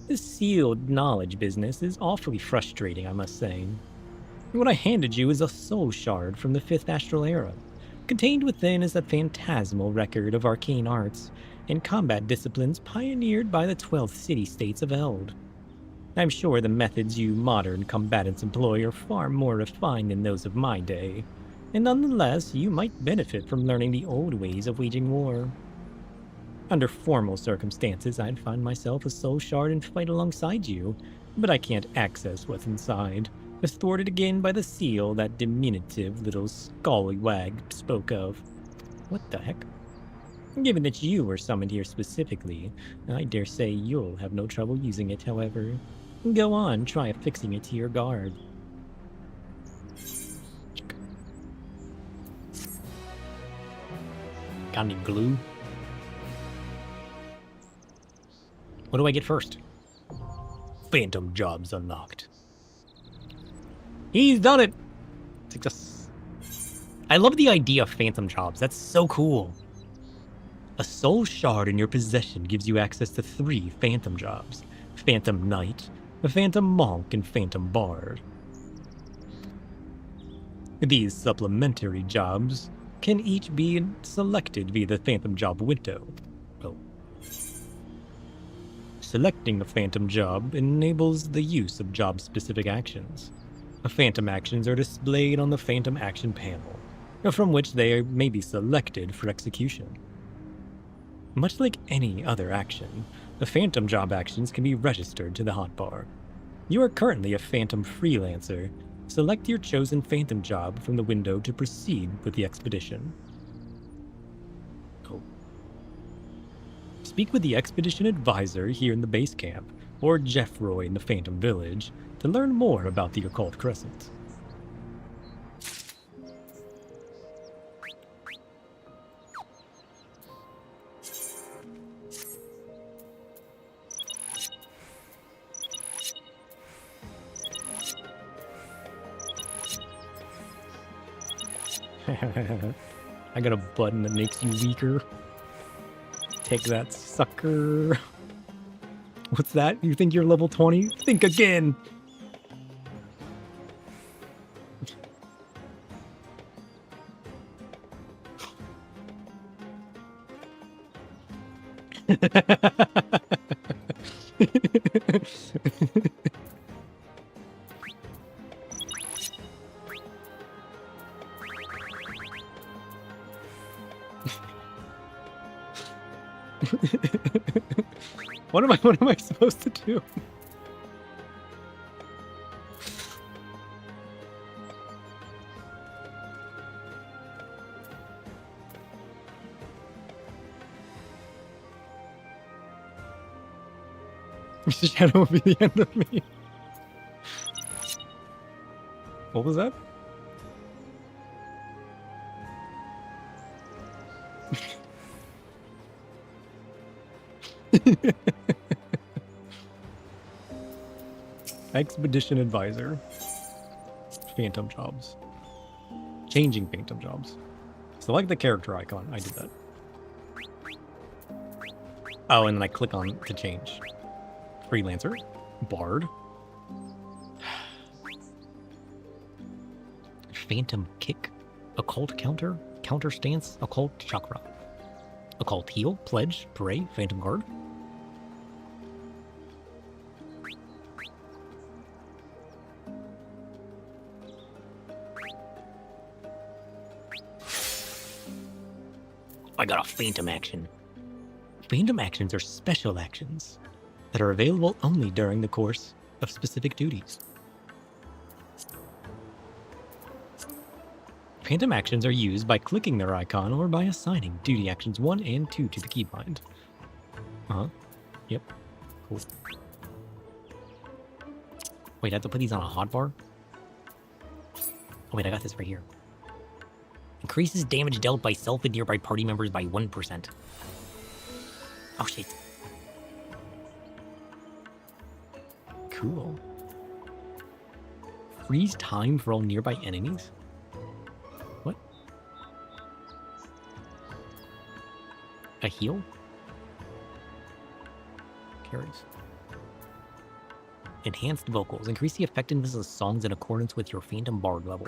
This sealed knowledge business is awfully frustrating, I must say. What I handed you is a soul shard from the 5th Astral Era. Contained within is a phantasmal record of arcane arts and combat disciplines pioneered by the 12th city-states of Eld. I'm sure the methods you modern combatants employ are far more refined than those of my day, and nonetheless you might benefit from learning the old ways of waging war. Under formal circumstances, I'd find myself a soul shard and fight alongside you, but I can't access what's inside, thwarted again by the seal that diminutive little scallywag spoke of. What the heck? Given that you were summoned here specifically, I dare say you'll have no trouble using it, however. Go on, try affixing it to your guard. Got any glue? What do I get first? Phantom jobs unlocked. He's done it! Success. I love the idea of phantom jobs. That's so cool. A soul shard in your possession gives you access to 3 phantom jobs. Phantom Knight, a Phantom Monk, and Phantom Bard. These supplementary jobs can each be selected via the Phantom Job window. Oh. Selecting a Phantom Job enables the use of job-specific actions. Phantom actions are displayed on the Phantom Action panel, from which they may be selected for execution. Much like any other action, the Phantom Job actions can be registered to the hotbar. You are currently a Phantom Freelancer. Select your chosen Phantom Job from the window to proceed with the expedition. Oh. Speak with the Expedition Advisor here in the base camp, or Jeffroy in the Phantom Village, to learn more about the Occult Crescent. I got a button that makes you weaker. Take that, sucker. What's that? You think you're level 20? Think again! What am I supposed to do? Mr. Shadow will be the end of me. What was that? Expedition Advisor. Phantom jobs. Changing phantom jobs. Select the character icon. I did that. Oh, and then I click on to change. Freelancer. Bard. Phantom kick. Occult counter. Counter stance. Occult chakra. Occult heal. Pledge. Pray. Phantom guard. I got a phantom action. Phantom actions are special actions that are available only during the course of specific duties. Phantom actions are used by clicking their icon or by assigning duty actions 1 and 2 to the keybind. Yep. Cool. Wait, I have to put these on a hotbar? Oh wait, I got this right here. Increases damage dealt by self and nearby party members by 1%. Oh shit. Cool. Freeze time for all nearby enemies? What? A heal? Carries. Enhanced vocals. Increase the effectiveness of songs in accordance with your Phantom Bard level.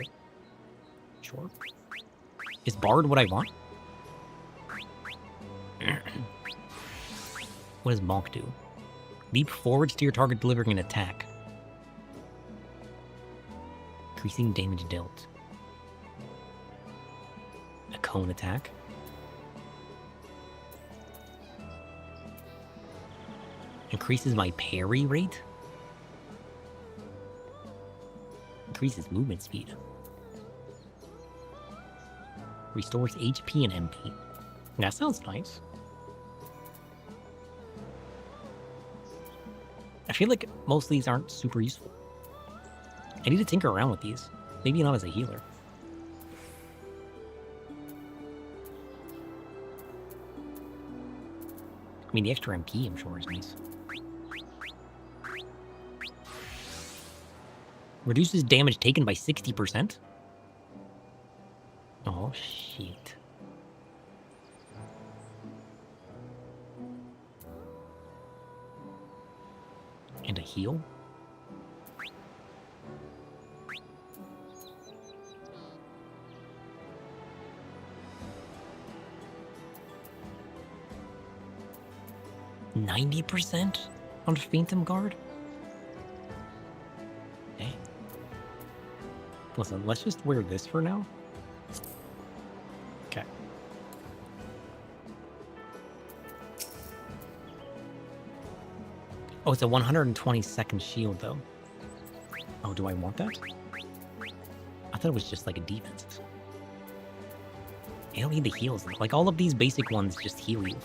Sure. Is Bard what I want? What does Monk do? Leap forwards to your target delivering an attack. Increasing damage dealt. A cone attack. Increases my parry rate. Increases movement speed. Restores HP and MP. That sounds nice. I feel like most of these aren't super useful. I need to tinker around with these. Maybe not as a healer. I mean, the extra MP, I'm sure, is nice. Reduces damage taken by 60%? Oh, shit. And a heal? %90% on Phantom Guard? Hey. Listen, let's just wear this for now. Okay. Oh, it's a 120-second shield, though. Oh, do I want that? I thought it was just like a defense. I don't need the heals. Like, all of these basic ones just heal you.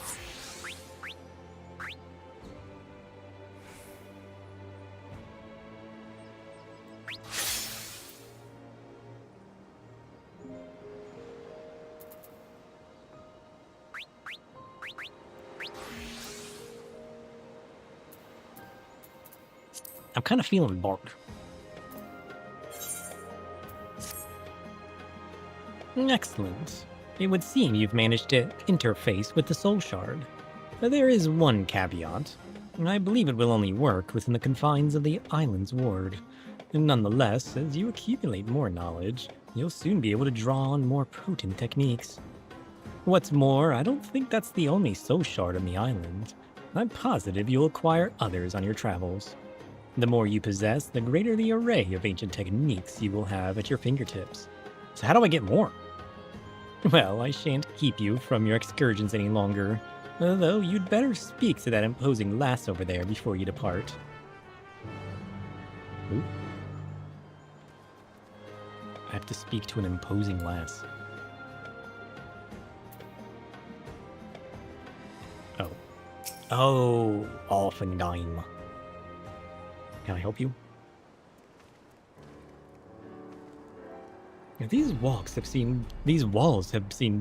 I'm kind of feeling Bard. Excellent. It would seem you've managed to interface with the Soul Shard. But there is one caveat. I believe it will only work within the confines of the island's ward. Nonetheless, as you accumulate more knowledge, you'll soon be able to draw on more potent techniques. What's more, I don't think that's the only Soul Shard on the island. I'm positive you'll acquire others on your travels. The more you possess, the greater the array of ancient techniques you will have at your fingertips. So how do I get more? Well, I shan't keep you from your excursions any longer, although you'd better speak to that imposing lass over there before you depart. Ooh. I have to speak to an imposing lass. Oh. Oh, Offenheim. Can I help you? These walls have seen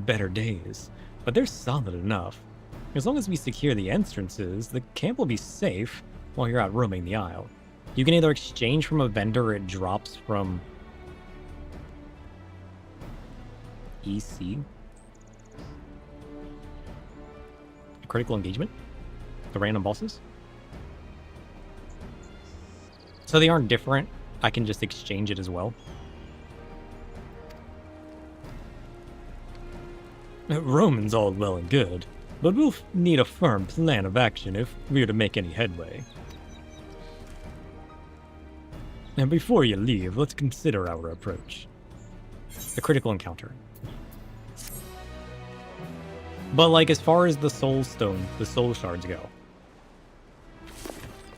better days, but they're solid enough. As long as we secure the entrances, the camp will be safe while you're out roaming the isle. You can either exchange from a vendor or it drops from EC. Critical engagement? The random bosses? So they aren't different. I can just exchange it as well. Roman's all well and good, but we'll need a firm plan of action if we're to make any headway. And before you leave, let's consider our approach. The critical encounter. But like, as far as the soul shards go,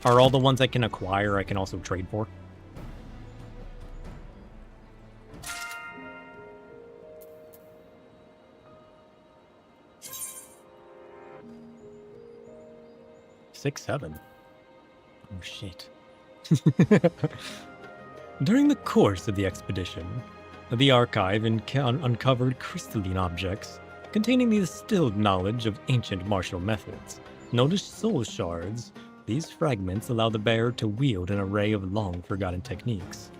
are all the ones I can acquire I can also trade for? Six, 7. Oh shit. During the course of the expedition, the archive uncovered crystalline objects containing the distilled knowledge of ancient martial methods. Known as soul shards, these fragments allow the bearer to wield an array of long-forgotten techniques.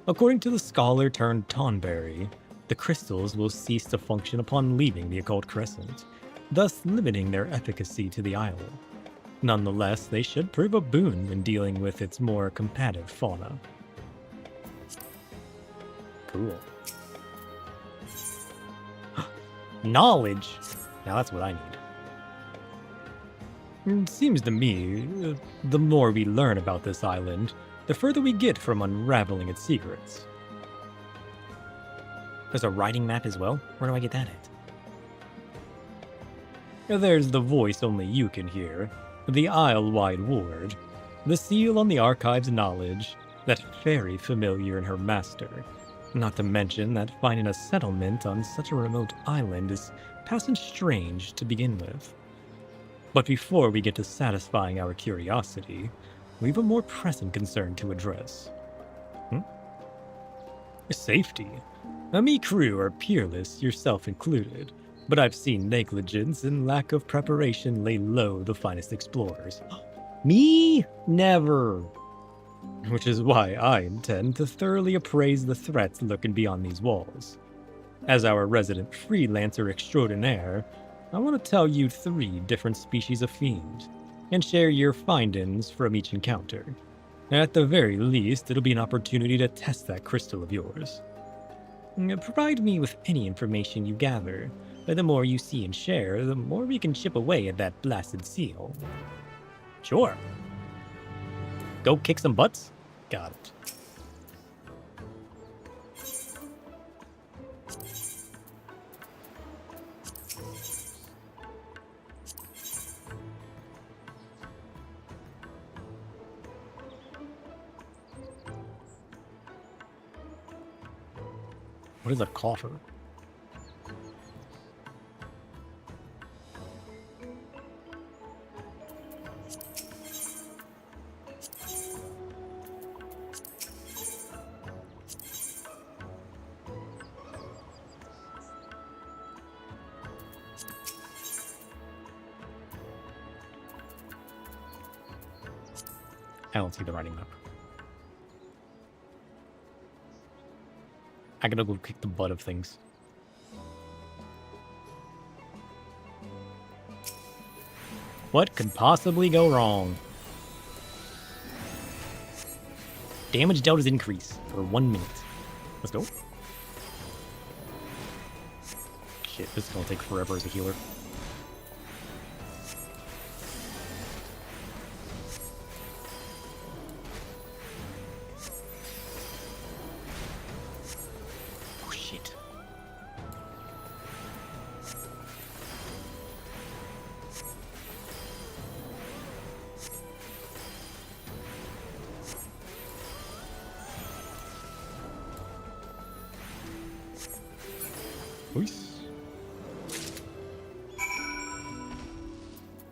According to the scholar turned Tonberry, the crystals will cease to function upon leaving the occult crescent, thus limiting their efficacy to the isle. Nonetheless, they should prove a boon in dealing with its more combative fauna. Cool. Knowledge! Now that's what I need. It seems to me, the more we learn about this island, the further we get from unraveling its secrets. There's a writing map as well? Where do I get that at? There's the voice only you can hear. The Isle-wide ward, the seal on the archive's knowledge, that very familiar in her master. Not to mention that finding a settlement on such a remote island is passing strange to begin with. But before we get to satisfying our curiosity, we've a more pressing concern to address. Safety. Me crew are peerless, yourself included. But I've seen negligence and lack of preparation lay low the finest explorers. Me? Never. Which is why I intend to thoroughly appraise the threats lurking beyond these walls. As our resident freelancer extraordinaire, I want to tell you 3 different species of fiend, and share your findings from each encounter. At the very least, it'll be an opportunity to test that crystal of yours. Provide me with any information you gather. The more you see and share, the more we can chip away at that blasted seal. Sure. Go kick some butts? Got it. What is a coffer? I don't see the writing map. I gotta go kick the butt of things. What could possibly go wrong? Damage dealt is increased for 1 minute. Let's go. Shit, this is gonna take forever as a healer. Oh shit. Ois.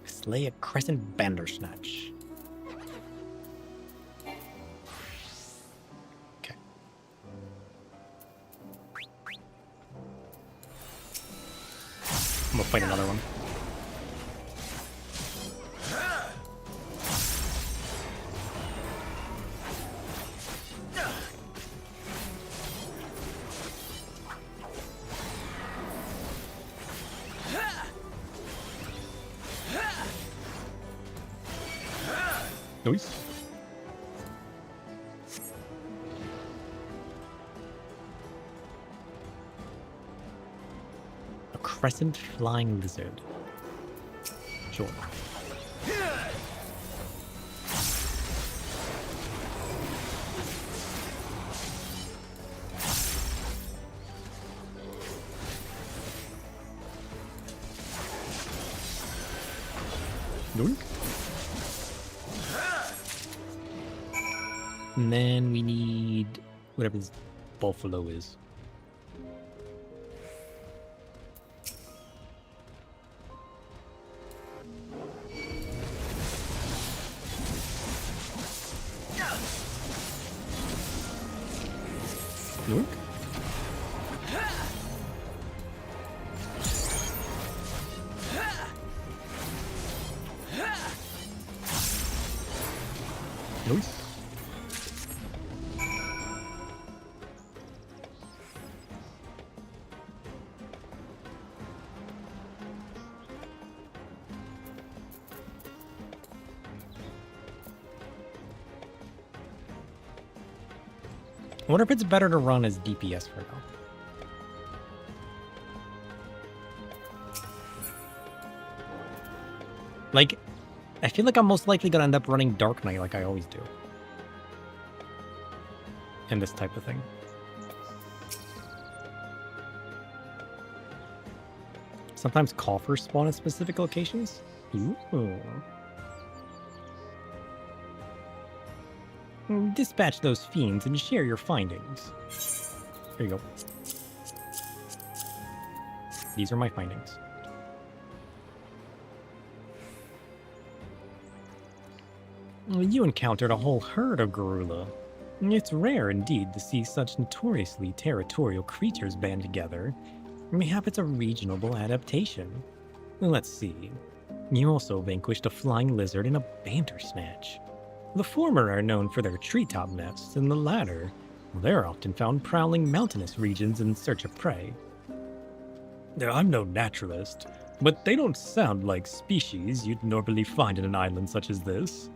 Slay a crescent bandersnatch. Okay. I'm gonna fight another one. Ois. A crescent flying lizard. Sure. Doink. And then we need whatever this buffalo is. Doink. Nice. I wonder if it's better to run as DPS for now. Like, I feel like I'm most likely gonna end up running Dark Knight like I always do. And this type of thing. Sometimes coffers spawn at specific locations. Ooh. Dispatch those fiends and share your findings. There you go. These are my findings. You encountered a whole herd of gorilla. It's rare indeed to see such notoriously territorial creatures band together. Mayhap it's a reasonable adaptation. Let's see. You also vanquished a flying lizard and a bandersnatch. The former are known for their treetop nests, and the latter, they're often found prowling mountainous regions in search of prey. I'm no naturalist, but they don't sound like species you'd normally find in an island such as this.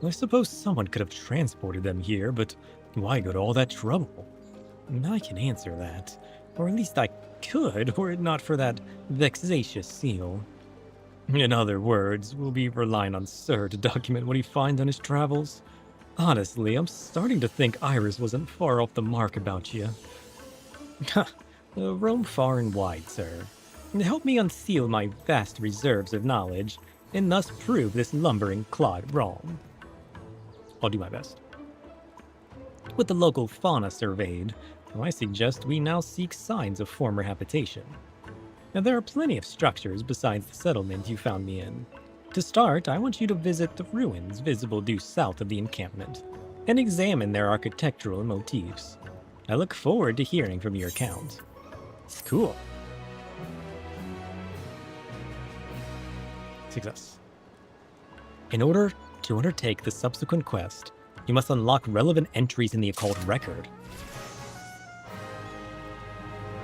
I suppose someone could have transported them here, but why go to all that trouble? I can answer that, or at least I could, were it not for that vexatious seal. In other words, we'll be relying on Sir to document what he finds on his travels. Honestly, I'm starting to think Iris wasn't far off the mark about you. Roam far and wide, sir. Help me unseal my vast reserves of knowledge, and thus prove this lumbering clod wrong. I'll do my best. With the local fauna surveyed, I suggest we now seek signs of former habitation. Now, there are plenty of structures besides the settlement you found me in. To start, I want you to visit the ruins visible due south of the encampment, and examine their architectural motifs. I look forward to hearing from your account. Cool. Success. In order to undertake the subsequent quest, you must unlock relevant entries in the occult record.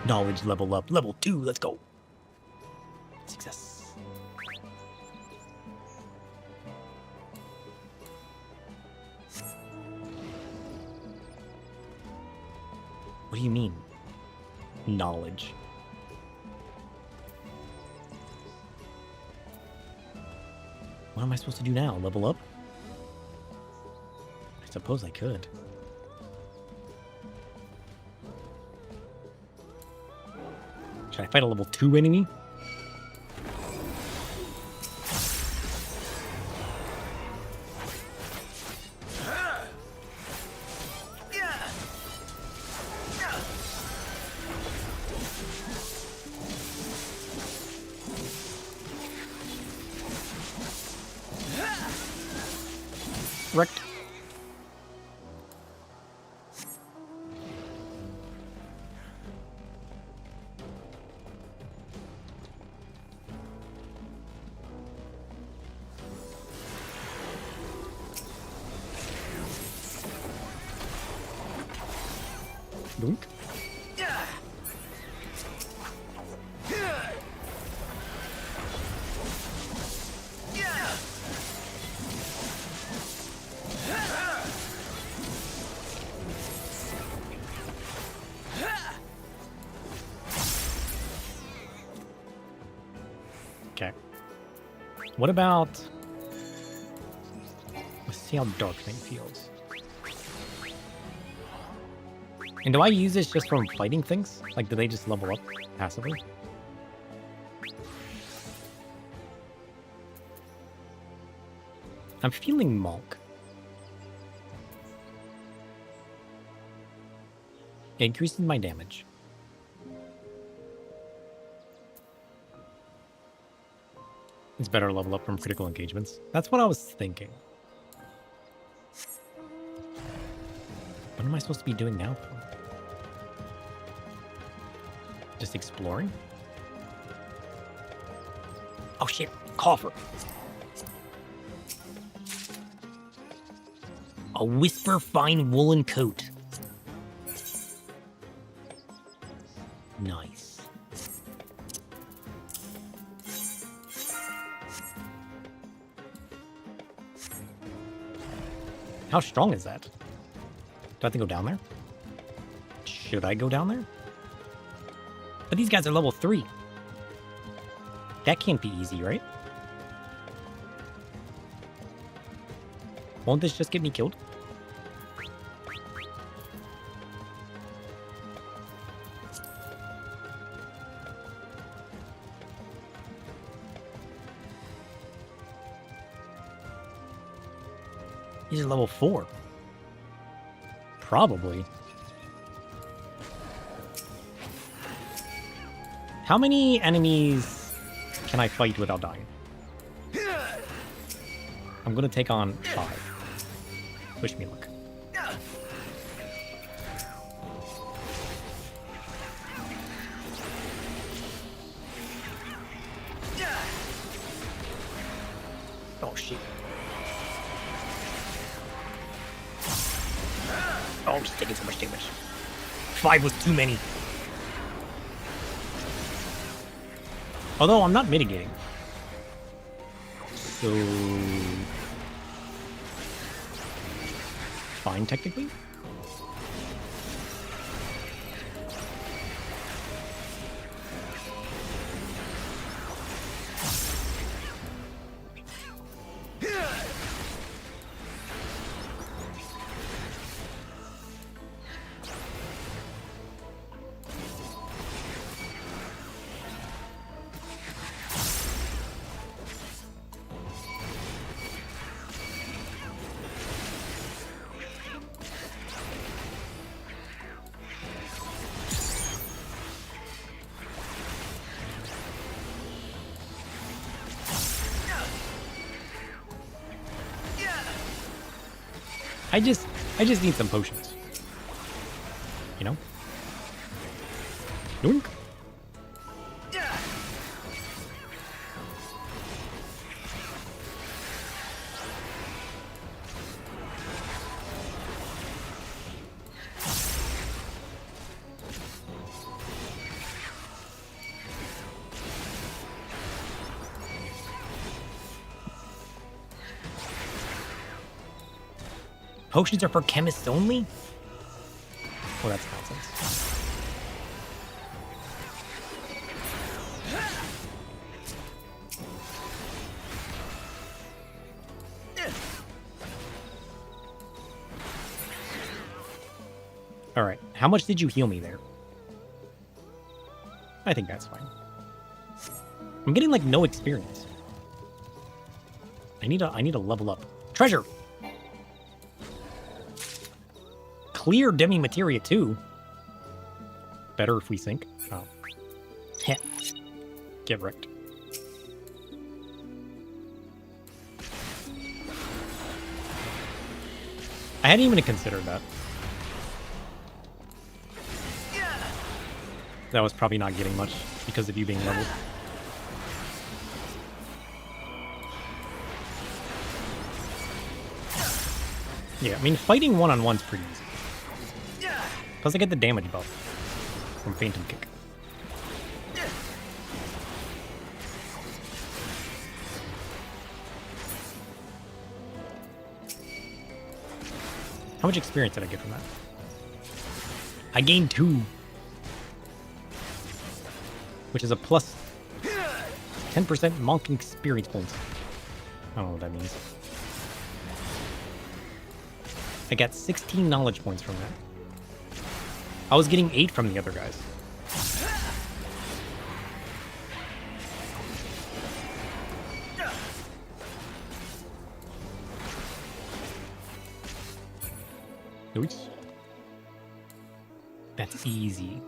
Knowledge level up. Level 2, let's go. Success. What do you mean? Knowledge. What am I supposed to do now? Level up? I suppose I could. Should I fight a level 2 enemy? Wrecked. Doink. Okay. What about... Let's see how Darkling feels. And do I use this just from fighting things? Like, do they just level up passively? I'm feeling Monk. It increases my damage. It's better to level up from critical engagements. That's what I was thinking. What am I supposed to be doing now? Just exploring? Oh shit, coffer. A whisper fine woolen coat. Nice. How strong is that? Do I have to go down there? Should I go down there? But these guys are level 3. That can't be easy, right? Won't this just get me killed? He's at level 4. Probably. How many enemies can I fight without dying? I'm gonna take on 5. Wish me luck. Oh shit. Oh, I'm just taking so much damage. 5 was too many. Although I'm not mitigating. So... fine, technically. I just need some potions. You know? Doink. Potions are for chemists only? Well, that's nonsense. Alright, how much did you heal me there? I think that's fine. I'm getting, like, no experience. I need to level up. Treasure! Clear demi-materia, too. Better if we sink. Oh. Heh. Get wrecked. I hadn't even considered that. That was probably not getting much because of you being leveled. Yeah, I mean, fighting one-on-one's pretty easy. Plus I get the damage buff from Phantom Kick. How much experience did I get from that? I gained 2. Which is a plus 10% monk experience points. I don't know what that means. I got 16 knowledge points from that. I was getting 8 from the other guys. Oops. That's easy.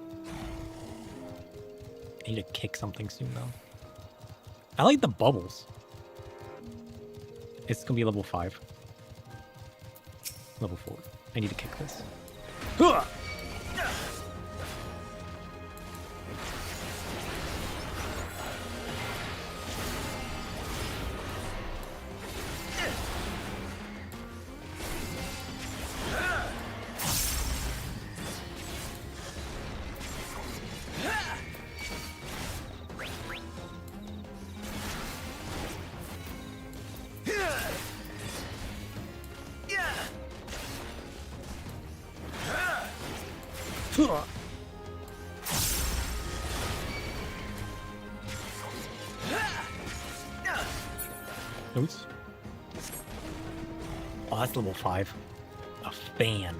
I need to kick something soon, though. I like the bubbles. It's gonna be level 5. Level 4. I need to kick this. Oops. Oh, that's level 5. A fan.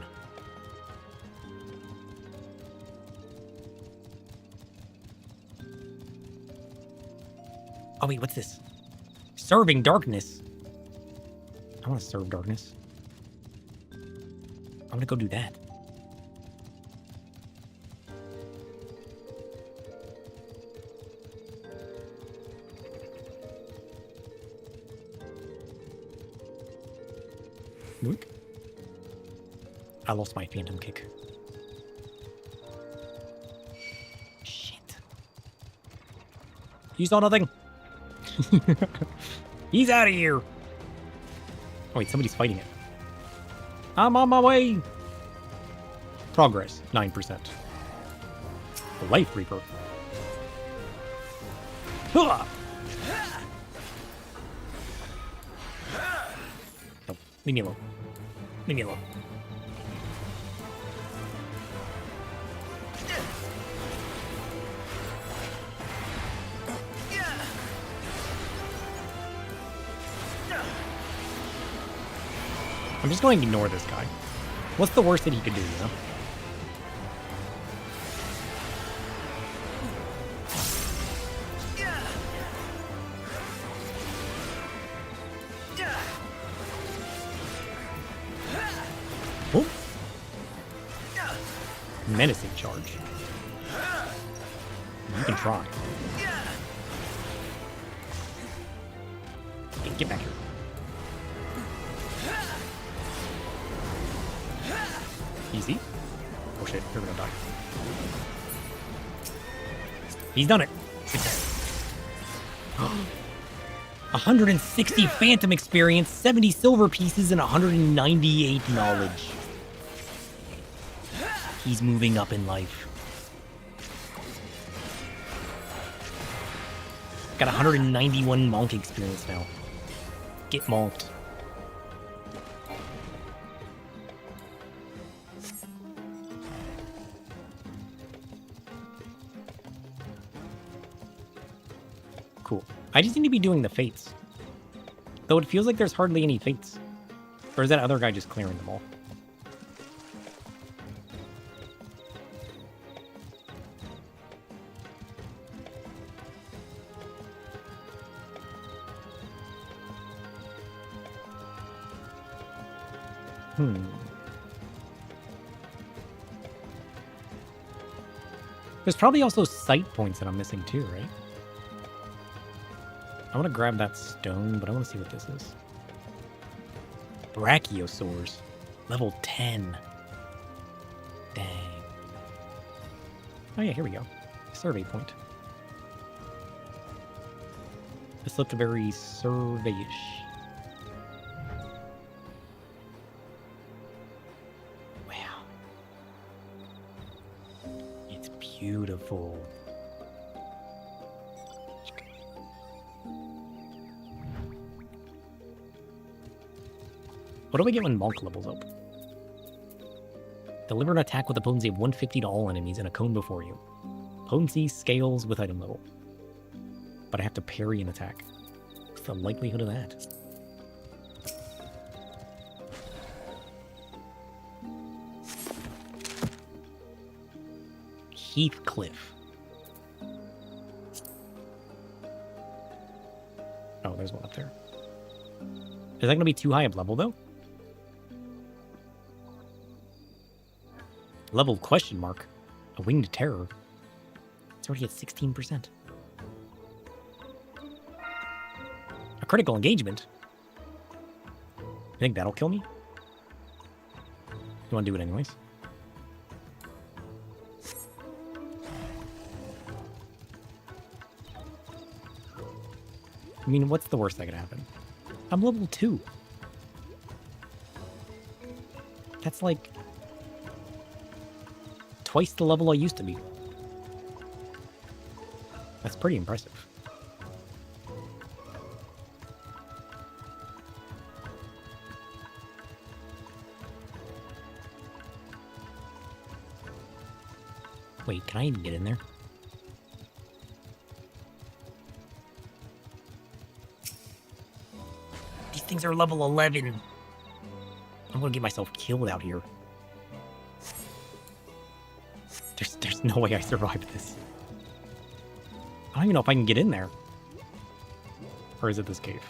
Oh wait, what's this? Serving darkness. I want to serve darkness. I'm gonna go do that. Look. I lost my Phantom Kick. Shit. You saw nothing. He's out of here. Oh wait, somebody's fighting it. I'm on my way. Progress, 9%. The Life Reaper. Nope, leave me alone. Leave me alone. I'm just going to ignore this guy. What's the worst that he could do, you know? Oh. Menacing charge. You can try. Hey, get back here. Easy. Oh shit, you're gonna die. He's done it. 160 Phantom experience, 70 silver pieces, and 198 knowledge. He's moving up in life. Got 191 monk experience now. Get monked. Cool. I just need to be doing the fates. Though it feels like there's hardly any fates. Or is that other guy just clearing them all? There's probably also sight points that I'm missing too, right? I want to grab that stone, but I want to see what this is. Brachiosaurs. Level 10. Dang. Oh yeah, here we go. Survey point. This looked very survey-ish. Wow. It's beautiful. What do we get when Monk levels up? Deliver an attack with a potency of 150 to all enemies in a cone before you. Potency scales with item level. But I have to parry an attack. What's the likelihood of that? Heathcliff. Oh, there's one up there. Is that going to be too high of level, though? Level question mark. A winged terror. It's already at 16%. A critical engagement? You think that'll kill me? You want to do it anyways? I mean, what's the worst that could happen? I'm level 2. That's like twice the level I used to be. That's pretty impressive. Wait, can I even get in there? These things are level 11. I'm gonna get myself killed out here. There's no way I survived this. I don't even know if I can get in there. Or is it this cave?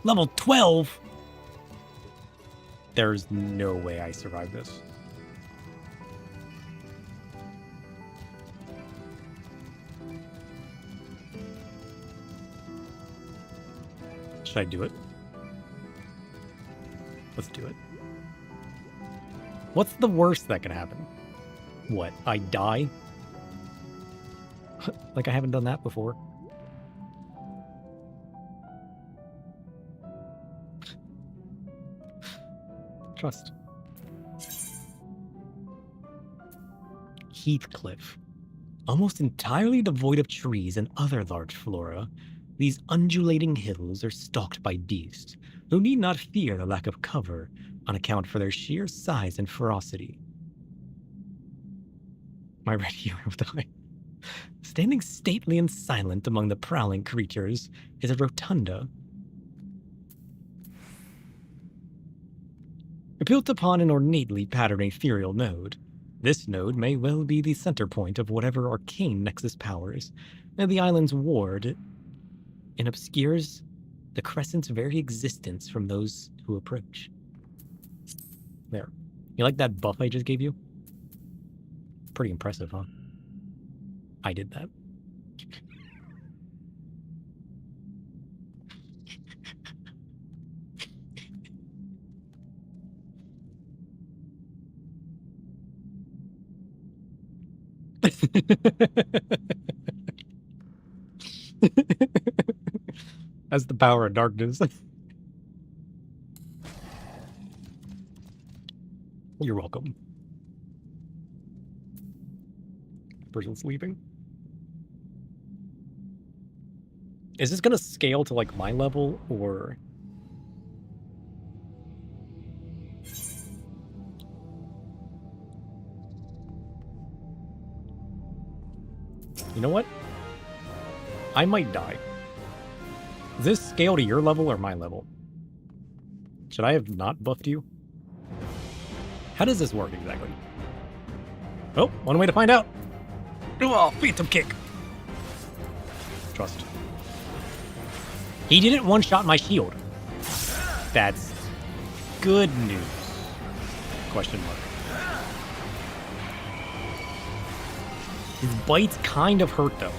Level 12? There's no way I survived this. Should I do it? Let's do it. What's the worst that can happen? What? I die? Like I haven't done that before. Trust. Heathcliff. Almost entirely devoid of trees and other large flora, these undulating hills are stalked by beasts who need not fear the lack of cover on account for their sheer size and ferocity. My red hero die. Standing stately and silent among the prowling creatures is a rotunda. Built upon an ornately patterned ethereal node, this node may well be the center point of whatever arcane nexus powers and the island's ward and obscures the crescent's very existence from those who approach. There. You like that buff I just gave you? Pretty impressive, huh? I did that. That's the power of darkness. You're welcome. Person sleeping. Is this gonna scale to like my level or? You know what? I might die. Does this scale to your level or my level? Should I have not buffed you? How does this work exactly? Oh, one way to find out. Oh, phantom kick. Trust. He didn't one-shot my shield. That's good news. question mark. His bites kind of hurt, though.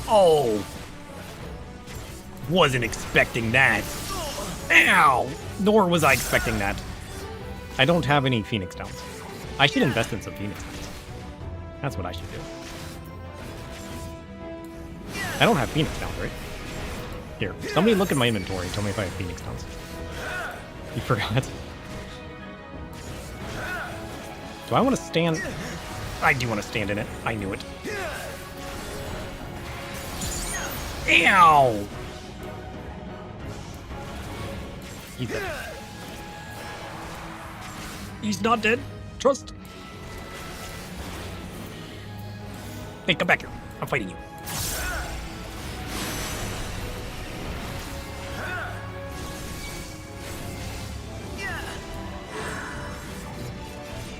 Oh! Wasn't expecting that. Ow! Nor was I expecting that. I don't have any Phoenix Downs. I should invest in some Phoenix Downs. That's what I should do. I don't have Phoenix Downs, right? Here, somebody look at my inventory and tell me if I have Phoenix Downs. You forgot. Do I want to stand? I do want to stand in it. I knew it. Ow! He's dead. He's not dead. Trust. Hey, come back here. I'm fighting you.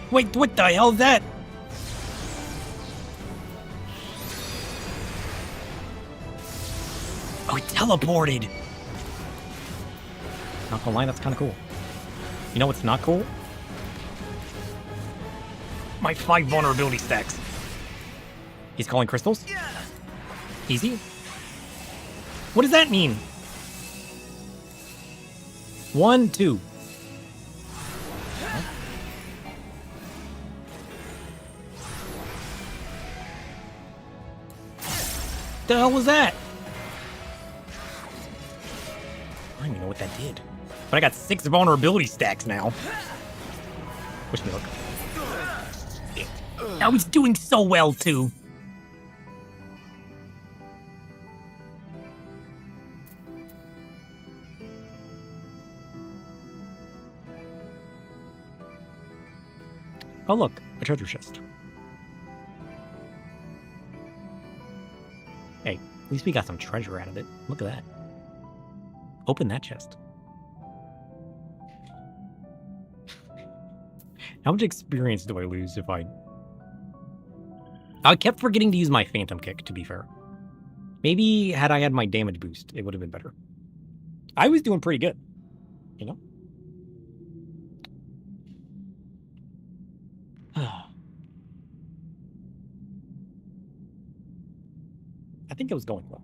Wait, what the hell is that? Oh, he teleported. Not gonna lie, that's kind of cool. You know what's not cool? My 5 vulnerability stacks. He's calling crystals? Easy? What does that mean? 1, 2. The hell was that? I don't even know what that did. But I got 6 vulnerability stacks now. Wish me luck. Now he's doing so well, too. Oh look, a treasure chest. Hey, at least we got some treasure out of it. Look at that. Open that chest. How much experience do I lose if I kept forgetting to use my Phantom Kick, to be fair. Maybe had I had my damage boost, it would have been better. I was doing pretty good, you know? I think it was going well.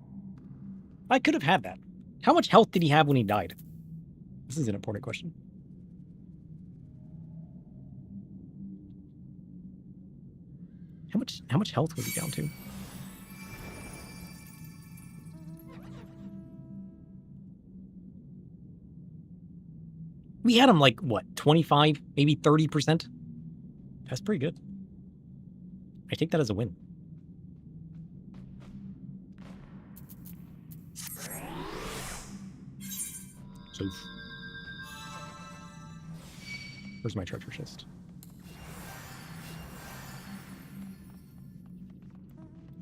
I could have had that. How much health did he have when he died? This is an important question. How much health was he down to? We had him like, what, 25, maybe 30%? That's pretty good. I take that as a win. So, where's my treasure chest?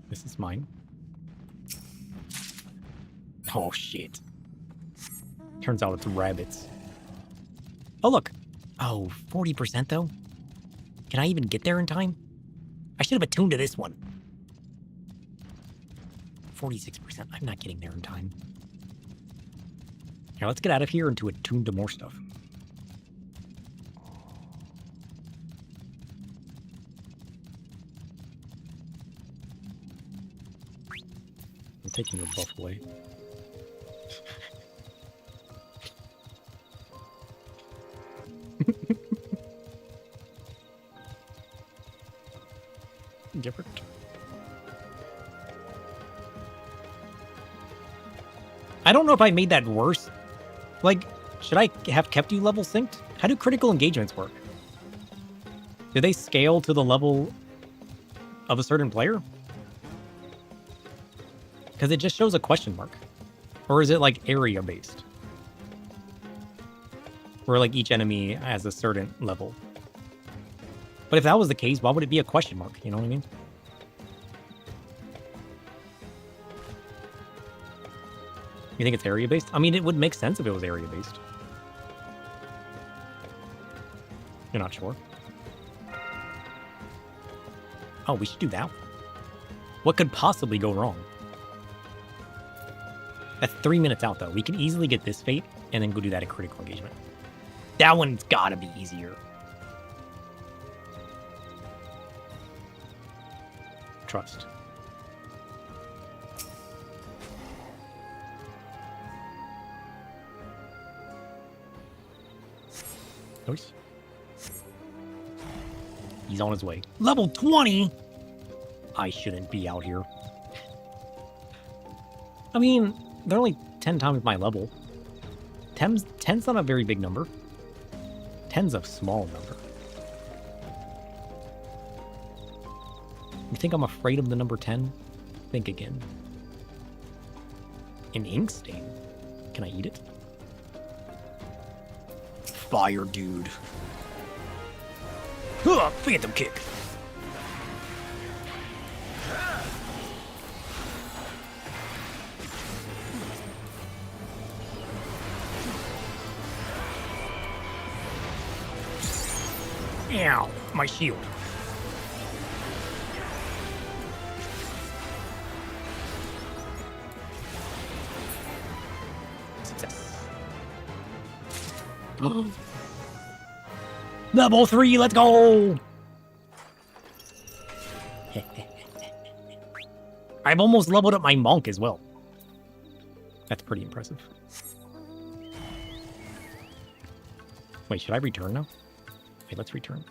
This is mine. Oh, shit. Turns out it's rabbits. Oh, look. Oh, 40% though? Can I even get there in time? I should have attuned to this one. 46%. I'm not getting there in time. Now let's get out of here and to attune to more stuff. I'm taking your buff away. Gifford. I don't know if I made that worse. Like, should I have kept you level synced? How do critical engagements work? Do they scale to the level of a certain player? Because it just shows a question mark. Or is it like area based? Where like each enemy has a certain level. But if that was the case, why would it be a question mark? You know what I mean? You think it's area based? I mean, it would make sense if it was area based. You're not sure? Oh, we should do that one. What could possibly go wrong? That's 3 minutes out, though. We can easily get this fate and then go do that at critical engagement. That one's gotta be easier. Trust. Nice. He's on his way. Level 20? I shouldn't be out here. I mean, they're only 10 times my level. 10's not a very big number. 10's a small number. You think I'm afraid of the number 10? Think again. An ink stain. Can I eat it? Fire, dude. Phantom kick. Ow, my shield. Success. Level 3, let's go! I've almost leveled up my monk as well. That's pretty impressive. Wait, should I return now? Wait, let's return.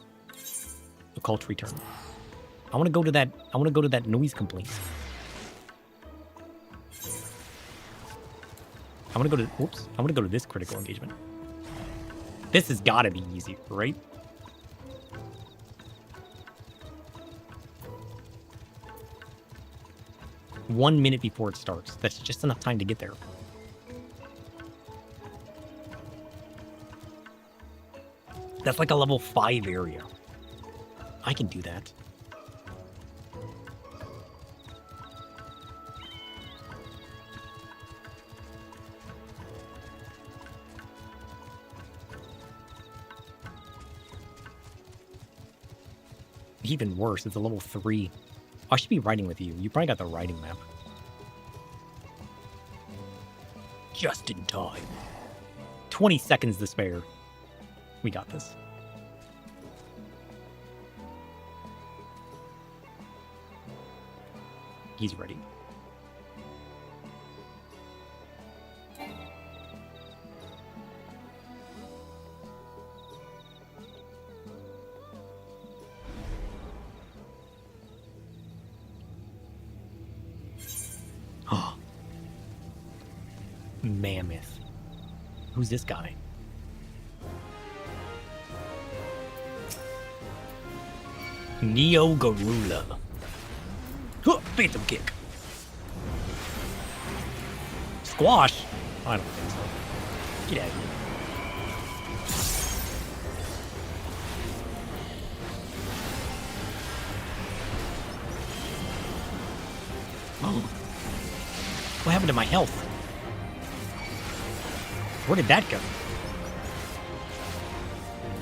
Occult return. I want to go to that noise complaint. I want to go to I want to go to this critical engagement. This has got to be easy, right? One minute before it starts. That's just enough time to get there. That's like a level 5 area. I can do that. Even worse, it's a level 3. I should be riding with you. You probably got the riding map. Just in time. 20 seconds to spare. We got this. He's ready. Mammoth. Who's this guy? Neo Garula. Phantom kick. Squash? I don't think so. Get out of here. Oh. What happened to my health? Where did that go?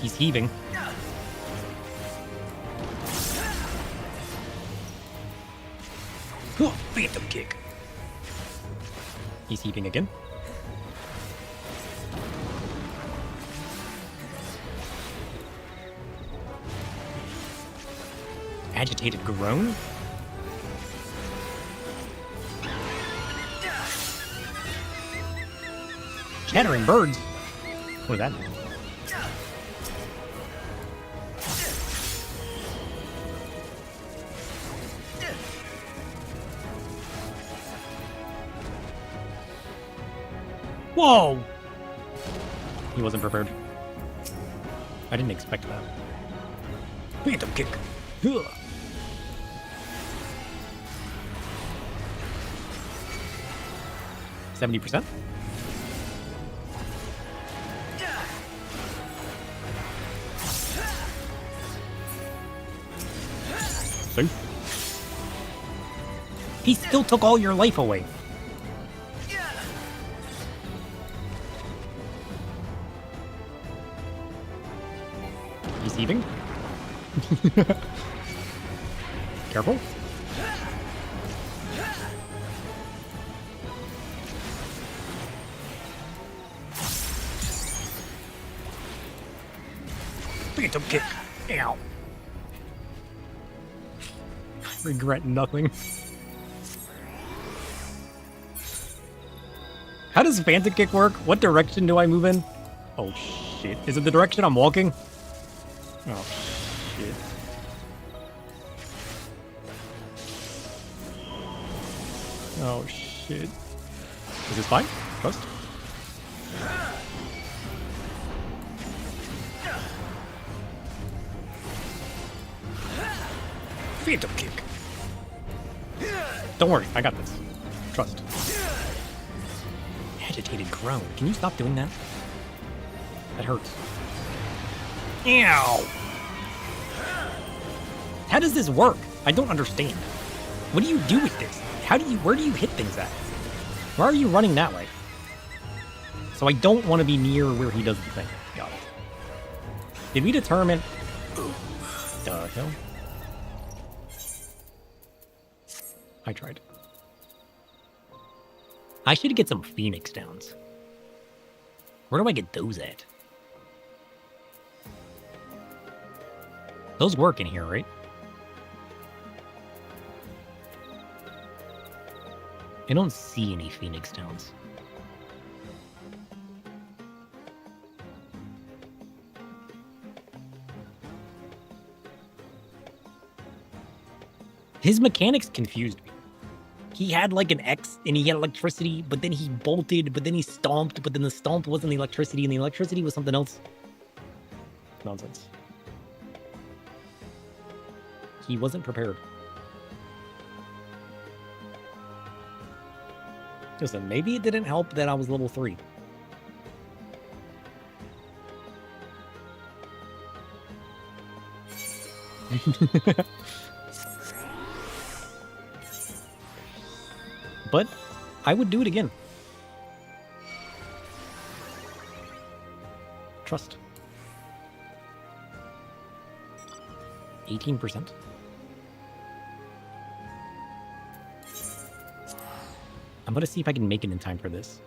He's heaving. Phantom kick. He's heaving again. Agitated groan. Chattering birds. What does that mean? Whoa! He wasn't prepared. I didn't expect that. Phantom kick. 70%? See? He still took all your life away. He's heaving. Careful. Phantom kick. Ow. Regret nothing. How does Phantom Kick work? What direction do I move in? Oh shit. Is it the direction I'm walking? Oh shit. Oh shit. Is this fine? Trust? Phantom kick. Don't worry, I got this. Trust. Agitated groan. Can you stop doing that? That hurts. Ow! How does this work? I don't understand. What do you do with this? Where do you hit things at? Why are you running that way? So I don't want to be near where he does the thing. Got it. Did we determine... The hell? I tried. I should get some Phoenix Downs. Where do I get those at? Those work in here, right? I don't see any Phoenix Downs. His mechanics confused me. He had like an X and he had electricity, but then he bolted, but then he stomped, but then the stomp wasn't the electricity and the electricity was something else. Nonsense. He wasn't prepared. Listen, maybe it didn't help that I was level 3. But I would do it again. Trust. 18%. I'm gonna see if I can make it in time for this.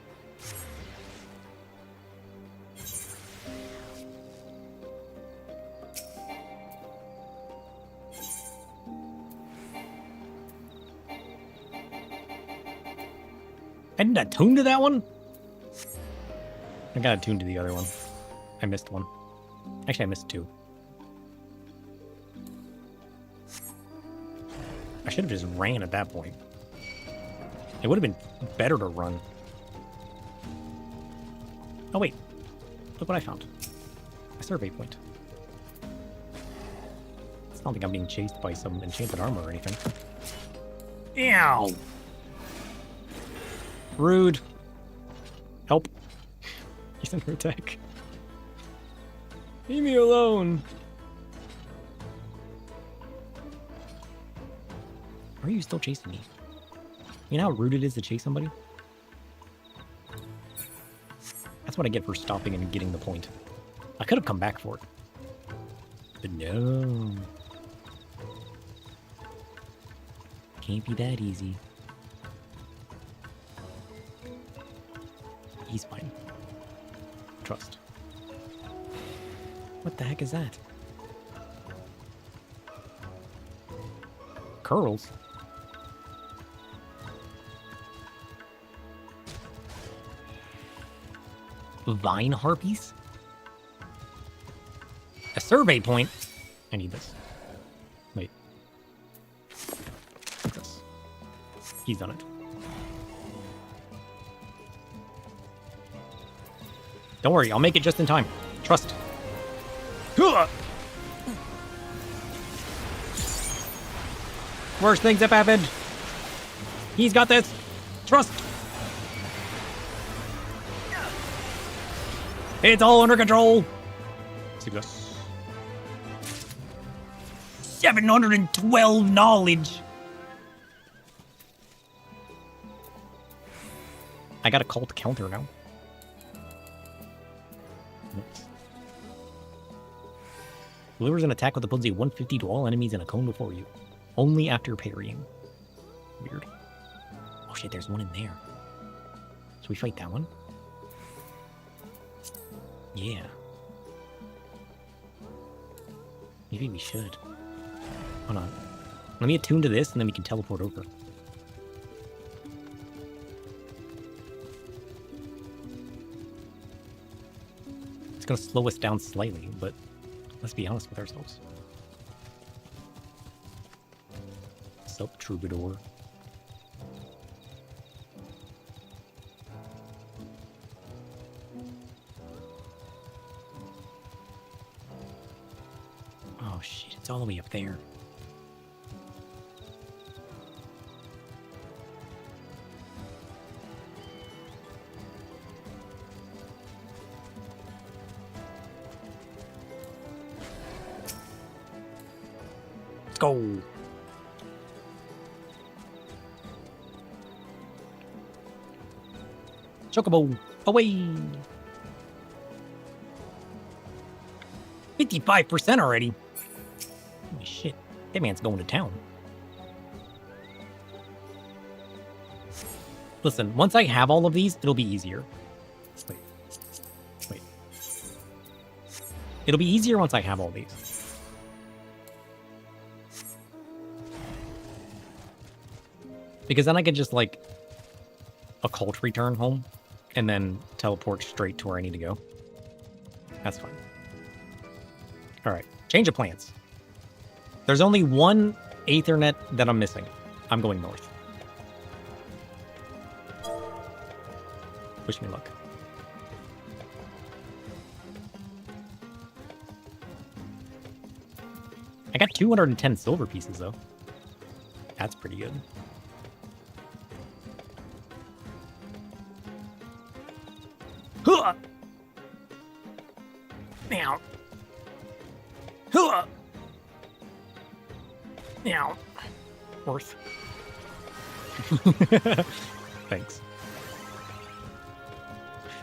I didn't attune to that one? I got attuned to the other one. I missed one. Actually, I missed 2. I should have just ran at that point. It would have been better to run. Oh wait, look what I found. A survey point. It's not like I'm being chased by some enchanted armor or anything. Ow! Rude. Help. He's under attack. Leave me alone. Why are you still chasing me? You know how rude it is to chase somebody? That's what I get for stopping and getting the point. I could have come back for it. But no. Can't be that easy. He's fine. Trust. What the heck is that? Curls? Vine harpies? A survey point? I need this. Wait. This. He's done it. Don't worry, I'll make it just in time. Trust. Worst things have happened. He's got this. Trust. It's all under control. Success. 712 knowledge. I got a cult counter now. Oops. Delivers an attack with a potency 150 to all enemies in a cone before you. Only after parrying. Weird. Oh shit, there's one in there. So we fight that one? Yeah. Maybe we should. Hold on. Let me attune to this, and then we can teleport over. It's gonna slow us down slightly, but let's be honest with ourselves. Sup, Troubadour. Oh shit, it's all the way up there. Let's go. Chocobo, away! 55% already. Holy shit, that man's going to town. Listen, once I have all of these, it'll be easier. Wait. It'll be easier once I have all these. Because then I could just, like, occult return home and then teleport straight to where I need to go. That's fine. Alright, change of plans. There's only one Aethernet that I'm missing. I'm going north. Wish me luck. I got 210 silver pieces, though. That's pretty good. Huh! Meow. Huh! Meow. Worth. Thanks.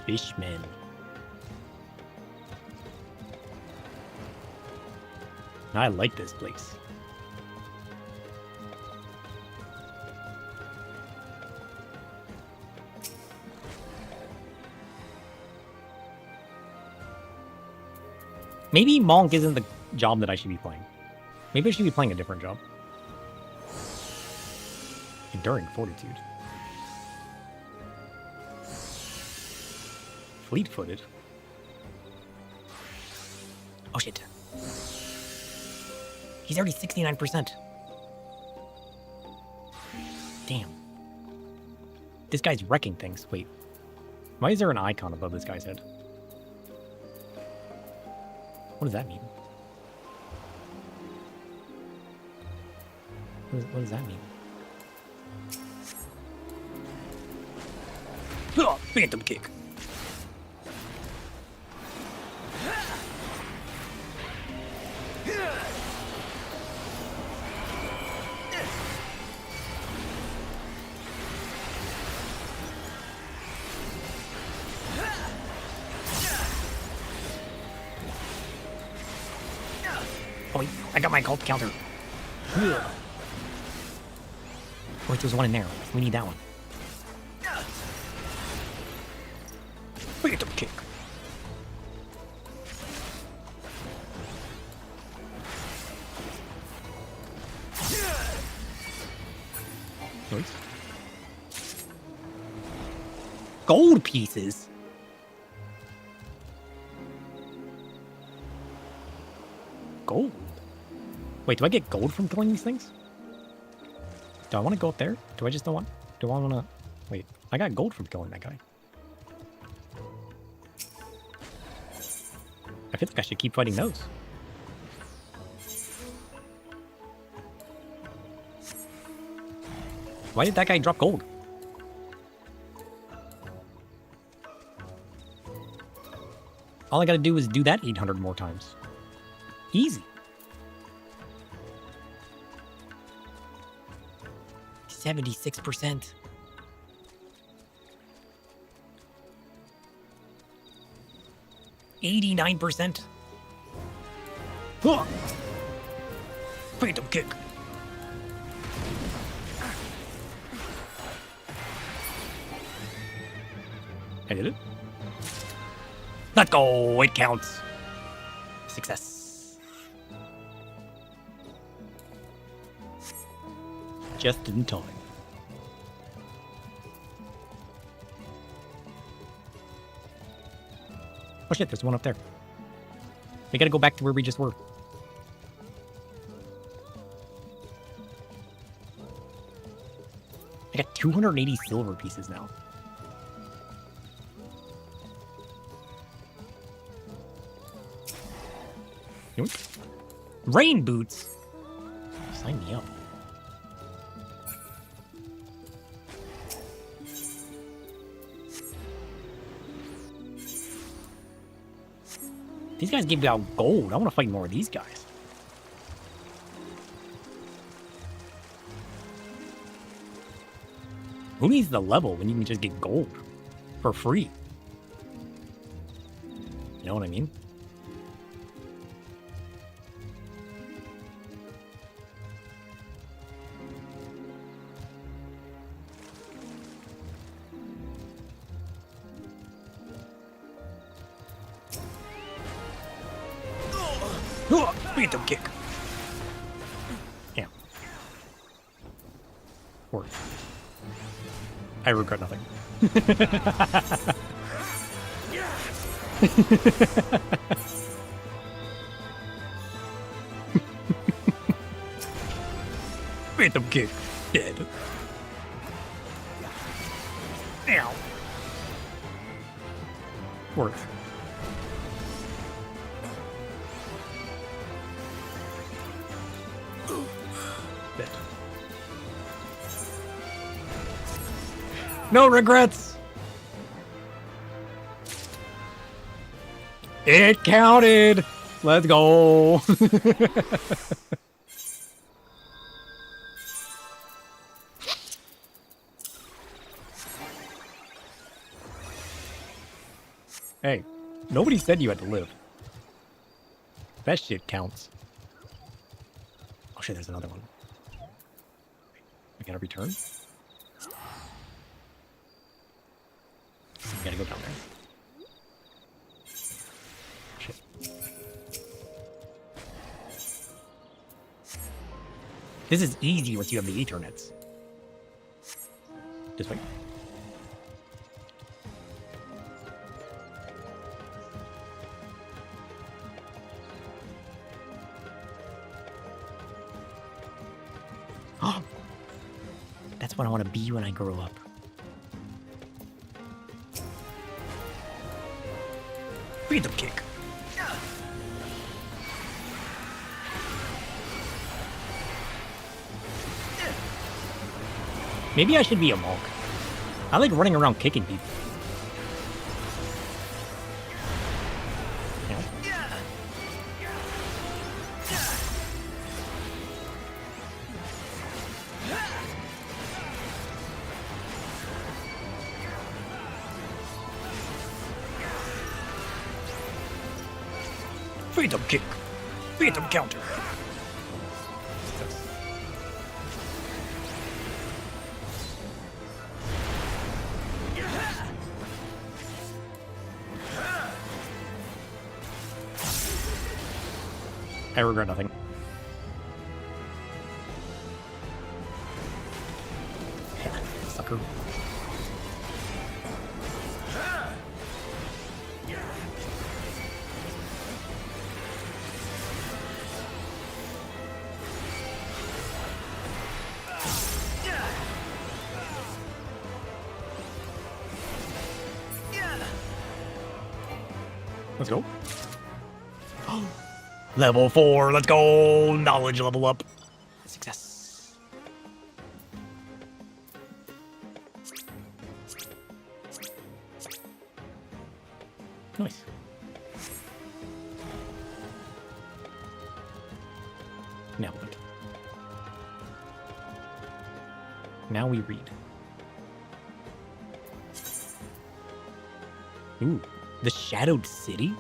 Fishman. I like this place. Maybe Monk isn't the job that I should be playing. Maybe I should be playing a different job. Enduring Fortitude. Fleet-footed. Oh shit. He's already 69%. Damn. This guy's wrecking things. Wait. Why is there an icon above this guy's head? What does that mean? What does that mean? Oh, phantom kick. Oh, I got my cult counter. Wait, there's one in there. We need that one. Phantom kick. Nice. Gold pieces. Gold. Wait, do I get gold from killing these things? Do I want to go up there? Do I just don't want... Do I want to... Wait, I got gold from killing that guy. I feel like I should keep fighting those. Why did that guy drop gold? All I gotta do is do that 800 more times. Easy. 76%. $89%. Phantom kick. I did it. Let's go. It counts. Success. Just in time. Oh shit, there's one up there. We gotta go back to where we just were. I got 280 silver pieces now. Yoink. Rain boots? Sign me up. These guys give out gold. I want to fight more of these guys. Who needs the level when you can just get gold for free? You know what I mean? Beat them kick. Yeah. Or I regret nothing. Beat them kick. Dead. Ow. Worth. No regrets. It counted. Let's go. Hey, nobody said you had to live. That shit counts. Oh shit, there's another one. We gotta return? We gotta go down there. Shit. This is easy once you have the Ethernets. Just wait. That's what I want to be when I grow up. Freedom kick. Maybe I should be a monk. I like running around kicking people. Freedom kick. Freedom counter. I regret nothing. Sucker. Let's go. Level 4, let's go! Knowledge level up. Success. Nice. Now what? Now we read. Ooh, the Shadowed City?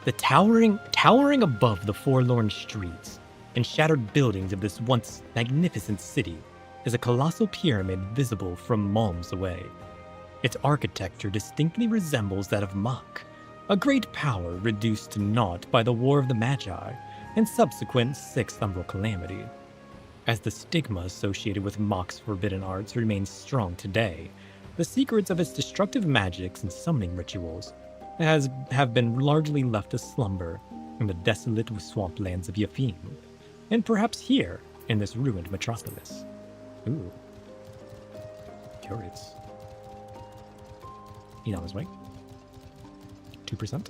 The towering above the forlorn streets and shattered buildings of this once magnificent city is a colossal pyramid visible from miles away. Its architecture distinctly resembles that of Mach, a great power reduced to naught by the War of the Magi and subsequent Sixth Umbral Calamity. As the stigma associated with Mach's forbidden arts remains strong today, the secrets of its destructive magics and summoning rituals have been largely left to slumber in the desolate swamplands of Yafim, and perhaps here in this ruined metropolis. Ooh. Curious. He's on his way. 2%.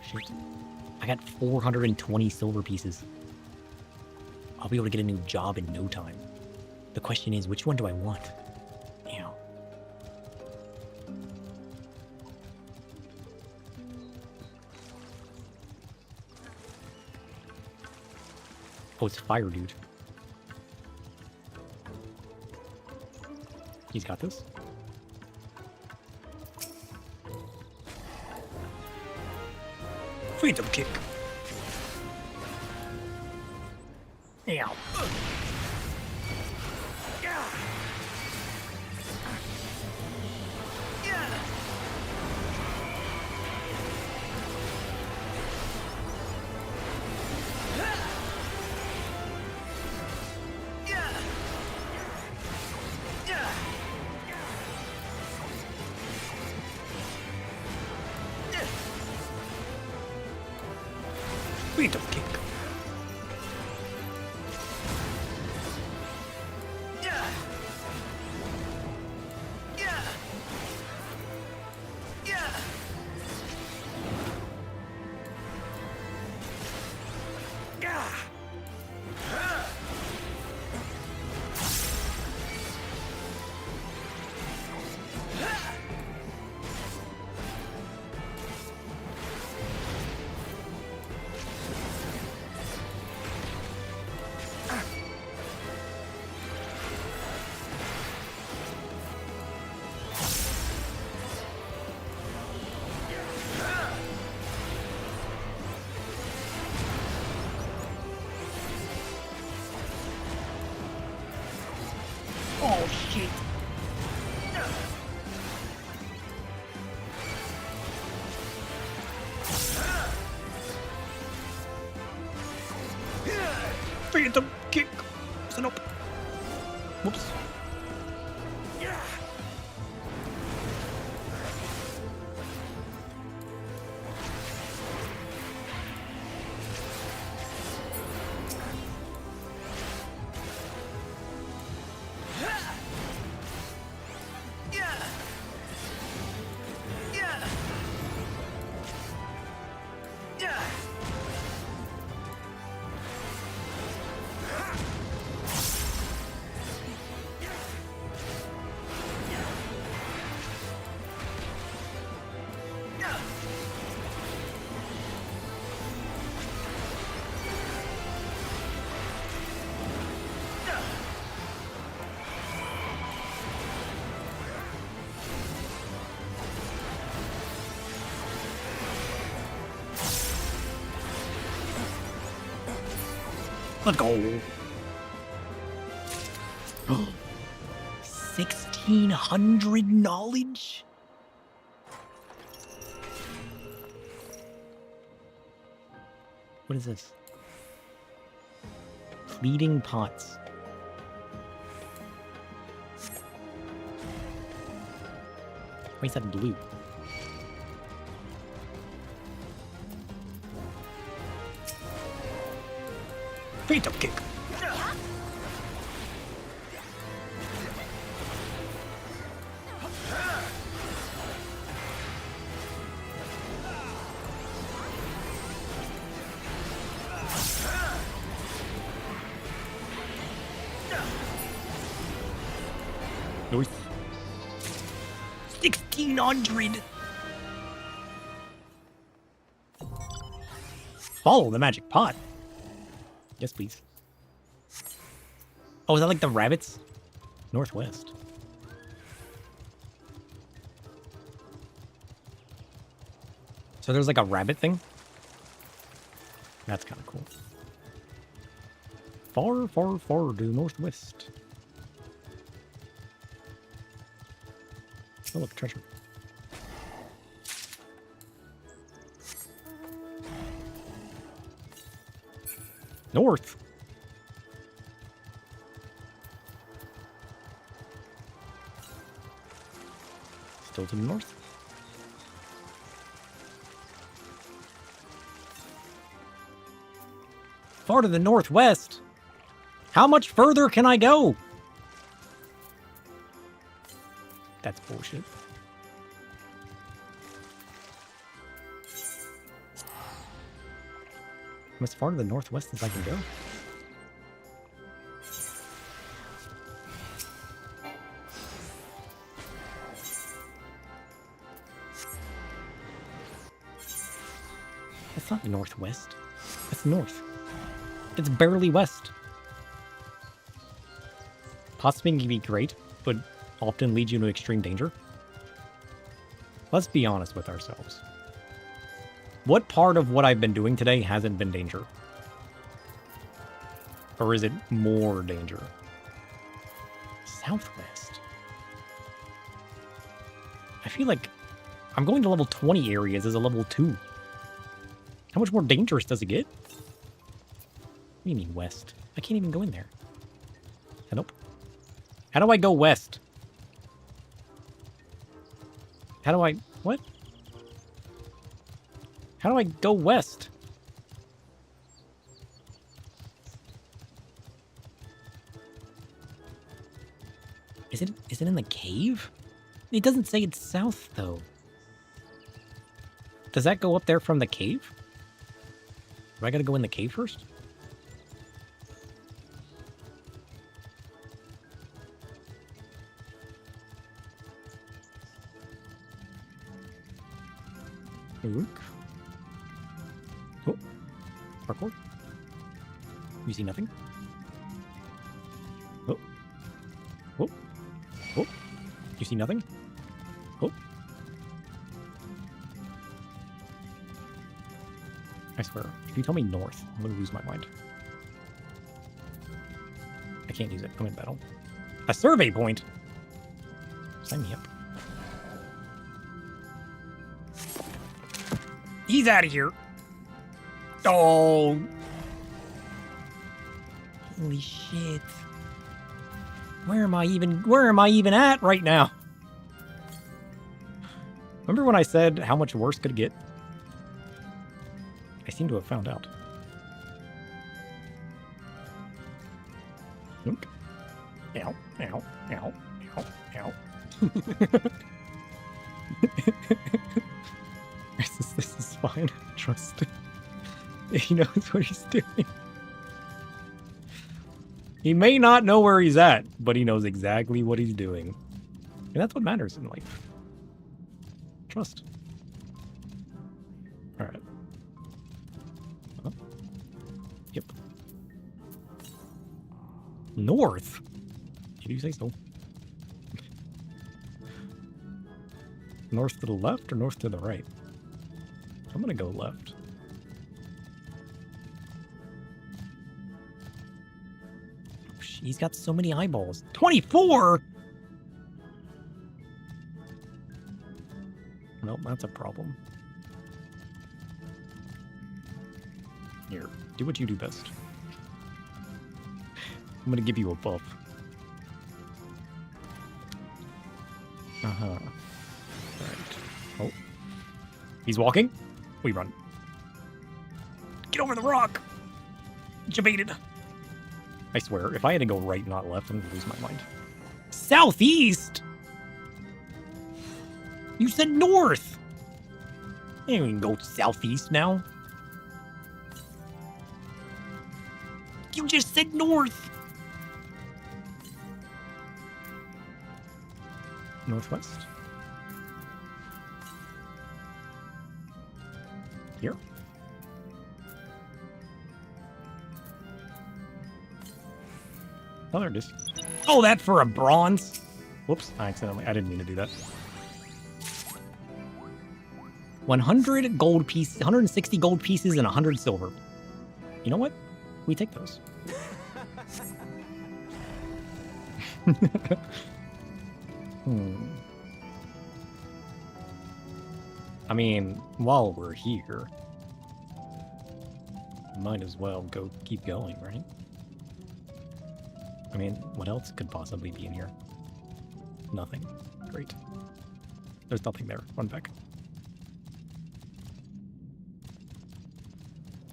Shit. I got 420 silver pieces. I'll be able to get a new job in no time. The question is, which one do I want? Ew. Oh, it's Fire Dude. He's got this. Freedom kick. Ow. Freedom kick. Oh, shit. Freedom kick. So nope. Whoops. Let's go. 1,600 knowledge? What is this? Pleading pots. Why is that blue? Freedom kick. Nice. 1,600! Follow the magic pot. Yes, please. Oh, is that like the rabbits? Northwest. So there's like a rabbit thing? That's kind of cool. far, far, far to the northwest. Oh, look, treasure. North. Still to the north. Far to the northwest. How much further can I go? That's bullshit. I'm as far to the northwest as I can go. That's not northwest. That's north. It's barely west. Possibly can be great, but often leads you to extreme danger. Let's be honest with ourselves. What part of what I've been doing today hasn't been danger? Or is it more danger? Southwest. I feel like I'm going to level 20 areas as a level 2. How much more dangerous does it get? What do you mean west? I can't even go in there. Nope. How do I go west? How do I... What? How do I go west? Is it in the cave? It doesn't say it's south, though. Does that go up there from the cave? Do I gotta go in the cave first? Look. Oh, parkour. You see nothing? Oh. Oh. Oh. You see nothing? Oh. I swear, if you tell me north, I'm gonna lose my mind. I can't use it. I'm in battle. A survey point? Sign me up. He's out of here. Oh. Holy shit. Where am I even at right now? Remember when I said how much worse could it get? I seem to have found out. Nope. Ow, ow, ow, ow, ow. This is fine. Trust him. He knows what he's doing. He may not know where he's at, but he knows exactly what he's doing. And that's what matters in life. Trust. Alright. Huh? Yep. North? Did you say so? North to the left or north to the right? I'm gonna go left. Oh, he's got so many eyeballs. 24? Nope, that's a problem. Here, do what you do best. I'm gonna give you a buff. Uh-huh. Alright. Oh. He's walking? We run. Get over the rock! Jebaited. I swear, if I had to go right, not left, I'm gonna lose my mind. Southeast? You said north! You can go southeast now. You just said north! Northwest? Here? Oh, there it is. Oh, that for a bronze? Whoops, I didn't mean to do that. 100 gold pieces, 160 gold pieces, and 100 silver. You know what? We take those. I mean, while we're here, might as well keep going, right? I mean, what else could possibly be in here? Nothing. Great. There's nothing there. Run back.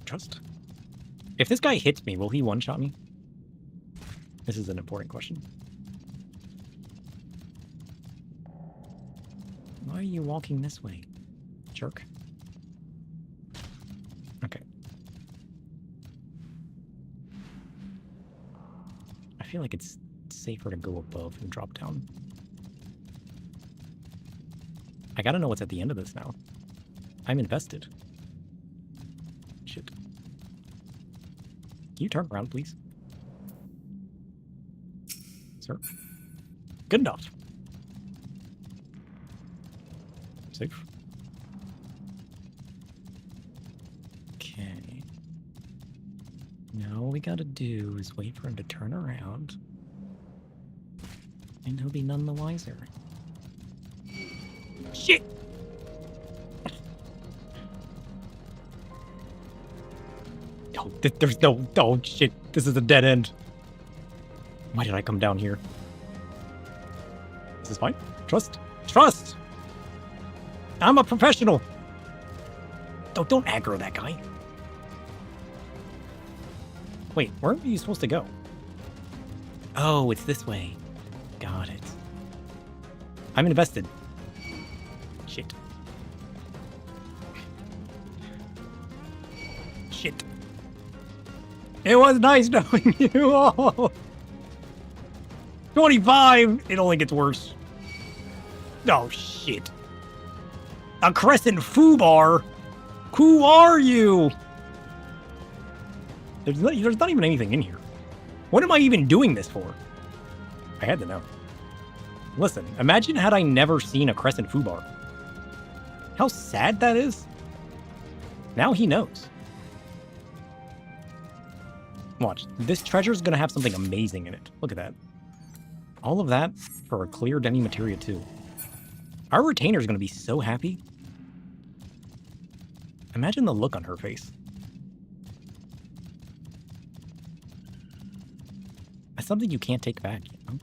Trust. If this guy hits me, will he one-shot me? This is an important question. Why are you walking this way? Jerk. Okay. I feel like it's safer to go above and drop down. I gotta know what's at the end of this now. I'm invested. Shit. Can you turn around, please? Sir? Good enough. Safe. Okay. Now all we gotta do is wait for him to turn around. And he'll be none the wiser. Shit! Oh, there's no... Oh, shit. This is a dead end. Why did I come down here? This is fine. Trust. Trust! I'm a professional! Don't aggro that guy. Wait, where are you supposed to go? Oh, it's this way. Got it. I'm invested. Shit. Shit. It was nice knowing you all. 25! It only gets worse. Oh, shit. A crescent foobar? Who are you? There's not even anything in here. What am I even doing this for? I had to know. Listen, imagine had I never seen a crescent foobar. How sad that is. Now he knows. Watch, this treasure's gonna have something amazing in it. Look at that. All of that for a clear demi materia too. Our retainer's gonna be so happy. Imagine the look on her face. That's something you can't take back, you know?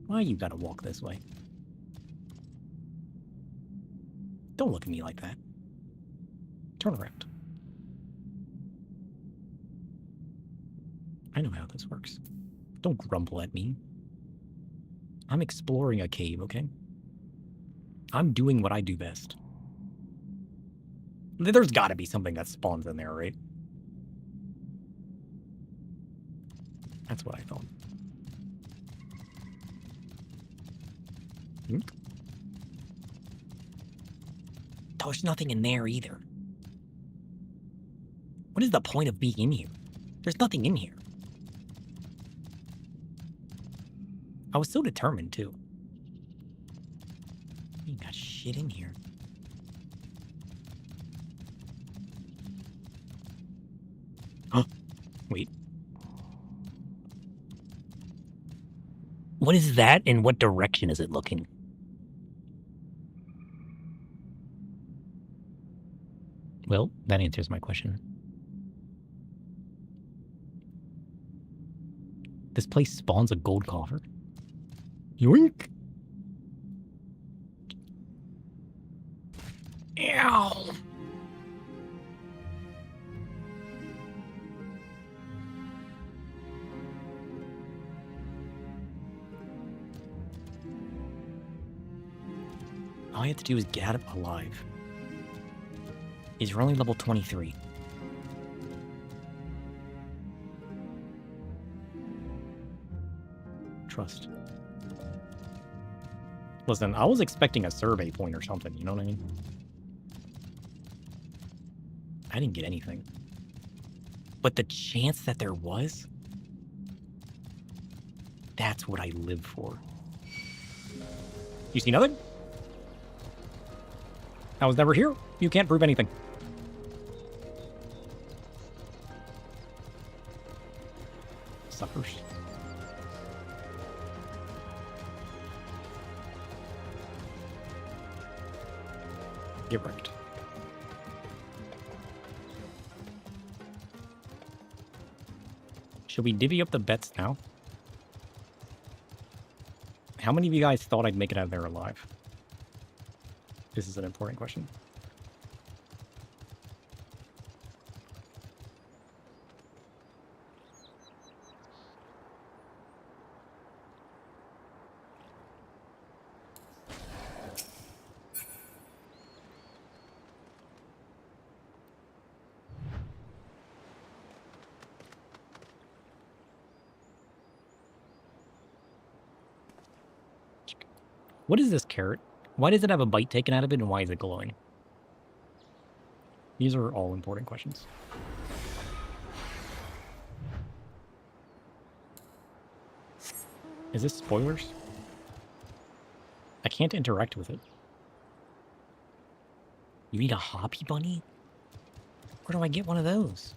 Why you gotta walk this way? Don't look at me like that. Turn around. I know how this works. Don't grumble at me. I'm exploring a cave, okay? I'm doing what I do best. There's gotta be something that spawns in there, right? That's what I thought. There's nothing in there either. What is the point of being in here? There's nothing in here. I was so determined, too. Ain't got shit in here. Huh? Wait. What is that, and what direction is it looking? Well, that answers my question. This place spawns a gold coffer. Yoink! Ow! All you have to do is get out of alive. You're only level 23. Trust. Listen, I was expecting a survey point or something, you know what I mean? I didn't get anything. But the chance that there was, that's what I live for. You see nothing? I was never here. You can't prove anything. Suckers. Get wrecked. Should we divvy up the bets now? How many of you guys thought I'd make it out of there alive? This is an important question. What is this carrot? Why does it have a bite taken out of it, and why is it glowing? These are all important questions. Is this spoilers? I can't interact with it. You eat a hoppy bunny? Where do I get one of those?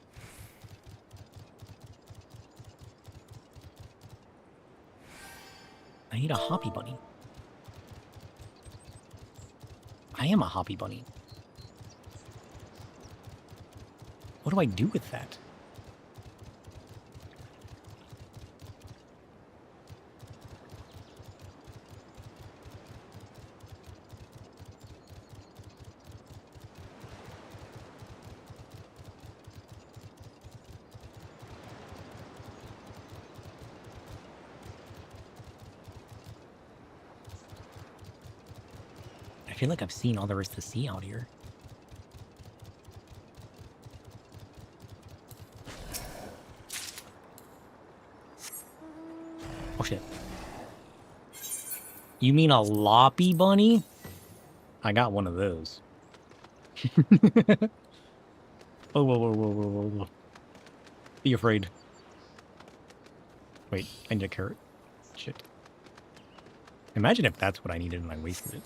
I eat a hoppy bunny. I am a hoppy bunny. What do I do with that? I feel like I've seen all there is to see out here. Oh shit. You mean a loppy bunny? I got one of those. Oh, whoa. Be afraid. Wait, I need a carrot. Shit. Imagine if that's what I needed and I wasted it.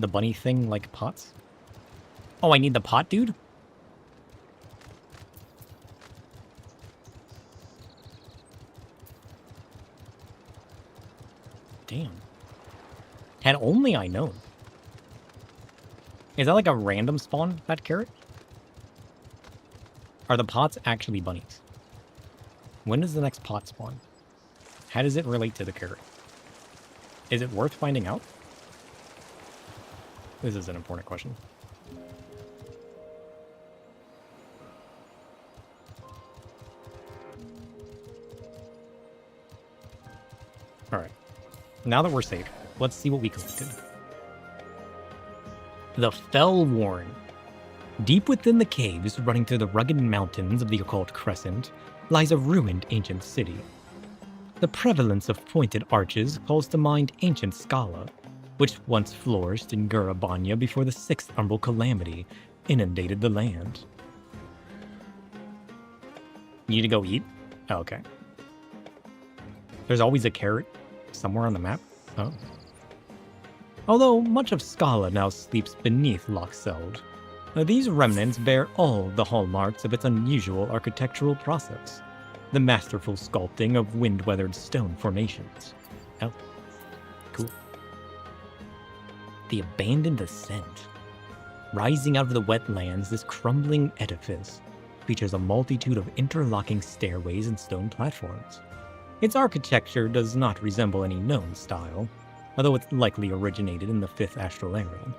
The bunny thing like pots? Oh, I need the pot, dude? Damn. Had only I known. Is that like a random spawn, that carrot? Are the pots actually bunnies? When does the next pot spawn? How does it relate to the carrot? Is it worth finding out? This is an important question. Alright. Now that we're safe, let's see what we collected. The Fellworn. Deep within the caves running through the rugged mountains of the occult crescent lies a ruined ancient city. The prevalence of pointed arches calls to mind ancient Scala, which once flourished in Gurabanya before the Sixth Umbral Calamity inundated the land. You need to go eat? Oh, okay. There's always a carrot somewhere on the map? Oh. Although much of Scala now sleeps beneath Lochseld, these remnants bear all the hallmarks of its unusual architectural process, the masterful sculpting of wind-weathered stone formations. Oh, cool. The abandoned ascent. Rising out of the wetlands, this crumbling edifice features a multitude of interlocking stairways and stone platforms. Its architecture does not resemble any known style, although it likely originated in the 5th Astral Era.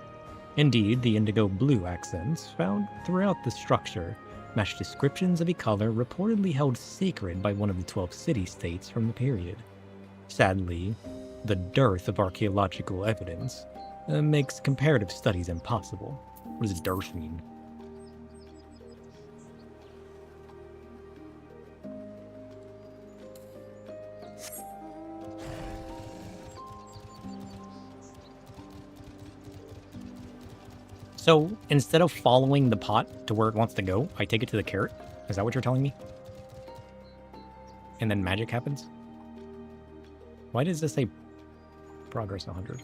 Indeed, the indigo-blue accents found throughout the structure match descriptions of a color reportedly held sacred by one of the 12 city-states from the period. Sadly, the dearth of archaeological evidence makes comparative studies impossible. What does dearth mean? So, instead of following the pot to where it wants to go, I take it to the carrot? Is that what you're telling me? And then magic happens? Why does this say Progress 100.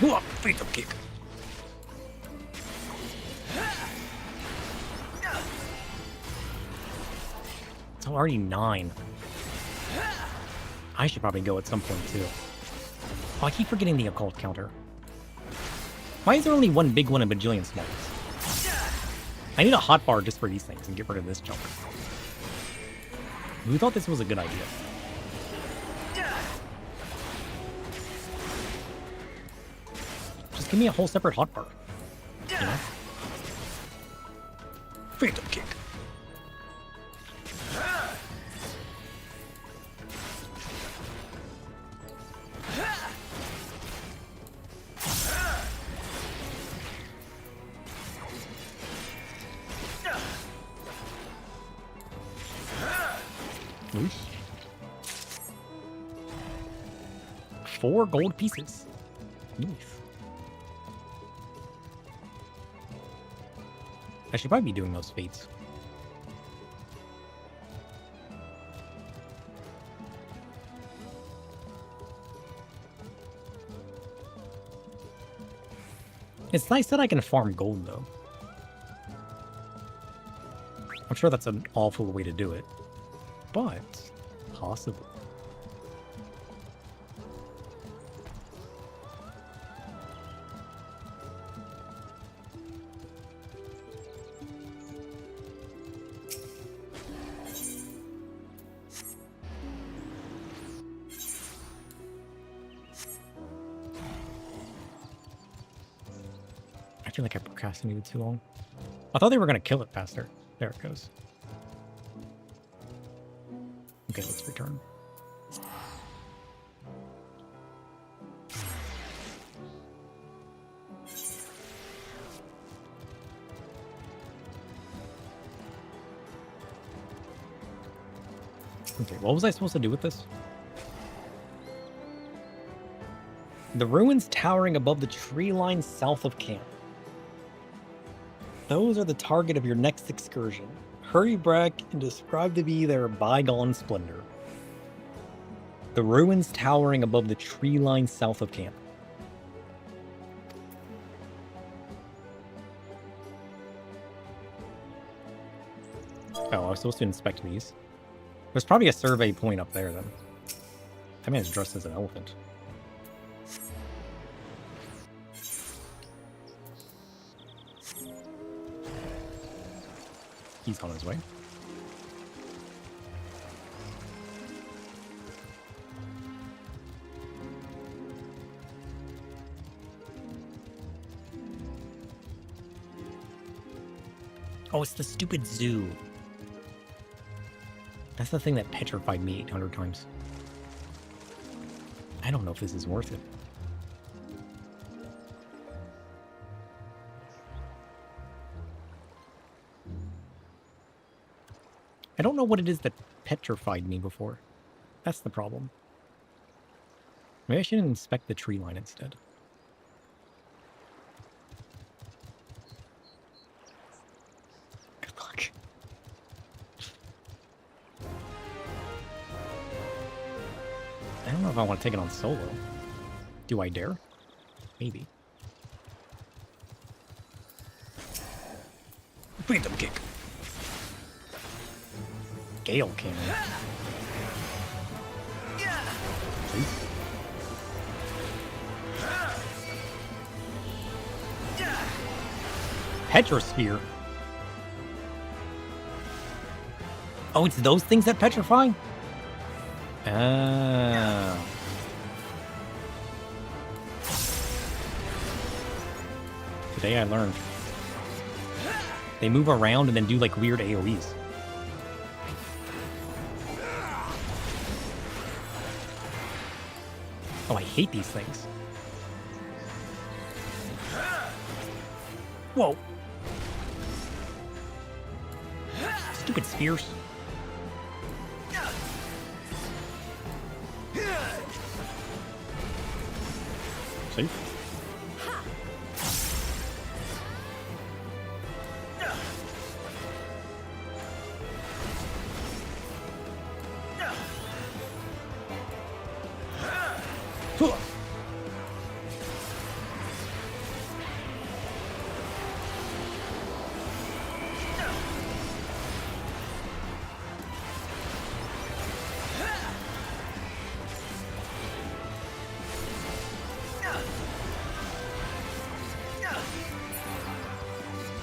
Whoa, fatal kick. It's already 9. I should probably go at some point too. Oh, I keep forgetting the occult counter. Why is there only one big one and bajillion small ones? I need a hotbar just for these things and get rid of this junk. Who thought this was a good idea? Just give me a whole separate hotbar. You know? Fatal kick. Oof. 4 gold pieces. Oof. I should probably be doing those fates. It's nice that I can farm gold, though. I'm sure that's an awful way to do it, but possible. I feel like I procrastinated too long. I thought they were going to kill it faster. There it goes. Okay, let's return. Okay, what was I supposed to do with this? The ruins towering above the tree line south of camp. Those are the target of your next excursion. Hurry back and describe to me their bygone splendor. The ruins towering above the tree line south of camp. Oh, I was supposed to inspect these. There's probably a survey point up there then. That man's dressed as an elephant. He's on his way. Oh, it's the stupid zoo. That's the thing that petrified me 800 times. I don't know if this is worth it. I don't know what it is that petrified me before. That's the problem. Maybe I should inspect the tree line instead. Good luck. I don't know if I want to take it on solo. Do I dare? Maybe. Phantom kick. Gale Cannon. Petrosphere. Oh, it's those things that petrify? Oh. Today I learned. They move around and then do like weird AoEs. Oh, I hate these things. Whoa. Stupid spears. safe.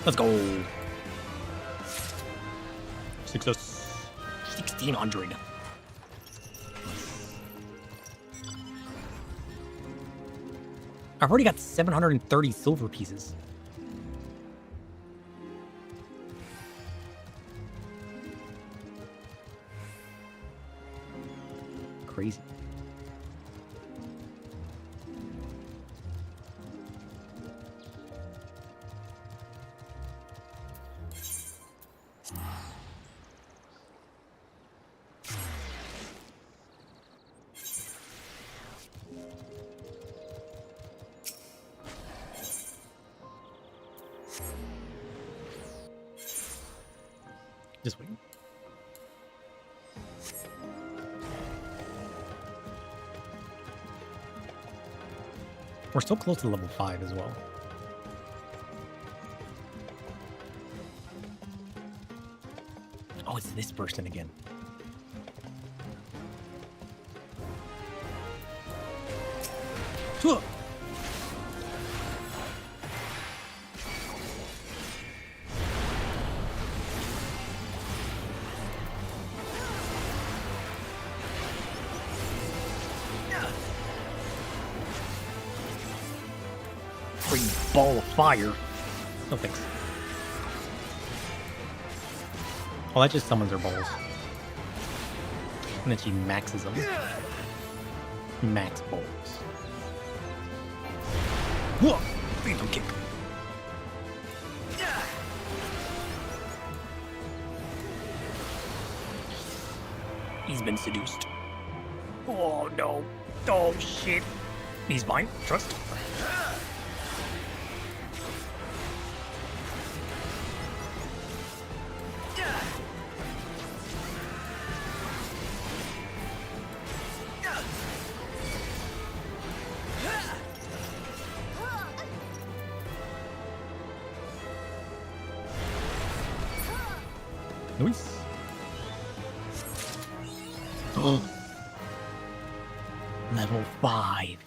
Let's go. Success. 1600. I've already got 730 silver pieces. Crazy. Just wait. We're still close to level 5 as well. Oh, it's this person again. Free ball of fire. No thanks. Oh, that just summons her balls. And then she maxes them. Max balls. Whoa! Phantom kick. He's been seduced. Oh no. Oh shit. He's mine. Trust. Nice. Oh. Level 5.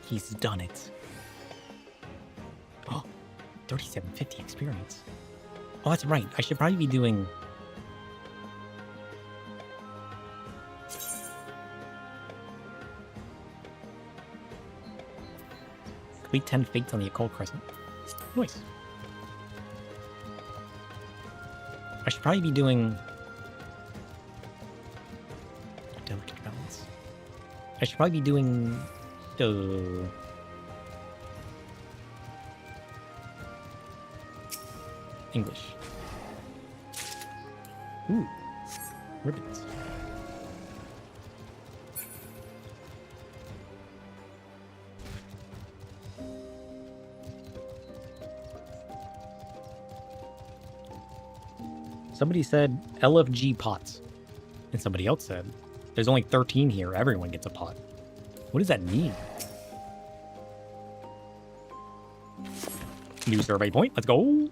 He's done it. Oh, 3750 experience. Oh, that's right. I should probably be doing... Complete 10 fates on the occult crescent. Nice. I should probably be doing... Delicate balance. I should probably be doing... English. Ooh. Ribbons. Somebody said LFG pots. And somebody else said, there's only 13 here. Everyone gets a pot. What does that mean? New survey point. Let's go.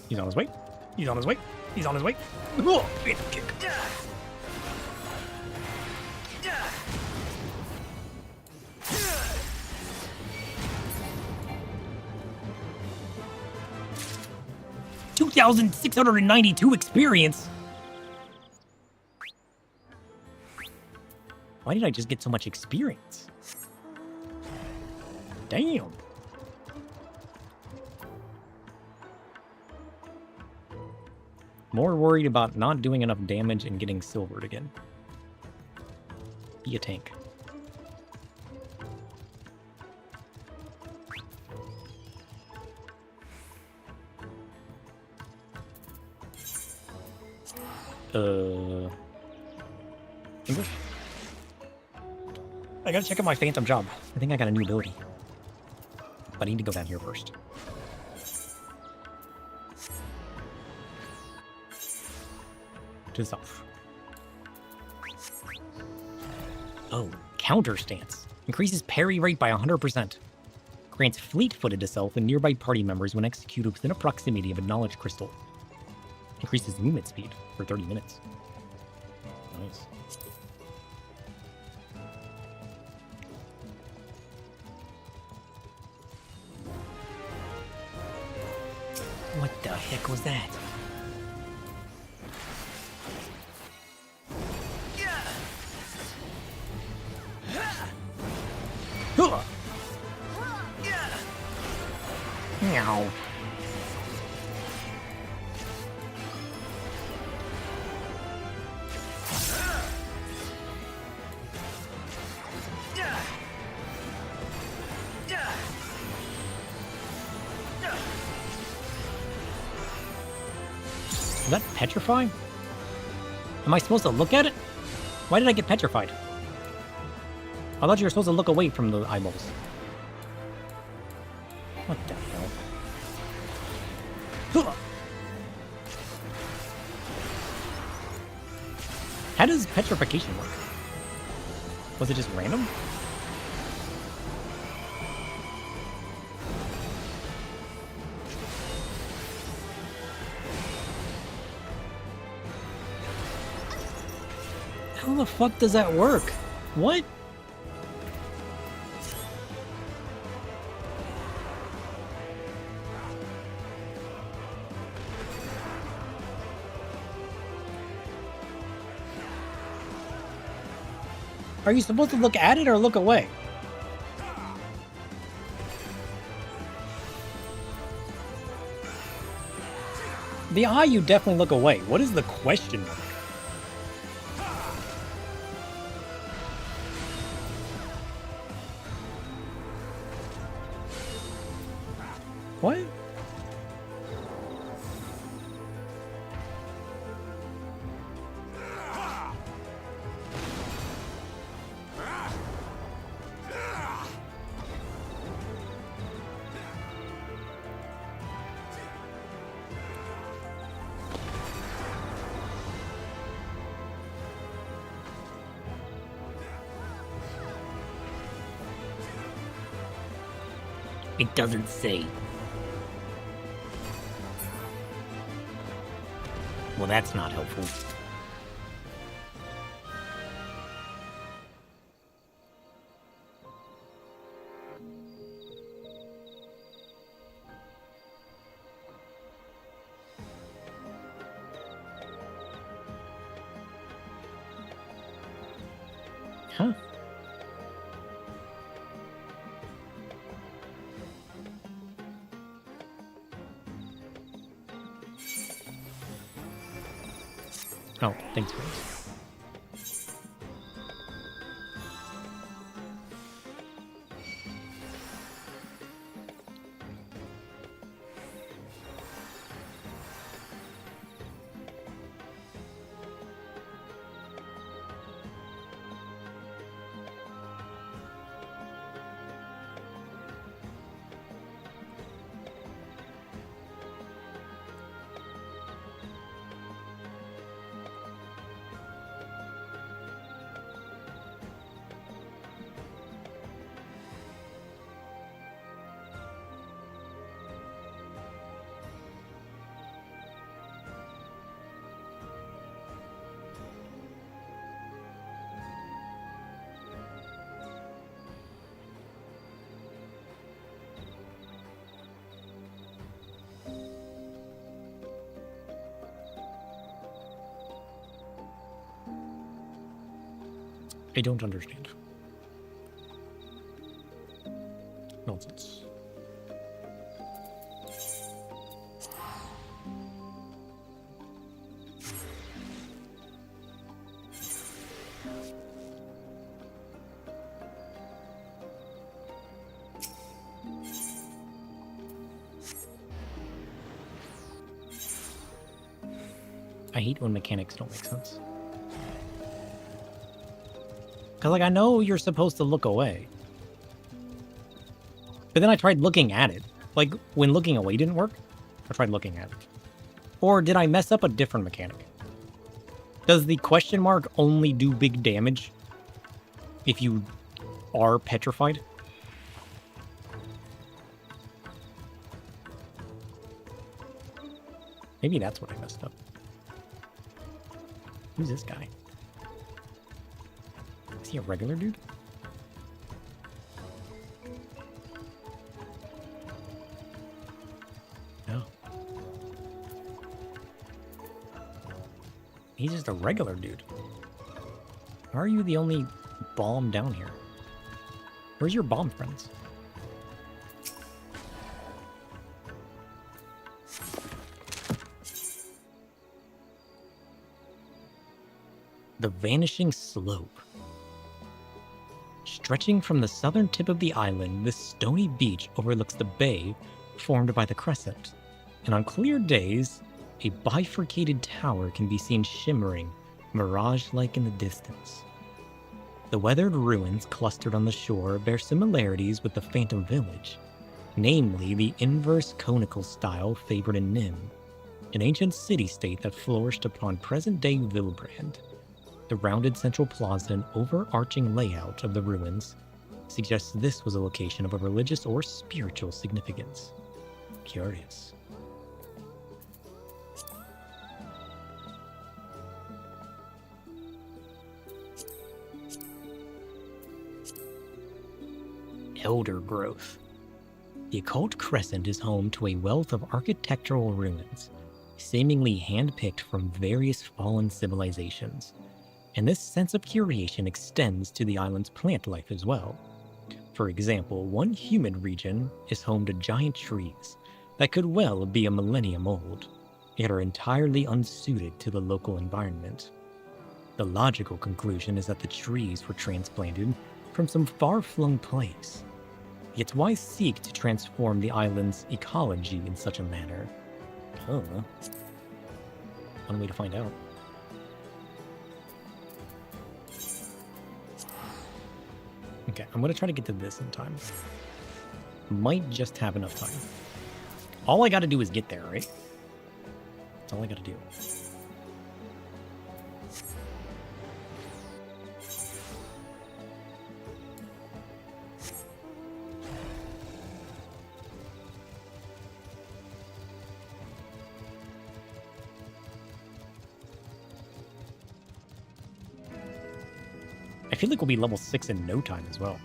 He's on his way. He's on his way. He's on his way. Oh, kick. 2,692 experience. Why did I just get so much experience? Damn. More worried about not doing enough damage and getting silvered again. Be a tank. English? I gotta check out my phantom job. I think I got a new ability. But I need to go down here first. To the south. Oh, counter stance. Increases parry rate by 100%. Grants fleet-footed to self and nearby party members when executed within a proximity of a knowledge crystal. Increases movement speed for 30 minutes. Nice. What the heck was that? Meow. Is that petrify? Am I supposed to look at it? Why did I get petrified? I thought you were supposed to look away from the eyeballs. What the hell? How does petrification work? Was it just random? How the fuck does that work? What? Are you supposed to look at it or look away? The eye, you definitely look away. What is the question mark? What? It doesn't say. Well, that's not helpful. Huh? Oh, thanks, guys. I don't understand. Nonsense. I I hate when mechanics don't make sense. Because, like, I know you're supposed to look away. But then I tried looking at it. Like, when looking away didn't work, I tried looking at it. Or did I mess up a different mechanic? Does the question mark only do big damage if you are petrified? Maybe that's what I messed up. Who's this guy? Is he a regular dude? No. He's just a regular dude. Why are you the only bomb down here? Where's your bomb friends? The Vanishing Slope. Stretching from the southern tip of the island, this stony beach overlooks the bay formed by the crescent, and on clear days, a bifurcated tower can be seen shimmering, mirage-like in the distance. The weathered ruins clustered on the shore bear similarities with the Phantom Village, namely the inverse conical style favored in Nim, an ancient city-state that flourished upon present-day Vilbrand. The rounded central plaza and overarching layout of the ruins suggests this was a location of a religious or spiritual significance. Curious. Elder growth. The occult crescent is home to a wealth of architectural ruins, seemingly handpicked from various fallen civilizations. And this sense of curation extends to the island's plant life as well. For example, one humid region is home to giant trees that could well be a millennium old, yet are entirely unsuited to the local environment. The logical conclusion is that the trees were transplanted from some far-flung place. Yet why seek to transform the island's ecology in such a manner? I don't know. One way to find out. Okay, I'm gonna try to get to this in time. Might just have enough time. All I gotta do is get there, right? That's all I gotta do. I feel like we'll be level 6 in no time as well.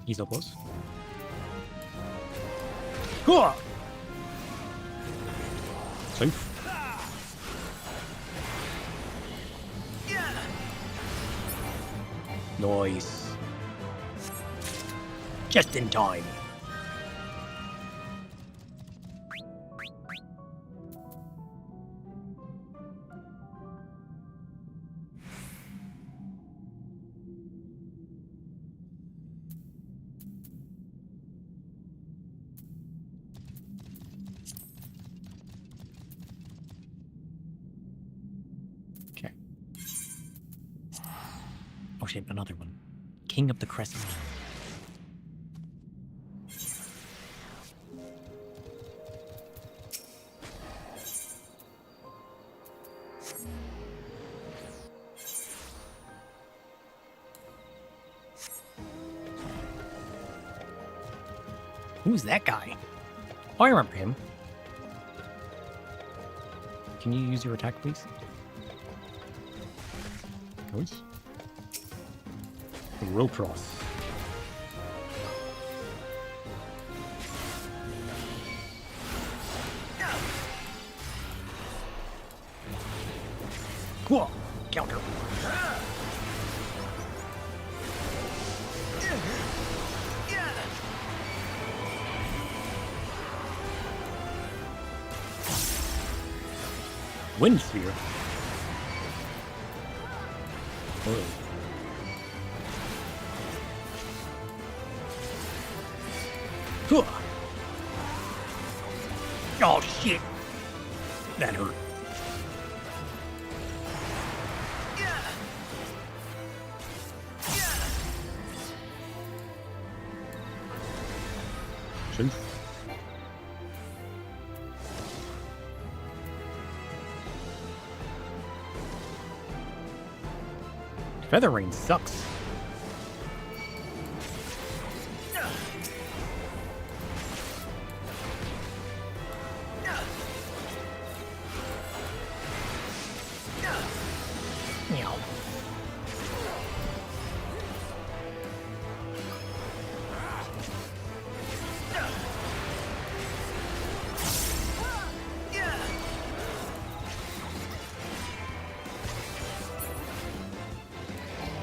He's so close. Hooah! Safe. Nice. Just in time. Okay. Oh shit, another one. King of the Crescent. Who's that guy? Oh, I remember him. Can you use your attack, please? Nice. Ropros. Cool. Counter. Wind sphere. Whoa. Huh. Oh shit! That hurt. Shoot. Feather Rain sucks. Meow.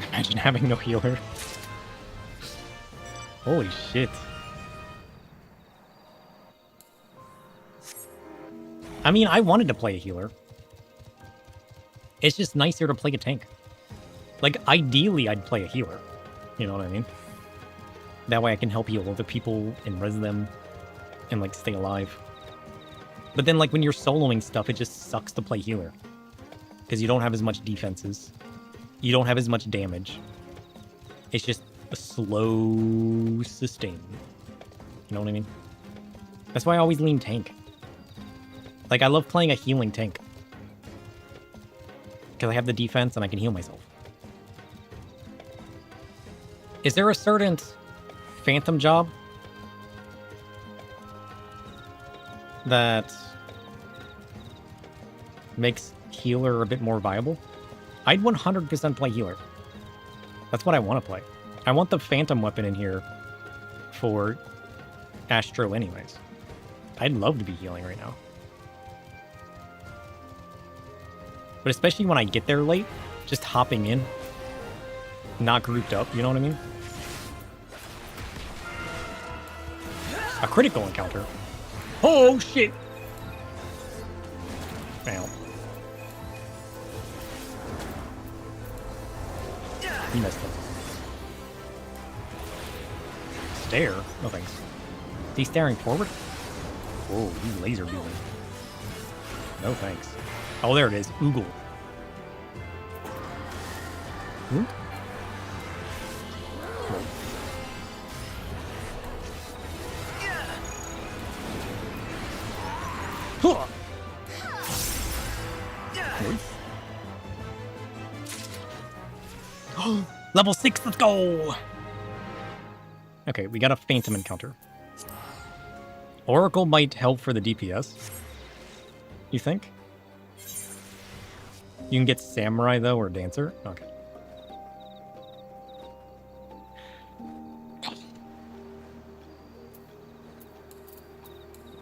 Imagine having no healer. Holy shit. I mean, I wanted to play a healer. It's just nicer to play a tank. Like, ideally, I'd play a healer. You know what I mean? That way I can help heal other people and res them and, like, stay alive. But then, like, when you're soloing stuff, it just sucks to play healer. Because you don't have as much defenses. You don't have as much damage. It's just a slow sustain. You know what I mean? That's why I always lean tank. Like, I love playing a healing tank. Because I have the defense and I can heal myself. Is there a certain phantom job that makes healer a bit more viable? I'd 100% play healer. That's what I want to play. I want the phantom weapon in here for Astro anyways. I'd love to be healing right now. But especially when I get there late, just hopping in, not grouped up, you know what I mean? A critical encounter. Oh, shit! Ow. He messed up. Stare? No thanks. Is he staring forward? Whoa, he's laser beaming. No thanks. Oh, there it is. Oogle. Hmm? Huh. Level 6, let's go! Okay, we got a phantom encounter. Oracle might help for the DPS. You think? You can get Samurai, though, or Dancer? Okay.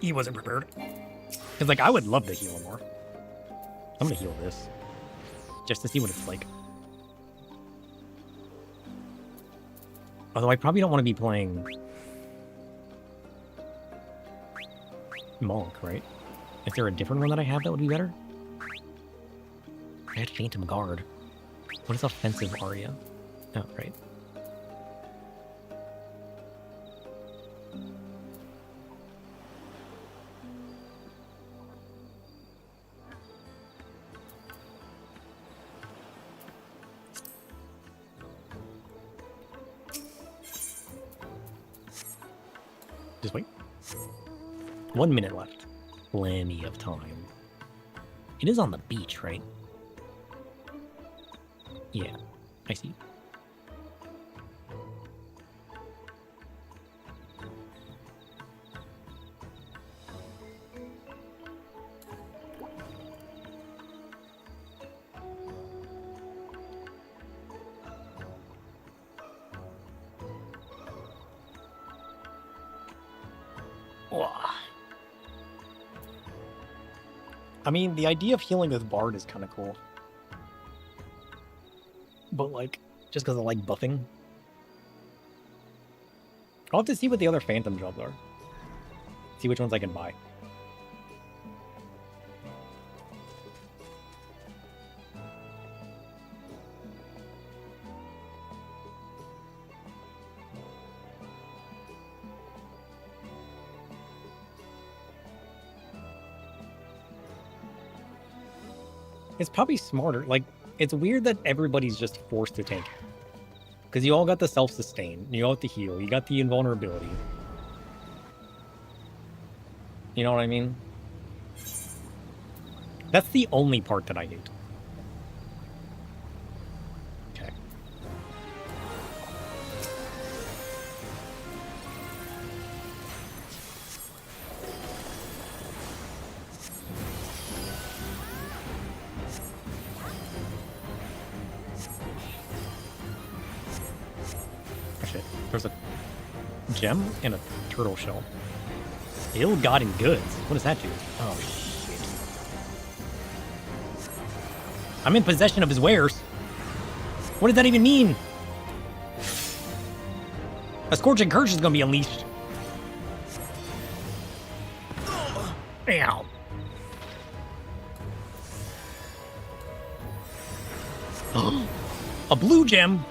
He wasn't prepared. Because, like, I would love to heal more. I'm gonna heal this. Just to see what it's like. Although I probably don't want to be playing Monk, right? Is there a different one that I have that would be better? I had Phantom Guard. What is offensive Aria? Oh, right. Just wait. 1 minute left. Plenty of time. It is on the beach, right? Yeah, I see. I mean, the idea of healing with Bard is kind of cool. But, like, just because I like buffing. I'll have to see what the other Phantom jobs are. See which ones I can buy. It's probably smarter. Like, it's weird that everybody's just forced to tank. Because you all got the self-sustain. You all got the heal. You got the invulnerability. You know what I mean? That's the only part that I hate. Okay. Oh shit. There's a gem and a turtle shell. Ill-gotten goods. What does that do? Oh shit. I'm in possession of his wares. What does that even mean? A scorching curse is gonna be unleashed. Ow. A blue gem.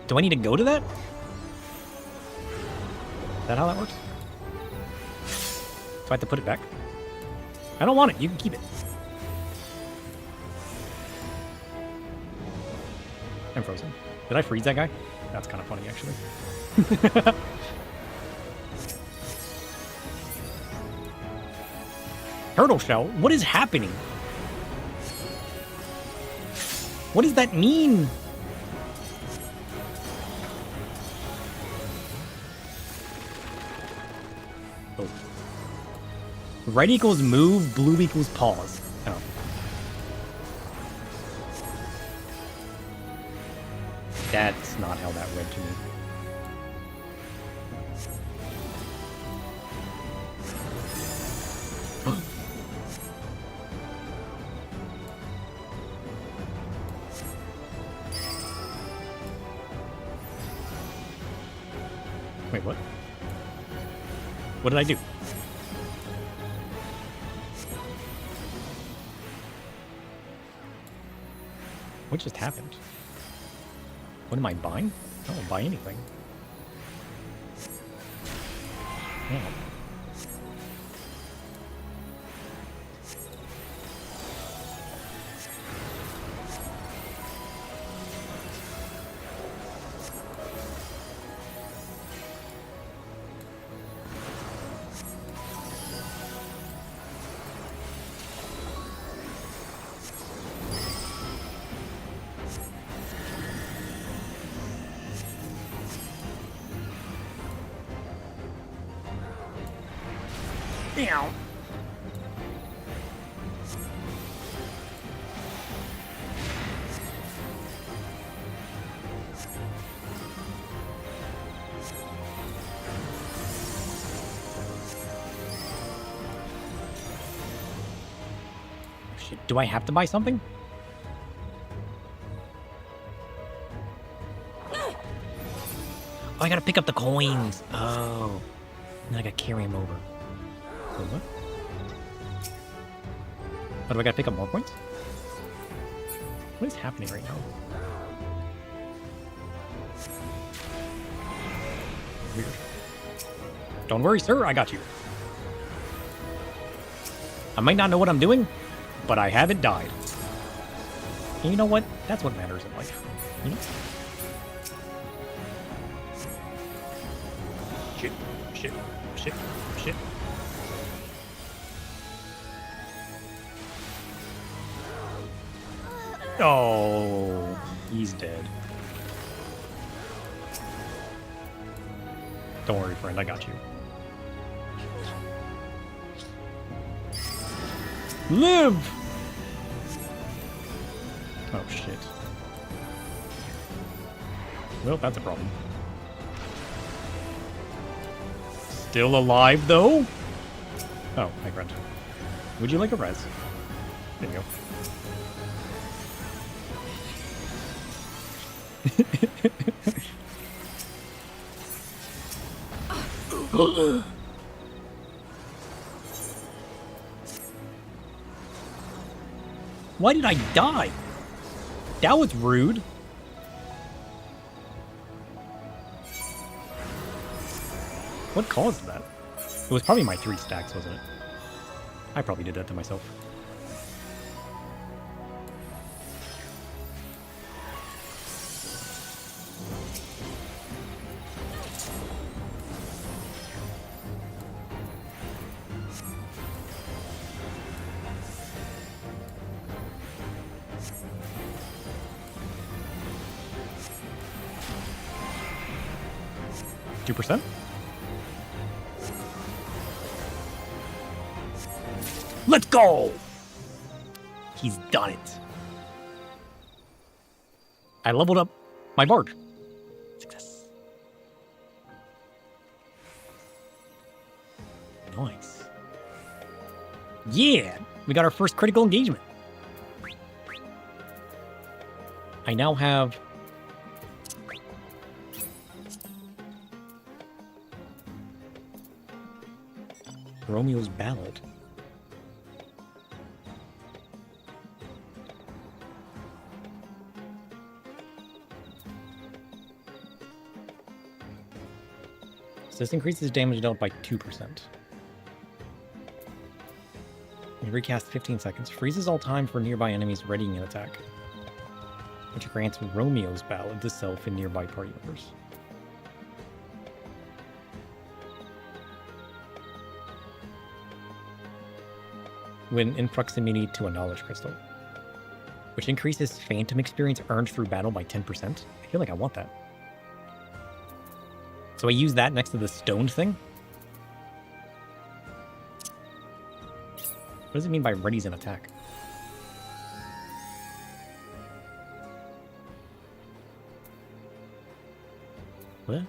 Do I need to go to that? Is that how that works? Do I have to put it back? I don't want it. You can keep it. I'm frozen. Did I freeze that guy? That's kind of funny, actually. Turtle shell? What is happening? What does that mean? Oh. Right equals move, blue equals pause. Oh. That's not how that read to me. Wait, what? What did I do? What just happened? What am I buying? I don't buy anything. Yeah. Meow. Shit, do I have to buy something? Oh, I gotta pick up the coins. Oh. Then I gotta carry them over. Wait, what? Oh, do I gotta pick up more points? What is happening right now? Weird. Don't worry, sir, I got you. I might not know what I'm doing, but I haven't died. And you know what? That's what matters in life. You know? Shit, shit, shit, shit. Oh, he's dead. Don't worry, friend, I got you. Live! Oh, shit. Well, that's a problem. Still alive, though? Oh, hi, friend. Would you like a res? There you go. Why did I die? That was rude. What caused that? It was probably my 3 stacks, wasn't it? I probably did that to myself. 2%? Let's go! He's done it. I leveled up my bard. Success. Nice. Yeah, we got our first critical engagement. I now have Romeo's Ballad. So this increases damage dealt by 2%. You recast 15 seconds. Freezes all time for nearby enemies readying an attack. Which grants Romeo's Ballad to self and nearby party members. When in proximity to a knowledge crystal. Which increases phantom experience earned through battle by 10%. I feel like I want that. So I use that next to the stone thing. What does it mean by readies an attack? What?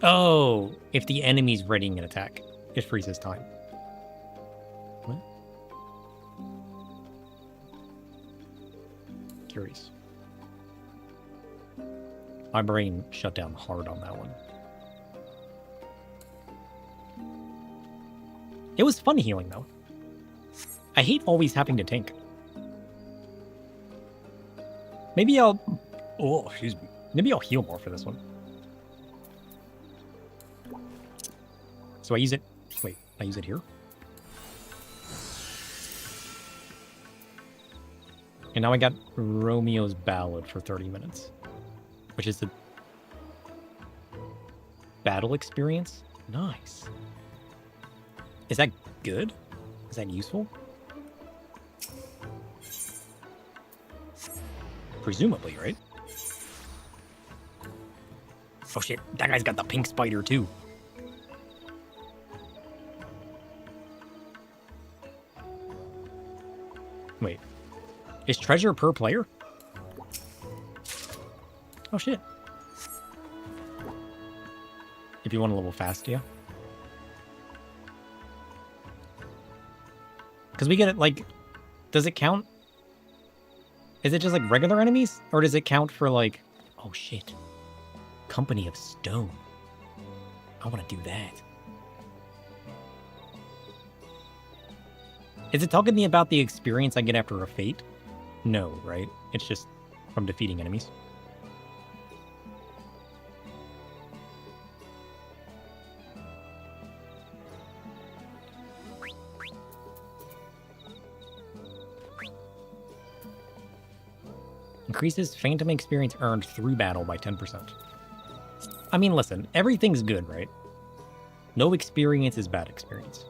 Oh, if the enemy's readying an attack, it freezes time. What? Curious. My brain shut down hard on that one. It was fun healing, though. I hate always having to tank. Maybe I'll... Oh, excuse me. Maybe I'll heal more for this one. So I use it... Wait, I use it here? And now I got Romeo's Ballad for 30 minutes. Which is the... battle experience? Nice. Is that good? Is that useful? Presumably, right? Oh shit, that guy's got the pink spider too. Wait. Is treasure per player? Oh shit. If you want to level fast, yeah. Because we get it, like, does it count? Is it just like regular enemies? Or does it count for like, oh shit, Company of Stone. I want to do that. Is it talking to me about the experience I get after a fate? No, right? It's just from defeating enemies. Increases phantom experience earned through battle by 10%. I mean, listen, everything's good, right? No experience is bad experience.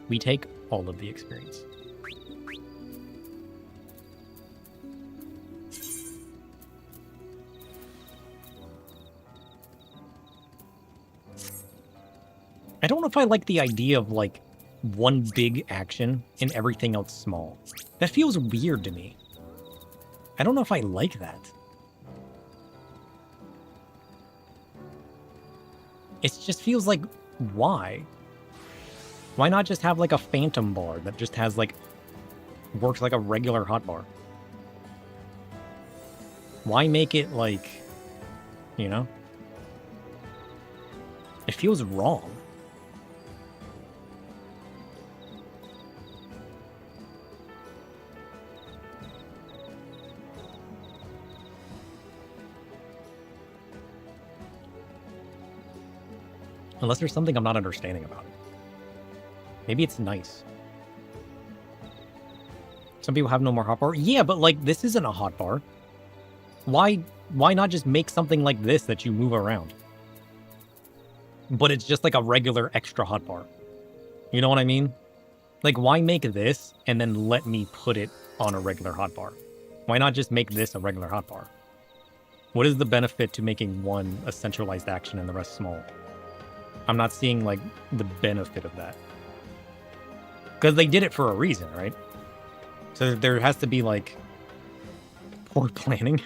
We take all of the experience. I don't know if I like the idea of, like, one big action and everything else small. That feels weird to me. I don't know if I like that. It just feels like, why? Why not just have, like, a phantom bar that just has, like, works like a regular hotbar? Why make it, like, you know? It feels wrong. Unless there's something I'm not understanding about it. Maybe it's nice. Some people have no more hotbar. Yeah, but like this isn't a hotbar. Why not just make something like this that you move around? But it's just like a regular extra hotbar. You know what I mean? Like why make this and then let me put it on a regular hotbar? Why not just make this a regular hotbar? What is the benefit to making one a centralized action and the rest small? I'm not seeing like the benefit of that. Because they did it for a reason, right? So there has to be like poor planning.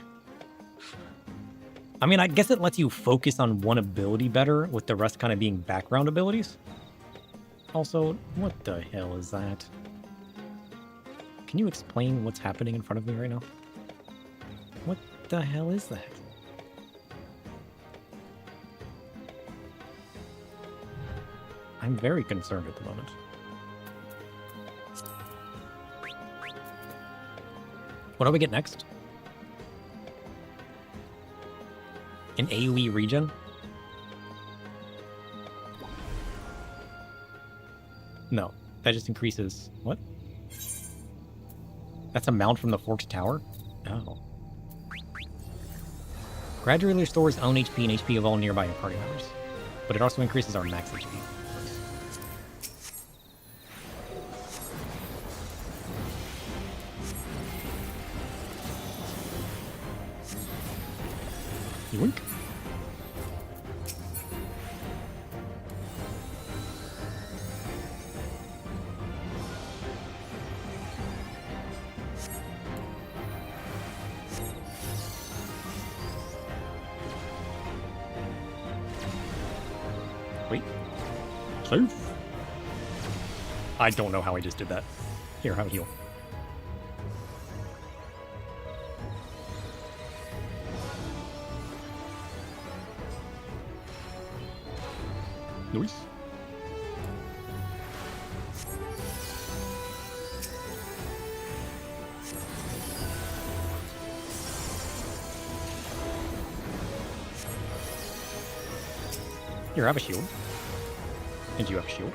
I mean, I guess it lets you focus on one ability better with the rest kind of being background abilities. Also, what the hell is that? Can you explain what's happening in front of me right now? What the hell is that? I'm very concerned at the moment. What do we get next? An AoE regen? No, that just increases... What? That's a mount from the Forked Tower? Oh. Gradually restores own HP and HP of all nearby party members. But it also increases our max HP. Yoink. Wait. Safe. I don't know how I just did that. Here, have a heal. Nice. Here, have a shield. And you have a shield.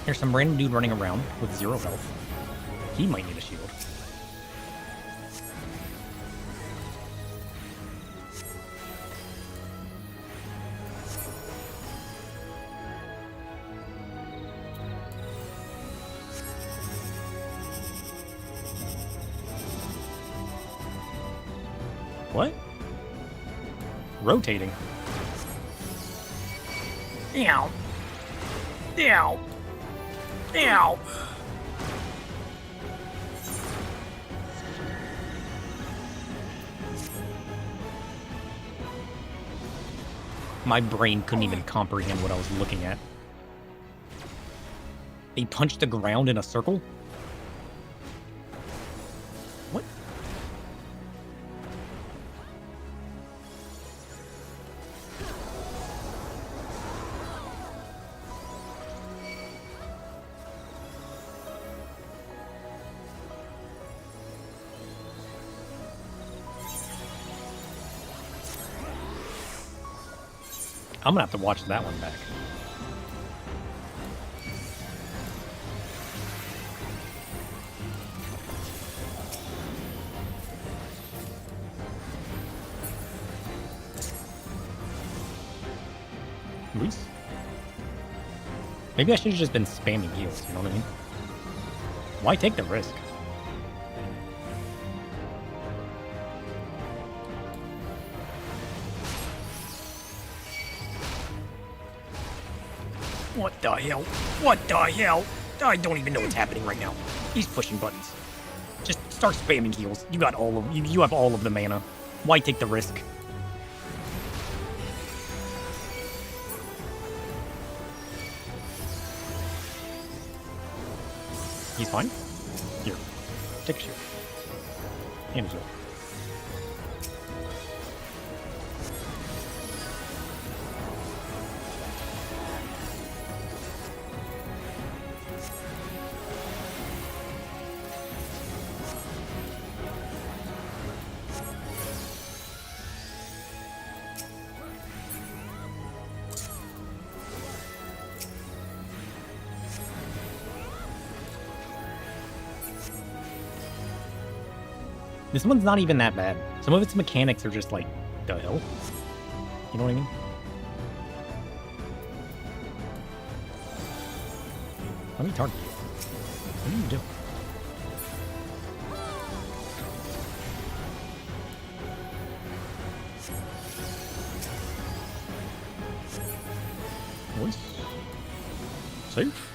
There's some random dude running around with 0 health. He might need a shield. What? Rotating. Ow. Ow. Ow. My brain couldn't even comprehend what I was looking at. He punched the ground in a circle? What? I'm gonna have to watch that one back. Luis? Maybe I should have just been spamming heals, you know what I mean? Why take the risk? What the hell? What the hell? I don't even know what's happening right now. He's pushing buttons. Just start spamming heals. You got all of you have all of the mana. Why take the risk? He's fine. Here. Take a shield. And a heal. This one's not even that bad. Some of its mechanics are just like, the hell? You know what I mean? Let me target you. What are you doing? Voice. Safe.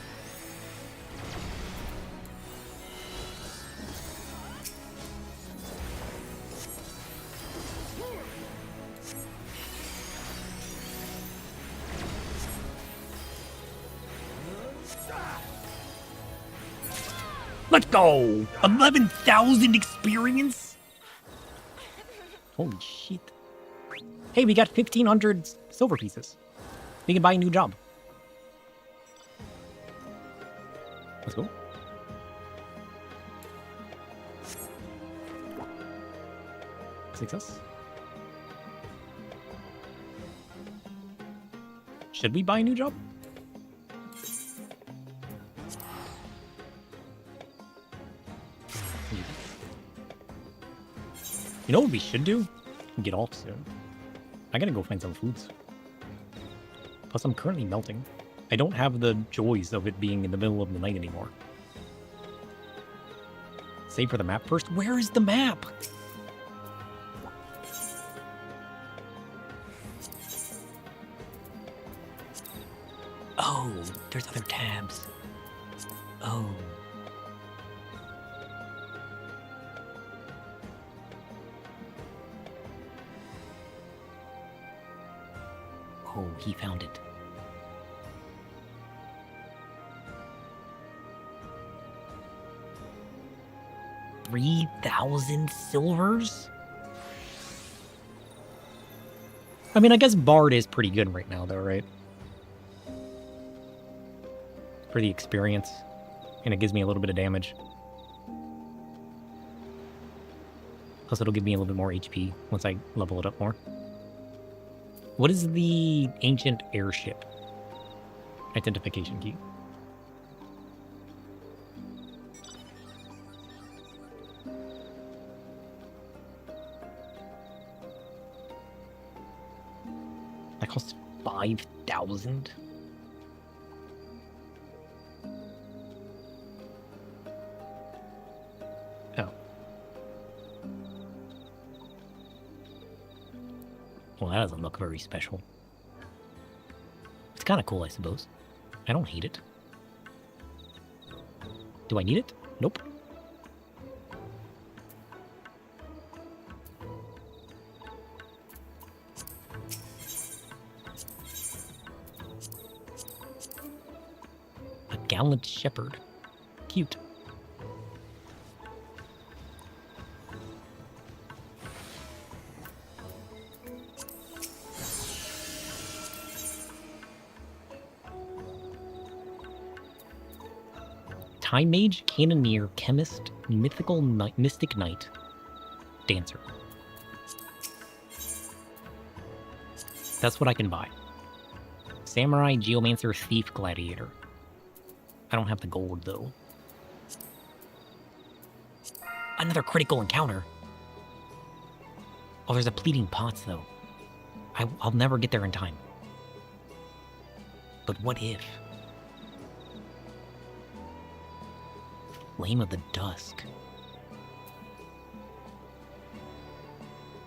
Let's go! 11,000 experience? Holy shit. Hey, we got 1,500 silver pieces. We can buy a new job. Let's go. Success. Should we buy a new job? You know what we should do? Get off soon. I gotta go find some foods. Plus, I'm currently melting. I don't have the joys of it being in the middle of the night anymore. Save for the map first. Where is the map? Oh, there's other tabs. Oh. Oh, he found it. $3,000 silvers? I mean, I guess Bard is pretty good right now, though, right? For the experience. And it gives me a little bit of damage. Plus, it'll give me a little bit more HP once I level it up more. What is the ancient airship identification key? That costs 5,000. Oh. Well, that doesn't look very special. It's kind of cool, I suppose. I don't hate it. Do I need it? Nope. A gallant shepherd. Cute. Time Mage, Cannoneer, Chemist, Mythical Knight, Mystic Knight, Dancer. That's what I can buy. Samurai, Geomancer, Thief, Gladiator. I don't have the gold, though. Another critical encounter. Oh, there's a Pleading Pots, though. I'll never get there in time. But what if? Flame of the Dusk.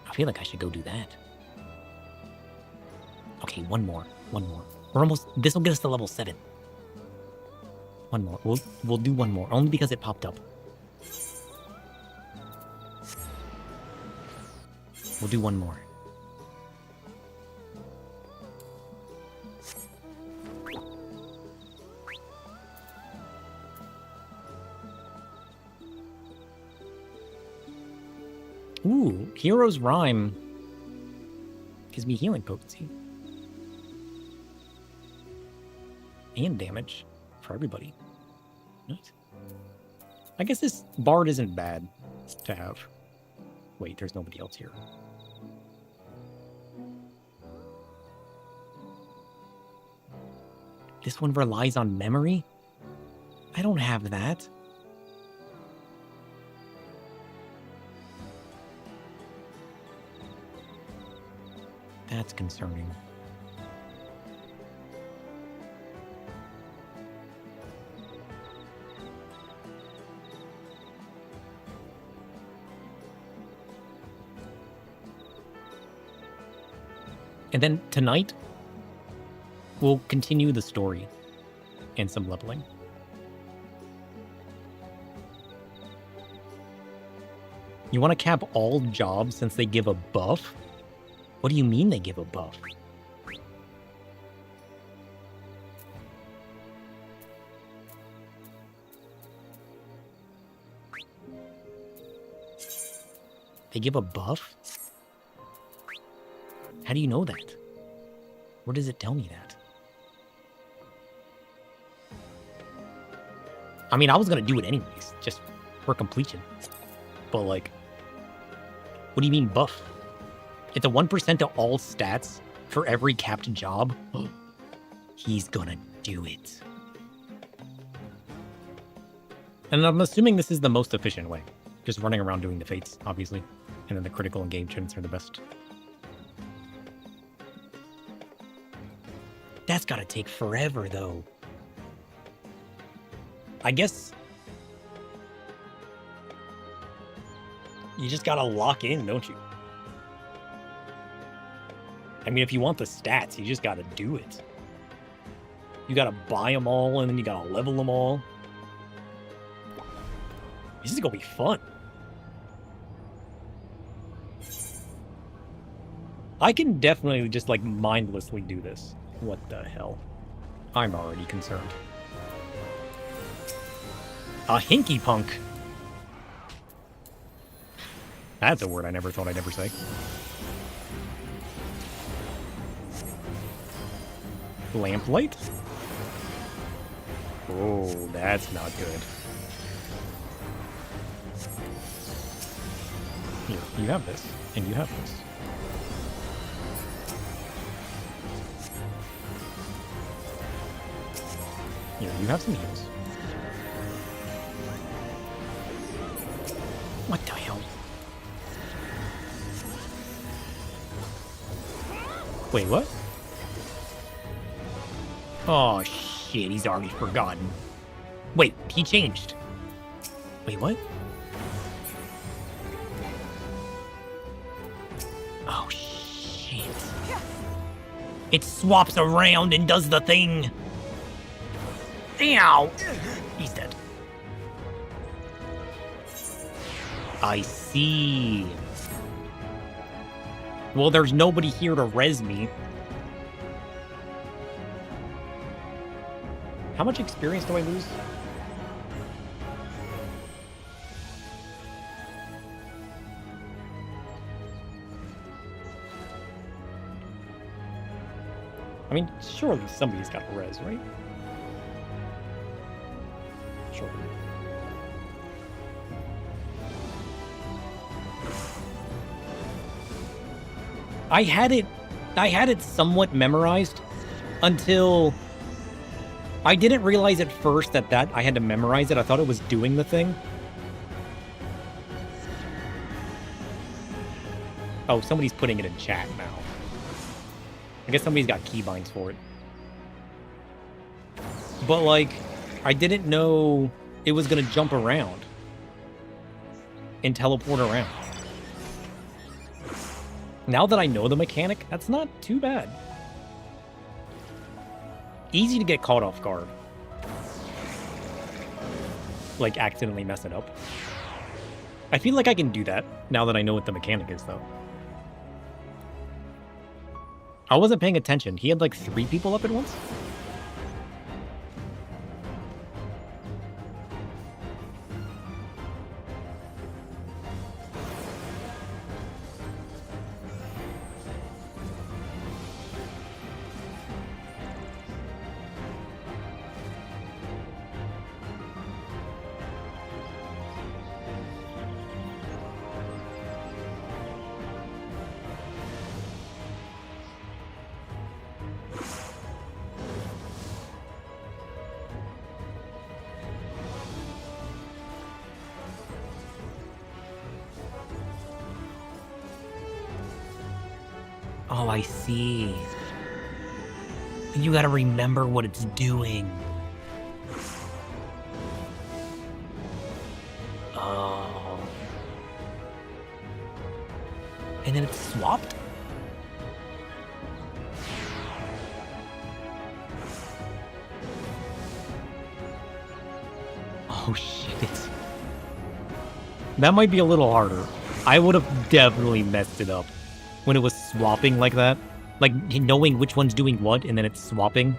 I feel like I should go do that. Okay, one more. We're almost. This will get us to level 7. One more. We'll do one more, only because it popped up. We'll do one more. Ooh, Hero's Rhyme gives me healing potency. And damage for everybody. Nice. I guess this Bard isn't bad to have. Wait, there's nobody else here. This one relies on memory? I don't have that. That's concerning. And then tonight, we'll continue the story and some leveling. You want to cap all jobs since they give a buff? What do you mean they give a buff? They give a buff? How do you know that? Where does it tell me that? I mean, I was gonna do it anyways, just for completion. But like, what do you mean buff? It's a 1% to all stats for every capped job. He's gonna do it. And I'm assuming this is the most efficient way. Just running around doing the fates, obviously. And then the critical engagements are the best. That's gotta take forever, though. I guess you just gotta lock in, don't you? I mean, if you want the stats, you just gotta do it. You gotta buy them all, and then you gotta level them all. This is gonna be fun. I can definitely just, like, mindlessly do this. What the hell? I'm already concerned. A hinky punk. That's a word I never thought I'd ever say. Lamplight? Oh, that's not good. Here, you have this, and you have this. Here, you have some heals. What the hell? Wait, what? Oh, shit, he's already forgotten. Wait, he changed. Wait, what? Oh, shit. It swaps around and does the thing. Ow! He's dead. I see. Well, there's nobody here to res me. How much experience do I lose? I mean, surely somebody's got to res, right? Surely. I had it somewhat memorized until I didn't realize at first that I had to memorize it. I thought it was doing the thing. Oh, somebody's putting it in chat now. I guess somebody's got keybinds for it. But, like, I didn't know it was going to jump around and teleport around. Now that I know the mechanic, that's not too bad. Easy to get caught off guard. Like, accidentally mess it up. I feel like I can do that now that I know what the mechanic is, though. I wasn't paying attention. He had like 3 people up at once? Oh, I see. You gotta remember what it's doing. Oh. And then it's swapped? Oh, shit. That might be a little harder. I would have definitely messed it up when it was swapping like that. Like, knowing which one's doing what and then it's swapping.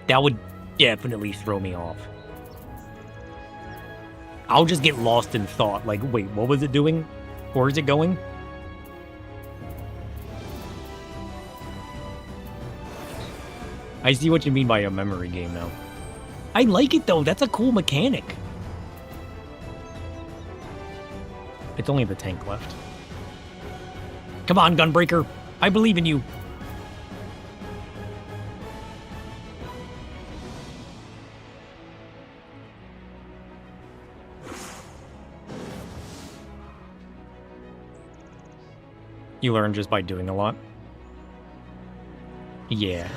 That would definitely throw me off. I'll just get lost in thought. Like, wait, what was it doing? Where is it going? I see what you mean by a memory game now. I like it, though. That's a cool mechanic. It's only the tank left. Come on, Gunbreaker. I believe in you. You learn just by doing a lot? Yeah.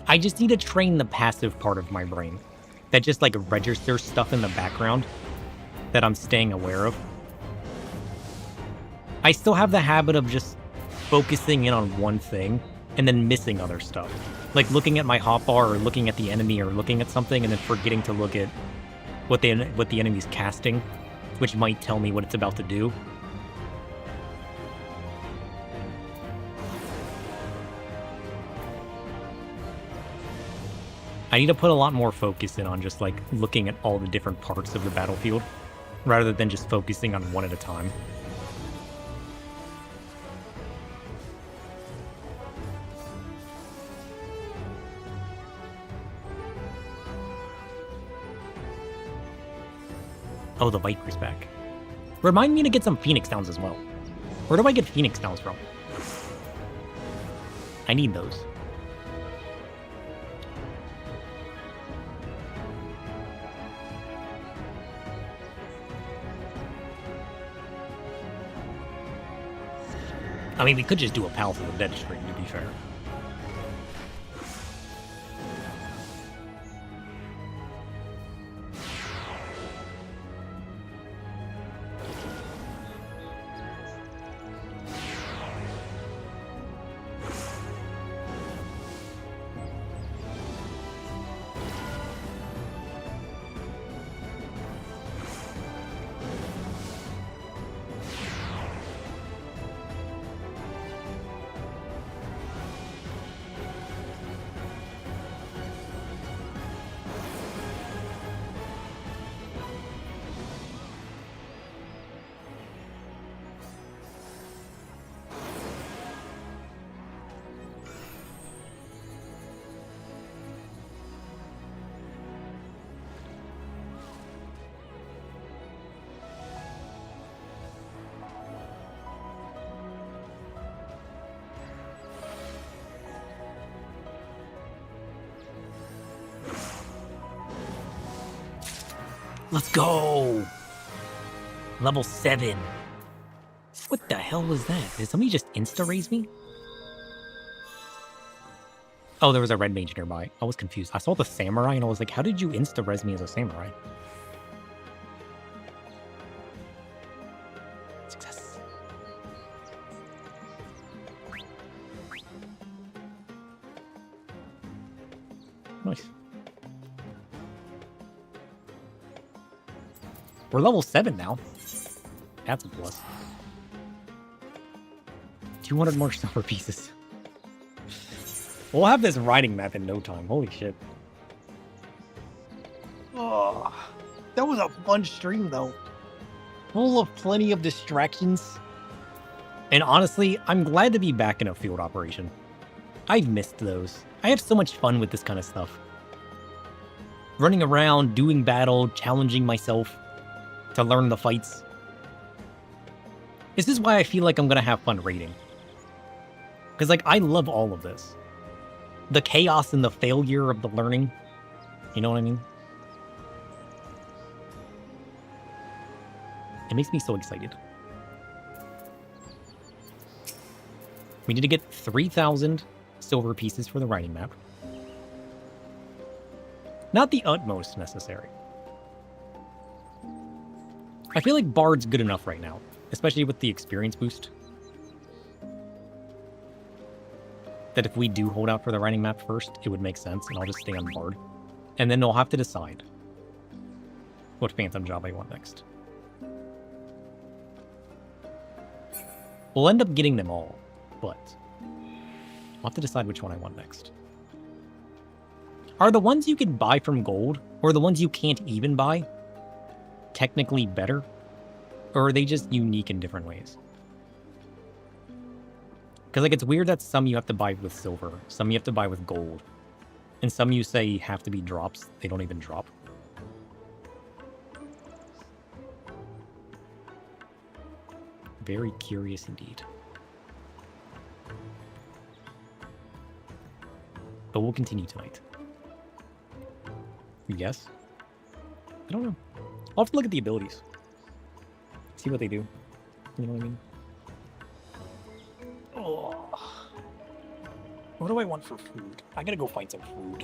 I just need to train the passive part of my brain that just like registers stuff in the background that I'm staying aware of. I still have the habit of just focusing in on one thing and then missing other stuff. Like looking at my hotbar or looking at the enemy or looking at something and then forgetting to look at what the enemy's casting, which might tell me what it's about to do. I need to put a lot more focus in on just like looking at all the different parts of the battlefield rather than just focusing on one at a time. Oh, the Viper's back. Remind me to get some Phoenix Downs as well. Where do I get Phoenix Downs from? I need those. I mean, we could just do a pal for the dead stream, to be fair. Let's go! Level 7. What the hell was that? Did somebody just insta-raise me? Oh, there was a red mage nearby. I was confused. I saw the samurai and I was like, how did you insta-res me as a samurai? Success. Nice. We're level 7 now. That's a plus. 200 more silver pieces. We'll have this riding map in no time. Holy shit. Oh, that was a fun stream, though. Full of plenty of distractions. And honestly, I'm glad to be back in a field operation. I've missed those. I have so much fun with this kind of stuff. Running around, doing battle, challenging myself to learn the fights. This is why I feel like I'm going to have fun raiding. Because, like, I love all of this. The chaos and the failure of the learning. You know what I mean? It makes me so excited. We need to get 3,000 silver pieces for the writing map. Not the utmost necessary. I feel like Bard's good enough right now, especially with the experience boost. That if we do hold out for the writing map first, it would make sense, and I'll just stay on Bard. And then I'll have to decide what Phantom job I want next. We'll end up getting them all, but I'll have to decide which one I want next. Are the ones you can buy from gold, or the ones you can't even buy, technically better? Or are they just unique in different ways? Because, like, it's weird that some you have to buy with silver, some you have to buy with gold, and some you say have to be drops, they don't even drop. Very curious indeed. But we'll continue tonight. You guess? I don't know. I'll have to look at the abilities. See what they do. You know what I mean? Oh. What do I want for food? I gotta go find some food.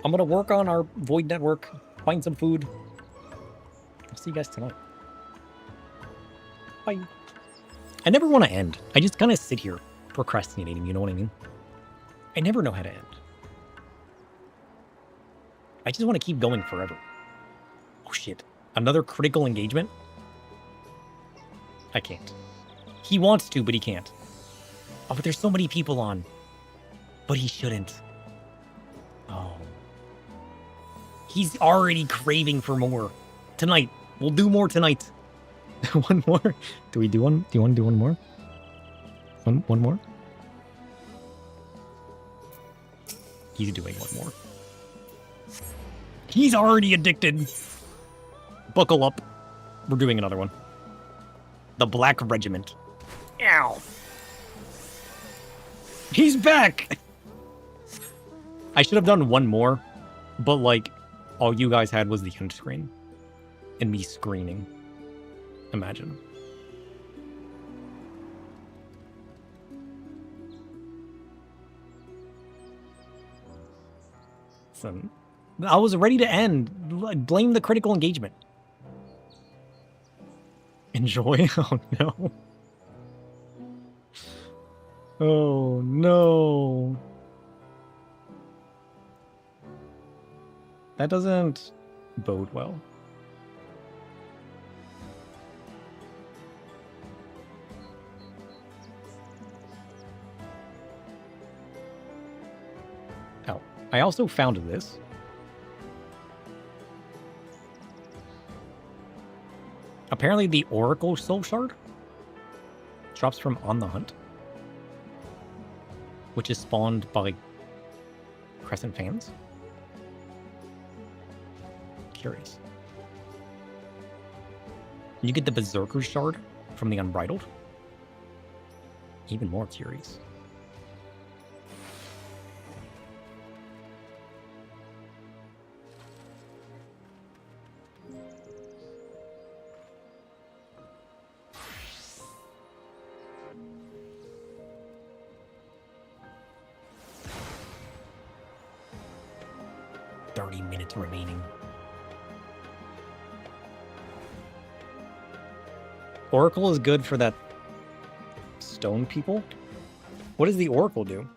I'm gonna work on our Void network, find some food. I'll see you guys tonight. Bye. I never want to end. I just kind of sit here procrastinating, you know what I mean? I never know how to end. I just want to keep going forever. Oh shit. Another critical engagement? I can't. He wants to, but he can't. Oh, but there's so many people on. But he shouldn't. Oh. He's already craving for more. Tonight. We'll do more tonight. One more? Do we do one? Do you want to do one more? One more? He's doing one more. He's already addicted. Buckle up. We're doing another one. The Black Regiment. Ow. He's back! I should have done one more, but, like, all you guys had was the end screen. And me screaming. Imagine. So, I was ready to end. Blame the critical engagement. Enjoy? Oh no. Oh no. That doesn't bode well. Oh, I also found this. Apparently the Oracle Soul Shard drops from On the Hunt, which is spawned by Crescent fans. Curious. You get the Berserker Shard from the Unbridled. Even more curious. Remaining. Oracle is good for that stone people. What does the Oracle do?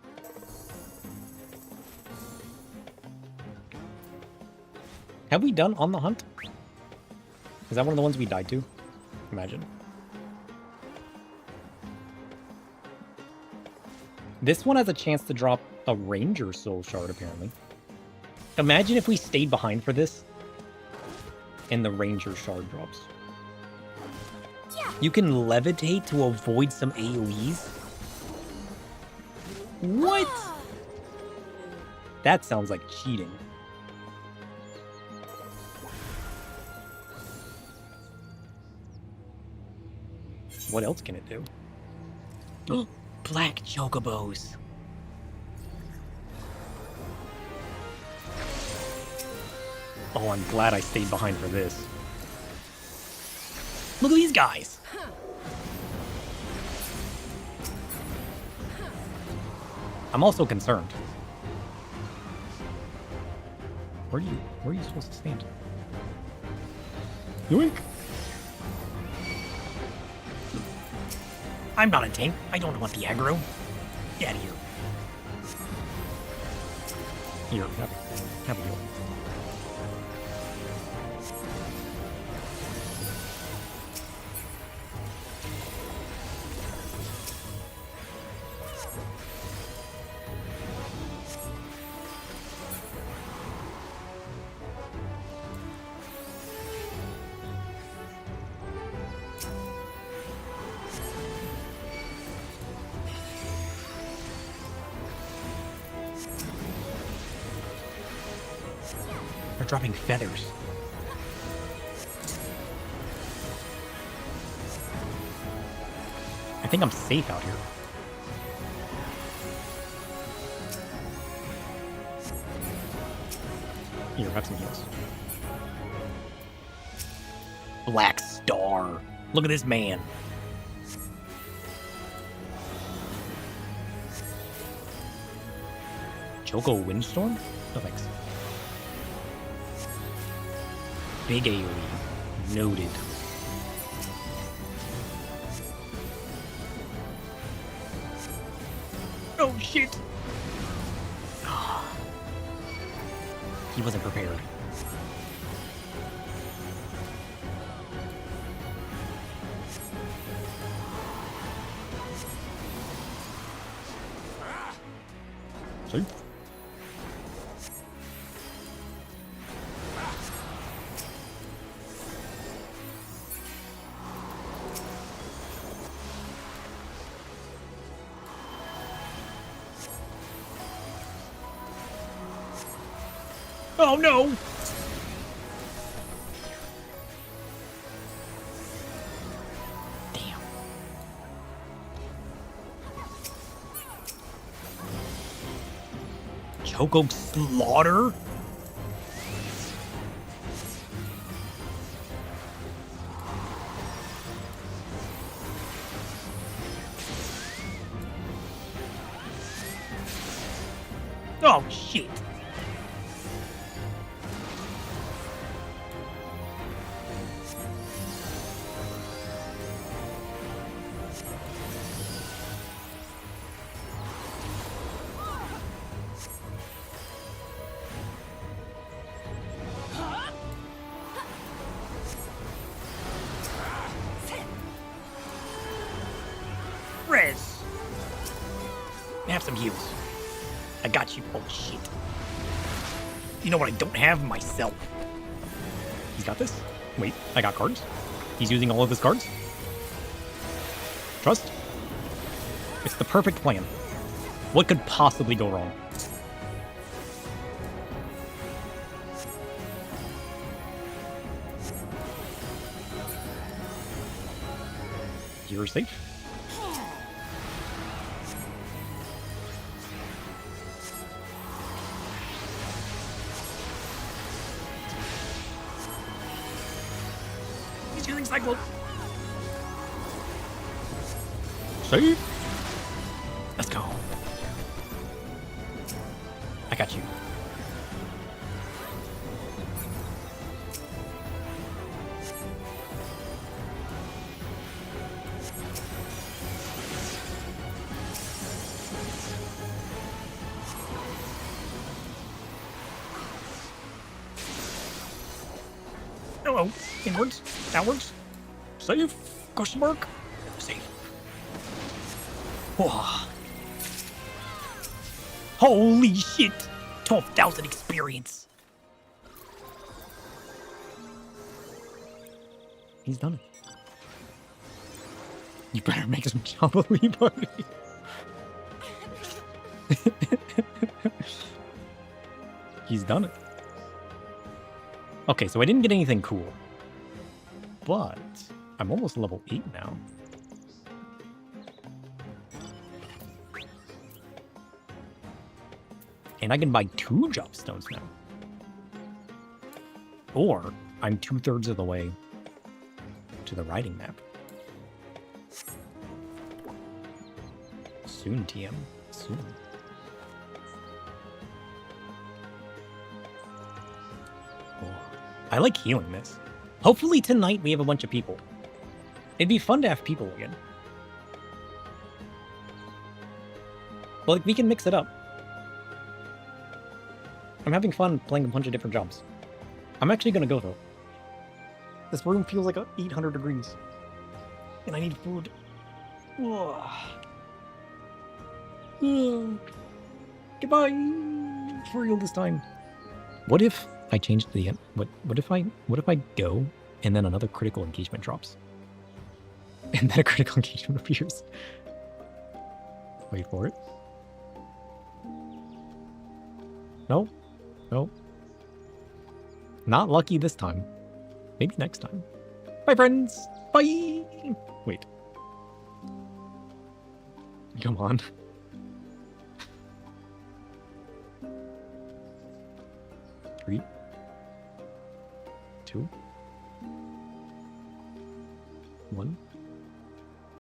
Have we done On the Hunt? Is that one of the ones we died to? Imagine. This one has a chance to drop a Ranger Soul Shard, apparently. Imagine if we stayed behind for this, and the Ranger Shard drops. You can levitate to avoid some AoEs? What? That sounds like cheating. What else can it do? black chocobos. Oh, I'm glad I stayed behind for this. Look at these guys. I'm also concerned. Where are you supposed to stand? Yoink! I'm not a tank. I don't want the aggro. Get out of here. Here, have a heal. They're dropping feathers. I think I'm safe out here. Here, have some heals. Black Star. Look at this man. Choco Windstorm? No thanks. Big AoE. Noted. Oh shit! He wasn't prepared. See? Oh no! Damn. Choco Slaughter? Oh shit. Rez. Have some heals. I got you. Oh shit. You know what I don't have? Myself. He's got this? Wait, I got cards? He's using all of his cards? Trust? It's the perfect plan. What could possibly go wrong? You're safe. He's using Cyclone. Safe. Let's go. I got you. Oh, inwards, downwards, Safe? question mark, safe. Whoa. Holy shit! 12,000 experience. He's done it. You better make some chocolate, buddy. He's done it. Okay, so I didn't get anything cool. But I'm almost level 8 now. And I can buy 2 job stones now. Or I'm 2/3 of the way to the riding map. Soon, TM. Soon. Oh, I like healing this. Hopefully tonight we have a bunch of people. It'd be fun to have people again. Well, like, we can mix it up. I'm having fun playing a bunch of different jobs. I'm actually gonna go though. This room feels like 800 degrees. And I need food. Goodbye! For real this time. What if I change the end? What if I go and then another critical engagement drops? And then a critical engagement appears. Wait for it. No. No. Not lucky this time. Maybe next time. Bye, friends. Bye. Wait. Come on. Three. 2. 1.